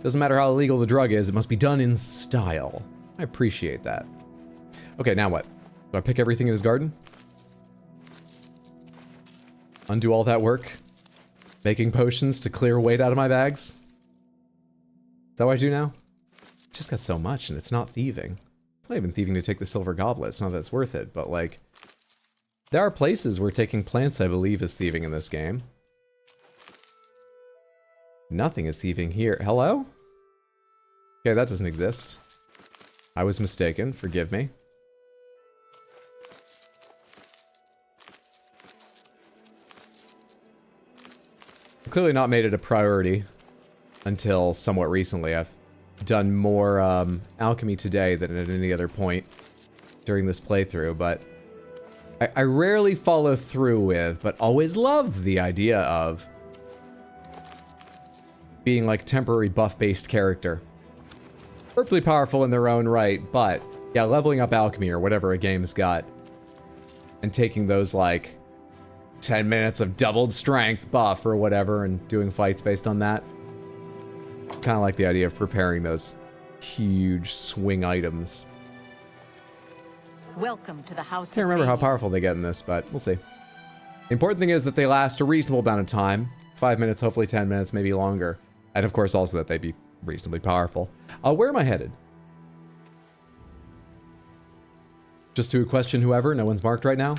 Doesn't matter how illegal the drug is, it must be done in style. I appreciate that. Okay, now what? Do I pick everything in his garden? Undo all that work? Making potions to clear weight out of my bags? Is that what I do now? Just got so much, and it's not thieving. It's not even thieving to take the silver goblet. It's not that it's worth it, but like... There are places where taking plants, I believe, is thieving in this game. Nothing is thieving here. Hello? Okay, that doesn't exist. I was mistaken. Forgive me. I've clearly not made it a priority until somewhat recently. I've done more alchemy today than at any other point during this playthrough, but I rarely follow through with, but always love the idea of being like temporary buff-based character. Perfectly powerful in their own right, but yeah, leveling up alchemy or whatever a game's got and taking those like 10 minutes of doubled strength buff or whatever and doing fights based on that. Kind of like the idea of preparing those huge swing items. Welcome to the House. Can't remember how powerful they get in this, but we'll see. The important thing is that they last a reasonable amount of time. 5 minutes, hopefully 10 minutes, maybe longer. And of course also that they be reasonably powerful. Where am I headed? Just to question whoever, no one's marked right now.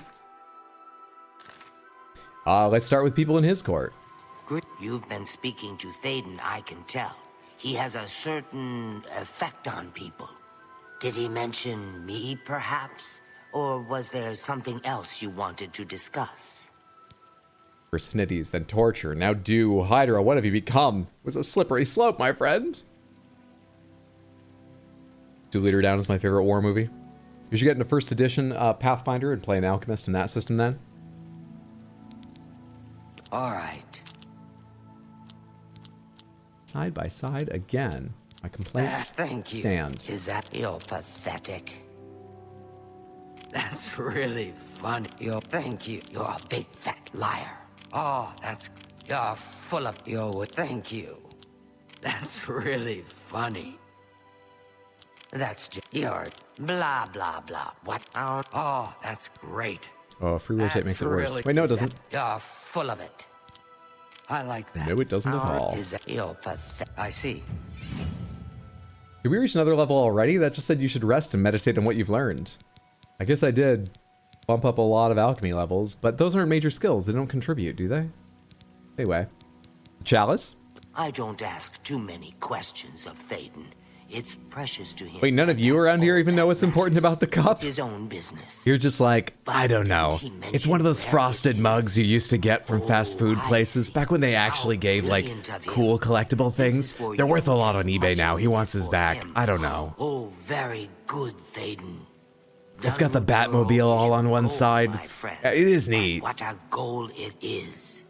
Let's start with people in his court. Good. You've been speaking to Théoden, I can tell. He has a certain effect on people. Did he mention me, perhaps? Or was there something else you wanted to discuss? For snitties, then torture, now do. Hydra, what have you become? It was a slippery slope, my friend. Two Leader Down is my favorite war movie. You should get into first edition Pathfinder and play an alchemist in that system then. All right. Side by side again. My complaints Thank you. stand. Is that you're pathetic? That's really funny. Thank you. You're a big fat liar. Oh, you're full of thank you. That's really funny. That's just your blah, blah, blah. What? Oh, that's great. Oh, free rotate makes it worse. Really Wait, no, it doesn't. You're full of it. I like that. No, it doesn't at all. I see. Did we reach another level already? That just said you should rest and meditate on what you've learned. I guess I did bump up a lot of alchemy levels, but those aren't major skills. They don't contribute, do they? Anyway. Chalice? I don't ask too many questions of Thaden. It's precious to him. Wait, none of you around here even know what's important about the cup? It's his own business. You're just like, I don't know. It's one of those frosted mugs you used to get from fast food places back when they actually gave, like, cool collectible things. They're worth a lot on eBay now. He wants his back. I don't know. Oh, very good, Thaden. It's got the Batmobile all on one side. It is neat. What a goal it is.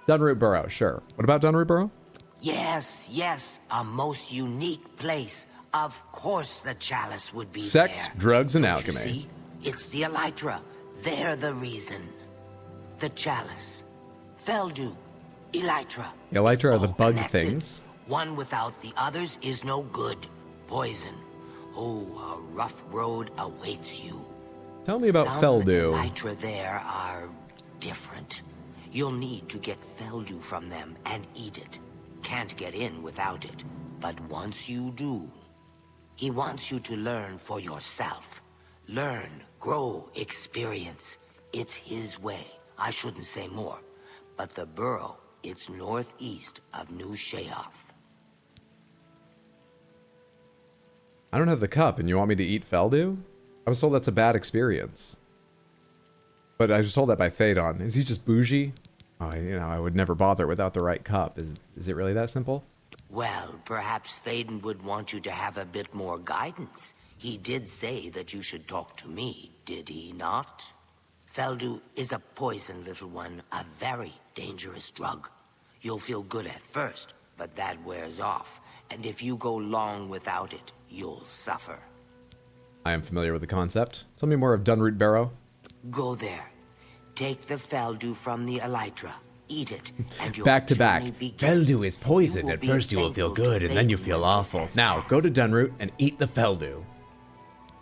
Dunroot Burrow, sure. What about Dunroot Burrow? Yes, yes, a most unique place. Of course the chalice would be Sex, there. drugs, and Don't alchemy. You see? It's the Elytra. They're the reason. The chalice. Feldu. Elytra. The Elytra are the bug connected. things. One without the others is no good. Poison. Oh, a rough road awaits you. Tell me about Some Feldu. Elytra there are different. You'll need to get Feldu from them and eat it. Can't get in without it. But once you do, he wants you to learn for yourself. Learn, grow, experience. It's his way. I shouldn't say more. But the burrow, it's northeast of New Sheogorath. I don't have the cup, and you want me to eat Feldu? I was told that's a bad experience. But I was told that by Thaden. Is he just bougie? Oh, I would never bother without the right cup. Is it really that simple? Well, perhaps Thaden would want you to have a bit more guidance. He did say that you should talk to me, did he not? Feldu is a poison, little one, a very dangerous drug. You'll feel good at first, but that wears off. And if you go long without it, you'll suffer. I am familiar with the concept. Tell me more of Dunroot Barrow. Go there. Take the Feldu from the Elytra. Eat it, and your Back to back. journey begins. Feldu is poison. You will At be first you will feel thankful to good, and then you Thaden feel when awful. this has Now, go to Dunroot and eat the Feldu.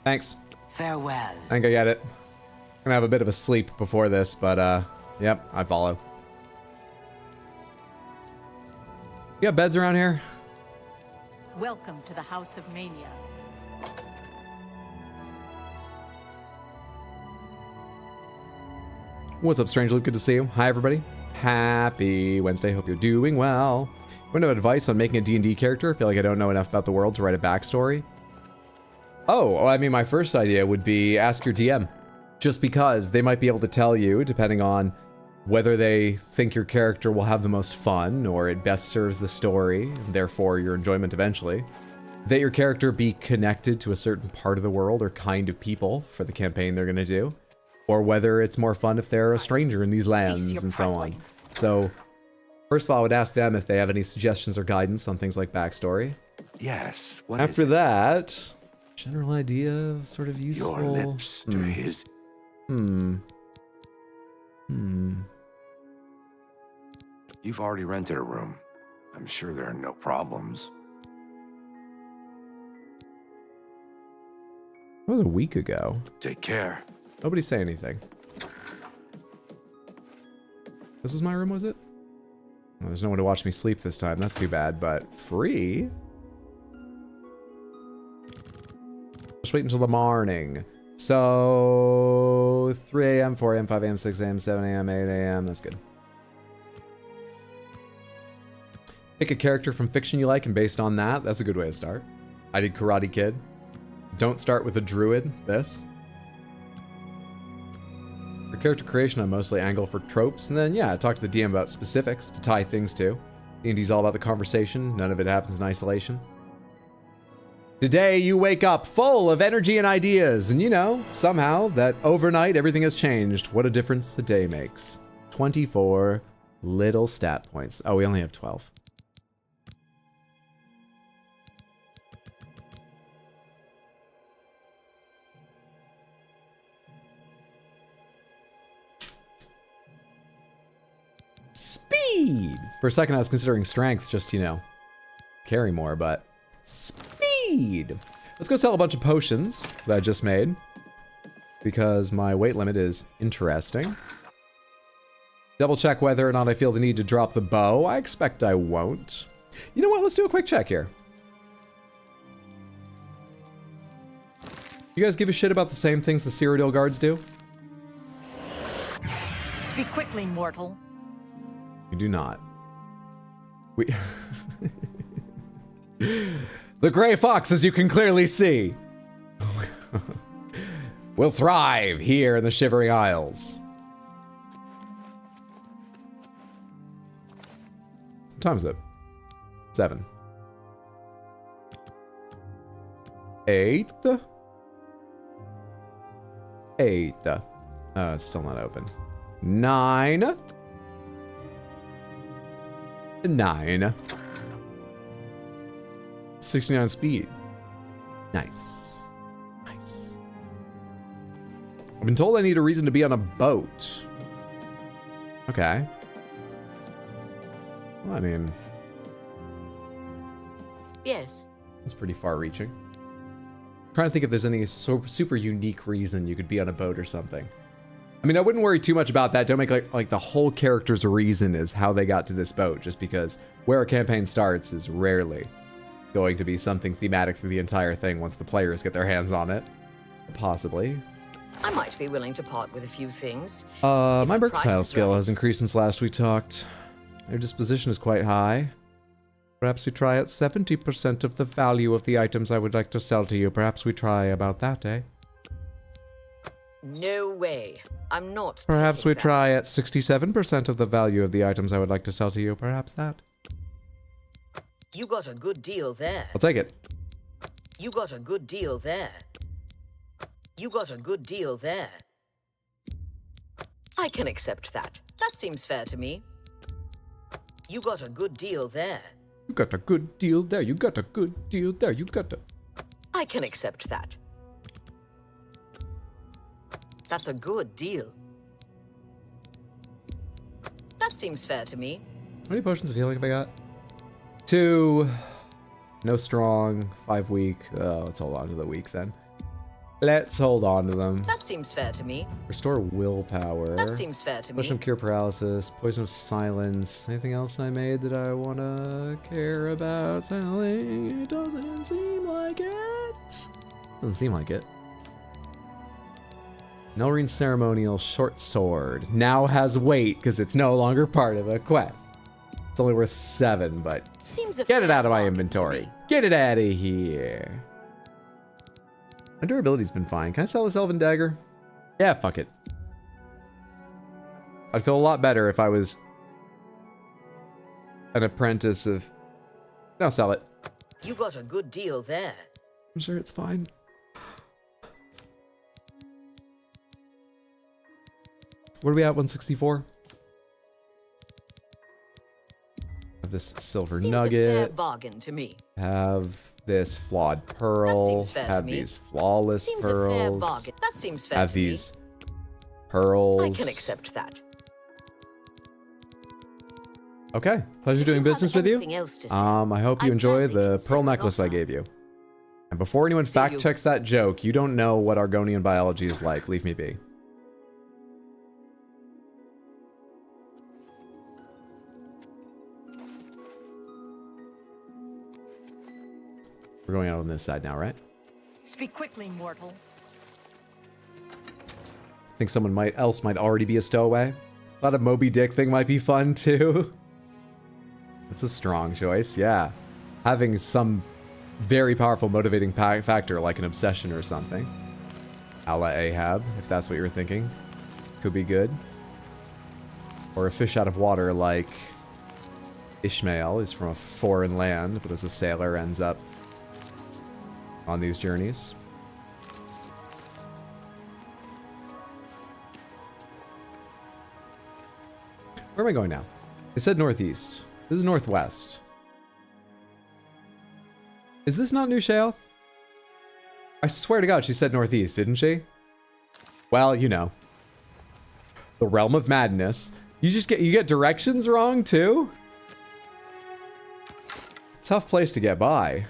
Thanks. Farewell. I think I get it. Gonna have a bit of a sleep before this, but, yep, I follow. You got beds around here? Welcome to the House of Mania. What's up, Strange Luke? Good to see you. Hi, everybody. Happy Wednesday. Hope you're doing well. Want to have advice on making a D&D character? I feel like I don't know enough about the world to write a backstory. Oh, I mean, my first idea would be ask your DM. Just because they might be able to tell you, depending on whether they think your character will have the most fun or it best serves the story, and therefore your enjoyment eventually, that your character be connected to a certain part of the world or kind of people for the campaign they're going to do. Or whether it's more fun if they're a stranger in these lands and so on. So, first of all, I would ask them if they have any suggestions or guidance on things like backstory. Yes. After that, general idea of sort of useful. Your lips to his. You've already rented a room. I'm sure there are no problems. That was a week ago. Take care. Nobody say anything. This is my room, was it? Well, there's no one to watch me sleep this time. That's too bad, but free? Just wait until the morning. So, 3 a.m., 4 a.m., 5 a.m., 6 a.m., 7 a.m., 8 a.m. That's good. Pick a character from fiction you like, and based on that, that's a good way to start. I did Karate Kid. Don't start with a druid. This. For character creation, I mostly angle for tropes, and then, yeah, I talk to the DM about specifics to tie things to. D&D's all about the conversation. None of it happens in isolation. Today, you wake up full of energy and ideas, and you know, somehow, that overnight, everything has changed. What a difference a day makes. 24 little stat points. Oh, we only have 12. Speed! For a second, I was considering strength, just, you know, carry more, but speed! Let's go sell a bunch of potions that I just made, because my weight limit is interesting. Double check whether or not I feel the need to drop the bow. I expect I won't. You know what? Let's do a quick check here. You guys give a shit about the same things the Cyrodiil guards do? Speak quickly, mortal. You do not. We... The Grey Fox, as you can clearly see, will thrive here in the Shivering Isles. What time is it? 7. 8. 8. It's still not open. 9. 9. 69 speed. Nice. Nice. I've been told I need a reason to be on a boat. Okay. Well, I mean... Yes. That's pretty far-reaching. Trying to think if there's any super unique reason you could be on a boat or something. I mean, I wouldn't worry too much about that. Don't make like the whole character's reason is how they got to this boat, just because where a campaign starts is rarely going to be something thematic through the entire thing once the players get their hands on it. Possibly. I might be willing to part with a few things. My mercantile skill has increased since last we talked. Your disposition is quite high. Perhaps we try at 70% of the value of the items I would like to sell to you. Perhaps we try about that, eh? No way. I'm not. Perhaps we try at 67% of the value of the items I would like to sell to you. Perhaps that. You got a good deal there. I'll take it. You got a good deal there. You got a good deal there. I can accept that. That seems fair to me. You got a good deal there. You got a good deal there. You got a good deal there. You got a... I can accept that. That's a good deal. That seems fair to me. How many potions of healing have I got? 2. No strong. 5 weak. Let's hold on to the weak then. Let's hold on to them. That seems fair to me. Restore willpower. That seems fair to me. Potion of cure paralysis. Poison of silence. Anything else I made that I want to care about selling? It doesn't seem like it. Doesn't seem like it. Nelrine Ceremonial Short Sword. Now has weight because it's no longer part of a quest. It's only worth 7, but seems a get it out of my inventory. Get it out of here. My durability's been fine. Can I sell this Elven Dagger? Yeah, fuck it. I'd feel a lot better if I was an apprentice of... I'll sell it. You got a good deal there. I'm sure it's fine. What are we at, 164? Have this silver seems nugget. A fair bargain to me. Have this flawed pearl. That seems fair have to me. These flawless seems pearls. A fair bargain. That seems fair have to these me. Pearls. I can accept that. Okay, pleasure doing business with you. I hope you enjoy the pearl necklace I gave you. And before anyone fact checks that joke, you don't know what Argonian biology is like. Leave me be. We're going out on this side now, right? Speak quickly, mortal. Think someone else might already be a stowaway. Thought a Moby Dick thing might be fun too. That's a strong choice, yeah. Having some very powerful motivating factor like an obsession or something. A la Ahab, if that's what you're thinking. Could be good. Or a fish out of water like Ishmael is from a foreign land, but as a sailor ends up on these journeys. Where am I going now? I said northeast. This is northwest. Is this not New Sheogorath? I swear to God, she said northeast, didn't she? Well, you know. The realm of madness. You get directions wrong too? Tough place to get by.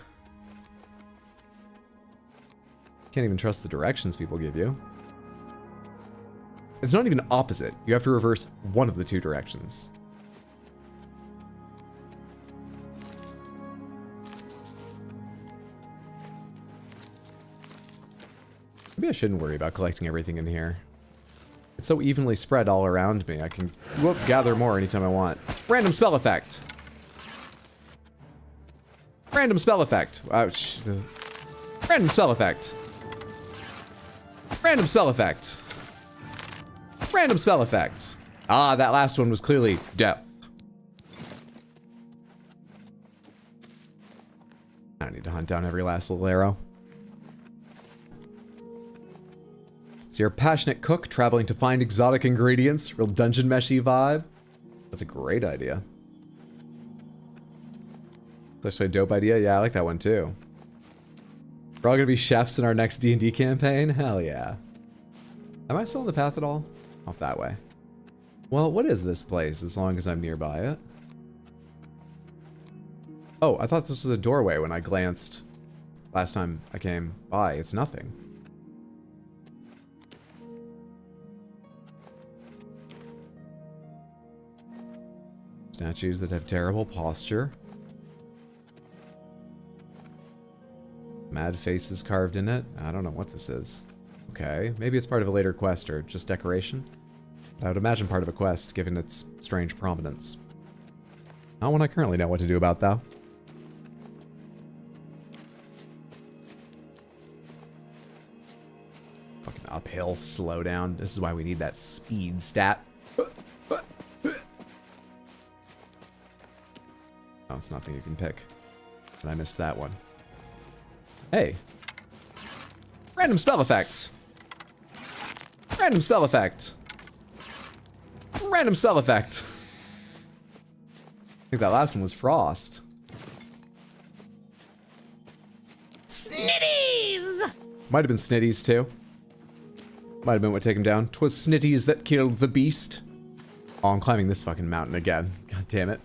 Can't even trust the directions people give you. It's not even opposite. You have to reverse one of the two directions. Maybe I shouldn't worry about collecting everything in here. It's so evenly spread all around me. I can gather more anytime I want. Random spell effect. Random spell effect. Ouch. Random spell effect. Random spell effect. Random spell effect. Ah, that last one was clearly death. I don't need to hunt down every last little arrow. So you're a passionate cook traveling to find exotic ingredients. Real dungeon meshy vibe. That's a great idea. That's actually a dope idea. Yeah, I like that one too. We're all gonna be chefs in our next D&D campaign? Hell yeah. Am I still on the path at all? Off that way. Well, what is this place as long as I'm nearby it? Oh, I thought this was a doorway when I glanced last time I came by. It's nothing. Statues that have terrible posture. Mad faces carved in it. I don't know what this is. Okay, maybe it's part of a later quest or just decoration. I would imagine part of a quest, given its strange prominence. Not one I currently know what to do about, though. Fucking uphill slowdown. This is why we need that speed stat. Oh, it's nothing you can pick. And I missed that one. Hey. Random spell effect. Random spell effect. Random spell effect. I think that last one was frost. Snitties! Might have been Snitties too. Might have been what took him down. 'Twas Snitties that killed the beast. Oh, I'm climbing this fucking mountain again. God damn it.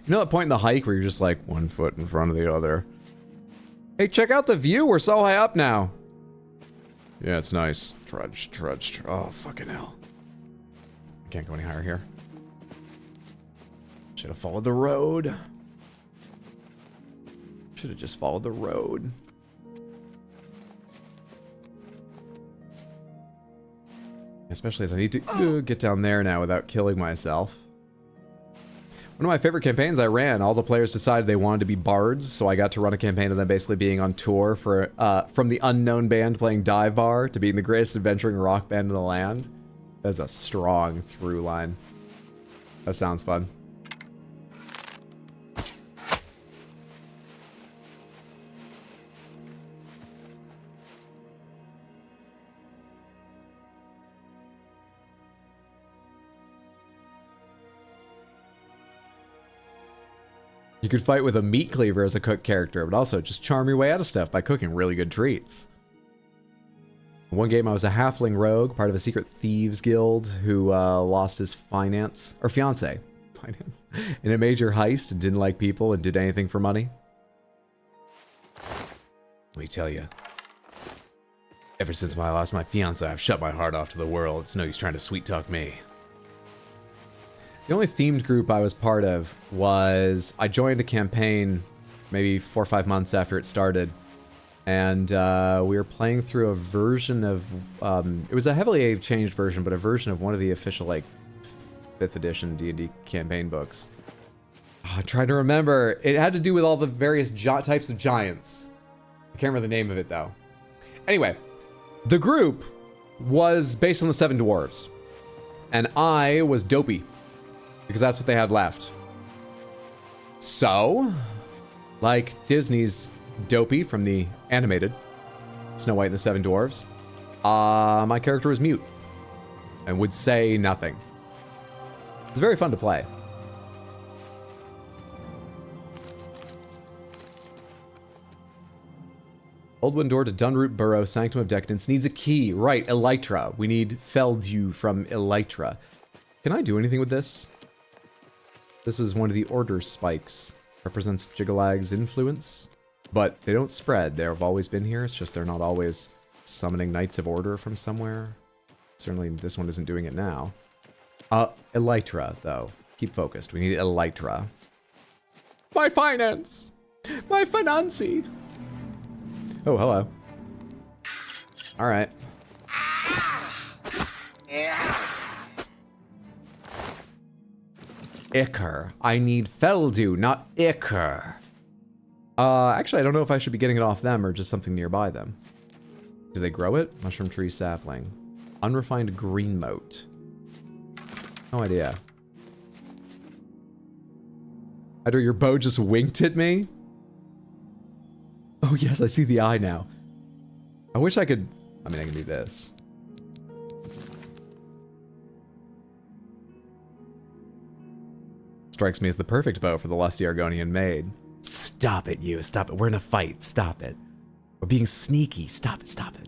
You know that point in the hike where you're just like 1 foot in front of the other? Hey, check out the view. We're so high up now. Yeah, it's nice. Trudge, trudge, oh, fucking hell. I can't go any higher here. Should have followed the road. Should have just followed the road. Especially as I need to get down there now without killing myself. One of my favorite campaigns I ran, all the players decided they wanted to be bards, so I got to run a campaign of them basically being on tour for from the unknown band playing dive bar to being the greatest adventuring rock band in the land. That's a strong through line. That sounds fun. You could fight with a meat cleaver as a cook character, but also just charm your way out of stuff by cooking really good treats. In one game, I was a halfling rogue, part of a secret thieves guild, who lost his fiance, in a major heist and didn't like people and did anything for money. Let me tell you, ever since I lost my fiance, I've shut my heart off to the world. It's no use trying to sweet talk me. The only themed group I was part of was I joined a campaign maybe 4 or 5 months after it started, and we were playing through a version of it was a heavily changed version, but a version of one of the official like 5th edition D&D campaign books. I'm trying to remember. It had to do with all the various types of giants. I can't remember the name of it though. Anyway, the group was based on the 7 dwarves, and I was Dopey. Because that's what they had left. So, like Disney's Dopey from the animated Snow White and the 7 Dwarfs, my character was mute and would say nothing. It was very fun to play. Old One Door to Dunroot Burrow, Sanctum of Decadence needs a key. Right, Elytra. We need Feldew from Elytra. Can I do anything with this? This is one of the order spikes. represents Jiggalag's influence, but they don't spread. They've always been here. It's just they're not always summoning Knights of Order from somewhere. Certainly this one isn't doing it now. Elytra, though. Keep focused. We need Elytra. My finance! My financy! Oh, hello. Alright. Ichor. I need Feldu, not Ichor. Actually, I don't know if I should be getting it off them or just something nearby them. Do they grow it? Mushroom tree sapling. Unrefined green moat. No idea. Hydra, your bow just winked at me? Oh yes, I see the eye now. I wish I could... I mean, I can do this. Strikes me as the perfect bow for the lusty Argonian maid. Stop it, you. Stop it. We're in a fight. Stop it. We're being sneaky. Stop it. Stop it.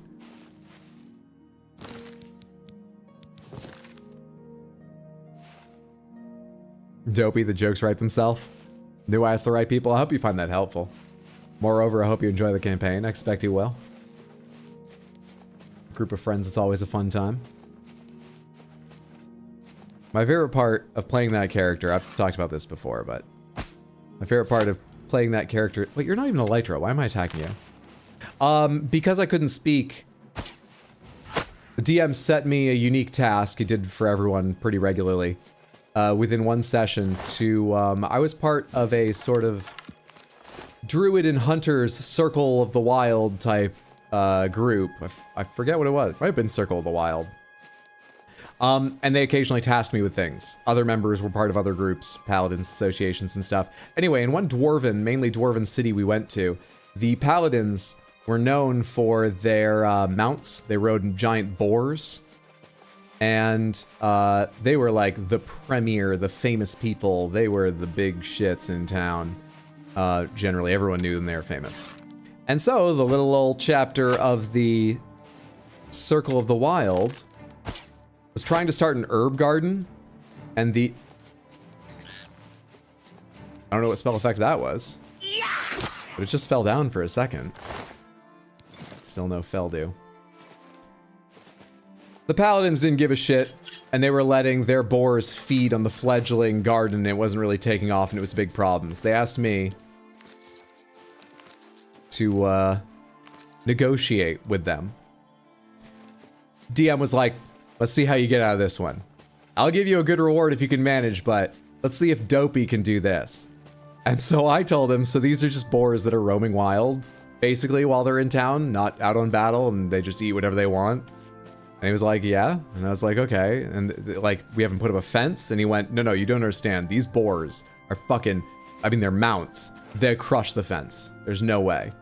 Dopey, the jokes write themselves. Knew I asked the right people. I hope you find that helpful. Moreover, I hope you enjoy the campaign. I expect you will. Group of friends, it's always a fun time. My favorite part of playing that character, I've talked about this before, but my favorite part of playing that character... Wait, you're not even Elytra. Why am I attacking you? Because I couldn't speak, the DM set me a unique task. He did for everyone pretty regularly. Within one session to... I was part of a sort of Druid and Hunters Circle of the Wild type group. I forget what it was. It might have been Circle of the Wild. And they occasionally tasked me with things. Other members were part of other groups, paladins, associations, and stuff. Anyway, in one dwarven, mainly dwarven city we went to, the paladins were known for their mounts. They rode giant boars. And they were like the premier, the famous people. They were the big shits in town. Generally, everyone knew them. They were famous. And so, the little old chapter of the Circle of the Wild was trying to start an herb garden, and the... I don't know what spell effect that was. But it just fell down for a second. Still no Feldu. The paladins didn't give a shit, and they were letting their boars feed on the fledgling garden, and it wasn't really taking off, and it was big problems. They asked me to negotiate with them. DM was like, let's see how you get out of this one. I'll give you a good reward if you can manage, but let's see if Dopey can do this. And so I told him, so these are just boars that are roaming wild, basically, while they're in town, not out on battle, and they just eat whatever they want. And he was like, yeah. And I was like, okay. And like, we haven't put up a fence. And he went, no, you don't understand. These boars are fucking, I mean, they're mounts. They crush the fence. There's no way.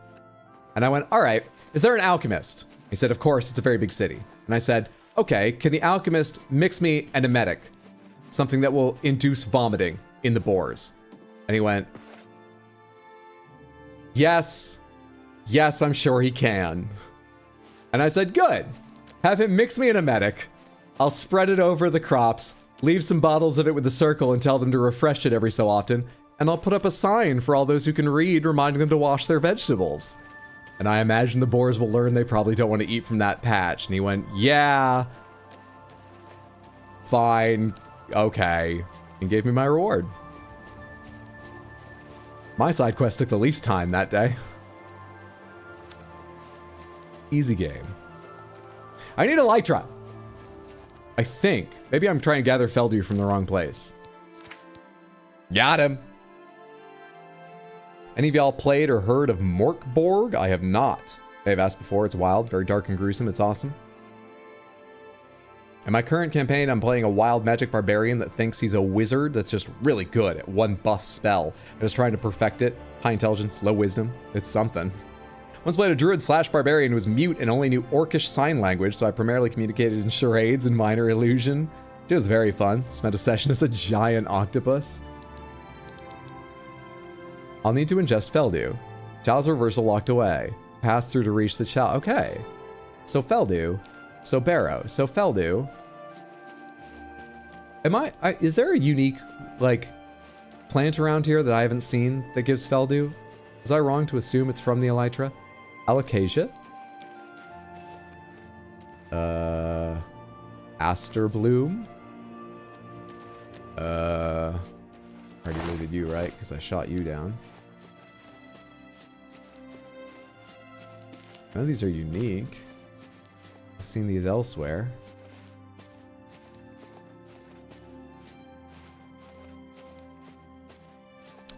And I went, all right, is there an alchemist? He said, of course, it's a very big city. And I said, okay, can the alchemist mix me an emetic? Something that will induce vomiting in the boars. And he went, yes, I'm sure he can. And I said, good. Have him mix me an emetic. I'll spread it over the crops, leave some bottles of it with the circle and tell them to refresh it every so often, and I'll put up a sign for all those who can read reminding them to wash their vegetables. And I imagine the boars will learn they probably don't want to eat from that patch. And he went, yeah, fine, okay, and gave me my reward. My side quest took the least time that day. Easy game. I need Elytra. I think. Maybe I'm trying to gather Feldu from the wrong place. Got him. Any of y'all played or heard of Morkborg? I have not. I've asked before. It's wild, very dark and gruesome. It's awesome. In my current campaign, I'm playing a wild magic barbarian that thinks he's a wizard that's just really good at one buff spell. I'm just trying to perfect it. High intelligence, low wisdom. It's something. Once played a druid/barbarian who was mute and only knew Orcish sign language, so I primarily communicated in charades and minor illusion. It was very fun. Spent a session as a giant octopus. I'll need to ingest Feldu. Chalice reversal locked away. Pass through to reach the chalice. Okay. So Feldu. So Barrow. So Feldu. Am I is there a unique, like, plant around here that I haven't seen that gives Feldew? Was I wrong to assume it's from the Elytra? Alocasia? Aster Bloom? Already looted you, right? Because I shot you down. None of these are unique. I've seen these elsewhere.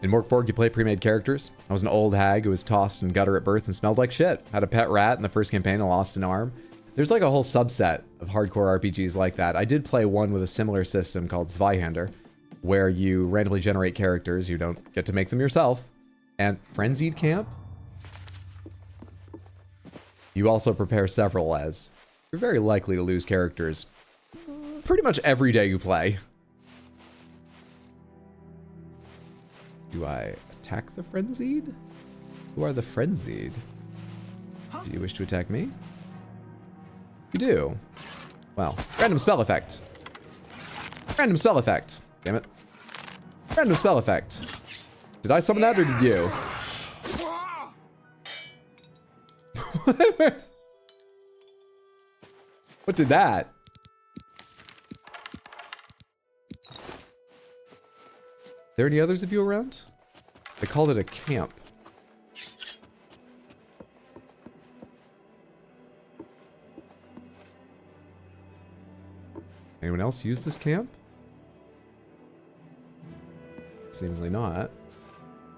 In Morkborg, you play pre-made characters. I was an old hag who was tossed in gutter at birth and smelled like shit. Had a pet rat in the first campaign and lost an arm. There's like a whole subset of hardcore RPGs like that. I did play one with a similar system called Zweihander, where you randomly generate characters. You don't get to make them yourself. And Frenzied Camp? You also prepare several as. You're very likely to lose characters pretty much every day you play. Do I attack the Frenzied? Who are the Frenzied? Do you wish to attack me? You do. Well, random spell effect. Random spell effect. Damn it. Random spell effect. Did I summon that or did you? What did that? There any others of you around? They called it a camp. Anyone else use this camp? Seemingly not.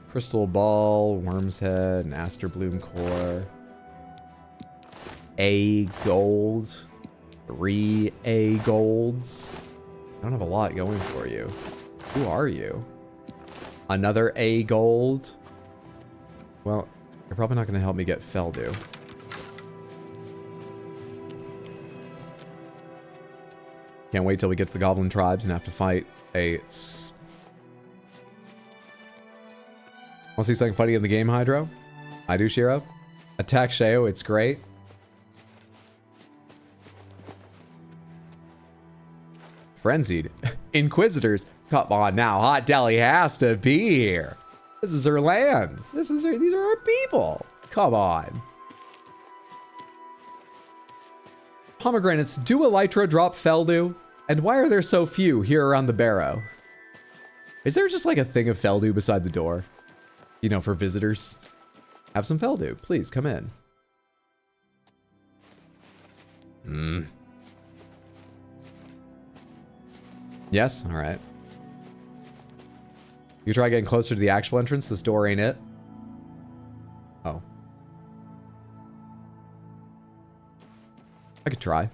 Crystal Ball, Worm's Head, and Aster Bloom Core. A gold. 3 A golds. I don't have a lot going for you. Who are you? Another A gold? Well, you're probably not going to help me get Feldew. Can't wait till we get to the Goblin Tribes and have to fight a... Want to see something funny in the game, Hydro? I do, Shiro. Attack Sheo, it's great. Frenzied. Inquisitors. Come on now, Hot Deli has to be here. This is her land. These are her people. Come on. Pomegranates, do Elytra drop Feldew? And why are there so few here around the barrow? Is there just like a thing of Feldew beside the door? You know, for visitors? Have some Feldew. Please, come in. Yes? Alright. You try getting closer to the actual entrance? This door ain't it? Oh. I could try.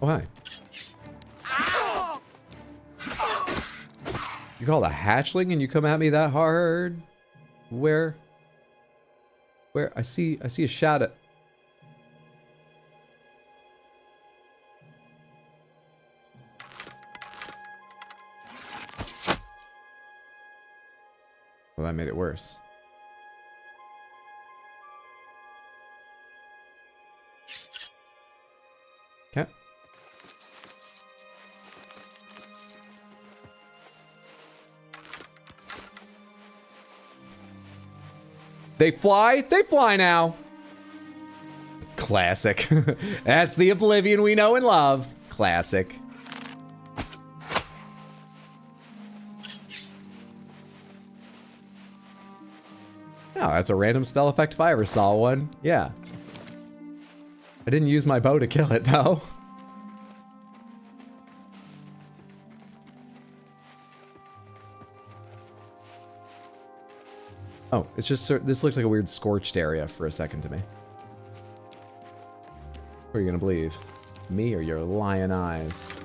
Oh, hi. You call it a hatchling and you come at me that hard? Where? Where? I see a shadow. Well, that made it worse. Okay. They fly? They fly now. Classic. That's the Oblivion we know and love. Classic. Oh, that's a random spell effect if I ever saw one. Yeah. I didn't use my bow to kill it, though. Oh, it's just... This looks like a weird scorched area for a second to me. Who are you gonna believe? Me or your lion eyes?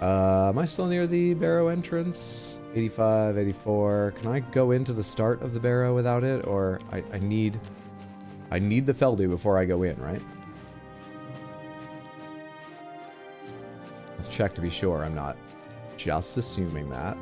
Am I still near the barrow entrance? 85, 84. Can I go into the start of the barrow without it? Or I need the Feldew before I go in, right? Let's check to be sure I'm not just assuming that.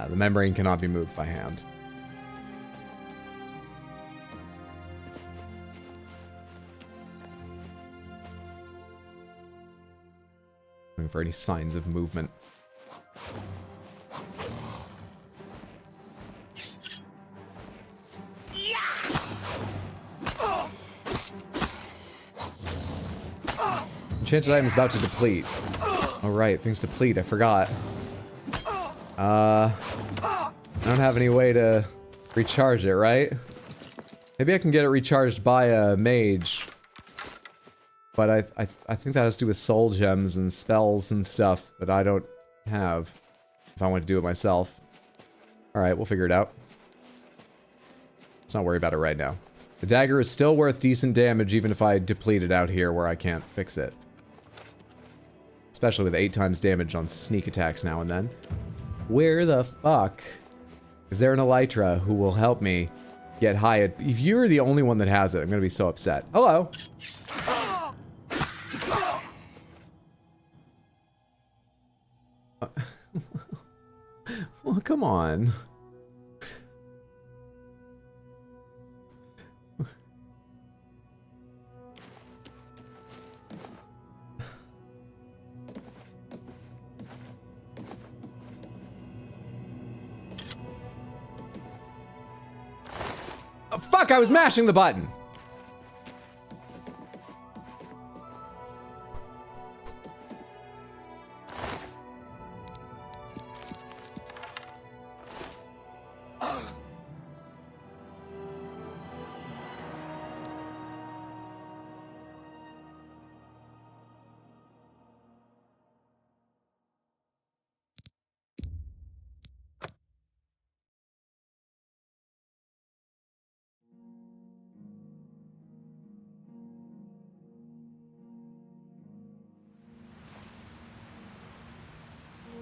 The membrane cannot be moved by hand. Looking for any signs of movement. Enchanted item is about to deplete. Oh right, things deplete, I forgot. I don't have any way to recharge it, right? Maybe I can get it recharged by a mage. But I think that has to do with soul gems and spells and stuff that I don't have. If I want to do it myself. Alright, we'll figure it out. Let's not worry about it right now. The dagger is still worth decent damage even if I deplete it out here where I can't fix it. Especially with 8 times damage on sneak attacks now and then. Where the fuck is there an Elytra who will help me get high at... If you're the only one that has it, I'm gonna be so upset. Hello! Well, come on. Oh, fuck, I was mashing the button.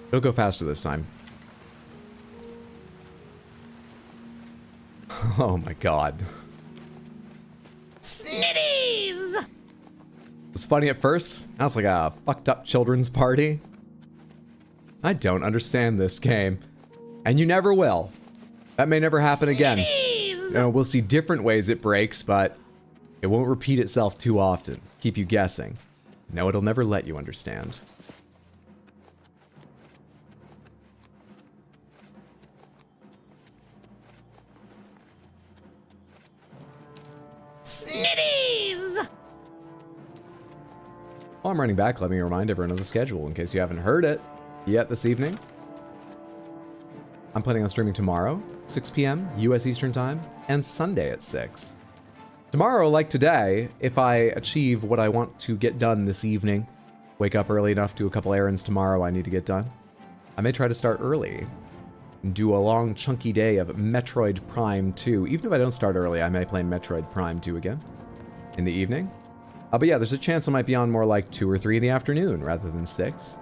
It'll go faster this time. Oh my god. Snitties! It's funny at first. Now it's like a fucked up children's party. I don't understand this game. And you never will. That may never happen again. You know, we'll see different ways it breaks, but it won't repeat itself too often. Keep you guessing. No, it'll never let you understand. Snitties! While I'm running back, let me remind everyone of the schedule in case you haven't heard it yet this evening. I'm planning on streaming tomorrow, 6 p.m. US Eastern Time, and Sunday at 6. Tomorrow, like today, if I achieve what I want to get done this evening, wake up early enough, do a couple errands tomorrow I need to get done, I may try to start early. Do a long, chunky day of Metroid Prime 2. Even if I don't start early, I may play Metroid Prime 2 again in the evening. But yeah, there's a chance I might be on more like 2 or 3 in the afternoon rather than 6.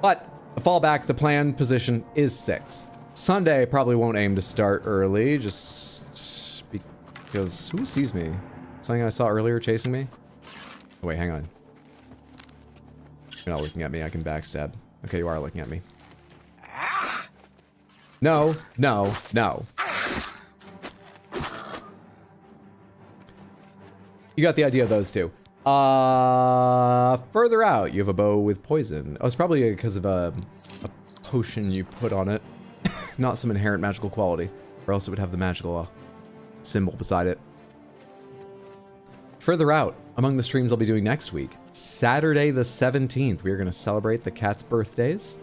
But the fallback, the planned position is 6. Sunday, I probably won't aim to start early, just because... Who sees me? Something I saw earlier chasing me? Oh, wait, hang on. You're not looking at me, I can backstab. Okay, you are looking at me. No, no, no. You got the idea of those two. Further out, you have a bow with poison. Oh, it's probably because of a potion you put on it. Not some inherent magical quality, or else it would have the magical symbol beside it. Further out, among the streams I'll be doing next week, Saturday the 17th, we are going to celebrate the cat's birthdays.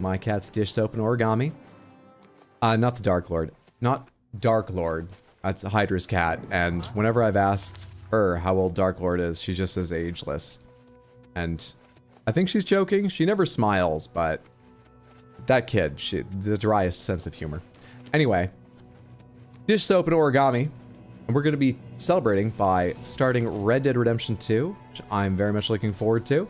My cat's dish soap and origami. Not the Dark Lord. Not Dark Lord. That's Hydra's cat, and whenever I've asked her how old Dark Lord is, she just says ageless. And I think she's joking. She never smiles, but that kid, the driest sense of humor. Anyway, dish soap and origami. And we're going to be celebrating by starting Red Dead Redemption 2, which I'm very much looking forward to.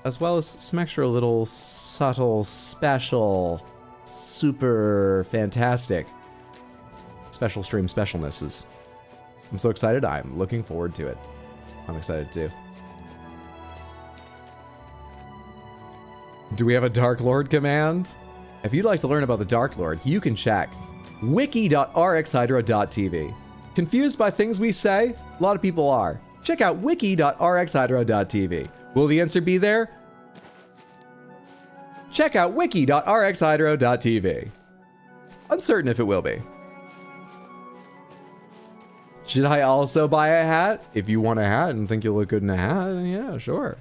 As well as some extra little subtle, special, super fantastic special stream specialnesses. I'm so excited. I'm looking forward to it. I'm excited too. Do we have a Dark Lord command? If you'd like to learn about the Dark Lord, you can check wiki.rxhydra.tv. Confused by things we say? A lot of people are. Check out wiki.rxhydra.tv. Will the answer be there? Check out wiki.rxhydra.tv. Uncertain if it will be. Should I also buy a hat? If you want a hat and think you'll look good in a hat, yeah, sure.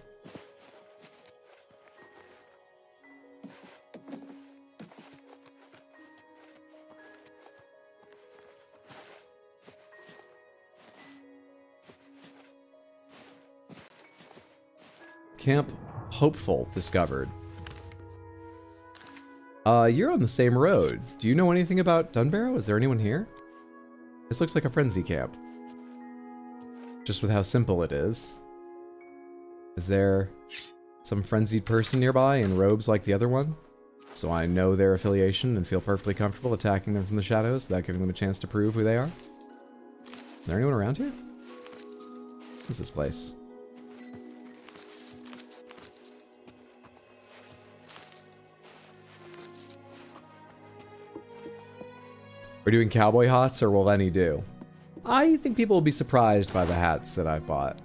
Camp Hopeful discovered. You're on the same road. Do you know anything about Dunbarrow? Is there anyone here? This looks like a frenzy camp. Just with how simple it is. Is there some frenzied person nearby in robes like the other one? So I know their affiliation and feel perfectly comfortable attacking them from the shadows without giving them a chance to prove who they are? Is there anyone around here? What is this place? We're doing cowboy hats, or will any do? I think people will be surprised by the hats that I've bought.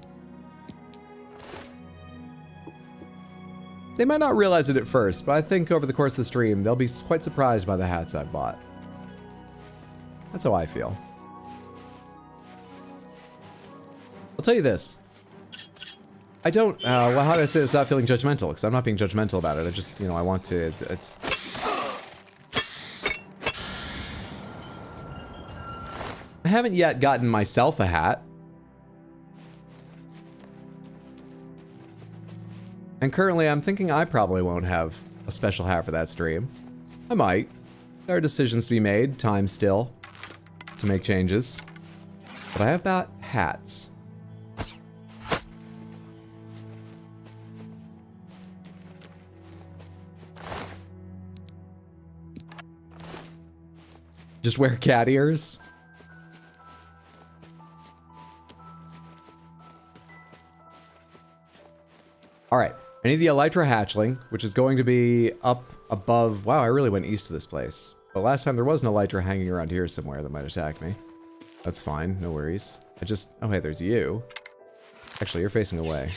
They might not realize it at first, but I think over the course of the stream, they'll be quite surprised by the hats I've bought. That's how I feel. I'll tell you this. I don't, well, how do I say this without feeling judgmental? Because I'm not being judgmental about it. I just, you know, I want to, it's... I haven't yet gotten myself a hat. And currently I'm thinking I probably won't have a special hat for that stream. I might. There are decisions to be made, time still, to make changes. But I have bought hats. Just wear cat ears. All right, I need the Elytra hatchling, which is going to be up above. Wow, I really went east to this place. But last time there was an Elytra hanging around here somewhere that might attack me. That's fine, no worries. Oh hey, there's you. Actually, you're facing away.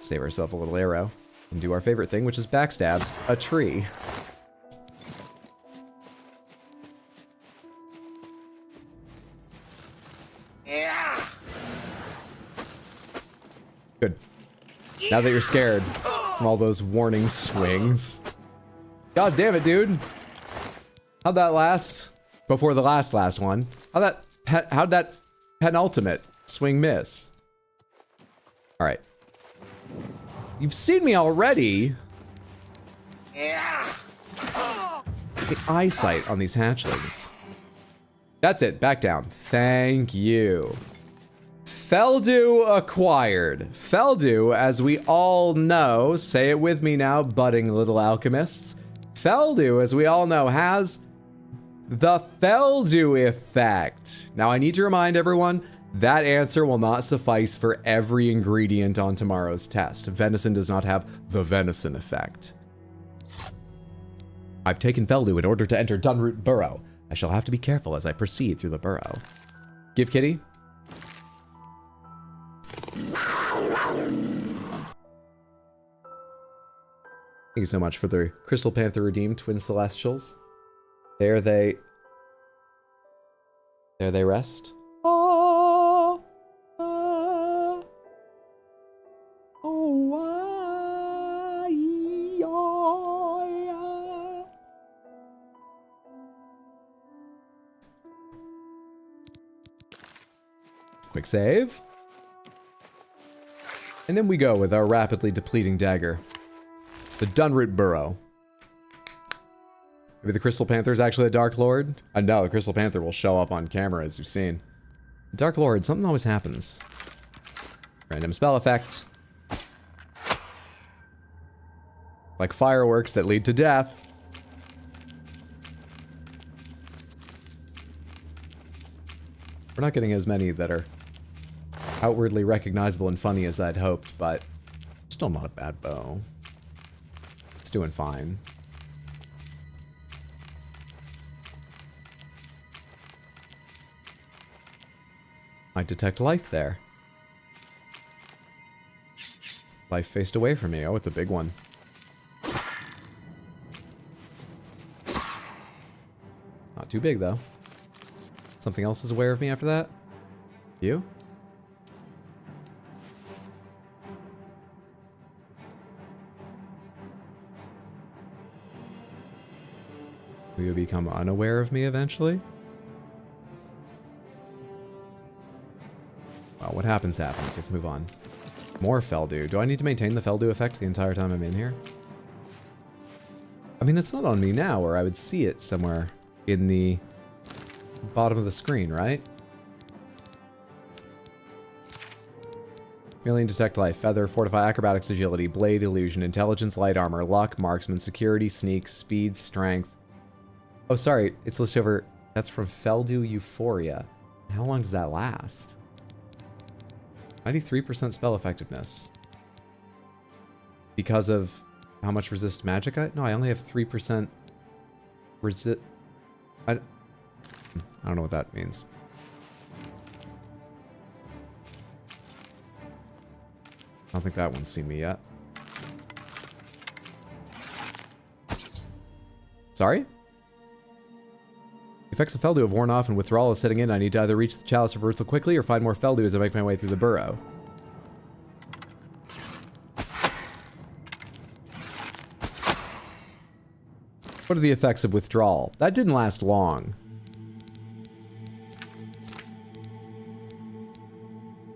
Save ourselves a little arrow and do our favorite thing, which is backstab a tree. Yeah. Good. Now that you're scared from all those warning swings. God damn it, dude. How'd that last? Before the last one. How'd that penultimate swing miss? Alright. You've seen me already. Yeah. The eyesight on these hatchlings. That's it, back down. Thank you. Feldu acquired. Feldu, as we all know, say it with me now, budding little alchemists. Feldu, as we all know, has the Feldu effect. Now, I need to remind everyone, that answer will not suffice for every ingredient on tomorrow's test. Venison does not have the venison effect. I've taken Feldu in order to enter Dunroot Burrow. I shall have to be careful as I proceed through the burrow. Give kitty. Thank you so much for the Crystal Panther Redeemed Twin Celestials. There they rest. Quick save. And then we go with our rapidly depleting dagger. The Dunroot Burrow. Maybe the Crystal Panther is actually a Dark Lord? No, the Crystal Panther will show up on camera, as you've seen. Dark Lord, something always happens. Random spell effect. Like fireworks that lead to death. We're not getting as many that are outwardly recognizable and funny as I'd hoped, but still not a bad bow. It's doing fine. I detect life there. Life faced away from me. Oh, it's a big one. Not too big, though. Something else is aware of me after that? You? Will you become unaware of me eventually? Well, what happens, happens. Let's move on. More Feldew. Do I need to maintain the Feldew effect the entire time I'm in here? I mean, it's not on me now, or I would see it somewhere in the bottom of the screen, right? Alien Detect Life, Feather, Fortify, Acrobatics, Agility, Blade, Illusion, Intelligence, Light Armor, Luck, Marksman, Security, Sneak, Speed, Strength. Oh, sorry, it's listed over... That's from Feldew Euphoria. How long does that last? 93% spell effectiveness. Because of how much resist magic I... No, I only have 3% resist... I don't know what that means. I don't think that one's seen me yet. Sorry? The effects of Feldew have worn off and withdrawal is setting in. I need to either reach the Chalice of Reversal quickly or find more Feldew as I make my way through the burrow. What are the effects of withdrawal? That didn't last long.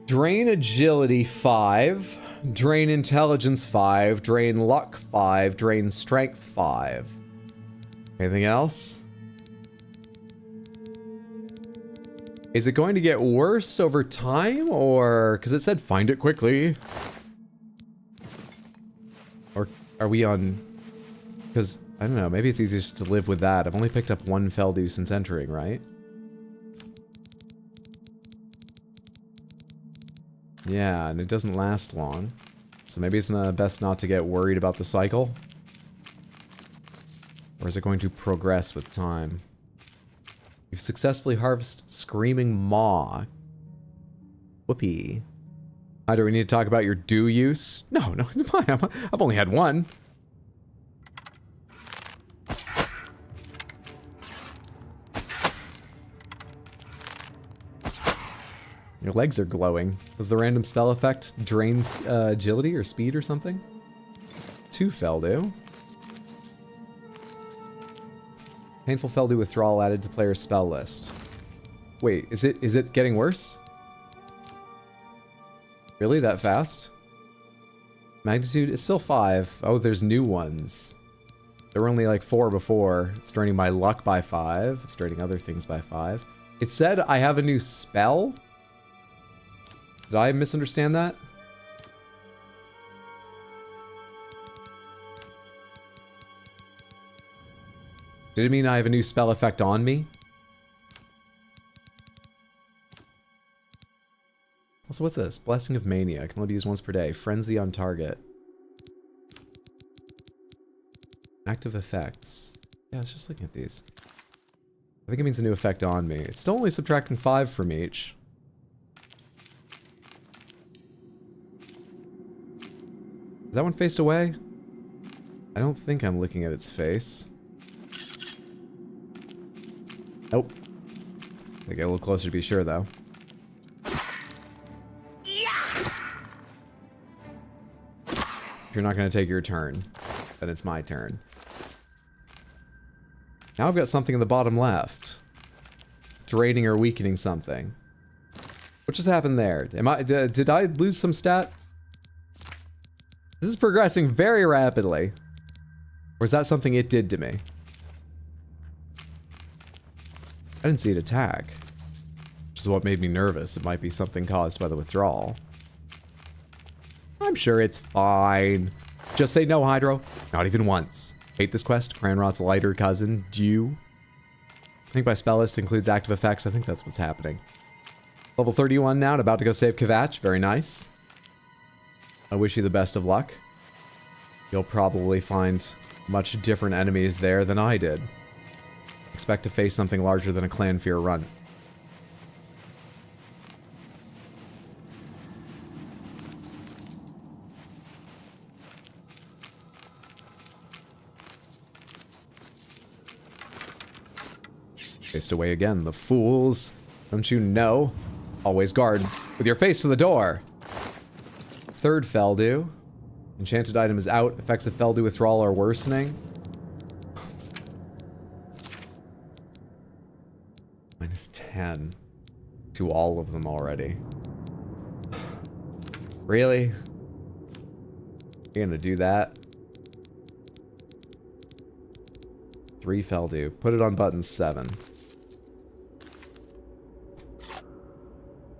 Drain Agility 5, Drain Intelligence 5, Drain Luck 5, Drain Strength 5. Anything else? Is it going to get worse over time, or... Because it said find it quickly. Or are we on... Because, I don't know, maybe it's easiest to live with that. I've only picked up one Feldew since entering, right? Yeah, and it doesn't last long. So maybe it's best not to get worried about the cycle. Or is it going to progress with time? You've successfully harvested Screaming Maw. Whoopee. Hi, do we need to talk about your dew use? No, it's fine. I've only had one. Your legs are glowing. Was the random spell effect drains agility or speed or something? 2 Feldew. Painful Feldew withdrawal added to player's spell list. Wait, is it getting worse? Really? That fast? Magnitude is still 5. Oh, there's new ones. There were only like 4 before. It's draining my luck by 5. It's draining other things by 5. It said I have a new spell? Did I misunderstand that? Did it mean I have a new spell effect on me? Also, what's this? Blessing of Mania. I can only be used once per day. Frenzy on target. Active effects. Yeah, I was just looking at these. I think it means a new effect on me. It's still only subtracting 5 from each. Is that one faced away? I don't think I'm looking at its face. Nope. Gotta get a little closer to be sure, though. If you're not gonna take your turn, then it's my turn. Now I've got something in the bottom left. Draining or weakening something. What just happened there? Did I lose some stat? This is progressing very rapidly. Or is that something it did to me? I didn't see it attack. Which is what made me nervous. It might be something caused by the withdrawal. I'm sure it's fine. Just say no, Hydro. Not even once. Hate this quest. Cranrot's lighter cousin, Dew. I think by spell list includes active effects. I think that's what's happening. Level 31 now and about to go save Kvatch. Very nice. I wish you the best of luck. You'll probably find much different enemies there than I did. Expect to face something larger than a Clan Fear run. Faced away again, the fools. Don't you know? Always guard with your face to the door. Third Feldu. Enchanted item is out. Effects of Feldu withdrawal are worsening. -10 to all of them already. Really? You're gonna do that? 3 Feldu. Put it on button 7.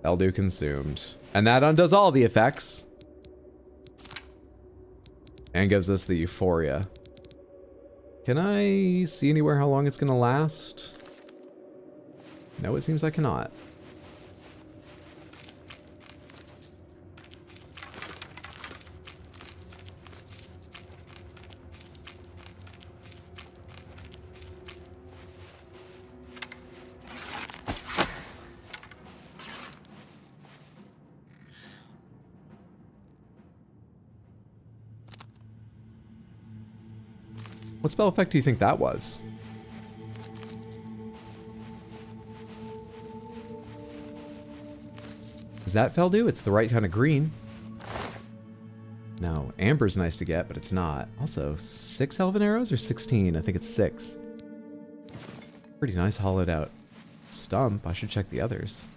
Feldu consumed. And that undoes all the effects. And gives us the Euphoria. Can I see anywhere how long it's gonna last? No, it seems I cannot. What spell effect do you think that was? Is that Feldu? It's the right kind of green. No, amber's nice to get, but it's not. Also, 6 elven arrows or 16? I think it's 6. Pretty nice hollowed out stump. I should check the others.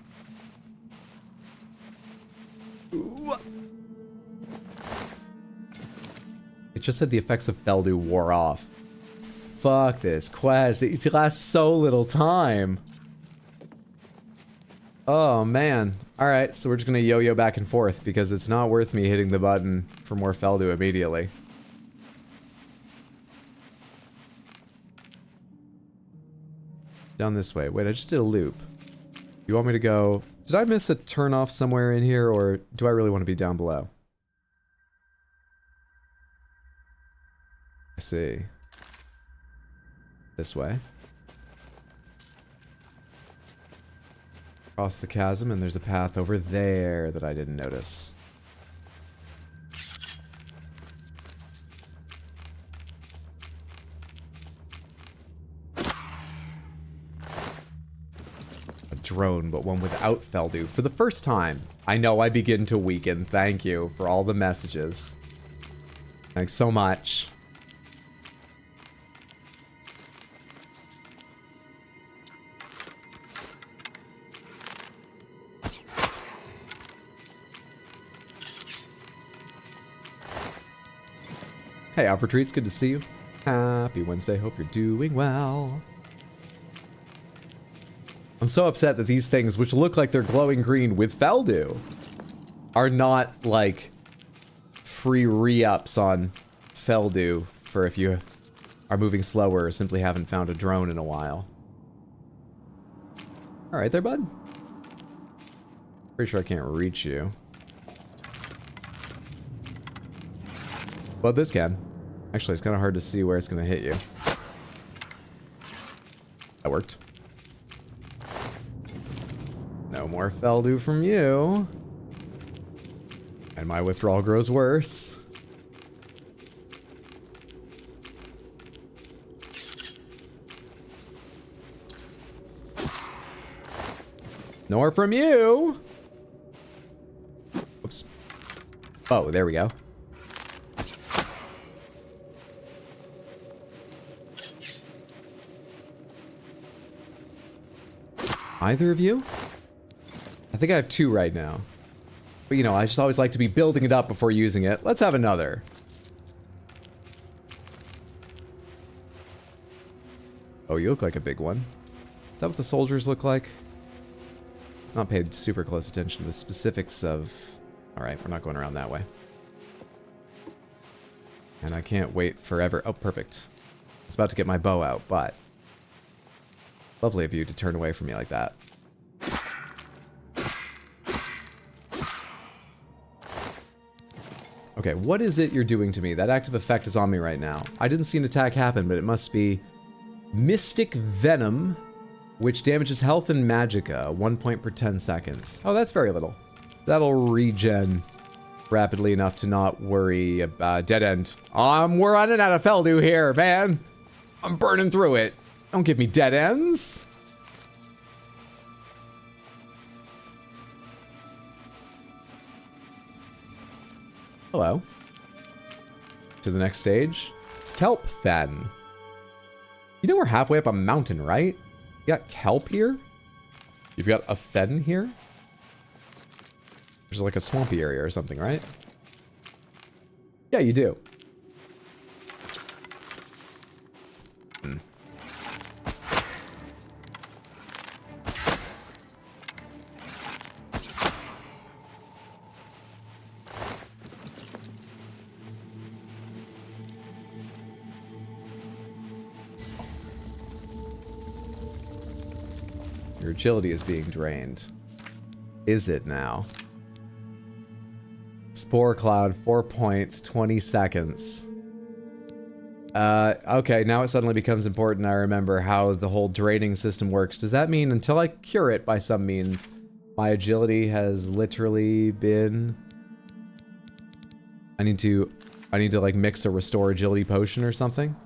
Ooh. It just said the effects of Feldu wore off. Fuck this quest. It lasts so little time. Oh, man. Alright, so we're just gonna yo-yo back and forth because it's not worth me hitting the button for more Feldu immediately. Down this way. Wait, I just did a loop. You want me to go... Did I miss a turn-off somewhere in here, or do I really want to be down below? I see. This way. Across the chasm, and there's a path over there that I didn't notice. A drone, but one without Feldu. For the first time, I know I begin to weaken. Thank you for all the messages. Thanks so much. Hey, Alpha Treats, good to see you. Happy Wednesday, hope you're doing well. I'm so upset that these things, which look like they're glowing green with Feldu, are not, like, free re-ups on Feldu for if you are moving slower or simply haven't found a drone in a while. Alright there, bud. Pretty sure I can't reach you. But this can. Actually, it's kind of hard to see where it's going to hit you. That worked. No more Feldu from you. And my withdrawal grows worse. No more from you. Oops. Oh, there we go. Either of you? I think I have 2 right now. But you know, I just always like to be building it up before using it. Let's have another. Oh, you look like a big one. Is that what the soldiers look like? Not paid super close attention to the specifics of... Alright, we're not going around that way. And I can't wait forever. Oh, perfect. I was about to get my bow out, but... Lovely of you to turn away from me like that. Okay, what is it you're doing to me? That active effect is on me right now. I didn't see an attack happen, but it must be Mystic Venom, which damages health and magicka, 1 point per 10 seconds. Oh, that's very little. That'll regen rapidly enough to not worry about dead end. We're running out of Feldu here, man. I'm burning through it. Don't give me dead ends. Hello. To the next stage. Kelp Fen. You know we're halfway up a mountain, right? You got kelp here? You've got a fen here? There's like a swampy area or something, right? Yeah, you do. Hmm. Your agility is being drained. Is it now? Spore Cloud, 4 points, 20 seconds. Okay, now it suddenly becomes important I remember how the whole draining system works. Does that mean until I cure it by some means, my agility has literally been... I need to like mix a restore agility potion or something?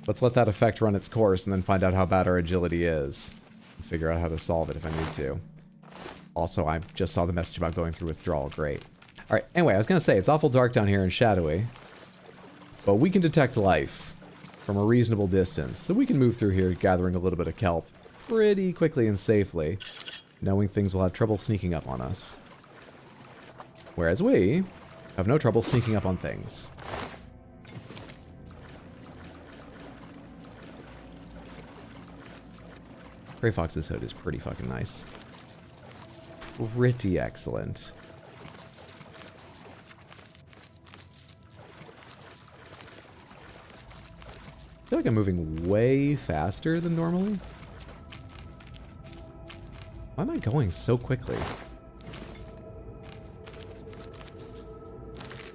Let's let that effect run its course and then find out how bad our agility is. And figure out how to solve it if I need to. Also, I just saw the message about going through withdrawal. Great. Alright, anyway, I was gonna say, it's awful dark down here and shadowy. But we can detect life from a reasonable distance. So we can move through here gathering a little bit of kelp pretty quickly and safely, knowing things will have trouble sneaking up on us. Whereas we have no trouble sneaking up on things. Gray Fox's hood is pretty fucking nice. Pretty excellent. I feel like I'm moving way faster than normally. Why am I going so quickly?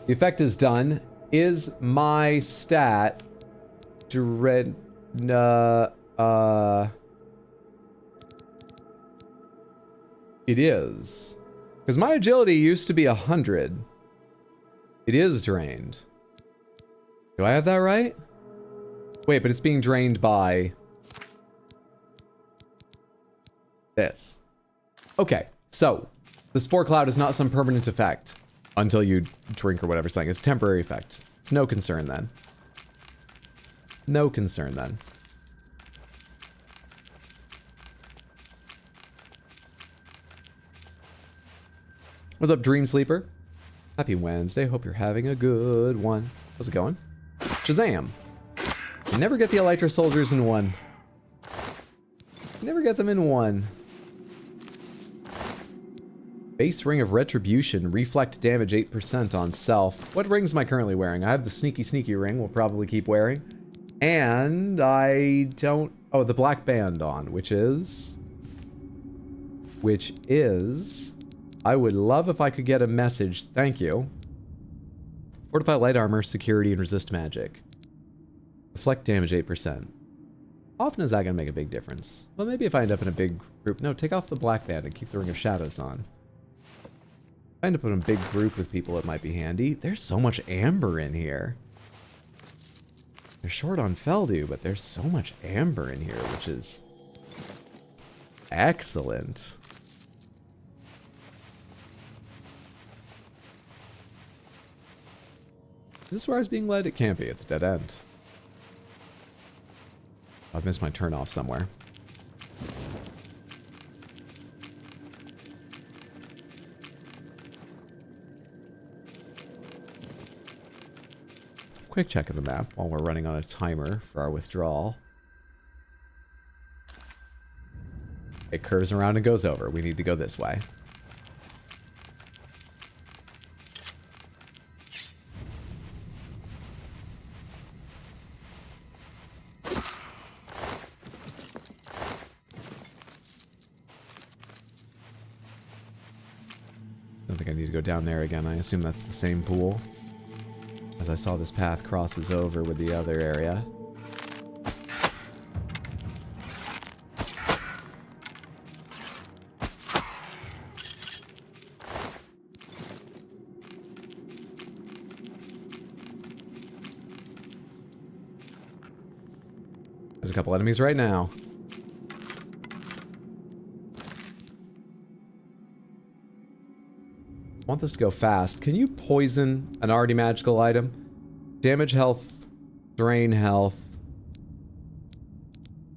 The effect is done. Is my stat It is. Because my agility used to be 100. It is drained. Do I have that right? Wait, but it's being drained by... this. Okay, so the Spore Cloud is not some permanent effect until you drink or whatever something. It's a temporary effect. It's no concern then. No concern then. What's up, Dream Sleeper? Happy Wednesday. Hope you're having a good one. How's it going? Shazam! You never get the Elytra soldiers in one. You never get them in one. Base Ring of Retribution. Reflect damage 8% on self. What rings am I currently wearing? I have the sneaky ring we'll probably keep wearing. And I don't... oh, the black band on, which is... I would love if I could get a message. Thank you. Fortify light armor, security, and resist magic. Reflect damage 8%. How often is that going to make a big difference? Well, maybe if I end up in a big group. No, take off the black band and keep the Ring of Shadows on. If I end up in a big group with people, it might be handy. There's so much amber in here. They're short on Feldu, but there's so much amber in here, which is excellent. Is this where I was being led? It can't be. It's a dead end. I've missed my turn off somewhere. Quick check of the map while we're running on a timer for our withdrawal. It curves around and goes over. We need to go this way. don't think I need to go down there again. I assume that's the same pool. As I saw this path crosses over with the other area. There's a couple enemies right now. I want this to go fast. Can you poison an already magical item? Damage health, drain health.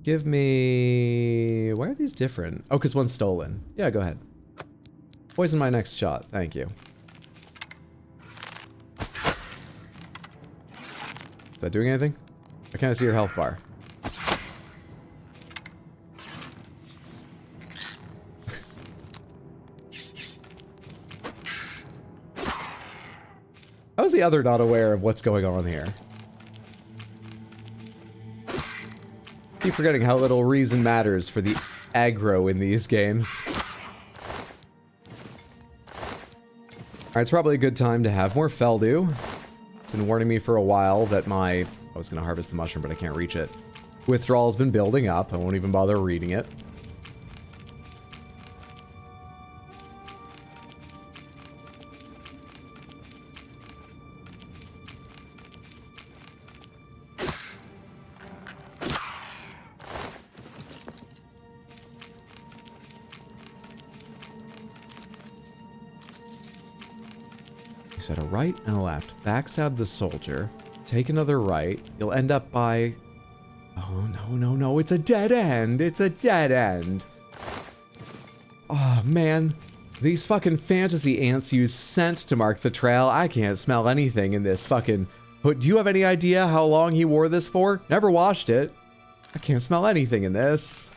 Give me... Why are these different? Oh, because one's stolen. Yeah, go ahead. Poison my next shot. Thank you. Is that doing anything? I can't see your health bar. How is the other not aware of what's going on here? Keep forgetting how little reason matters for the aggro in these games. Alright, it's probably a good time to have more Feldew. It's been warning me for a while that I was going to harvest the mushroom, but I can't reach it. Withdrawal has been building up. I won't even bother reading it. At a right and a left. Backstab the soldier. Take another right. You'll end up by... Oh, no. It's a dead end. It's a dead end. Oh, man. These fucking fantasy ants use scent to mark the trail. I can't smell anything in this fucking... Do you have any idea how long he wore this for? Never washed it. I can't smell anything in this.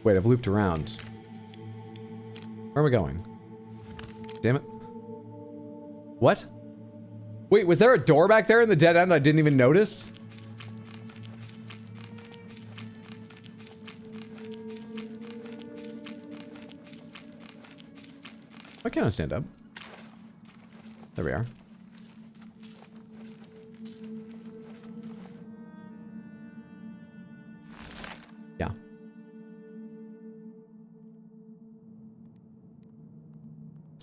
Wait, I've looped around. Where am I going? Damn it. What? Wait, was there a door back there in the dead end I didn't even notice? Why can't I stand up? There we are. Yeah.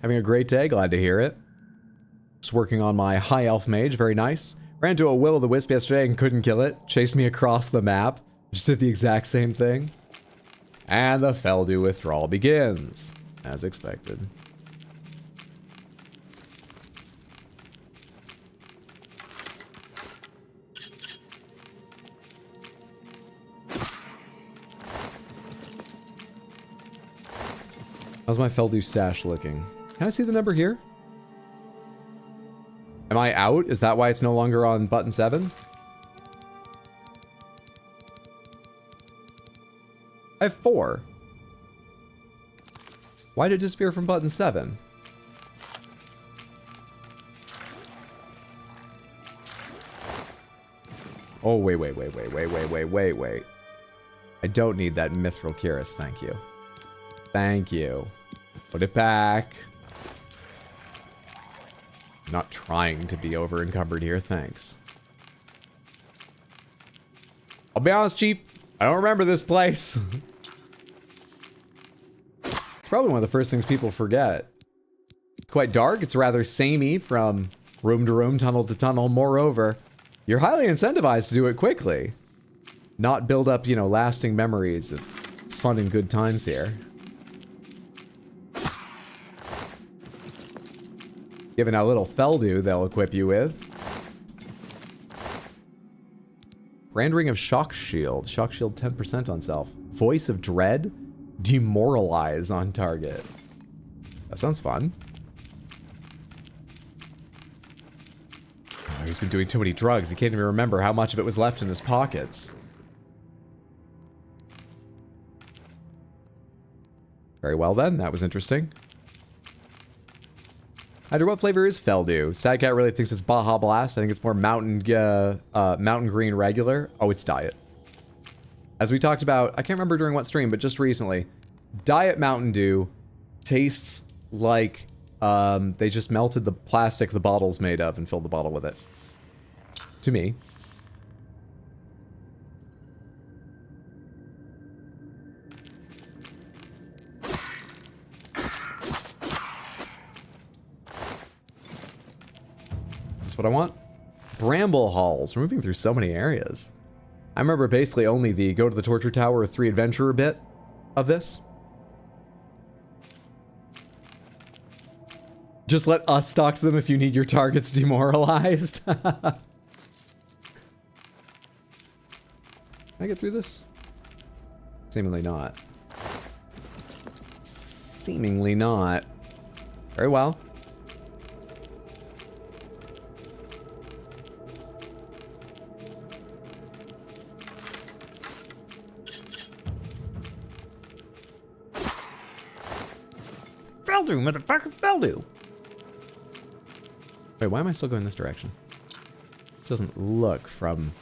Having a great day, glad to hear it. Just working on my high elf mage, very nice. Ran into a will-o'-the-wisp yesterday and couldn't kill it. Chased me across the map. Just did the exact same thing. And the Feldew withdrawal begins, as expected. How's my Feldew stash looking? Can I see the number here? Am I out? Is that why it's no longer on button 7? I have 4. Why did it disappear from button 7? Oh, wait. I don't need that Mithril Cuirass, thank you. Thank you. Put it back. I'm not trying to be over encumbered here, thanks. I'll be honest, Chief. I don't remember this place. It's probably one of the first things people forget. It's quite dark. It's rather samey from room to room, tunnel to tunnel. Moreover, you're highly incentivized to do it quickly. Not build up, you know, lasting memories of fun and good times here. Given how little Feldew they'll equip you with. Grand Ring of Shock Shield. Shock Shield 10% on self. Voice of Dread. Demoralize on target. That sounds fun. Oh, he's been doing too many drugs. He can't even remember how much of it was left in his pockets. Very well then. That was interesting. Hydra, what flavor is Feldew? Sad Cat really thinks it's Baja Blast. I think it's more Mountain Green regular. Oh, it's Diet. As we talked about, I can't remember during what stream, but just recently, Diet Mountain Dew tastes like they just melted the plastic the bottle's made of and filled the bottle with it. To me. What I want. Bramble Halls. We're moving through so many areas. I remember basically only the go to the torture tower or 3 adventurer bit of this. Just let us talk to them if you need your targets demoralized. Can I get through this? Seemingly not. Seemingly not. Very well. Feldew, motherfucker, Feldew. Wait, why am I still going this direction? It doesn't look from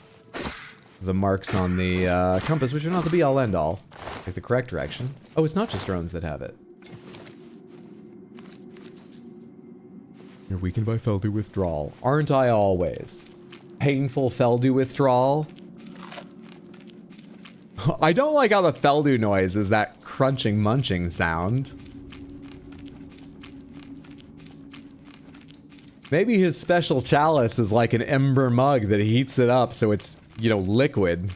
the marks on the compass, which are not the be-all end-all. Like the correct direction. Oh, it's not just drones that have it. You're weakened by Feldew withdrawal. Aren't I always? Painful Feldew withdrawal. I don't like how the Feldew noise is that crunching, munching sound. Maybe his special chalice is like an ember mug that heats it up so it's, you know, liquid.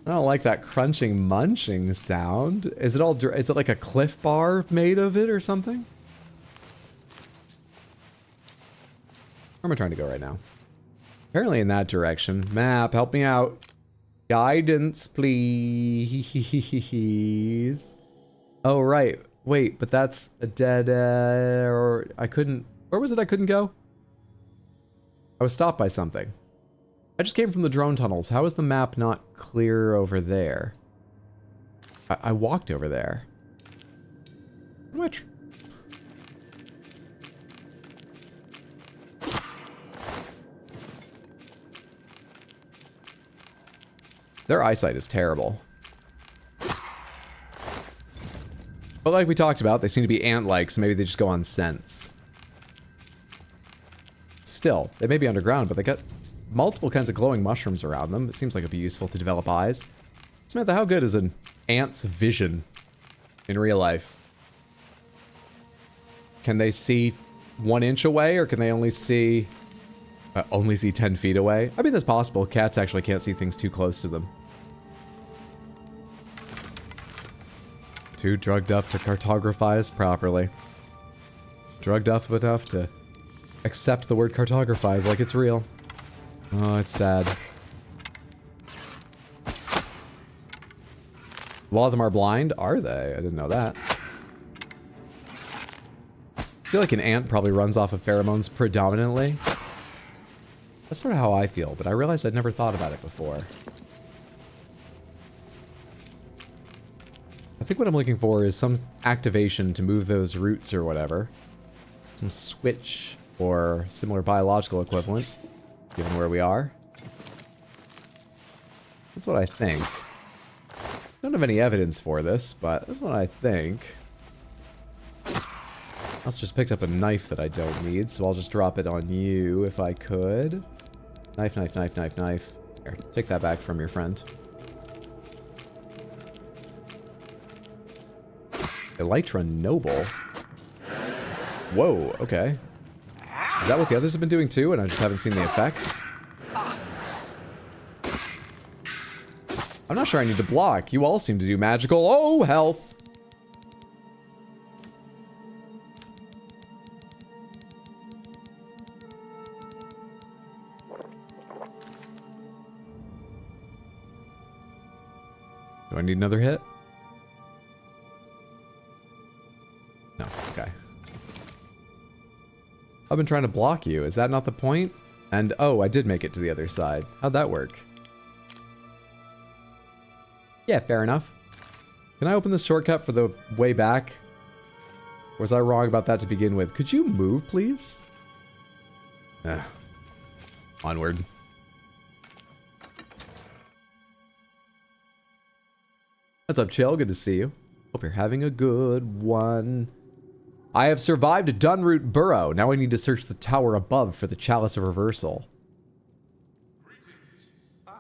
I don't like that crunching, munching sound. Is it like a Cliff Bar made of it or something? Where am I trying to go right now? Apparently in that direction. Map, help me out. Guidance, please. Oh, right. Wait, but that's a dead or I couldn't... Where was it I couldn't go? I was stopped by something. I just came from the drone tunnels. How is the map not clear over there? I walked over there. What am I Their eyesight is terrible. But like we talked about, they seem to be ant-like, so maybe they just go on scents. Still, they may be underground, but they got multiple kinds of glowing mushrooms around them. It seems like it'd be useful to develop eyes. Samantha, how good is an ant's vision in real life? Can they see 1 inch away, or can they only see 10 feet away? I mean, that's possible. Cats actually can't see things too close to them. Too drugged up to cartographize properly. Drugged up enough to accept the word cartographize like it's real. Oh, it's sad. A lot of them are blind? Are they? I didn't know that. I feel like an ant probably runs off of pheromones predominantly. That's sort of how I feel, but I realized I'd never thought about it before. I think what I'm looking for is some activation to move those roots or whatever. Some switch or similar biological equivalent, given where we are. That's what I think. Don't have any evidence for this, but that's what I think. I just picked up a knife that I don't need, so I'll just drop it on you if I could. Knife, knife, knife, knife, knife. Here, take that back from your friend. Elytra Noble. Whoa, okay. Is that what the others have been doing too, and I just haven't seen the effect? I'm not sure I need to block. You all seem to do magical. Oh, health! Do I need another hit? No, okay. I've been trying to block you. Is that not the point? And, oh, I did make it to the other side. How'd that work? Yeah, fair enough. Can I open this shortcut for the way back? Was I wrong about that to begin with? Could you move, please? Onward. What's up, Chill? Good to see you. Hope you're having a good one. I have survived a Dunroot burrow. Now I need to search the tower above for the Chalice of Reversal. Bye.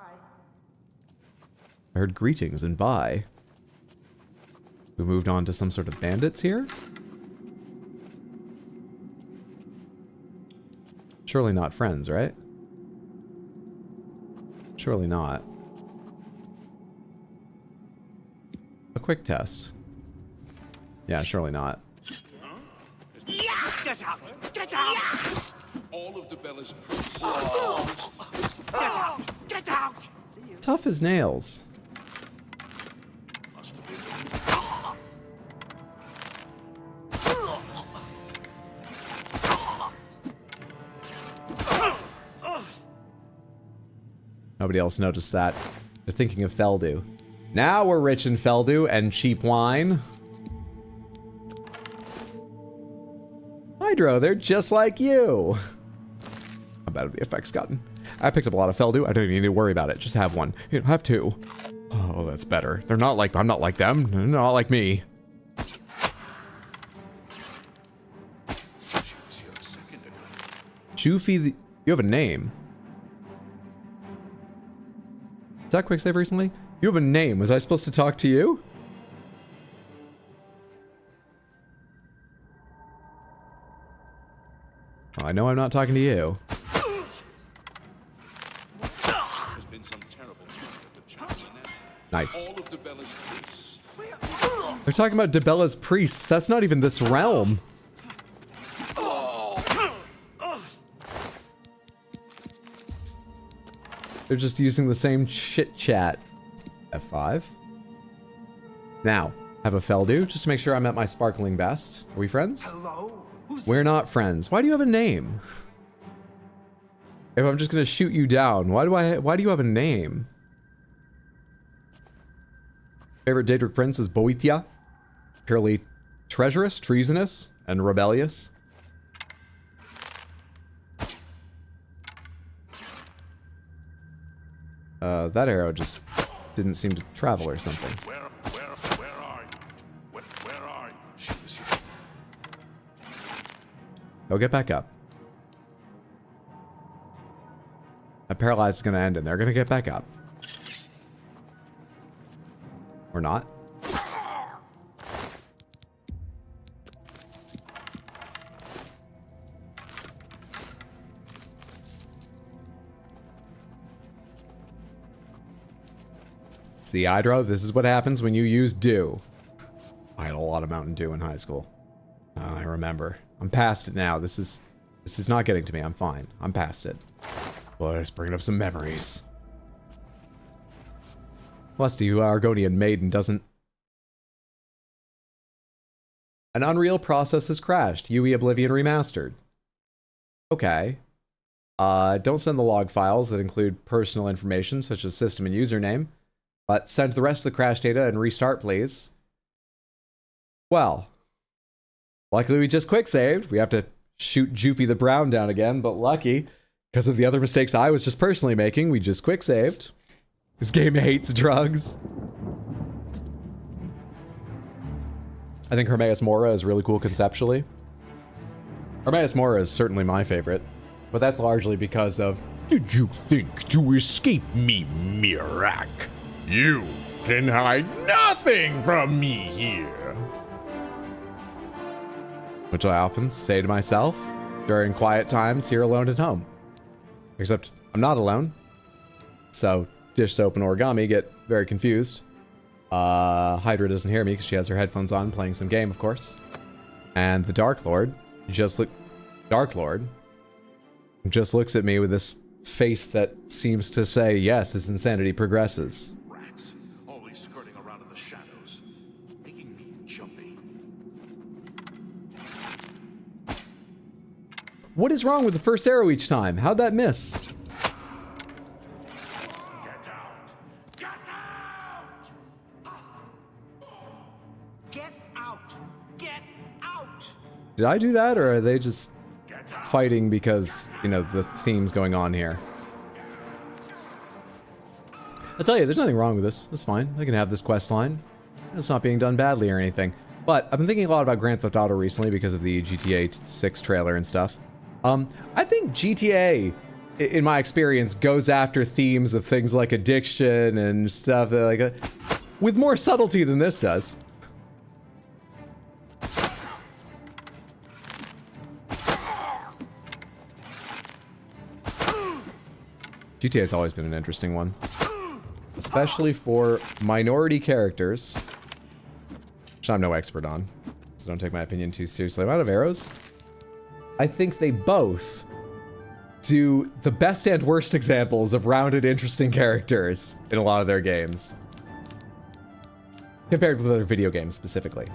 I heard greetings and bye. We moved on to some sort of bandits here? Surely not friends, right? Surely not. A quick test. Yeah, surely not. Get out! Get out! All of the Bella's priests. Get out! Get out! Tough as nails. Nobody else noticed that. They're thinking of Feldu. Now we're rich in Feldu and cheap wine. Hydro, they're just like you. How bad have the effects gotten? I picked up a lot of Feldu. I don't even need to worry about it. Just have one. You know, have two. Oh, that's better. They're not like, I'm not like them. They're not like me. Joofy, you have a name. Is that quick save recently? You have a name. Was I supposed to talk to you? Well, I know I'm not talking to you. Nice. They're talking about Debella's priests. That's not even this realm. They're just using the same chit chat. F5. Now, have a Feldu, just to make sure I'm at my sparkling best. Are we friends? Hello? We're not friends. Why do you have a name? If I'm just gonna shoot you down, why do you have a name? Favorite Daedric prince is Boethia. Purely treacherous, treasonous, and rebellious. That arrow just didn't seem to travel or something. Where are you? Where are you? She was here. Go get back up. That paralyzed is gonna end and they're gonna get back up. Or not. See, Hydro, this is what happens when you use Dew. I had a lot of Mountain Dew in high school. I remember. I'm past it now. This is not getting to me. I'm fine. I'm past it. Well, it's bringing up some memories. Lusty, you Argonian maiden doesn't... An Unreal process has crashed. UE Oblivion Remastered. Okay. Don't send the log files that include personal information such as system and username, but send the rest of the crash data and restart, please. Well, luckily we just quick saved. We have to shoot Joofy the Brown down again, but lucky, because of the other mistakes I was just personally making, we just quick saved. This game hates drugs. I think Hermaeus Mora is really cool conceptually. Hermaeus Mora is certainly my favorite, but that's largely because of... Did you think to escape me, Mirak? You can hide nothing from me here. Which I often say to myself during quiet times here alone at home. Except I'm not alone. So Dish Soap and Origami get very confused. Hydra doesn't hear me because she has her headphones on playing some game, of course. And the Dark Lord just looks at me with this face that seems to say, yes, his insanity progresses. Rats, always skirting around in the shadows, making me jumpy. What is wrong with the first arrow each time? How'd that miss? Get out! Get out! Get out! Get out! Did I do that, or are they just fighting because, you know, the theme's going on here? I'll tell you, there's nothing wrong with this. It's fine. I can have this quest line. It's not being done badly or anything. But I've been thinking a lot about Grand Theft Auto recently because of the GTA 6 trailer and stuff. I think GTA, in my experience, goes after themes of things like addiction and stuff that, with more subtlety than this does. GTA has always been an interesting one. Especially for minority characters, which I'm no expert on, so don't take my opinion too seriously. I'm out of arrows. I think they both do the best and worst examples of rounded, interesting characters in a lot of their games. Compared with other video games, specifically.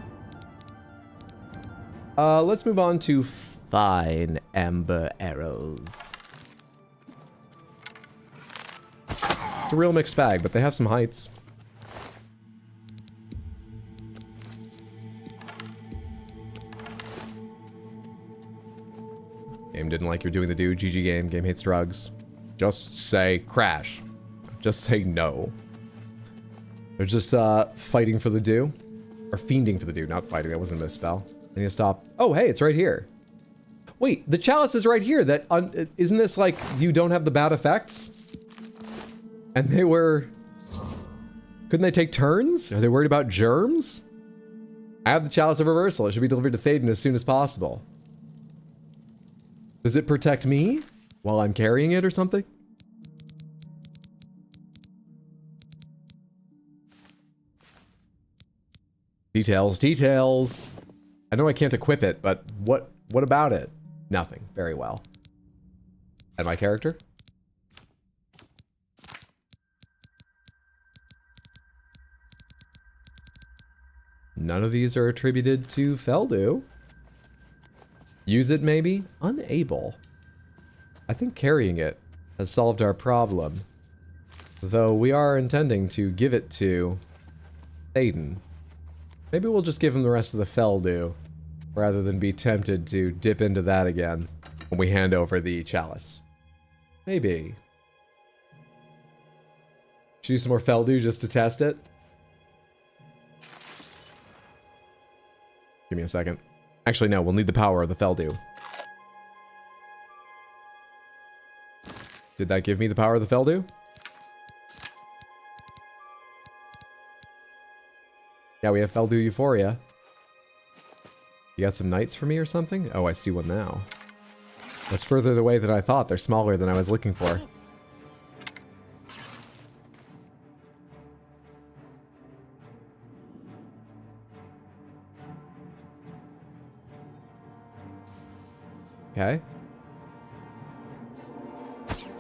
Let's move on to fine amber arrows. It's a real mixed bag, but they have some heights. Game didn't like you're doing the do. GG game. Game hates drugs. Just say crash. Just say no. They're just fighting for the do. Or fiending for the do, not fighting. That wasn't a misspell. I need to stop. Oh, hey, it's right here. Wait, the chalice is right here. That isn't this like you don't have the bad effects? And they were... Couldn't they take turns? Are they worried about germs? I have the Chalice of Reversal. It should be delivered to Thaden as soon as possible. Does it protect me while I'm carrying it or something? Details, details. I know I can't equip it, but what about it? Nothing. Very well. And my character? None of these are attributed to Feldu. Use it, maybe? Unable. I think carrying it has solved our problem. Though we are intending to give it to Thaden. Maybe we'll just give him the rest of the Feldu, rather than be tempted to dip into that again when we hand over the chalice. Maybe. Should use some more Feldu just to test it? Give me a second. Actually, no, we'll need the power of the Feldu. Did that give me the power of the Feldu? Yeah, we have Feldu Euphoria. You got some knights for me or something? Oh, I see one now. That's further away than I thought. They're smaller than I was looking for. Okay.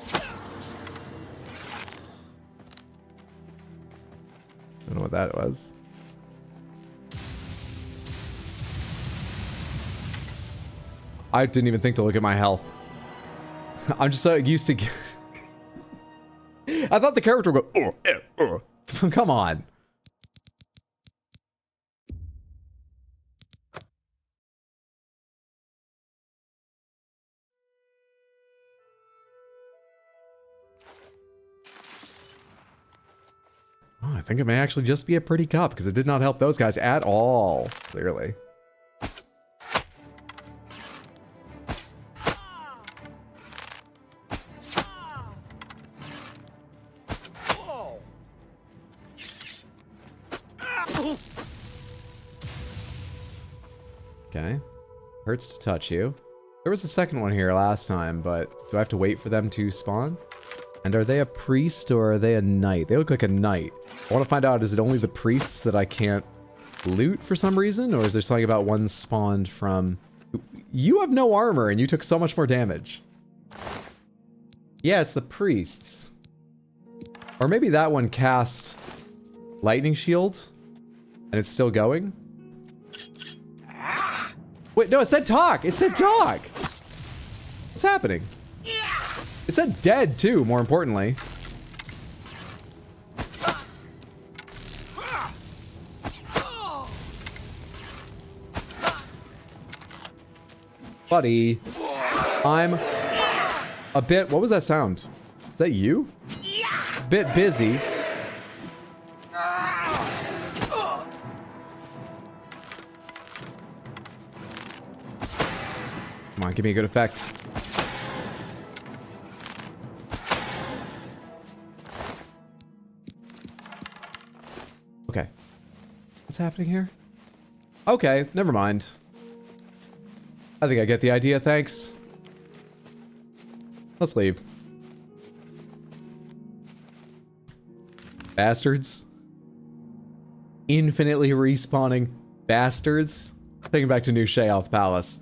I don't know what that was. I didn't even think to look at my health. I'm just so used to... I thought the character would go... Come on. Oh, I think it may actually just be a pretty cup, because it did not help those guys at all, clearly. Okay. Hurts to touch you. There was a second one here last time, but do I have to wait for them to spawn? And are they a priest or are they a knight? They look like a knight. I want to find out, is it only the priests that I can't loot for some reason? Or is there something about one spawned from... You have no armor and you took so much more damage. Yeah, it's the priests. Or maybe that one cast lightning shield and it's still going? Wait, no, it said talk! It said talk! What's happening? It said dead, too, more importantly. Buddy, I'm a bit... What was that sound? Is that you? A bit busy. Come on, give me a good effect. Okay. What's happening here? Okay, never mind. I think I get the idea, thanks. Let's leave. Bastards. Infinitely respawning bastards. Taking back to New Sheogorath Palace.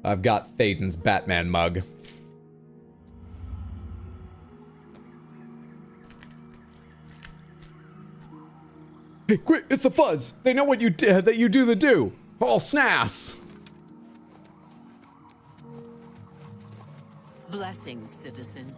I've got Théoden's Batman mug. Hey, quick, it's the fuzz. They know what you did, that you do the do. All snass. Blessings, citizen.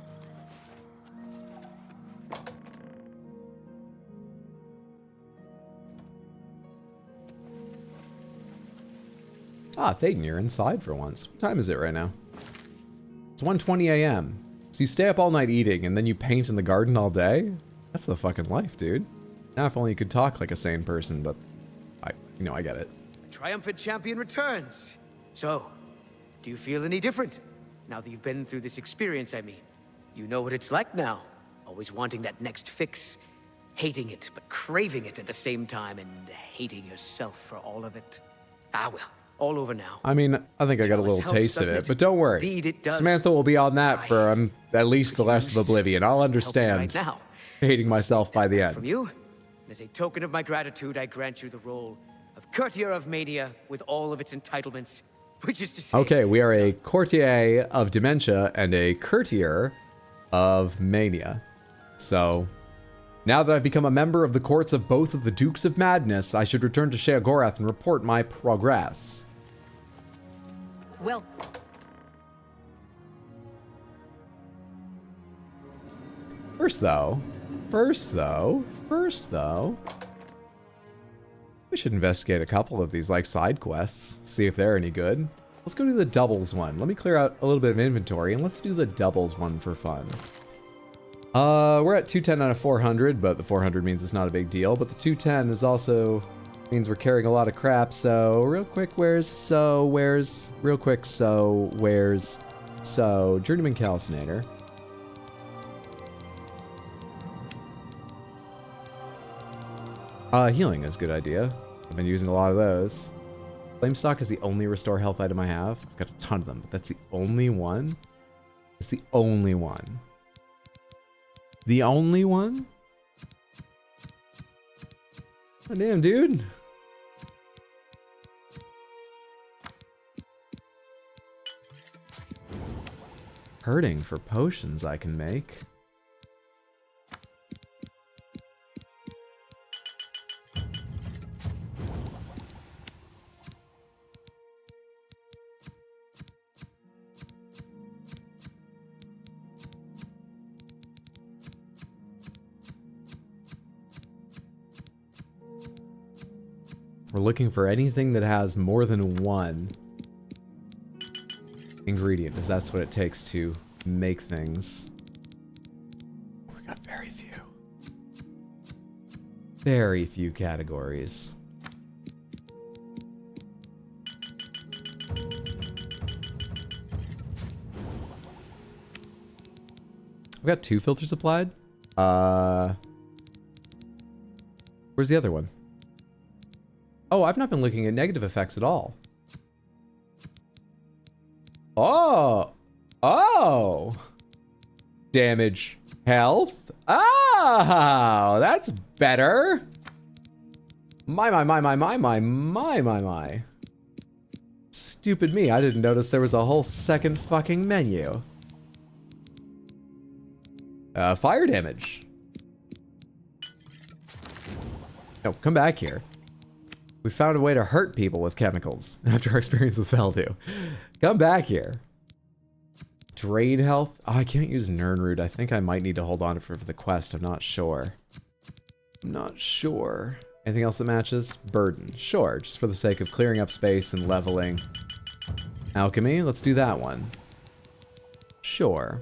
Ah, Théoden, you're inside for once. What time is it right now? It's 1:20 a.m. So you stay up all night eating and then you paint in the garden all day? That's the fucking life, dude. Now if only you could talk like a sane person, but I get it. Triumphant champion returns. So, do you feel any different? Now that you've been through this experience, I mean. You know what it's like now. Always wanting that next fix. Hating it, but craving it at the same time, and hating yourself for all of it. Ah well, all over now. I mean, I think I got a little taste of it, but don't worry. Indeed it does. Samantha will be on that for at least the rest of Oblivion. I'll understand right now. hating myself by the end. From you, and as a token of my gratitude, I grant you the role of Courtier of Mania with all of its entitlements, which is to say... Okay, we are a Courtier of Dementia and a Courtier of Mania. So, now that I've become a member of the courts of both of the Dukes of Madness, I should return to Sheogorath and report my progress. Well... First though, we should investigate a couple of these, like, side quests, see if they're any good. Let's go do the doubles one. Let me clear out a little bit of inventory, and let's do the doubles one for fun. We're at 210 out of 400, but the 400 means it's not a big deal. But the 210 is also means we're carrying a lot of crap. So real quick, Journeyman Calcinator. Healing is a good idea. I've been using a lot of those. Flame Stock is the only restore health item I have. I've got a ton of them, but that's the only one. It's the only one. The only one? Oh, damn, dude. Hurting for potions I can make. We're looking for anything that has more than one ingredient, because that's what it takes to make things. We got very few. Very few categories. I've got 2 filters applied. Where's the other one? Oh, I've not been looking at negative effects at all. Oh! Damage, health. Oh, that's better. My. Stupid me, I didn't notice there was a whole second fucking menu. Fire damage. No, come back here. We found a way to hurt people with chemicals after our experience with Feldu. Come back here. Drain health. Oh, I can't use Nirnroot. I think I might need to hold on for the quest. I'm not sure. Anything else that matches? Burden. Sure, just for the sake of clearing up space and leveling. Alchemy, let's do that one. Sure.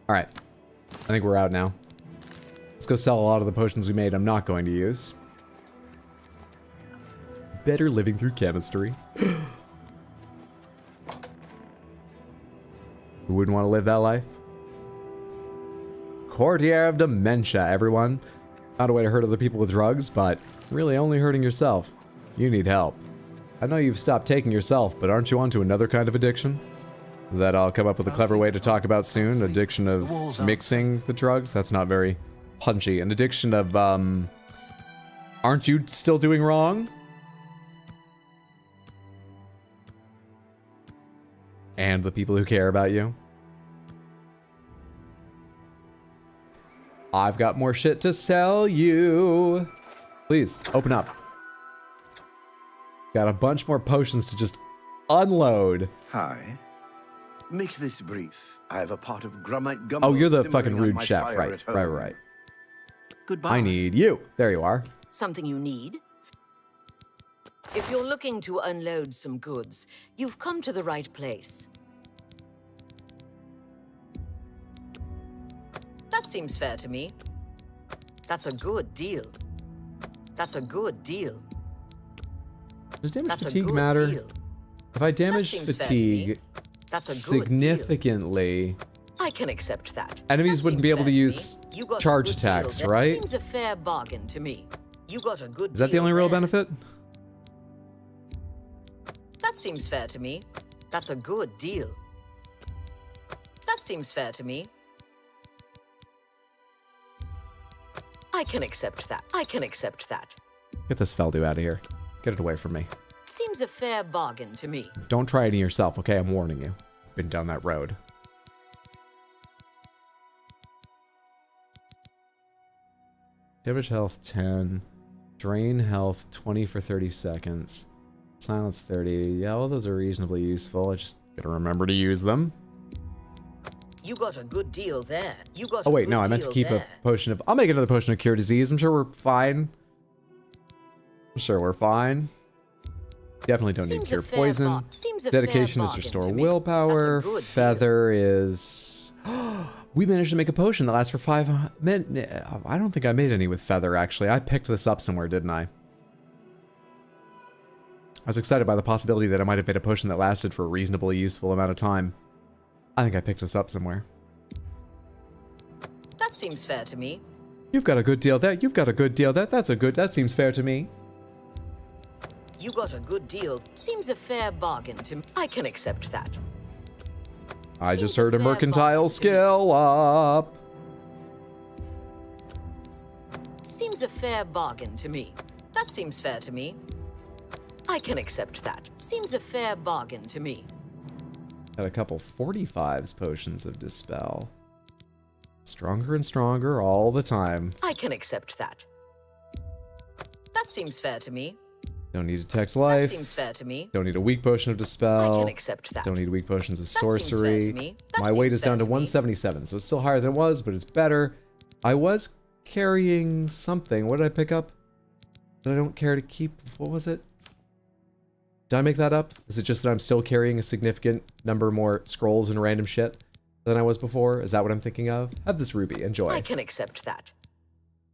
Alright. I think we're out now. Let's go sell a lot of the potions we made I'm not going to use. Better living through chemistry. Who wouldn't want to live that life? Courtier of Dementia, everyone. Not a way to hurt other people with drugs, but really only hurting yourself. You need help. I know you've stopped taking yourself, but aren't you onto another kind of addiction? That I'll come up with a clever way to talk about soon. Addiction of mixing the drugs. That's not very punchy. An addiction of, aren't you still doing wrong? And the people who care about you. I've got more shit to sell you. Please, open up. Got a bunch more potions to just unload. Hi. Make this brief. I have a pot of Grummite gum. Oh, you're the fucking rude chef, right? Right. Goodbye. I need you. There you are. Something you need? If you're looking to unload some goods, you've come to the right place. That seems fair to me. That's a good deal. That's a good deal. Does damage That's a fatigue good matter? deal. If I damage seems fair to me. fatigue That's a good significantly, I can accept that. enemies That wouldn't seems be able fair to me. use You got a charge good deal attacks, there. right? Seems a fair bargain to me. You got a good Is that the deal only real there. benefit? That seems fair to me. That's a good deal. That seems fair to me. I can accept that. I can accept that. Get this Feldu out of here. Get it away from me. Seems a fair bargain to me. Don't try it yourself, okay? I'm warning you. Been down that road. Damage health 10. Drain health 20 for 30 seconds. Silence 30. Yeah, well, those are reasonably useful. I just gotta remember to use them. You got a good deal there. You got Oh, a wait, good no, I meant to deal keep there. a potion of... I'll make another potion of cure disease. I'm sure we're fine. I'm sure we're fine. Definitely don't need Seems a cure fair poison. bar- seems a fair Dedication is bargain restore to me. willpower. That's a good Feather is... We managed to make a potion that lasts for 5 minutes. I don't think I made any with feather, actually. I picked this up somewhere, didn't I? I was excited by the possibility that I might have made a potion that lasted for a reasonably useful amount of time. I think I picked this up somewhere. That seems fair to me. You've got a good deal there. You've got a good deal there. That seems fair to me. You got a good deal. Seems a fair bargain to me. I can accept that. I just heard a mercantile skill up. Seems a fair bargain to me. That seems fair to me. I can accept that. Seems a fair bargain to me. Got a couple 45s potions of Dispel. Stronger and stronger all the time. I can accept that. That seems fair to me. Don't need Detect Life. That seems fair to me. Don't need a weak potion of Dispel. I can accept that. Don't need weak potions of That seems fair to Sorcery. me. That My weight seems is down to fair to me. 177, so it's still higher than it was, but it's better. I was carrying something. What did I pick up that I don't care to keep? What was it? Did I make that up? Is it just that I'm still carrying a significant number more scrolls and random shit than I was before? Is that what I'm thinking of? Have this ruby. Enjoy. I can accept that.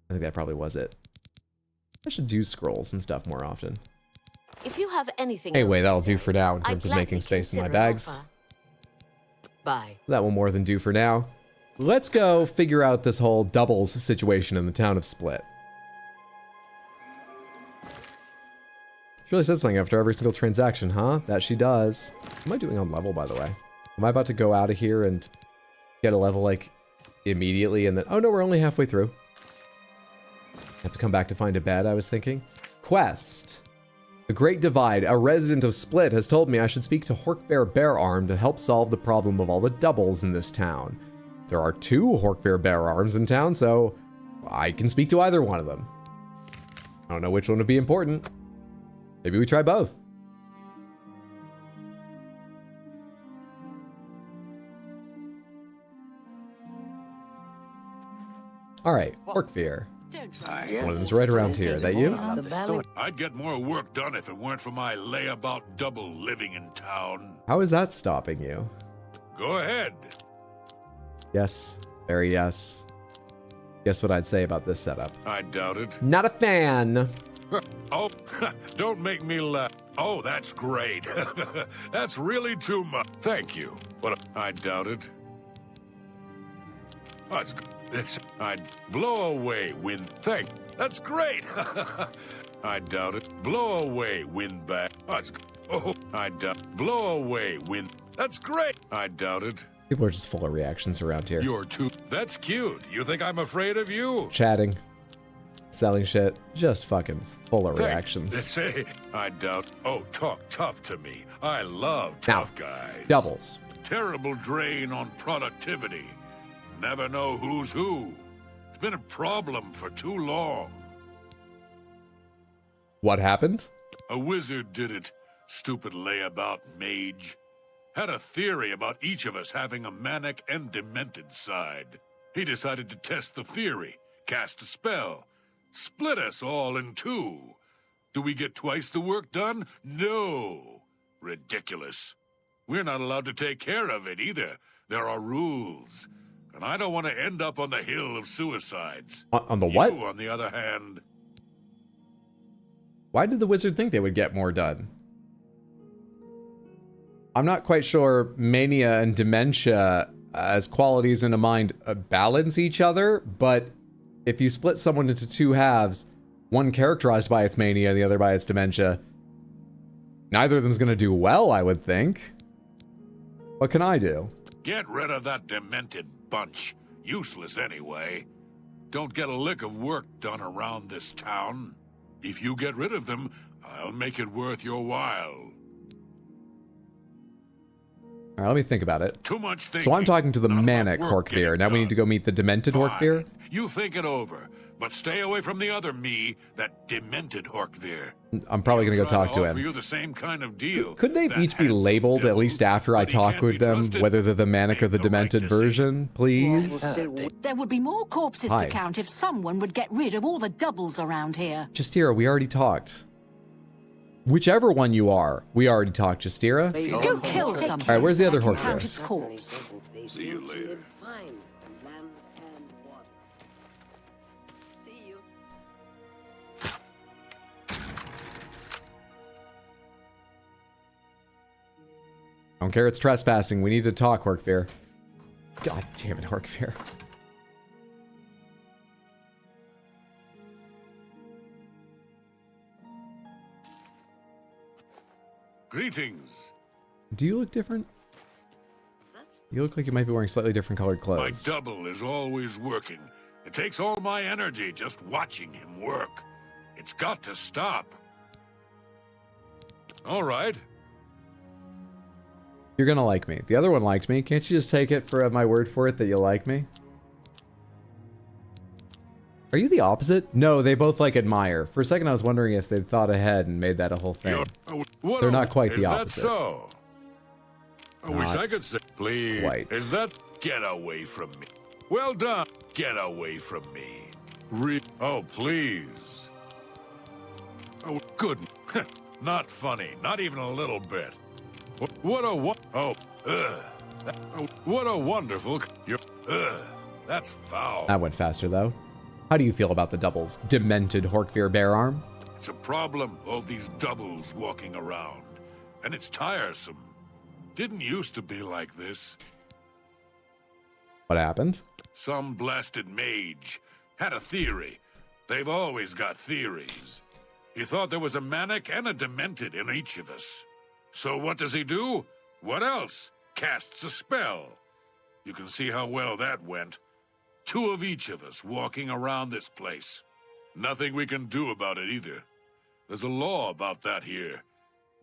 I think that probably was it. I should use scrolls and stuff more often. If you have anything Anyway, else that'll to do say, for now in I'd terms of gladly making space in my consider an bags. offer. Bye. That will more than do for now. Let's go figure out this whole doubles situation in the town of Split. She really says something after every single transaction, huh? That she does. What am I doing on level, by the way? Am I about to go out of here and get a level, like, immediately and then... Oh, no, we're only halfway through. Have to come back to find a bed, I was thinking. Quest. The Great Divide. A resident of Split has told me I should speak to Horkfair Beararm to help solve the problem of all the doubles in this town. There are 2 Horkfair Beararms in town, so I can speak to either one of them. I don't know which one would be important. Maybe we try both. All right, Orkfear. Yes. One of them's right around here. That you? I'd get more work done if it weren't for my layabout double living in town. How is that stopping you? Go ahead. Yes, very yes. Guess what I'd say about this setup? I doubt it. Not a fan. Oh, don't make me laugh. Oh, that's great. That's really too much. Thank you. But I doubt it. I'd blow away wind. That's great. I doubt it. Blow away wind back. I doubt. Blow away wind. That's great. I doubt it. People are just full of reactions around here. You're too. That's cute. You think I'm afraid of you? Chatting. Selling shit. Just fucking full of reactions. Say, I doubt. Oh, talk tough to me. I love tough guys. Doubles. Terrible drain on productivity. Never know who's who. It's been a problem for too long. What happened? A wizard did it. Stupid layabout mage. Had a theory about each of us having a manic and demented side. He decided to test the theory, cast a spell, split us all in two. Do we get twice the work done? No. Ridiculous. We're not allowed to take care of it either. There are rules. And I don't want to end up on the hill of suicides. On the what? You, on the other hand... Why did the wizard think they would get more done? I'm not quite sure mania and dementia as qualities in a mind balance each other, but if you split someone into two halves, one characterized by its mania, the other by its dementia, neither of them's going to do well, I would think. What can I do? Get rid of that demented bunch. Useless anyway. Don't get a lick of work done around this town. If you get rid of them, I'll make it worth your while. All right, let me think about it. Too much thinking. So I'm talking to the manic Horkveer. Now we need to go meet the demented Horkveer? You think it over, but stay away from the other me, that demented Horkveer. I'm probably going to go talk to Offer him. you the same kind of deal. Could they each be labeled, at least after I talk with them, whether they're the manic or the demented version, please? There would be more corpses Hi. to count if someone would get rid of all the doubles around here. Justira, we already talked. Whichever one you are, we already talked, Justira. Go kill something. All right, where's the other Count Horkveer? its corpse. See you later. Don't care, it's trespassing. We need to talk, Horkveer. God damn it, Horkveer. Greetings. Do you look different? You look like you might be wearing slightly different colored My clothes. double is always working. It takes all my energy just watching him work. It's got to stop. All right. You're gonna like me. The other one liked me. Can't you just take it for my word for it that you like me? Are you the opposite? No, they both like admire. For a second I was wondering if they'd thought ahead and made that a whole thing. They're not quite the opposite. Is that so? I wish I Not could say, please. quite. Is that... Get away from me. Well done. Get away from me. Oh, please. Oh, good. Not funny. Not even a little bit. What a what a wonderful... That's foul. That went faster though. How do you feel about the doubles? Demented Horkveer Bear Arm? It's a problem, all these doubles walking around. And it's tiresome. Didn't used to be like this. What happened? Some blasted mage had a theory. They've always got theories. He thought there was a manic and a demented in each of us. So what does he do? What else? Casts a spell. You can see how well that went. Two of each of us walking around this place. Nothing we can do about it either. There's a law about that here.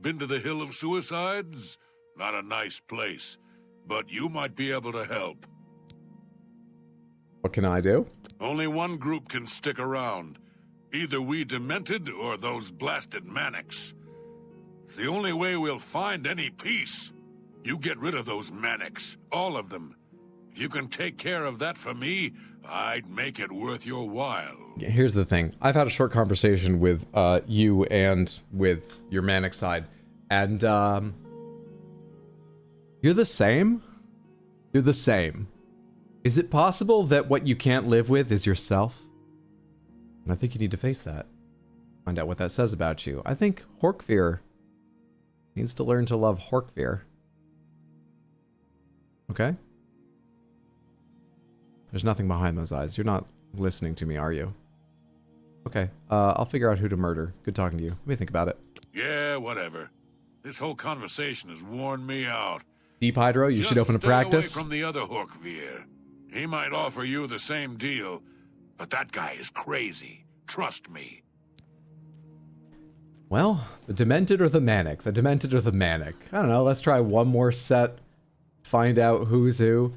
Been to the Hill of Suicides? Not a nice place, but you might be able to help. What can I do? Only one group can stick around. Either we demented or those blasted manics. It's the only way we'll find any peace. You get rid of those manics, all of them. If you can take care of that for me, I'd make it worth your while. Here's the thing. I've had a short conversation with you and with your manic side, and you're the same? You're the same. Is it possible that what you can't live with is yourself? And I think you need to face that. Find out what that says about you. I think Horkvir needs to learn to love Horkvir. Okay? There's nothing behind those eyes. You're not listening to me, are you? Okay, I'll figure out who to murder. Good talking to you. Let me think about it. Yeah, whatever. This whole conversation has worn me out. Deep Hydro, you should open a practice. Stay away from the other Horkvir. He might offer you the same deal, but that guy is crazy. Trust me. Well, the Demented or the Manic? The Demented or the Manic? I don't know, let's try one more set. Find out who's who.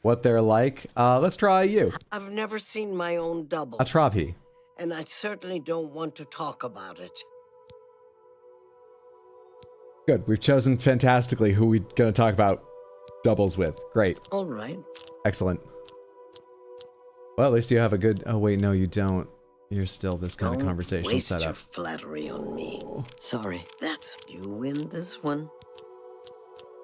What they're like. Let's try you. I've never seen my own double. Atrapi. And I certainly don't want to talk about it. Good, we've chosen fantastically who we're gonna talk about doubles with. Great. All right. Excellent. Well, at least you have a good... Oh, wait, no, you don't. You're still this kind of conversational waste setup. Your flattery on me. Sorry, that's... You win this one.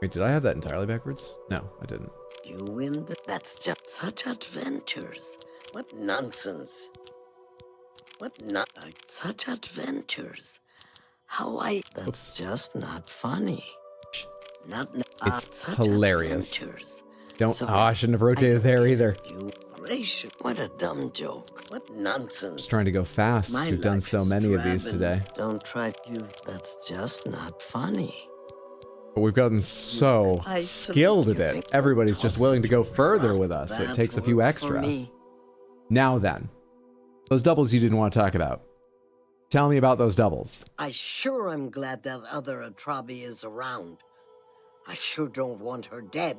Wait, did I have that entirely backwards? No, I didn't. You win That's just such adventures. What nonsense. Such adventures. That's just not funny. It's hilarious. Don't... Oh, I shouldn't have rotated there either. You gracious. What a dumb joke. What nonsense. Just trying to go fast. You've done so many of these today. Don't try you. That's just not funny. But we've gotten so skilled at it. Everybody's just willing to go further with us, so it takes a few extra. Now then, those doubles you didn't want to talk about. Tell me about those doubles. I sure am glad that other Atrabi is around. I sure don't want her dead.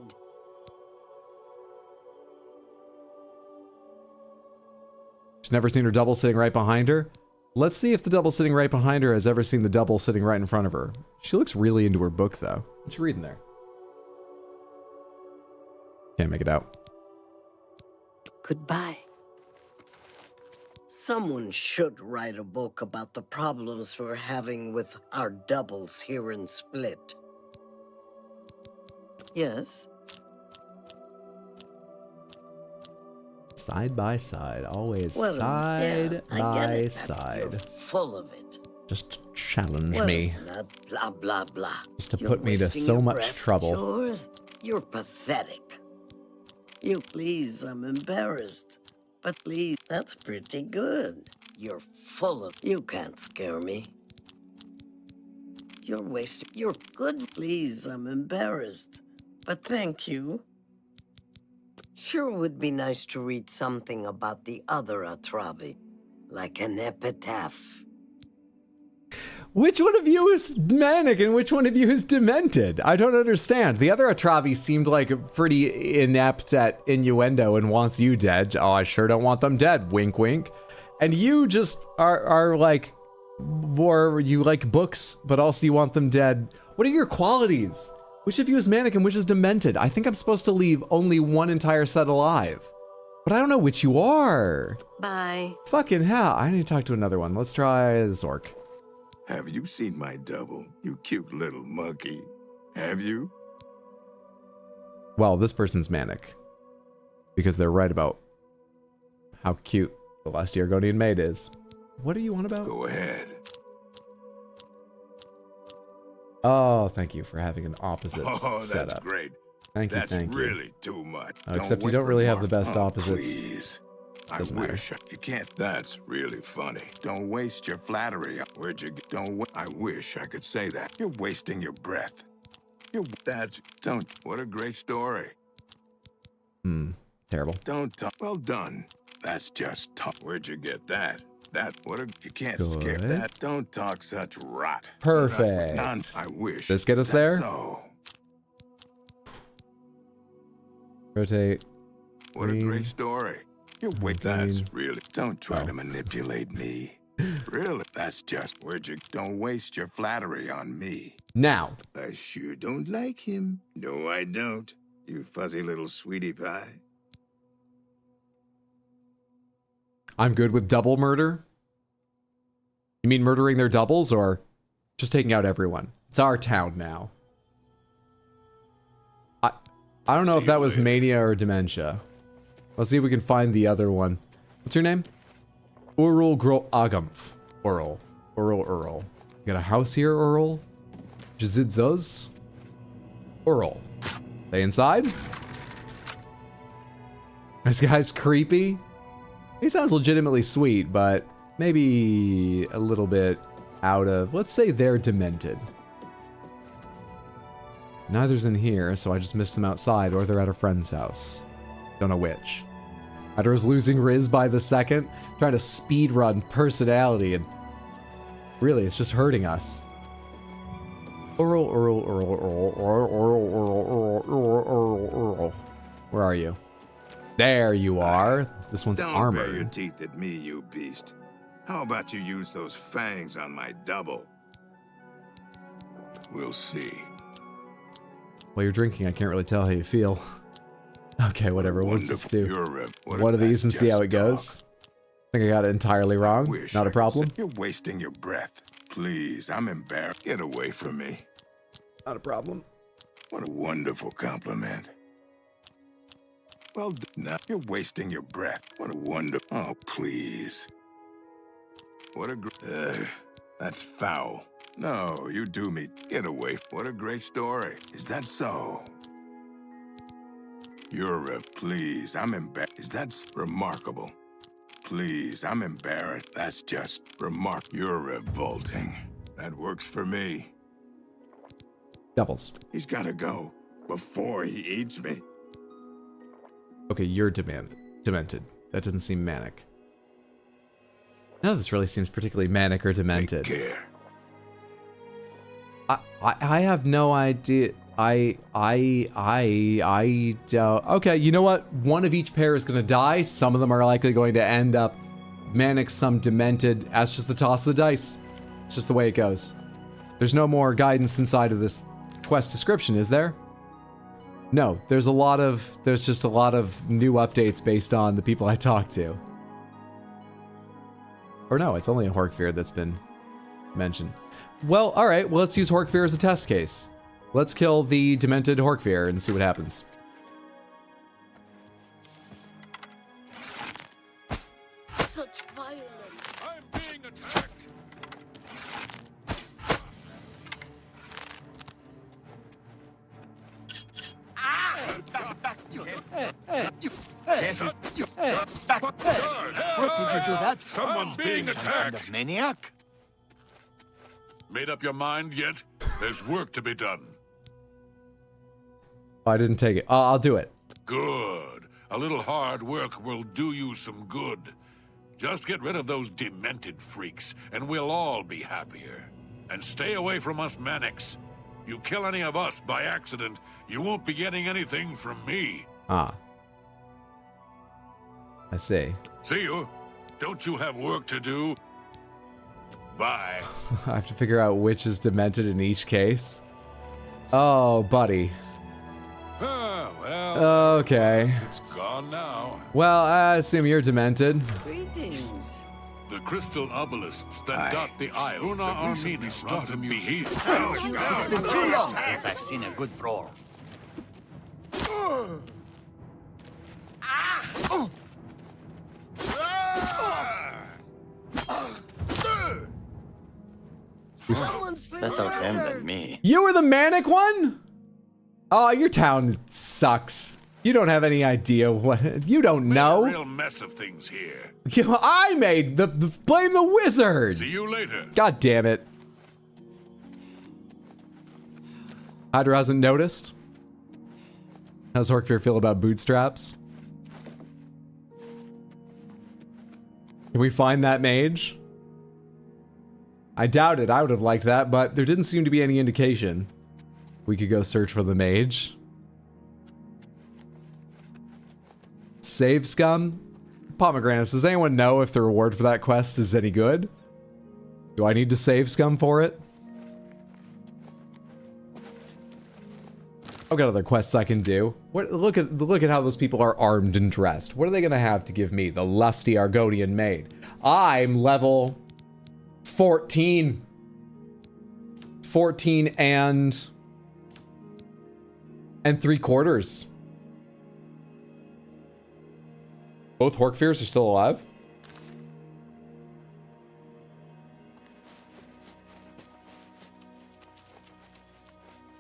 She's never seen her double sitting right behind her? Let's see if the double sitting right behind her has ever seen the double sitting right in front of her. She looks really into her book, though. What's she reading there? Can't make it out. Goodbye. Someone should write a book about the problems we're having with our doubles here in Split. Yes? Side by side, always Well, side yeah, I get by it. side. You're full of it. Just challenge Well, me. Blah, blah, blah. Just to You're put me to wasting so your much breath, trouble. George. You're pathetic. You please, I'm embarrassed. But please, that's pretty good. You're full of... You can't scare me. You're wasting... You're good. Please, I'm embarrassed. But thank you. Sure would be nice to read something about the other Atravi. Like an epitaph. Which one of you is manic and which one of you is demented? I don't understand. The other Atravi seemed like pretty inept at innuendo and wants you dead. Oh, I sure don't want them dead. Wink, wink. And you just are like, or you like books, but also you want them dead. What are your qualities? Which of you is manic and which is demented? I think I'm supposed to leave only one entire set alive. But I don't know which you are. Bye. Fucking hell. I need to talk to another one. Let's try Zork. Have you seen my double, you cute little monkey? Have you? Well, this person's manic. Because they're right about how cute the last Argonian maid is. What are you on about? Go ahead. Oh, thank you for having an opposite setup. That's great. Thank you, That's thank you. really too much. Except you don't really have the best Oh, opposites. Please. Doesn't I matter. wish you can't. That's really funny. Don't waste your flattery. Where'd you get? I wish I could say that. You're wasting your breath. Don't. What a great story. Terrible. Don't talk. Well done. That's just tough. Where'd you get that? You can't scare Good. that. Don't talk such rot. Perfect. Nonsense. I wish. This get us That's there? So. Rotate. What a Green. great story. That's really... Don't try to manipulate me. Really? That's just... Don't waste your flattery on me. Now. I sure don't like him. No, I don't. You fuzzy little sweetie pie. I'm good with double murder. You mean murdering their doubles or just taking out everyone? It's our town now. I don't know if that was mania or dementia. Let's see if we can find the other one. What's your name? Urul Gro Agamf. Earl. You got a house here, Earl? Jazidzuz? Earl. They inside? This guy's creepy. He sounds legitimately sweet, but maybe a little bit out of... Let's say they're demented. Neither's in here, so I just missed them outside, or they're at a friend's house. Don't know which. Either is losing Riz by the second, trying to speedrun personality, and really, it's just hurting us. Earl. Where are you? There you are. This one's armored. Don't bare your teeth at me, you beast. How about you use those fangs on my double? We'll see. While you're drinking, I can't really tell how you feel. Okay, whatever. We'll just do one of these and see how it goes. I think I got it entirely wrong. Not a problem. You're wasting your breath. Please, I'm embarrassed. Get away from me. Not a problem. What a wonderful compliment. Well, now you're wasting your breath. What a wonder. Oh, please. What a that's foul. No, you do me. Get away. What a great story. Is that so? You're please, I'm embarrassed. Is that remarkable? Please, I'm embarrassed. That's just You're revolting. That works for me. Doubles. He's gotta go before he eats me. Okay, you're demented. That doesn't seem manic. None of this really seems particularly manic or demented. Take care. I have no idea. I don't. Okay, you know what? One of each pair is gonna die. Some of them are likely going to end up manic, some demented. That's just the toss of the dice. It's just the way it goes. There's no more guidance inside of this quest description, is there? No, there's just a lot of new updates based on the people I talked to. Or no, it's only a Horkfear that's been mentioned. Well, alright, well, let's use Horkfear as a test case. Let's kill the demented Horkfear and see what happens. Such violence. I'm being attacked. What did you do that for? Someone's being attacked. Maniac? Made up your mind yet? There's work to be done. Oh, I didn't take it. I'll do it. Good. A little hard work will do you some good. Just get rid of those demented freaks, and we'll all be happier. And stay away from us manics. You kill any of us by accident, you won't be getting anything from me. Ah. I see. See you. Don't you have work to do? Bye. I have to figure out which is demented in each case. Oh, buddy. Ah, well. Okay. It's gone now. Well, I assume you're demented. Greetings. The crystal obelisks that dot the isles have recently started behaving. It's been too long since I've seen a good brawl. Better them than me. You were the manic one? Oh, your town sucks. You don't have any idea what... You don't know. A real mess of things here. I made the blame the wizard. See you later. God damn it. Hydra hasn't noticed. How's Horkfear feel about bootstraps? Can we find that mage? I doubt it. I would have liked that, but there didn't seem to be any indication. We could go search for the mage. Save scum? Pomegranates, does anyone know if the reward for that quest is any good? Do I need to save scum for it? I've got other quests I can do. Look at how those people are armed and dressed. What are they gonna have to give me? The lusty Argonian maid. I'm level 14. 14 and 3/4. Both Horkfears are still alive?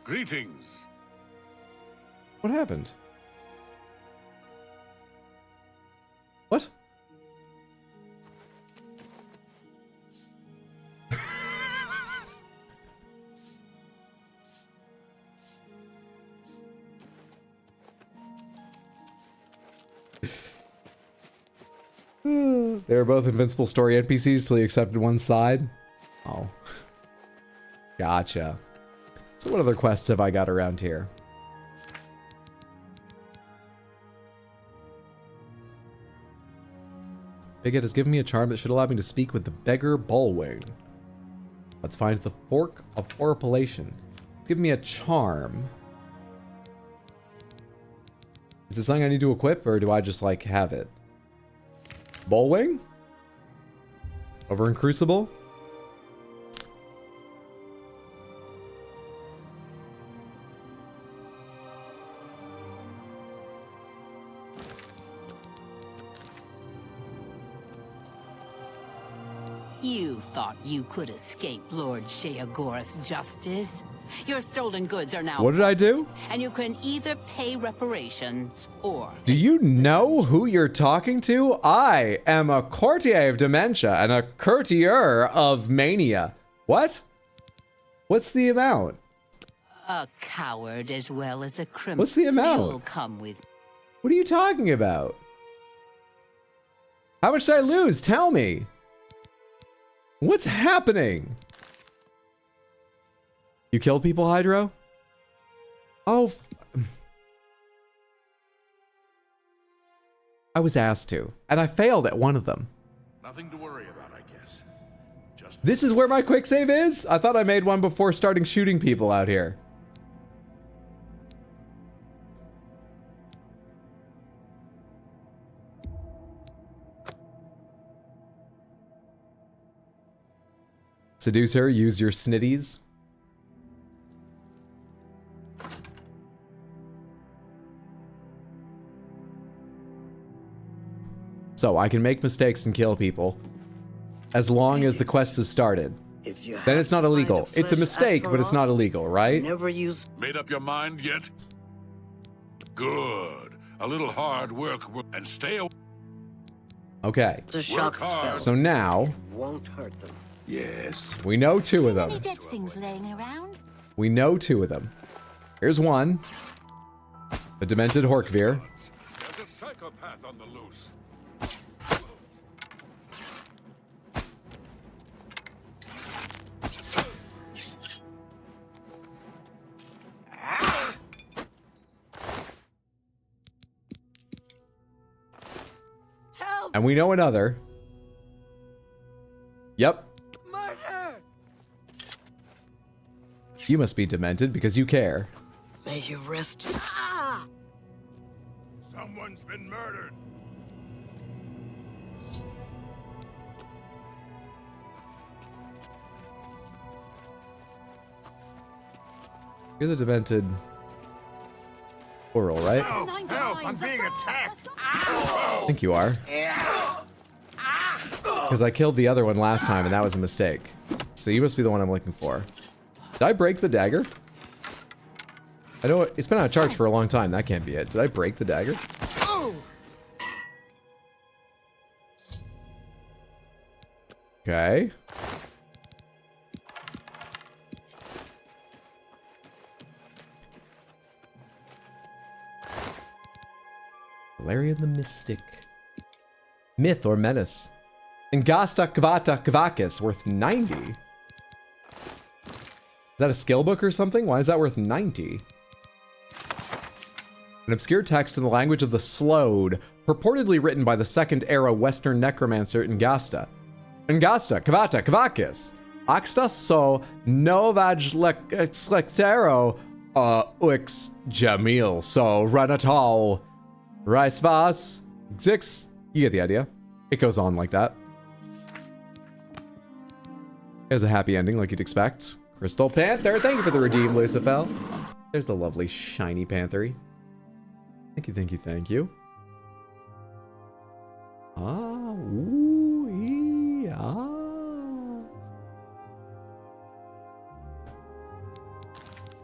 Greetings. What happened? What? They were both invincible story NPCs till you accepted one side. Oh. Gotcha. So what other quests have I got around here? Bigot has given me a charm that should allow me to speak with the beggar Bullwing. Let's find the Fork of Orpilation. Give me a charm. Is this something I need to equip, or do I just, like, have it? Bullwing? Over in Crucible? You thought you could escape Lord Sheogorath's justice? Your stolen goods are now... What did I do? And you can either pay reparations or... Do you know who you're talking to? I am a courtier of dementia and a courtier of mania. What? What's the amount? A coward as well as a criminal. What's the amount? You'll come with... What are you talking about? How much did I lose? Tell me. What's happening? You killed people, Hydro? Oh. I was asked to, and I failed at one of them. Nothing to worry about, I guess. Just This is where my quick save is? I thought I made one before starting shooting people out here. Seduce her, use your snitties. So I can make mistakes and kill people as long as the quest is started. Then it's not illegal. It's a mistake, but it's not illegal, right? Never use. made up your mind yet? Good. A little hard work and stay away. Okay. It's a shock spell. So now Won't hurt them. Yes. we know two of them. Any dead things laying around? We know two of them. Here's one. The demented Horkveer. There's a psychopath on the loose. And we know another. Yep. Murder! You must be demented because you care. May you rest. Someone's been murdered. You're the demented Oral, right? Help! I'm being attacked! I think you are. Because I killed the other one last time and that was a mistake. So you must be the one I'm looking for. Did I break the dagger? I know it's been out of charge for a long time. That can't be it. Did I break the dagger? Okay. Valerian the Mystic. Myth or Menace. Ingasta Kvata Kvakis, worth 90. Is that a skill book or something? Why is that worth 90? An obscure text in the language of the Slode, purportedly written by the Second Era Western necromancer Ingasta. Ingasta Kvata Kvakis. Axta so novajlektero Ux Jamil, so Ranatal, Reisvas, Zix. You get the idea. It goes on like that. It has a happy ending like you'd expect. Crystal Panther, thank you for the redeem, Lucifer. There's the lovely shiny panthery. Thank you, thank you, thank you. Ah, ooh, ee, ah.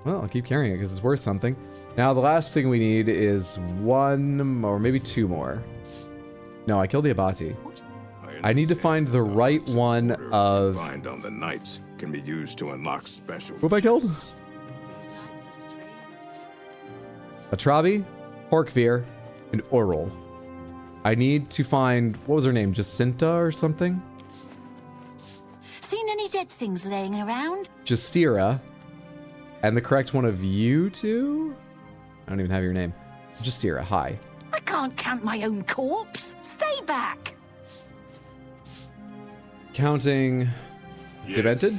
Well, I'll keep carrying it because it's worth something. Now, the last thing we need is one or maybe two more. No, I killed the Abati. I need to find the right one of... Find on the knights can be used to unlock special... Who have I killed? Atrabi, Horkvir, and Oral. I need to find... What was her name? Jacinta or something? Seen any dead things laying around? Justira. And the correct one of you two? I don't even have your name. Justira, hi. I can't count my own corpse. Stay back. Counting... Demented?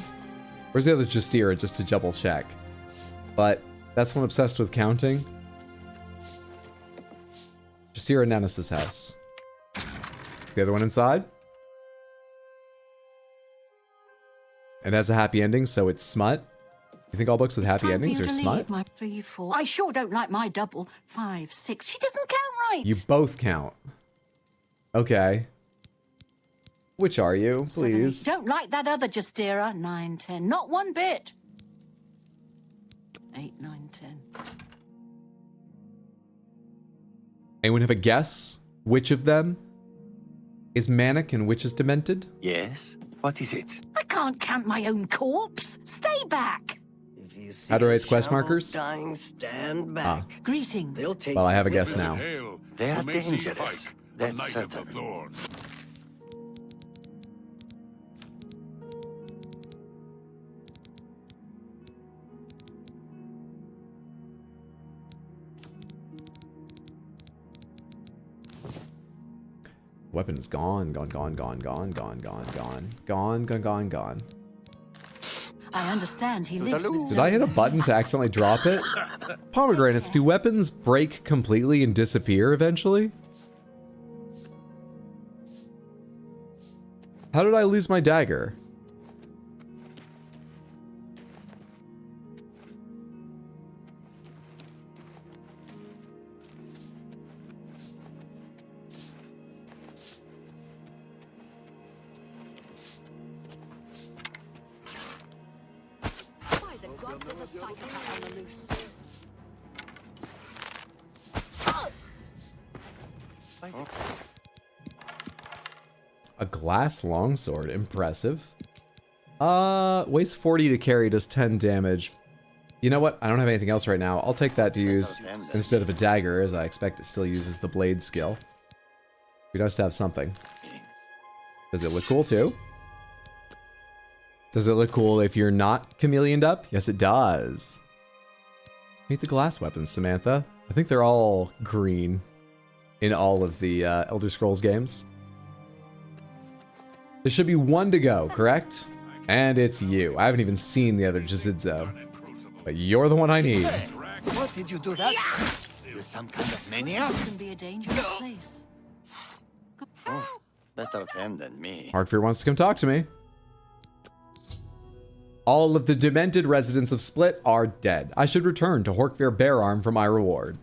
Where's the other Justira, just to double check? But that's one obsessed with counting. Justira Nemesis house. The other one inside. And has a happy ending, so it's smut. You think all books with happy endings are smut? My 3, 4. I sure don't like my double. 5, 6. She doesn't count right. You both count. Okay. Which are you, please? 7, 8. Don't like that other Justira. 9, 10. Not one bit. 8, 9, 10. Anyone have a guess? Which of them is manic and which is demented? Yes? What is it? I can't count my own corpse. Stay back. How do I rate quest markers? Dying, stand back. Greetings. They'll take Well, I have a guess now. They are dangerous. That's certain. Weapon is gone, gone. I understand he lives with... Did I hit a button to accidentally drop it? Pomegranates, do weapons break completely and disappear eventually? How did I lose my dagger? There's a psychopath on the loose. A glass longsword, impressive. Weighs 40 to carry, does 10 damage. You know what? I don't have anything else right now. I'll take that to use instead of a dagger, as I expect it still uses the blade skill. We nice to have something. Does it look cool too? Does it look cool if you're not chameleoned up? Yes, it does. Meet the glass weapons, Samantha. I think they're all green in all of the Elder Scrolls games. There should be one to go, correct? And it's you. I haven't even seen the other Jizidzo. But you're the one I need. What did you do that for? You some kind of maniac? This can be a dangerous place. Oh, better them than me. Harkfear wants to come talk to me. All of the demented residents of Split are dead. I should return to Horkfear Beararm for my reward.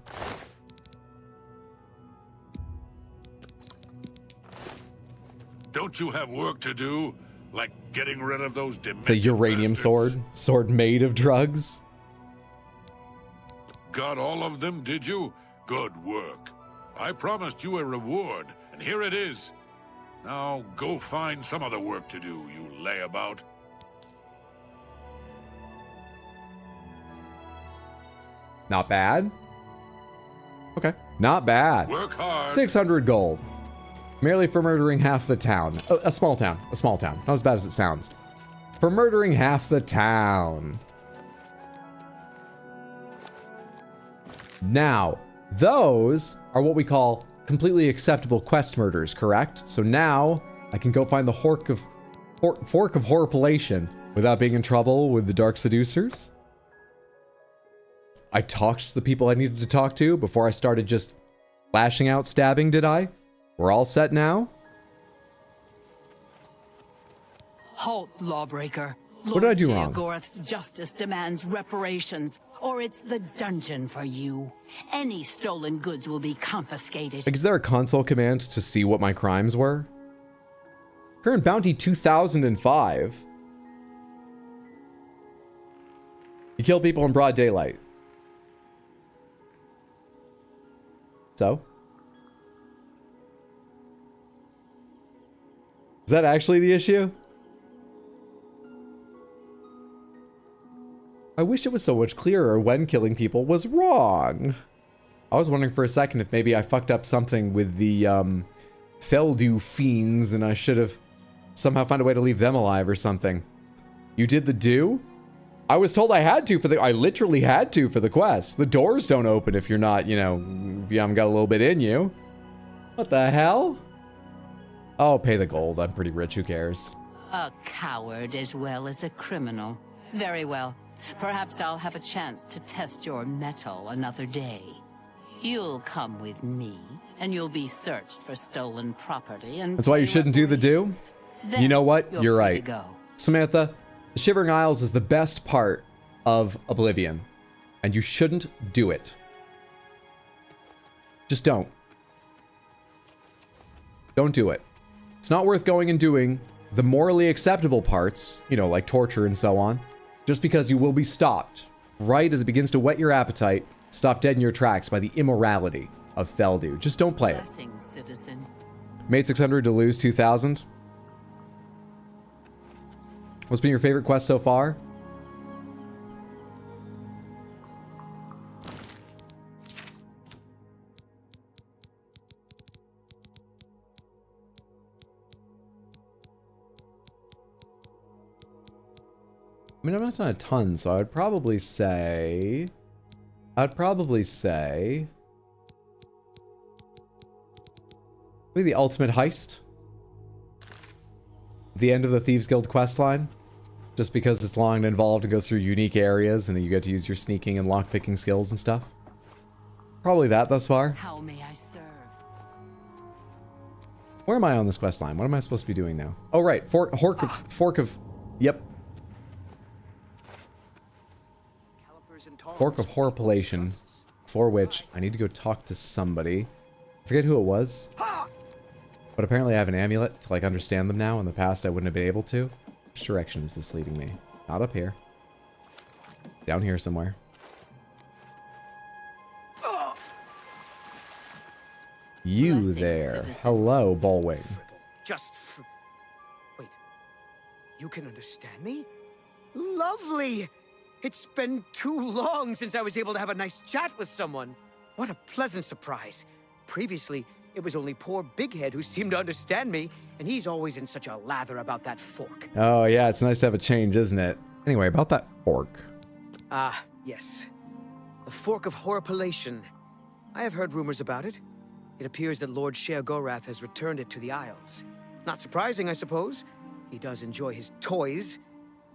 Don't you have work to do? Like getting rid of those demented It's a uranium bastards? sword made of drugs. Got all of them, did you? Good work. I promised you a reward, and here it is. Now go find some other work to do, you layabout. Not bad. Okay, not bad. Work hard. 600 gold. Merely for murdering half the town. A small town. A small town. Not as bad as it sounds. For murdering half the town. Now, those are what we call completely acceptable quest murders, correct? So now I can go find the Fork of Horripilation without being in trouble with the Dark Seducers. I talked to the people I needed to talk to before I started just lashing out, stabbing, did I? We're all set now? Halt, lawbreaker. What did I do wrong? Sheogorath's justice demands reparations, or it's the dungeon for you. Any stolen goods will be confiscated. Like, is there a console command to see what my crimes were? Current bounty 2005. You kill people in broad daylight. So? Is that actually the issue? I wish it was so much clearer when killing people was wrong. I was wondering for a second if maybe I fucked up something with the Feldu fiends and I should have somehow found a way to leave them alive or something. You did the do? I was told I had to for the... I literally had to for the quest. The doors don't open if you're not, you know, if you haven't got a little bit in you. What the hell? Oh, pay the gold. I'm pretty rich. Who cares? A coward as well as a criminal. Very well. Perhaps I'll have a chance to test your mettle another day. You'll come with me, and you'll be searched for stolen property and... That's why you shouldn't do the do? You know what? You're right. Samantha, the Shivering Isles is the best part of Oblivion, and you shouldn't do it. Just don't. Don't do it. It's not worth going and doing the morally acceptable parts, you know, like torture and so on, just because you will be stopped right as it begins to whet your appetite, stop dead in your tracks by the immorality of Feldu. Just don't play it. Citizen. Made 600 to lose 2,000. What's been your favorite quest so far? I mean, I've not done a ton, so I'd probably say... Maybe the ultimate heist. The end of the Thieves Guild questline. Just because it's long and involved and goes through unique areas and you get to use your sneaking and lockpicking skills and stuff. Probably that thus far. How may I serve? Where am I on this questline? What am I supposed to be doing now? Oh, right. Fork of... Yep. Fork of Horripilation, for which I need to go talk to somebody. I forget who it was. But apparently I have an amulet to, like, understand them now. In the past, I wouldn't have been able to. Which direction is this leading me? Not up here. Down here somewhere. You there. Hello, Bullwing. Wait. You can understand me? Lovely! It's been too long since I was able to have a nice chat with someone. What a pleasant surprise. Previously, it was only poor Big Head who seemed to understand me, and he's always in such a lather about that fork. Oh, yeah, it's nice to have a change, isn't it? Anyway, about that fork. Ah, yes. The Fork of Horripilation. I have heard rumors about it. It appears that Lord Sheogorath has returned it to the Isles. Not surprising, I suppose. He does enjoy his toys.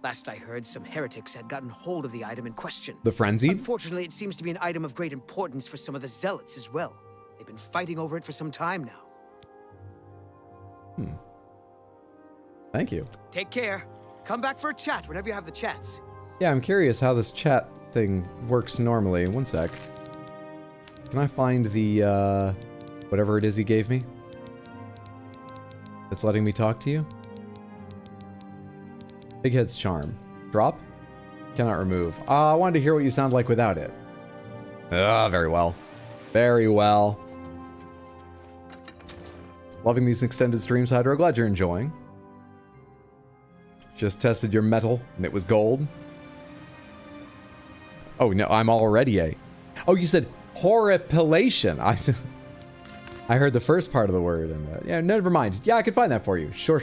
Last I heard, some heretics had gotten hold of the item in question. The Frenzied? Unfortunately, it seems to be an item of great importance for some of the zealots as well. They've been fighting over it for some time now. Thank you. Take care. Come back for a chat whenever you have the chance. Yeah, I'm curious how this chat thing works normally. One sec. Can I find the, whatever it is he gave me? That's letting me talk to you? Big Head's Charm. Drop? Cannot remove. I wanted to hear what you sound like without it. Very well. Very well. Loving these extended streams, Hydro. Glad you're enjoying. Just tested your metal, and it was gold. Oh, no, I'm already a... Oh, you said horripilation. I heard the first part of the word. And yeah, never mind. Yeah, I can find that for you. Sure.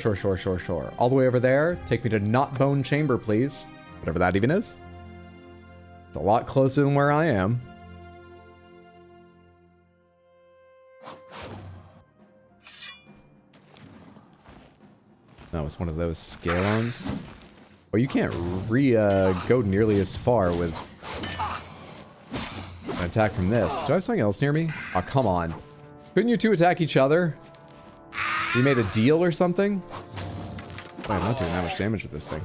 All the way over there. Take me to Knotbone Chamber, please. Whatever that even is. It's a lot closer than where I am. No, it's one of those scalons. Oh, you can't go nearly as far with An attack from this. Do I have something else near me? Oh, come on. Couldn't you two attack each other? You made a deal or something? Oh, I'm not doing that much damage with this thing.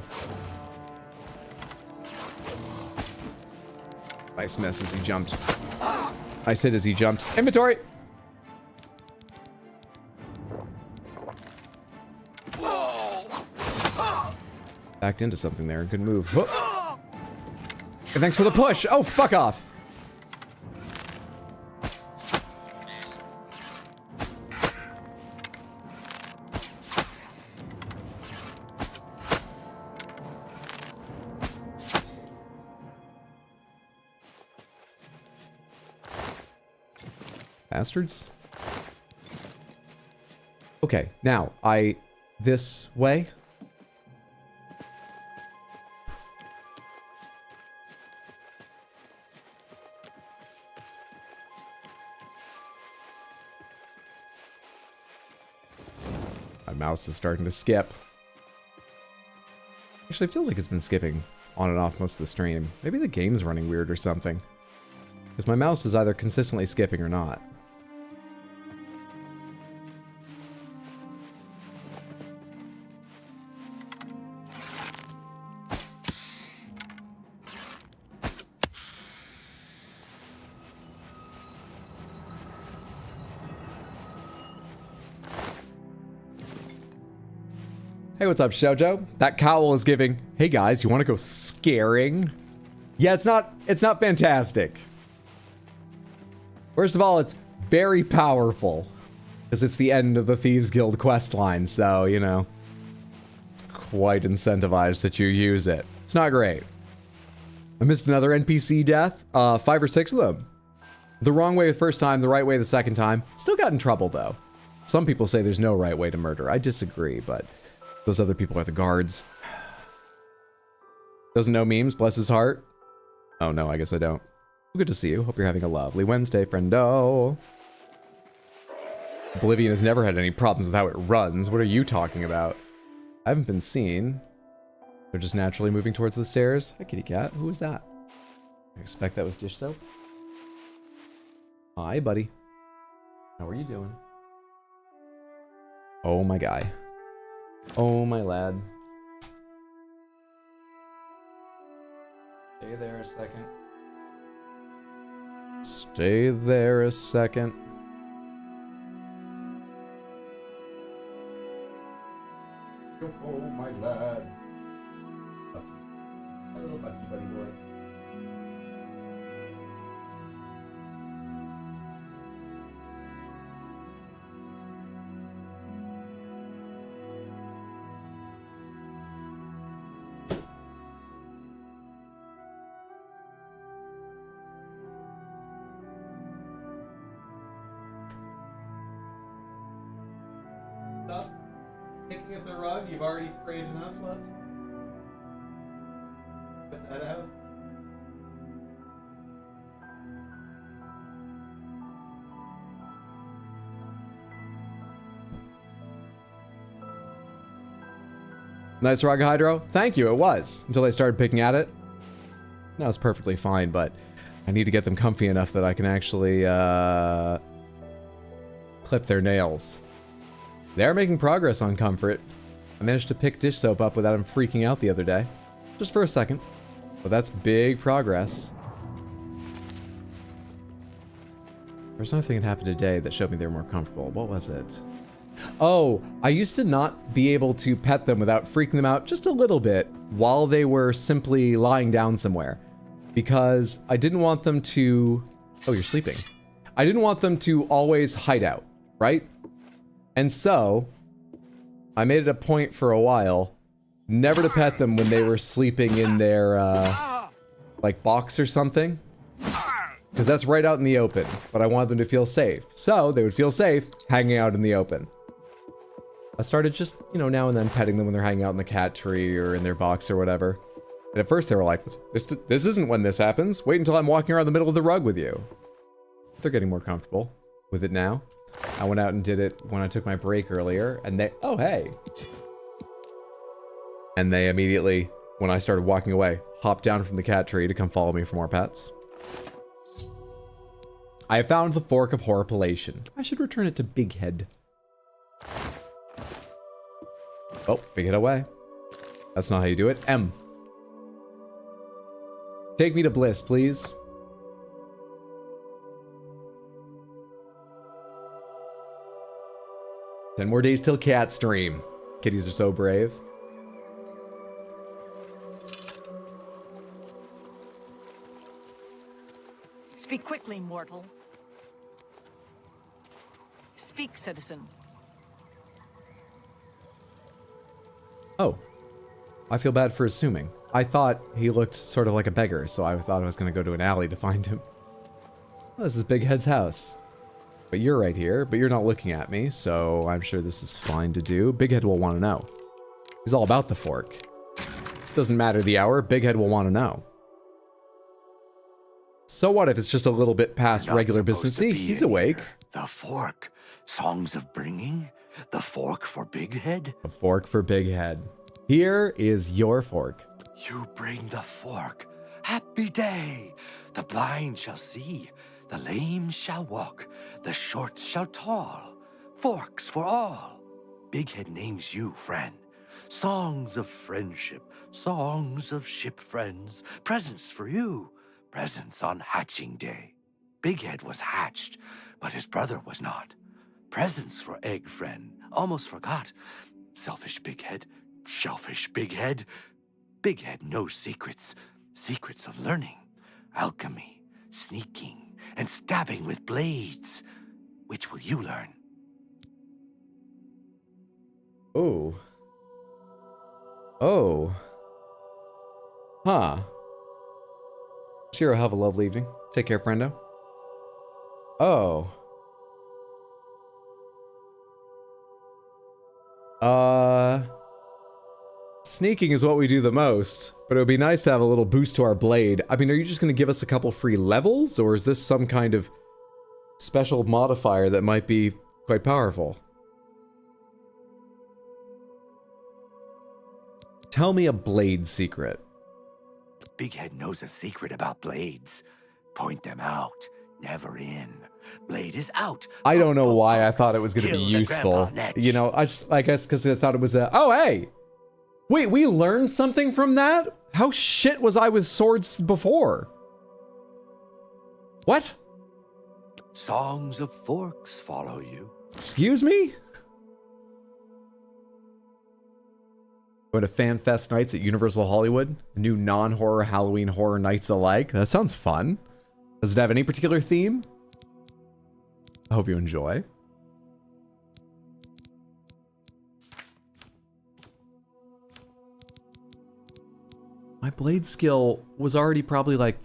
Nice miss as he jumped. Nice hit as he jumped. Inventory! Backed into something there and couldn't move. Oh. And thanks for the push! Oh, fuck off! Bastards. Okay, now, this way. My mouse is starting to skip. Actually, it feels like it's been skipping on and off most of the stream. Maybe the game's running weird or something. Because my mouse is either consistently skipping or not. Hey, what's up, Shoujo? That cowl is giving, hey guys, you want to go scaring? Yeah, it's not fantastic. First of all, it's very powerful. Because it's the end of the Thieves Guild questline, so, you know. Quite incentivized that you use it. It's not great. I missed another NPC death. 5 or 6 of them. The wrong way the first time, the right way the second time. Still got in trouble, though. Some people say there's no right way to murder. I disagree, but those other people are the guards. Doesn't know memes, bless his heart. Oh no, I guess I don't. Good to see you. Hope you're having a lovely Wednesday, friendo. Oblivion has never had any problems with how it runs. What are you talking about? I haven't been seen. They're just naturally moving towards the stairs. Hi, kitty cat. Who was that? I expect that was dish soap. Hi, buddy. How are you doing? Oh, my guy. Oh, my lad. Stay there a second. Stay there a second. Oh, my lad. Hello, buddy boy. Stop picking at the rug. You've already frayed enough, love. Put that out. Nice rug, Hydro. Thank you, it was. Until I started picking at it. Now it's perfectly fine, but I need to get them comfy enough that I can actually clip their nails. They're making progress on comfort. I managed to pick dish soap up without him freaking out the other day. Just for a second. But that's big progress. There's another thing that happened today that showed me they're more comfortable. What was it? Oh, I used to not be able to pet them without freaking them out just a little bit while they were simply lying down somewhere. Because I didn't want them to... Oh, you're sleeping. I didn't want them to always hide out, right? And so, I made it a point for a while never to pet them when they were sleeping in their, like, box or something. Because that's right out in the open, but I wanted them to feel safe. So, they would feel safe hanging out in the open. I started just, you know, now and then petting them when they're hanging out in the cat tree or in their box or whatever. And at first they were like, this isn't when this happens. Wait until I'm walking around the middle of the rug with you. They're getting more comfortable with it now. I went out and did it when I took my break earlier, and they, oh, hey. And they immediately, when I started walking away, hopped down from the cat tree to come follow me for more pets. I found the Fork of Horripilation. I should return it to Big Head. Oh, Big Head away. That's not how you do it. M. Take me to Bliss, please. Ten more days till cat stream. Kitties are so brave. Speak quickly, mortal. Speak, citizen. Oh. I feel bad for assuming. I thought he looked sort of like a beggar, so I thought I was going to go to an alley to find him. Oh, this is Big Head's house. But you're right here, but you're not looking at me, so I'm sure this is fine to do. Big Head will want to know. He's all about the fork. Doesn't matter the hour, Big Head will want to know. So what if it's just a little bit past regular business? See, he's awake. The fork. Songs of bringing? The fork for Big Head? A fork for Big Head. Here is your fork. You bring the fork. Happy day. The blind shall see. The lame shall walk. The short shall tall. Forks for all. Big Head names you, friend. Songs of friendship. Songs of ship friends. Presents for you. Presents on hatching day. Big Head was hatched, but his brother was not. Presents for egg friend. Almost forgot. Selfish Big Head. Shellfish Big Head. Big Head knows secrets. Secrets of learning. Alchemy. Sneaking. And stabbing with blades. Which will you learn? Oh. Oh. Huh. Shiro, have a lovely evening. Take care, friendo. Oh. Sneaking is what we do the most, but it would be nice to have a little boost to our blade. I mean, are you just going to give us a couple free levels, or is this some kind of special modifier that might be quite powerful? Tell me a blade secret. Big Head knows a secret about blades. Point them out, never in. Blade is out. I don't know why I thought it was going to be useful. You know, I guess because I thought it was a... Oh, hey! Wait, we learned something from that? How shit was I with swords before? What? Songs of forks follow you. Excuse me? Go to FanFest nights at Universal Hollywood. New non-horror Halloween horror nights alike. That sounds fun. Does it have any particular theme? I hope you enjoy. My blade skill was already probably like,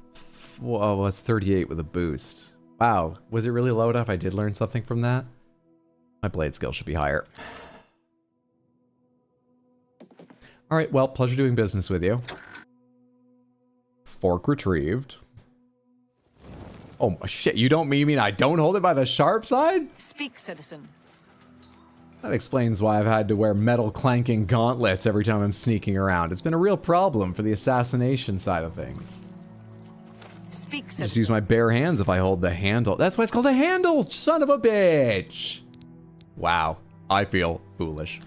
well, was 38 with a boost. Wow, was it really low enough? I did learn something from that. My blade skill should be higher. All right, well, pleasure doing business with you. Fork retrieved. Oh, shit, you don't mean I don't hold it by the sharp side? Speak, citizen. That explains why I've had to wear metal clanking gauntlets every time I'm sneaking around. It's been a real problem for the assassination side of things. Speak, citizen. Just use my bare hands if I hold the handle. That's why it's called a handle, son of a bitch! Wow, I feel foolish.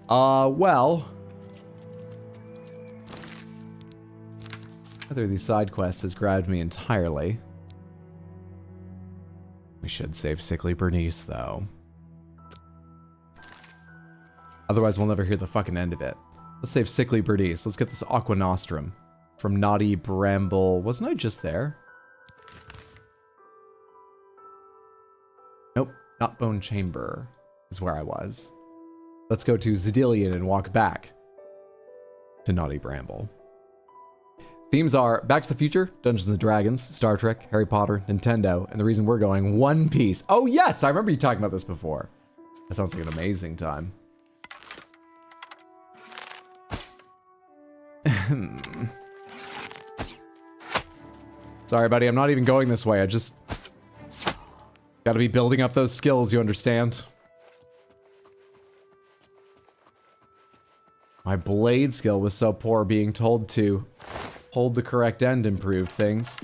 Well... Either of these side quests has grabbed me entirely. We should save Sickly Bernice, though. Otherwise, we'll never hear the fucking end of it. Let's save Sickly Bernice. Let's get this Aqua Nostrum from Naughty Bramble. Wasn't I just there? Nope, not Bone Chamber is where I was. Let's go to Zedillion and walk back to Naughty Bramble. Themes are Back to the Future, Dungeons & Dragons, Star Trek, Harry Potter, Nintendo, and the reason we're going, One Piece. Oh yes, I remember you talking about this before. That sounds like an amazing time. Sorry, buddy, I'm not even going this way. I just gotta be building up those skills, you understand? My blade skill was so poor, being told to hold the correct end improved things.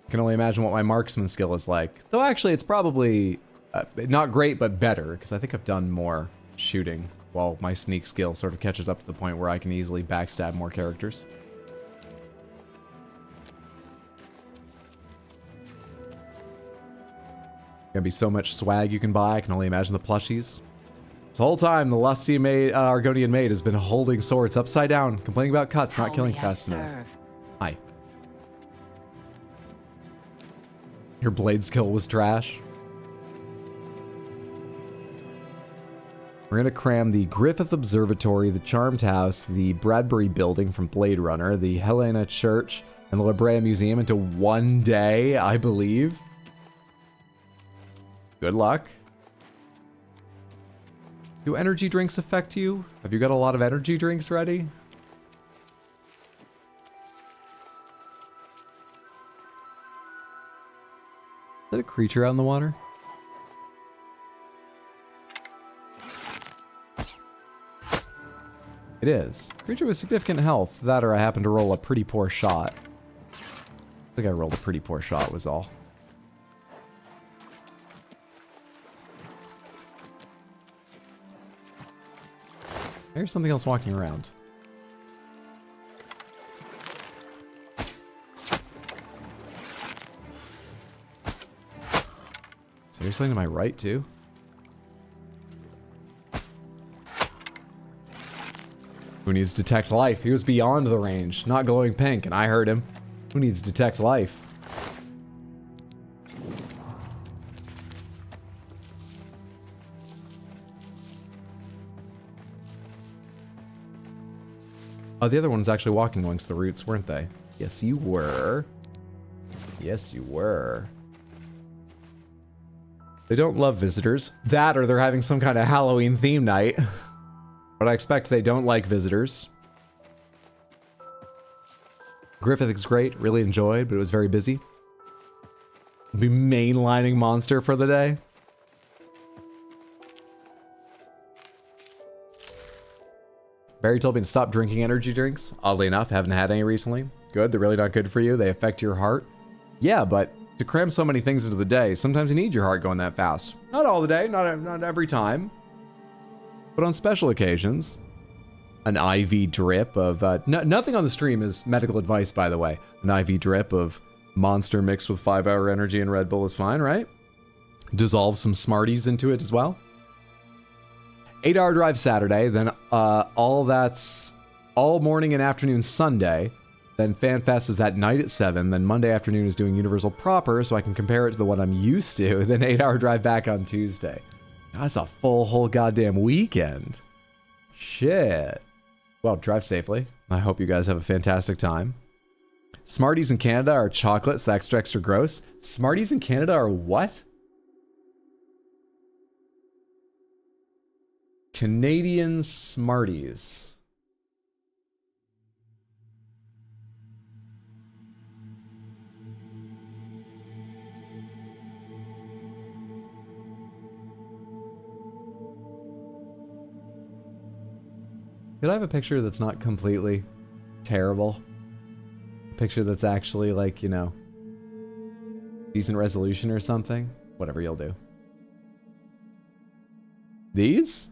I can only imagine what my marksman skill is like. Though actually, it's probably not great, but better, because I think I've done more shooting, while my sneak skill sort of catches up to the point where I can easily backstab more characters. Gonna be so much swag you can buy, I can only imagine the plushies. This whole time, the lusty Argonian maid has been holding swords upside down, complaining about cuts, not killing fast enough. Hi. Your blade skill was trash. We're gonna cram the Griffith Observatory, the Charmed House, the Bradbury Building from Blade Runner, the Helena Church, and the La Brea Museum into one day, I believe. Good luck. Do energy drinks affect you? Have you got a lot of energy drinks ready? Is that a creature out in the water? It is. Creature with significant health. That or I happen to roll a pretty poor shot. I think I rolled a pretty poor shot was all. There's something else walking around. So there's something to my right too. Who needs detect life? He was beyond the range, not glowing pink, and I heard him. Who needs detect life? Oh, the other one was actually walking amongst the roots, weren't they? Yes, you were. Yes, you were. They don't love visitors. That or they're having some kind of Halloween theme night. But I expect they don't like visitors. Griffith is great, really enjoyed, but it was very busy. Be mainlining monster for the day. Barry told me to stop drinking energy drinks. Oddly enough, haven't had any recently. Good, they're really not good for you. They affect your heart. Yeah, but to cram so many things into the day, sometimes you need your heart going that fast. Not all the day, not every time. But on special occasions, an IV drip of... nothing on the stream is medical advice, by the way. An IV drip of Monster mixed with 5-hour energy and Red Bull is fine, right? Dissolve some Smarties into it as well. 8-hour drive Saturday, then all morning and afternoon Sunday. Then FanFest is that night at 7. Then Monday afternoon is doing Universal proper, so I can compare it to the one I'm used to. Then 8-hour drive back on Tuesday. That's a full whole goddamn weekend. Shit. Well, drive safely. I hope you guys have a fantastic time. Smarties in Canada are chocolates, that's extra gross. Smarties in Canada are what? Canadian Smarties. Could I have a picture that's not completely terrible? A picture that's actually like, you know, decent resolution or something? Whatever you'll do. These?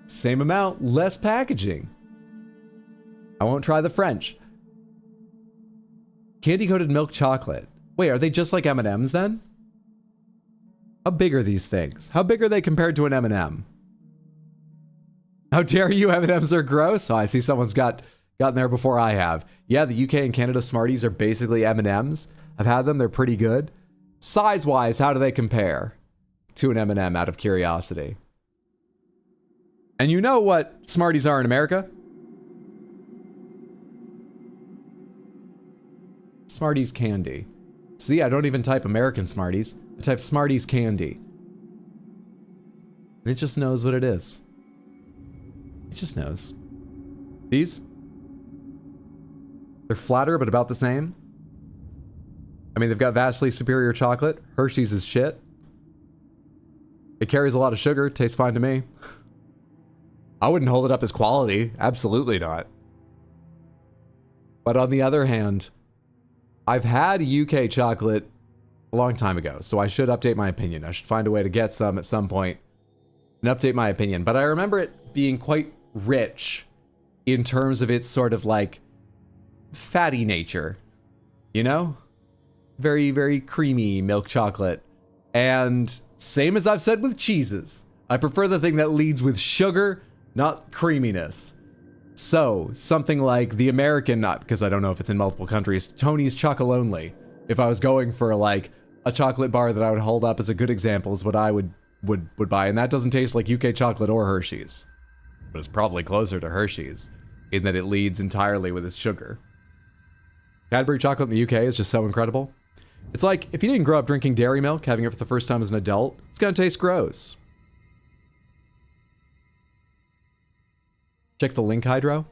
Same amount, less packaging. I won't try the French. Candy-coated milk chocolate. Wait, are they just like M&Ms then? How big are these things? How big are they compared to an M&M? How dare you, M&Ms are gross? Oh, I see someone's gotten there before I have. Yeah, the UK and Canada Smarties are basically M&Ms. I've had them, they're pretty good. Size-wise, how do they compare to an M&M out of curiosity? And you know what Smarties are in America? Smarties candy. See, I don't even type American Smarties. I type Smarties candy. And it just knows what it is. It just knows. These? They're flatter, but about the same. I mean, they've got vastly superior chocolate. Hershey's is shit. It carries a lot of sugar. Tastes fine to me. I wouldn't hold it up as quality. Absolutely not. But on the other hand, I've had UK chocolate a long time ago, so I should update my opinion. I should find a way to get some at some point and update my opinion. But I remember it being quite rich in terms of its sort of like fatty nature, you know? Very, very creamy milk chocolate. And same as I've said with cheeses, I prefer the thing that leads with sugar, not creaminess. So, something like the American, not because I don't know if it's in multiple countries, Tony's Chocolonely. If I was going for like a chocolate bar that I would hold up as a good example is what I would buy. And that doesn't taste like UK chocolate or Hershey's. But it's probably closer to Hershey's in that it leads entirely with its sugar. Cadbury chocolate in the UK is just so incredible. It's like if you didn't grow up drinking dairy milk, having it for the first time as an adult, it's gonna taste gross. Check the link, Hydro.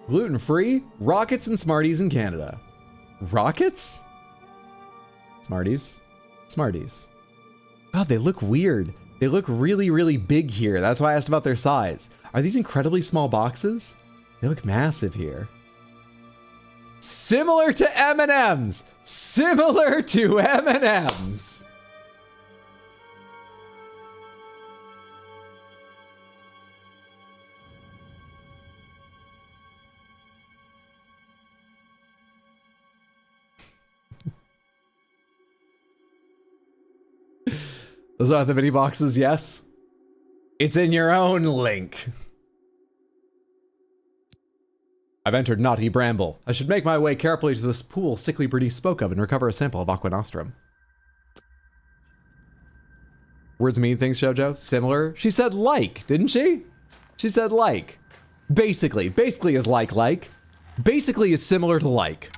Gluten-free Rockets and Smarties in Canada. Rockets? Smarties? Smarties. God, they look weird. They look really, really big here. That's why I asked about their size. Are these incredibly small boxes? They look massive here. Similar to M&M's. Similar to M&M's. Those aren't the mini boxes, yes? It's in your own link. I've entered Naughty Bramble. I should make my way carefully to this pool Sickly Birdie spoke of and recover a sample of Aqua Nostrum. Words mean things, Shoujo? Similar? She said like, didn't she? She said like. Basically. Basically is like. Basically is similar to like.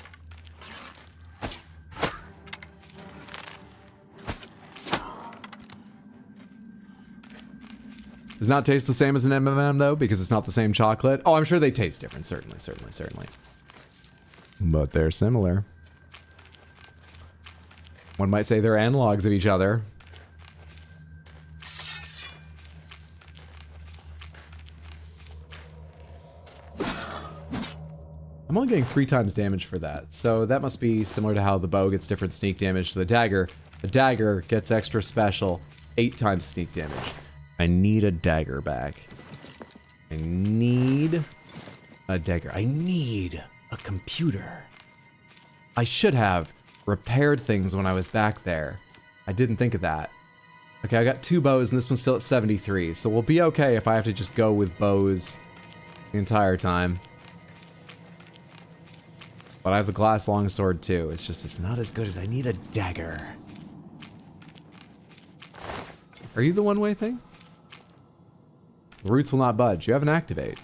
Does not taste the same as an M&M though, because it's not the same chocolate. Oh, I'm sure they taste different. Certainly. But they're similar. One might say they're analogs of each other. I'm only getting 3 times damage for that, so that must be similar to how the bow gets different sneak damage to the dagger. The dagger gets extra special 8 times sneak damage. I need a dagger back. I need a dagger. I need a computer. I should have repaired things when I was back there. I didn't think of that. Okay, I got 2 bows and this one's still at 73, so we'll be okay if I have to just go with bows the entire time. But I have the glass longsword too. It's just, it's not as good as I need a dagger. Are you the one-way thing? The roots will not budge. You have an activate.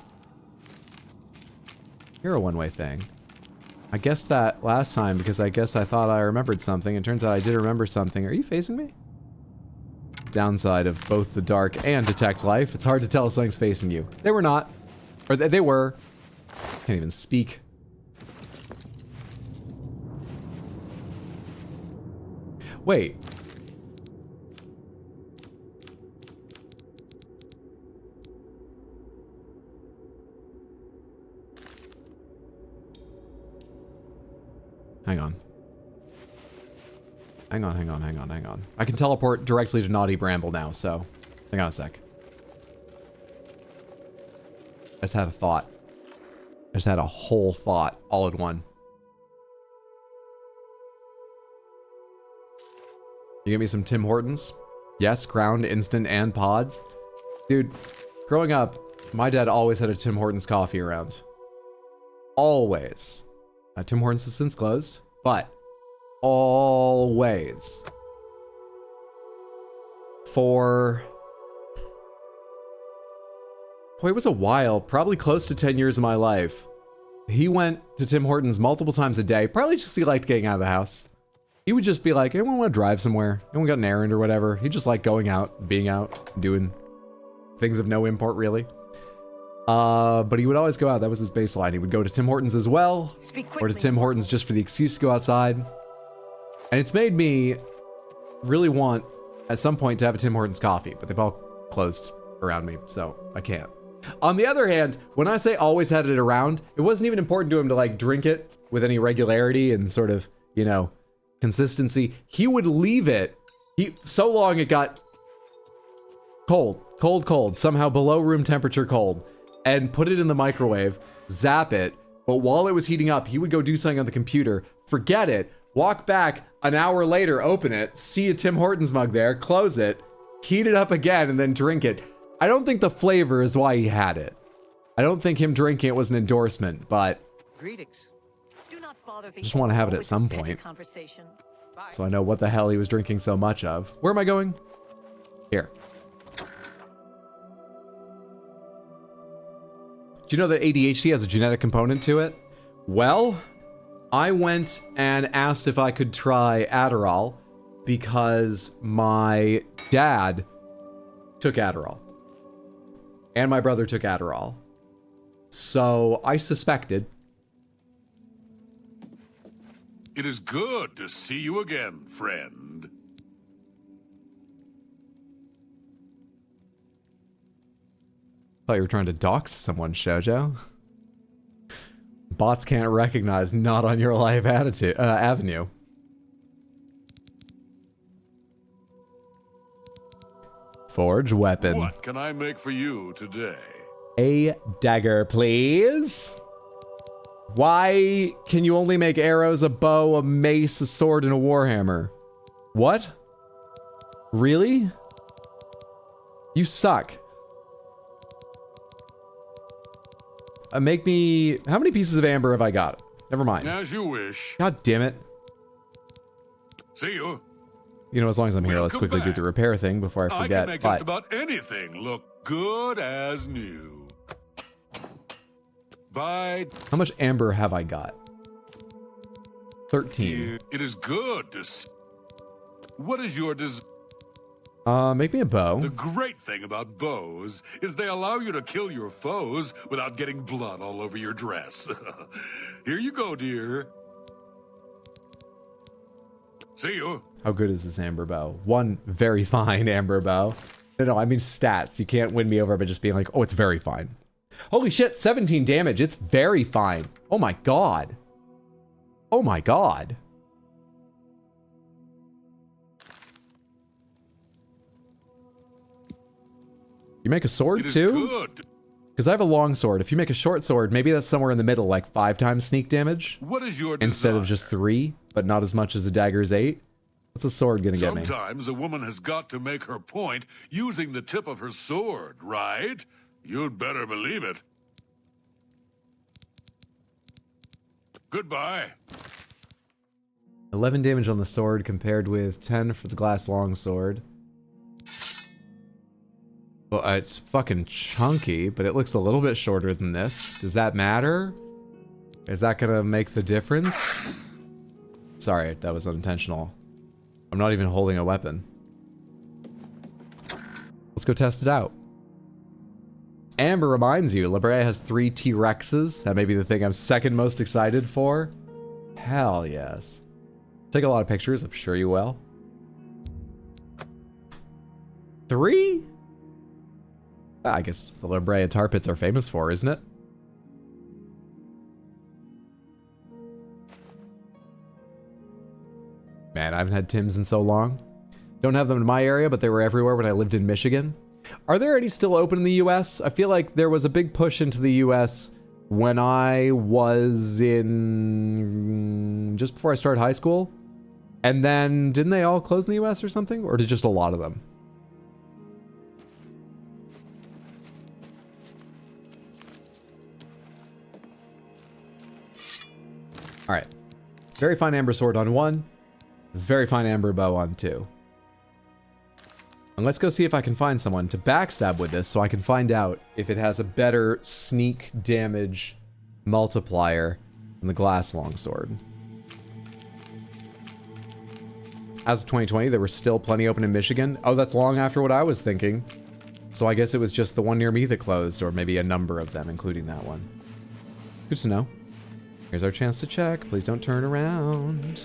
You're a one-way thing. I guessed that last time because I guess I thought I remembered something. It turns out I did remember something. Are you facing me? Downside of both the dark and detect life. It's hard to tell if something's facing you. They were not. Or they were. Can't even speak. Wait. Hang on. Hang on. I can teleport directly to Naughty Bramble now, so hang on a sec. I just had a thought. I just had a whole thought all in one. You get me some Tim Hortons? Yes, ground, instant, and pods. Dude, growing up, my dad always had a Tim Hortons coffee around. Always. Tim Hortons has since closed, but always. For... boy, it was a while, probably close to 10 years of my life. He went to Tim Hortons multiple times a day, probably just because he liked getting out of the house. He would just be like, anyone want to drive somewhere? Anyone got an errand or whatever? He just liked going out, being out, doing things of no import, really. But he would always go out. That was his baseline. He would go to Tim Hortons as well, or to Tim Hortons just for the excuse to go outside. And it's made me really want at some point to have a Tim Hortons coffee, but they've all closed around me, so I can't. On the other hand, when I say always had it around, it wasn't even important to him to like drink it with any regularity and sort of, you know, consistency. He would leave it so long it got cold, somehow below room temperature cold, and put it in the microwave, zap it. But while it was heating up, he would go do something on the computer, forget it, walk back an hour later, open it, see a Tim Hortons mug there, close it, heat it up again, and then drink it. I don't think the flavor is why he had it. I don't think him drinking it was an endorsement, but Greetings. Do not bother the I just want to have it at with some petty point, conversation. so I know what the hell he was drinking so much of. Where am I going? Here. Do you know that ADHD has a genetic component to it? Well, I went and asked if I could try Adderall because my dad took Adderall and my brother took Adderall. So I suspected. It is good to see you again, friend. Thought you were trying to dox someone, Shoujo. Bots can't recognize not on your life avenue. Forge weapon. What can I make for you today? A dagger, please. Why can you only make arrows, a bow, a mace, a sword, and a warhammer? What? Really? You suck. Make me... How many pieces of amber have I got? Never mind. As you wish. God damn it. See you. You know, as long as I'm here, let's quickly do the repair thing before I forget. I can make just about anything look good as new. Bye. How much amber have I got? 13. It is good to see. What is your desire? Make me a bow. The great thing about bows is they allow you to kill your foes without getting blood all over your dress. Here you go, dear. See you. How good is this amber bow? One very fine amber bow. No, I mean stats. You can't win me over by just being like, oh, it's very fine. Holy shit, 17 damage. It's very fine. Oh my god. Oh my god. You make a sword too? Because I have a long sword. If you make a short sword, maybe that's somewhere in the middle, like 5 times sneak damage. What is your instead of just 3, but not as much as the dagger's 8. What's a sword gonna get me? Sometimes a woman has got to make her point using the tip of her sword, right? You'd better believe it. Goodbye. 11 damage on the sword compared with 10 for the glass long sword. Well, it's fucking chunky, but it looks a little bit shorter than this. Does that matter? Is that gonna make the difference? Sorry, that was unintentional. I'm not even holding a weapon. Let's go test it out. Amber reminds you, La Brea has 3 T-Rexes. That may be the thing I'm second most excited for. Hell yes. Take a lot of pictures, I'm sure you will. 3? I guess the La Brea tar pits are famous for, isn't it? Man, I haven't had Tim's in so long. Don't have them in my area, but they were everywhere when I lived in Michigan. Are there any still open in the US? I feel like there was a big push into the US when I was in... just before I started high school. And then, didn't they all close in the US or something? Or did just a lot of them? Alright. Very fine amber sword on 1. Very fine amber bow on 2. And let's go see if I can find someone to backstab with this so I can find out if it has a better sneak damage multiplier than the glass longsword. As of 2020, there were still plenty open in Michigan. Oh, that's long after what I was thinking. So I guess it was just the one near me that closed, or maybe a number of them, including that one. Good to know. Here's our chance to check. Please don't turn around.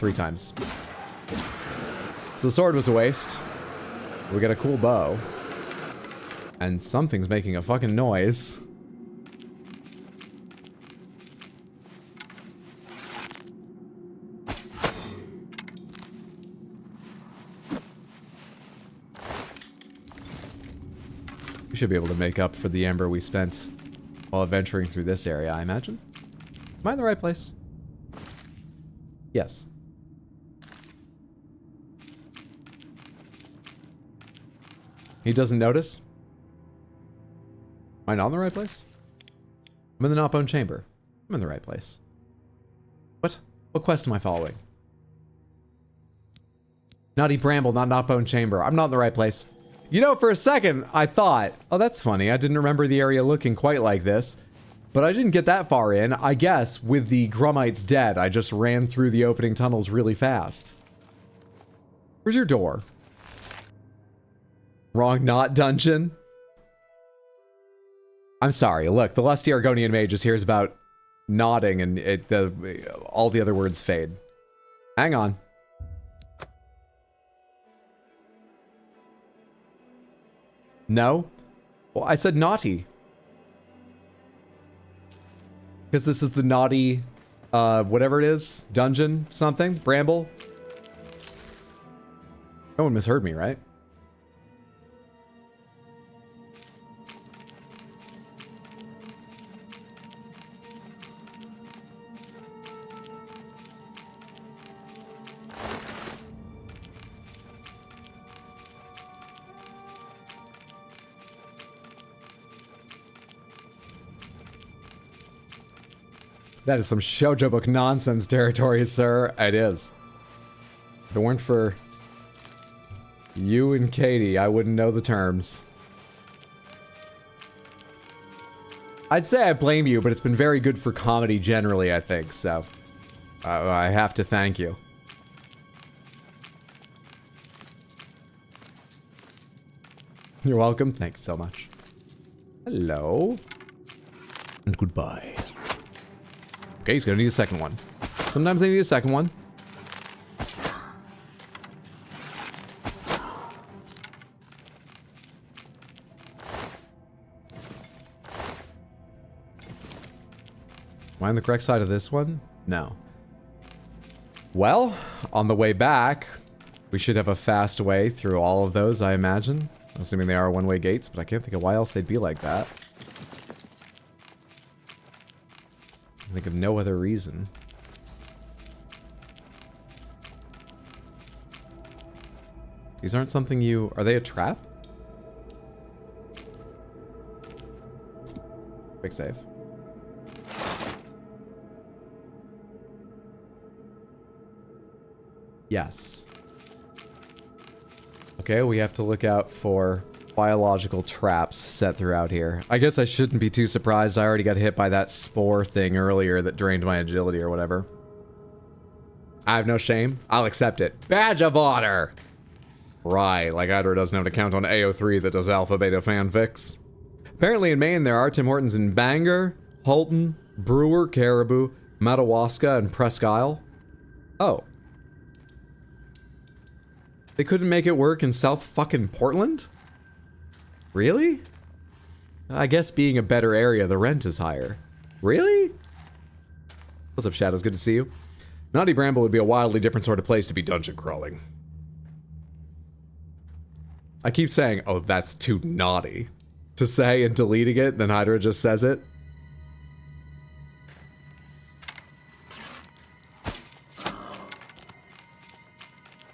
3 times. So the sword was a waste. We got a cool bow. And something's making a fucking noise. We should be able to make up for the amber we spent while adventuring through this area, I imagine. Am I in the right place? Yes. He doesn't notice? Am I not in the right place? I'm in the not bone chamber. I'm in the right place. What? What quest am I following? Naughty Bramble, not bone chamber. I'm not in the right place. You know, for a second, I thought, oh, that's funny. I didn't remember the area looking quite like this. But I didn't get that far in. I guess, with the Grummites dead, I just ran through the opening tunnels really fast. Where's your door? Wrong knot dungeon? I'm sorry. Look, the lusty Argonian mage just hears about nodding and all the other words fade. Hang on. No? Well, I said naughty. Because this is the naughty, whatever it is, dungeon, something, Bramble. No one misheard me, right? That is some shoujo book nonsense territory, sir. It is. If it weren't for you and Katie, I wouldn't know the terms. I'd say I blame you, but it's been very good for comedy generally, I think, so I have to thank you. You're welcome. Thank you so much. Hello. And goodbye. Okay, he's gonna need a second one. Sometimes they need a second one. Am I on the correct side of this one? No. Well, on the way back, we should have a fast way through all of those, I imagine. Assuming they are one-way gates, but I can't think of why else they'd be like that. I think of no other reason. These aren't something you... Are they a trap? Quick save. Yes. Okay, we have to look out for biological traps set throughout here. I guess I shouldn't be too surprised. I already got hit by that spore thing earlier that drained my agility or whatever. I have no shame. I'll accept it. Badge of honor! Right, like Idra doesn't have an account on AO3 that does alpha beta fanfics. Apparently in Maine there are Tim Hortons in Bangor, Halton, Brewer, Caribou, Madawaska, and Presque Isle. Oh. They couldn't make it work in South fucking Portland? Really? I guess being a better area, the rent is higher. Really? What's up, Shadows? Good to see you. Naughty Bramble would be a wildly different sort of place to be dungeon crawling. I keep saying, oh, that's too naughty to say and deleting it, then Hydra just says it.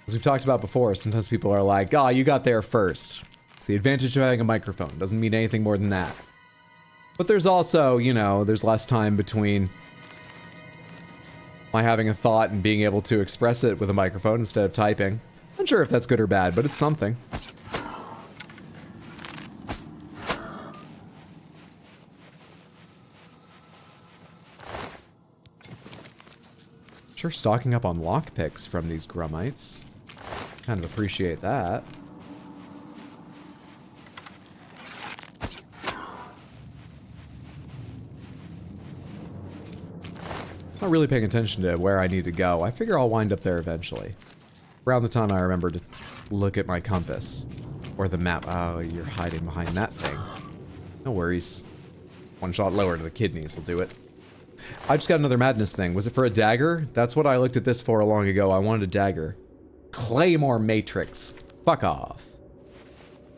As we've talked about before, sometimes people are like, oh, you got there first. It's the advantage of having a microphone. Doesn't mean anything more than that. But there's also, you know, there's less time between my having a thought and being able to express it with a microphone instead of typing. I'm not sure if that's good or bad, but it's something. Sure, stocking up on lockpicks from these Grummites. Kind of appreciate that. Not really paying attention to where I need to go. I figure I'll wind up there eventually. Around the time I remember to look at my compass. Or the map. Oh, you're hiding behind that thing. No worries. One shot lower to the kidneys will do it. I just got another madness thing. Was it for a dagger? That's what I looked at this for long ago. I wanted a dagger. Claymore Matrix. Fuck off.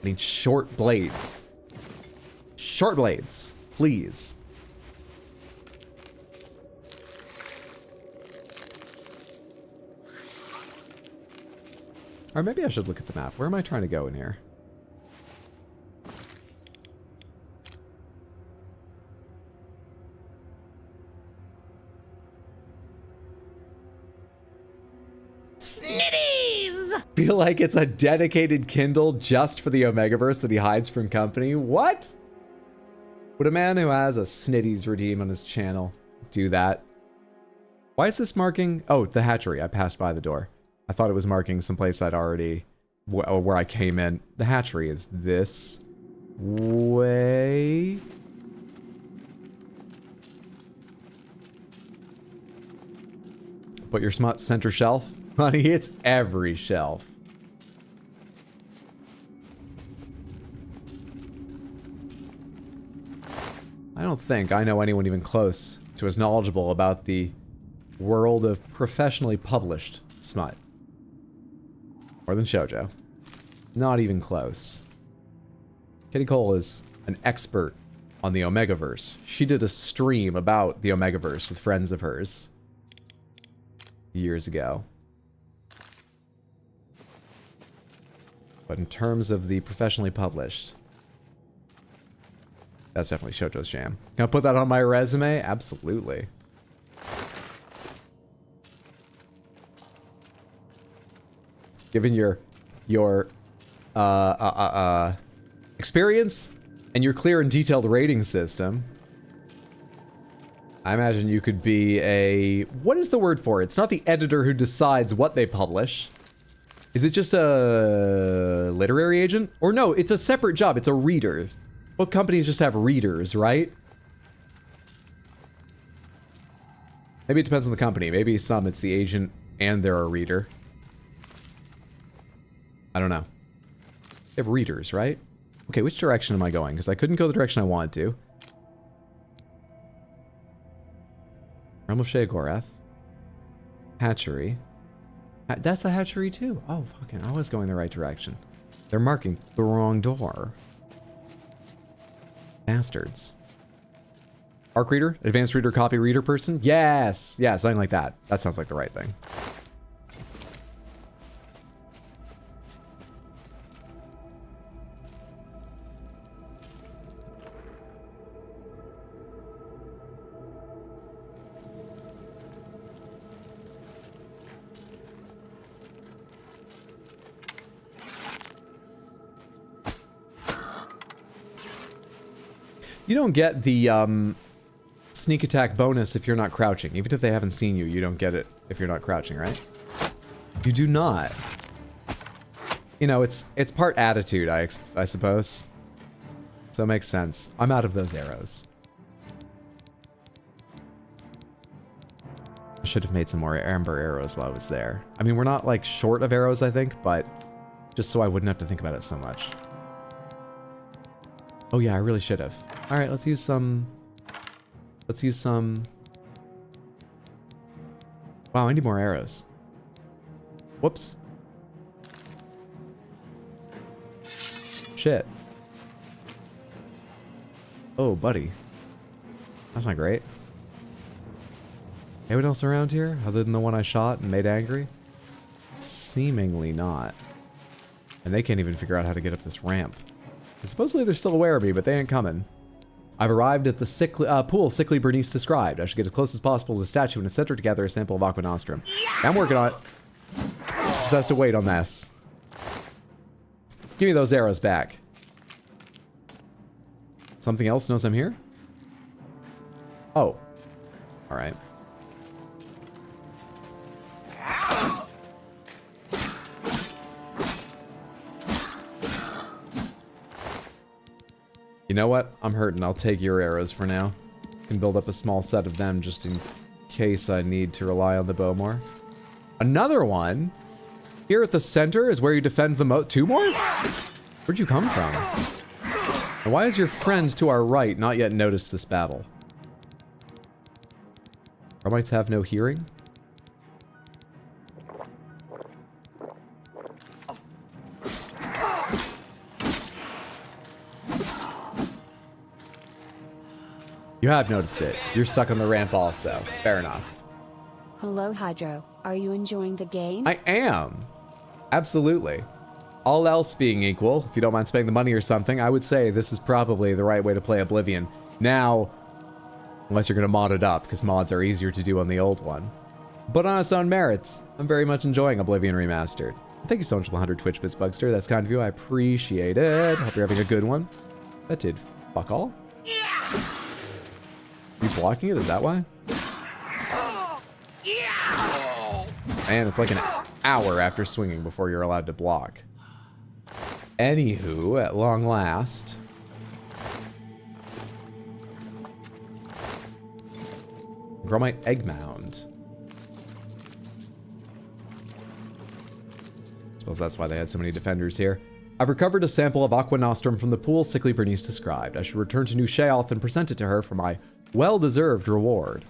I need short blades. Short blades. Please. Or maybe I should look at the map. Where am I trying to go in here? Snitties! Feel like it's a dedicated Kindle just for the Omegaverse that he hides from company? What? Would a man who has a Snitties redeem on his channel do that? Why is this marking? Oh, the hatchery. I passed by the door. I thought it was marking someplace I'd already... where I came in. The hatchery is this way. Put your smut center shelf. Honey, it's every shelf. I don't think I know anyone even close to as knowledgeable about the world of professionally published smut. More than Shoujo. Not even close. Kitty Cole is an expert on the Omegaverse. She did a stream about the Omegaverse with friends of hers years ago. But in terms of the professionally published, that's definitely Shoujo's jam. Can I put that on my resume? Absolutely. Given your experience and your clear and detailed rating system, I imagine you could be a... what is the word for it? It's not the editor who decides what they publish. Is it just a literary agent? Or no, it's a separate job. It's a reader. Book companies just have readers, right? Maybe it depends on the company. Maybe some it's the agent and they're a reader. I don't know. They have readers, right? Okay, which direction am I going? Because I couldn't go the direction I wanted to. Realm of Sheogorath. Hatchery. That's the hatchery too. Oh, fucking, I was going the right direction. They're marking the wrong door. Bastards. Arc reader? Advanced reader, copy reader person? Yes! Yeah, something like that. That sounds like the right thing. You don't get the sneak attack bonus if you're not crouching. Even if they haven't seen you, you don't get it if you're not crouching, right? You do not. You know, it's part attitude, I suppose. So it makes sense. I'm out of those arrows. I should have made some more amber arrows while I was there. I mean, we're not like short of arrows, I think, but just so I wouldn't have to think about it so much. Oh yeah, I really should have. All right, let's use some... let's use some... wow, I need more arrows. Whoops. Shit. Oh, buddy. That's not great. Anyone else around here, other than the one I shot and made angry? Seemingly not. And they can't even figure out how to get up this ramp. And supposedly they're still aware of me, but they ain't coming. I've arrived at the pool Sickly Bernice described. I should get as close as possible to the statue and center together a sample of Aqua Nostrum. I'm working on it. Just has to wait on this. Give me those arrows back. Something else knows I'm here? Oh. Alright. You know what? I'm hurting. I'll take your arrows for now. Can build up a small set of them just in case I need to rely on the bow more. Another one? Here at the center is where you defend the moat. 2 more? Where'd you come from? And why is your friend to our right not yet noticed this battle? Grumites have no hearing? You have noticed it. You're stuck on the ramp also. Fair enough. Hello, Hydro. Are you enjoying the game? I am. Absolutely. All else being equal, if you don't mind spending the money or something, I would say this is probably the right way to play Oblivion. Now, unless you're going to mod it up, because mods are easier to do on the old one. But on its own merits, I'm very much enjoying Oblivion Remastered. Thank you so much for the 100 Twitch bits, Bugster. That's kind of you. I appreciate it. Hope you're having a good one. That did fuck all. You blocking it? Is that why? Man, it's like an hour after swinging before you're allowed to block. Anywho, at long last. Gromite Egg Mound. Suppose that's why they had so many defenders here. I've recovered a sample of Aqua Nostrum from the pool sickly Bernice described. I should return to New Sheogorath and present it to her for my well-deserved reward.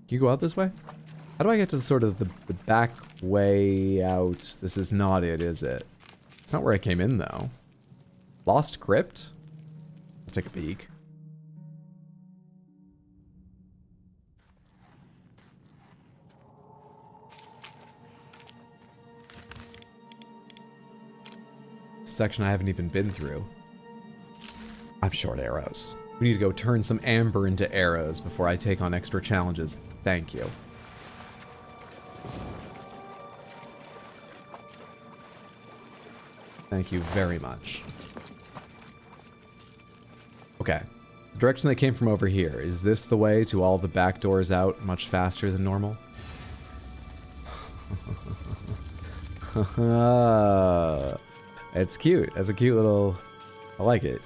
Can you go out this way? How do I get to the back way out? This is not it, is it? It's not where I came in, though. Lost Crypt? I'll take a peek. Section I haven't even been through. I'm short arrows. We need to go turn some amber into arrows before I take on extra challenges. Thank you. Thank you very much. Okay. The direction they came from over here. Is this the way to all the back doors out much faster than normal? It's cute. That's a cute little... I like it.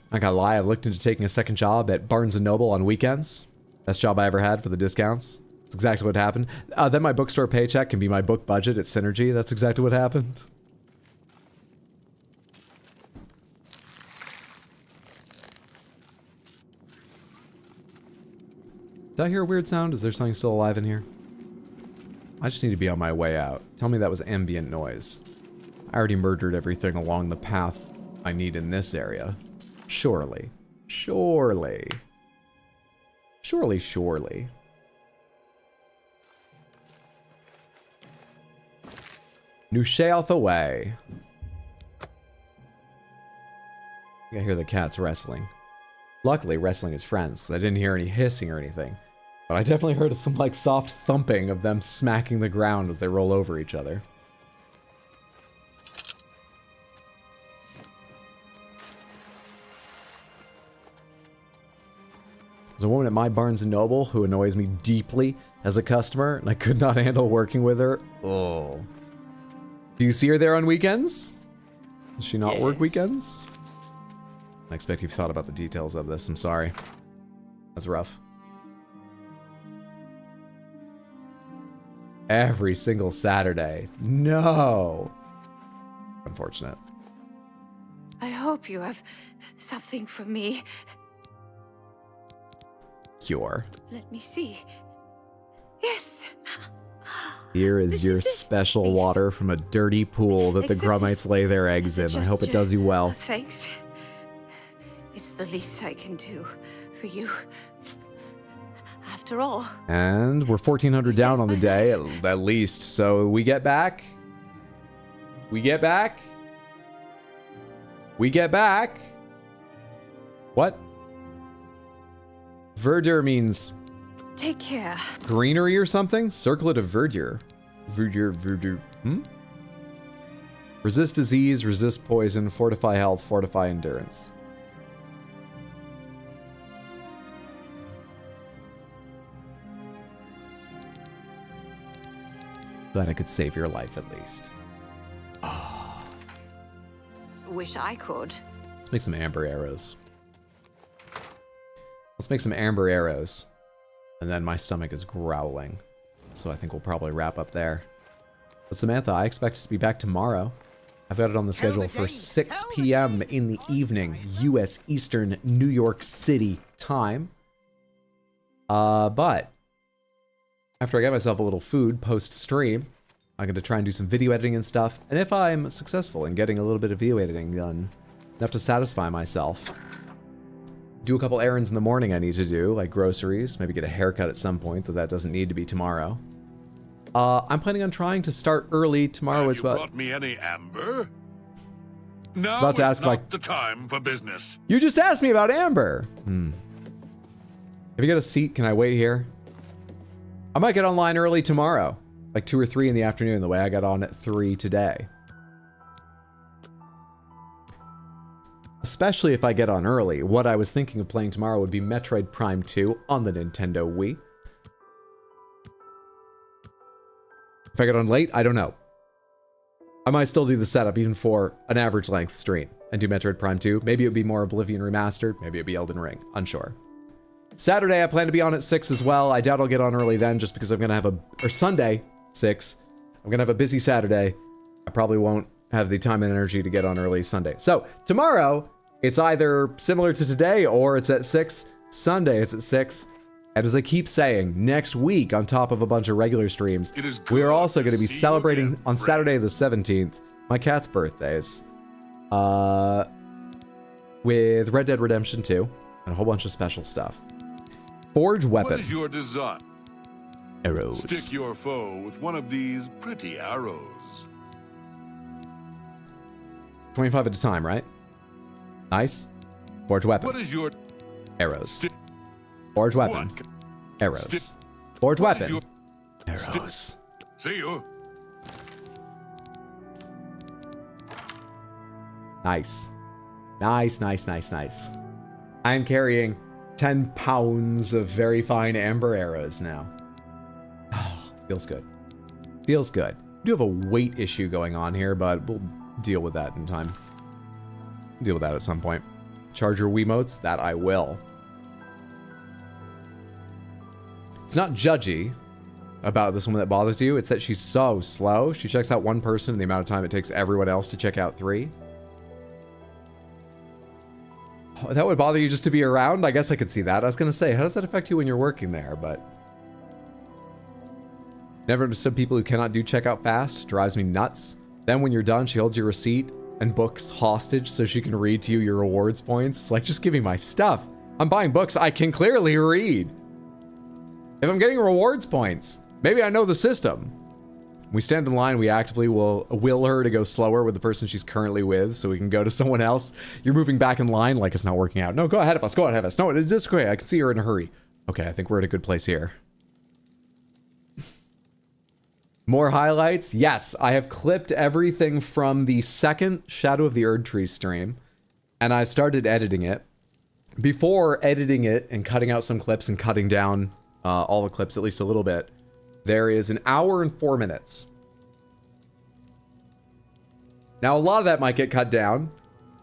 Not gonna lie, I've looked into taking a second job at Barnes & Noble on weekends. Best job I ever had for the discounts. That's exactly what happened. Then my bookstore paycheck can be my book budget at Synergy. That's exactly what happened. Did I hear a weird sound? Is there something still alive in here? I just need to be on my way out. Tell me that was ambient noise. I already murdered everything along the path I need in this area. Surely. Surely. Surely, surely. New Sheogorath away. I hear the cats wrestling. Luckily, wrestling is friends, because I didn't hear any hissing or anything. But I definitely heard some, like, soft thumping of them smacking the ground as they roll over each other. There's a woman at my Barnes & Noble who annoys me deeply as a customer, and I could not handle working with her. Oh. Do you see her there on weekends? Does she not work weekends? I expect you've thought about the details of this. I'm sorry. That's rough. Every single Saturday. No. Unfortunate. I hope you have something for me. Cure. Let me see. Yes. Here is your special water from a dirty pool that the Grumites lay their eggs in. I hope it does you well. Thanks. It's the least I can do for you. After all. And we're 1,400 down on the day, at least. So we get back. We get back. We get back. What? Verdure means... Take care. Greenery or something? Circlet of verdure. Verdure. Resist disease, resist poison, fortify health, fortify endurance. Glad I could save your life at least. Wish I could. Let's make some amber arrows. Let's make some amber arrows. And then my stomach is growling. So I think we'll probably wrap up there. But Samantha, I expect to be back tomorrow. I've got it on the schedule for 6 p.m. in the evening, U.S. Eastern New York City time. But after I get myself a little food post-stream, I'm going to try and do some video editing and stuff. And if I'm successful in getting a little bit of video editing done, enough to satisfy myself, do a couple errands in the morning I need to do, like groceries, maybe get a haircut at some point, though that doesn't need to be tomorrow. I'm planning on trying to start early tomorrow as well. Brought me any amber? Now about to ask, not like, the time for business. You just asked me about amber. If you get a seat, can I wait here? I might get online early tomorrow, like 2 or 3 in the afternoon, the way I got on at 3 today. Especially if I get on early. What I was thinking of playing tomorrow would be Metroid Prime 2 on the Nintendo Wii. If I get on late, I don't know. I might still do the setup even for an average length stream and do Metroid Prime 2. Maybe it would be more Oblivion Remastered. Maybe it would be Elden Ring. Unsure. Saturday, I plan to be on at 6 as well. I doubt I'll get on early then just because I'm going to have or Sunday, 6. I'm going to have a busy Saturday. I probably won't have the time and energy to get on early Sunday. So tomorrow, it's either similar to today or it's at 6. Sunday, it's at 6. And as I keep saying, next week, on top of a bunch of regular streams, we are also going to be celebrating on Saturday the 17th, my cat's birthdays, with Red Dead Redemption 2 and a whole bunch of special stuff. Forge weapon. What is your design? Arrows. Stick your foe with one of these pretty arrows. 25 at a time, right? Nice. Forge weapon. What is your arrows? Forge weapon. Arrows. Forge weapon. Arrows. See you. Nice. Nice, nice, nice, nice. I'm carrying 10 pounds of very fine amber arrows now. Oh, feels good. Feels good. We do have a weight issue going on here, but we'll deal with that in time. Deal with that at some point. Charge your Wiimotes? That I will. It's not judgy about this woman that bothers you. It's that she's so slow. She checks out one person in the amount of time it takes everyone else to check out 3. Oh, that would bother you just to be around? I guess I could see that. I was going to say, how does that affect you when you're working there? But never understood people who cannot do checkout fast. Drives me nuts. Then when you're done, she holds your receipt and books hostage so she can read to you your rewards points. It's like, just give me my stuff. I'm buying books I can clearly read. If I'm getting rewards points, maybe I know the system. We stand in line, we actively will her to go slower with the person she's currently with so we can go to someone else. You're moving back in line like it's not working out. No, go ahead of us, go ahead of us. No, it's just great. I can see you're in a hurry. Okay, I think we're in a good place here. More highlights? Yes, I have clipped everything from the second Shadow of the Erdtree stream, and I've started editing it. Before editing it and cutting out some clips and cutting down all the clips at least a little bit, there is 1 hour and 4 minutes. Now, a lot of that might get cut down,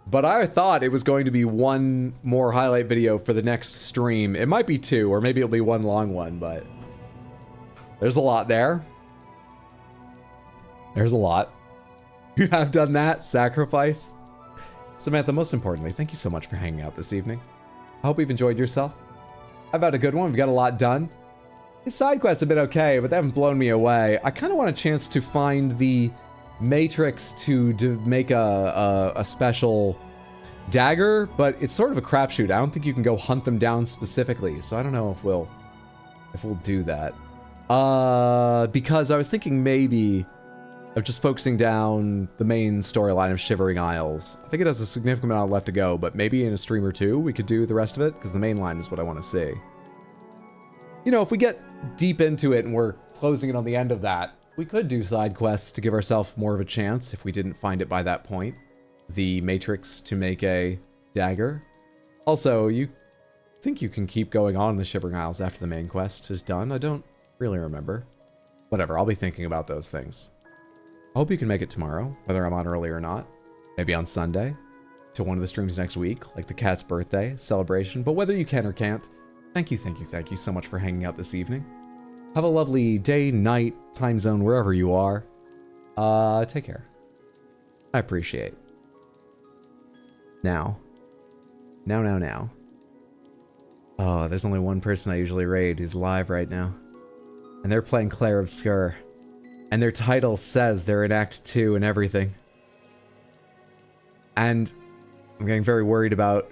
but I thought it was going to be 1 more highlight video for the next stream. It might be 2, or maybe it'll be 1 long one, but there's a lot there. There's a lot. You have done that. Sacrifice. Samantha, most importantly, thank you so much for hanging out this evening. I hope you've enjoyed yourself. I've had a good one. We've got a lot done. His side quests have been okay, but they haven't blown me away. I kind of want a chance to find the Matrix to make a special dagger, but it's sort of a crapshoot. I don't think you can go hunt them down specifically, so I don't know if we'll do that. Because I was thinking maybe of just focusing down the main storyline of Shivering Isles. I think it has a significant amount left to go, but maybe in a stream or 2 we could do the rest of it, because the main line is what I want to see. You know, if we get deep into it and we're closing it on the end of that, We could do side quests to give ourselves more of a chance if we didn't find it by that point. The matrix to make a dagger. Also, you think you can keep going on in the Shivering Isles after the main quest is done? I don't really remember. Whatever, I'll be thinking about those things. I hope you can make it tomorrow, whether I'm on early or not. Maybe on Sunday, to one of the streams next week, like the cat's birthday celebration. But whether you can or can't, thank you so much for hanging out this evening. Have a lovely day, night, time zone, wherever you are. Take care. I appreciate. Now. Oh, there's only one person I usually raid who's live right now. And they're playing Claire Obscure. And their title says they're in Act 2 and everything. And I'm getting very worried about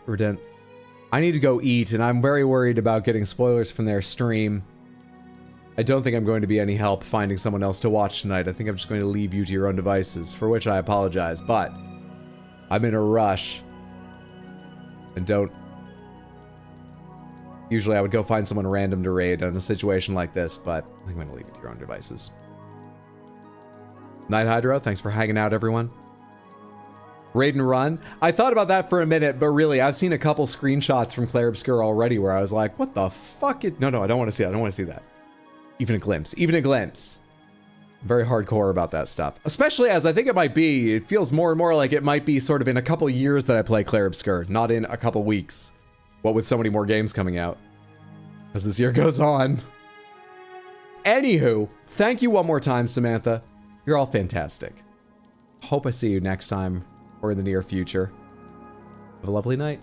I need to go eat, and I'm very worried about getting spoilers from their stream. I don't think I'm going to be any help finding someone else to watch tonight. I think I'm just going to leave you to your own devices, for which I apologize, but I'm in a rush. And usually I would go find someone random to raid in a situation like this, but I'm going to leave it to your own devices. Night Hydro, thanks for hanging out, everyone. Raid and run. I thought about that for a minute, but really, I've seen a couple screenshots from Claire Obscure already where I was like, what the fuck? No, I don't want to see that. I don't want to see that. Even a glimpse. I'm very hardcore about that stuff. Especially as I think it might be, it feels more and more like it might be sort of in a couple years that I play Claire Obscure, not in a couple weeks. What with so many more games coming out. As this year goes on. Anywho, thank you one more time, Samantha. You're all fantastic. Hope I see you next time or in the near future. Have a lovely night.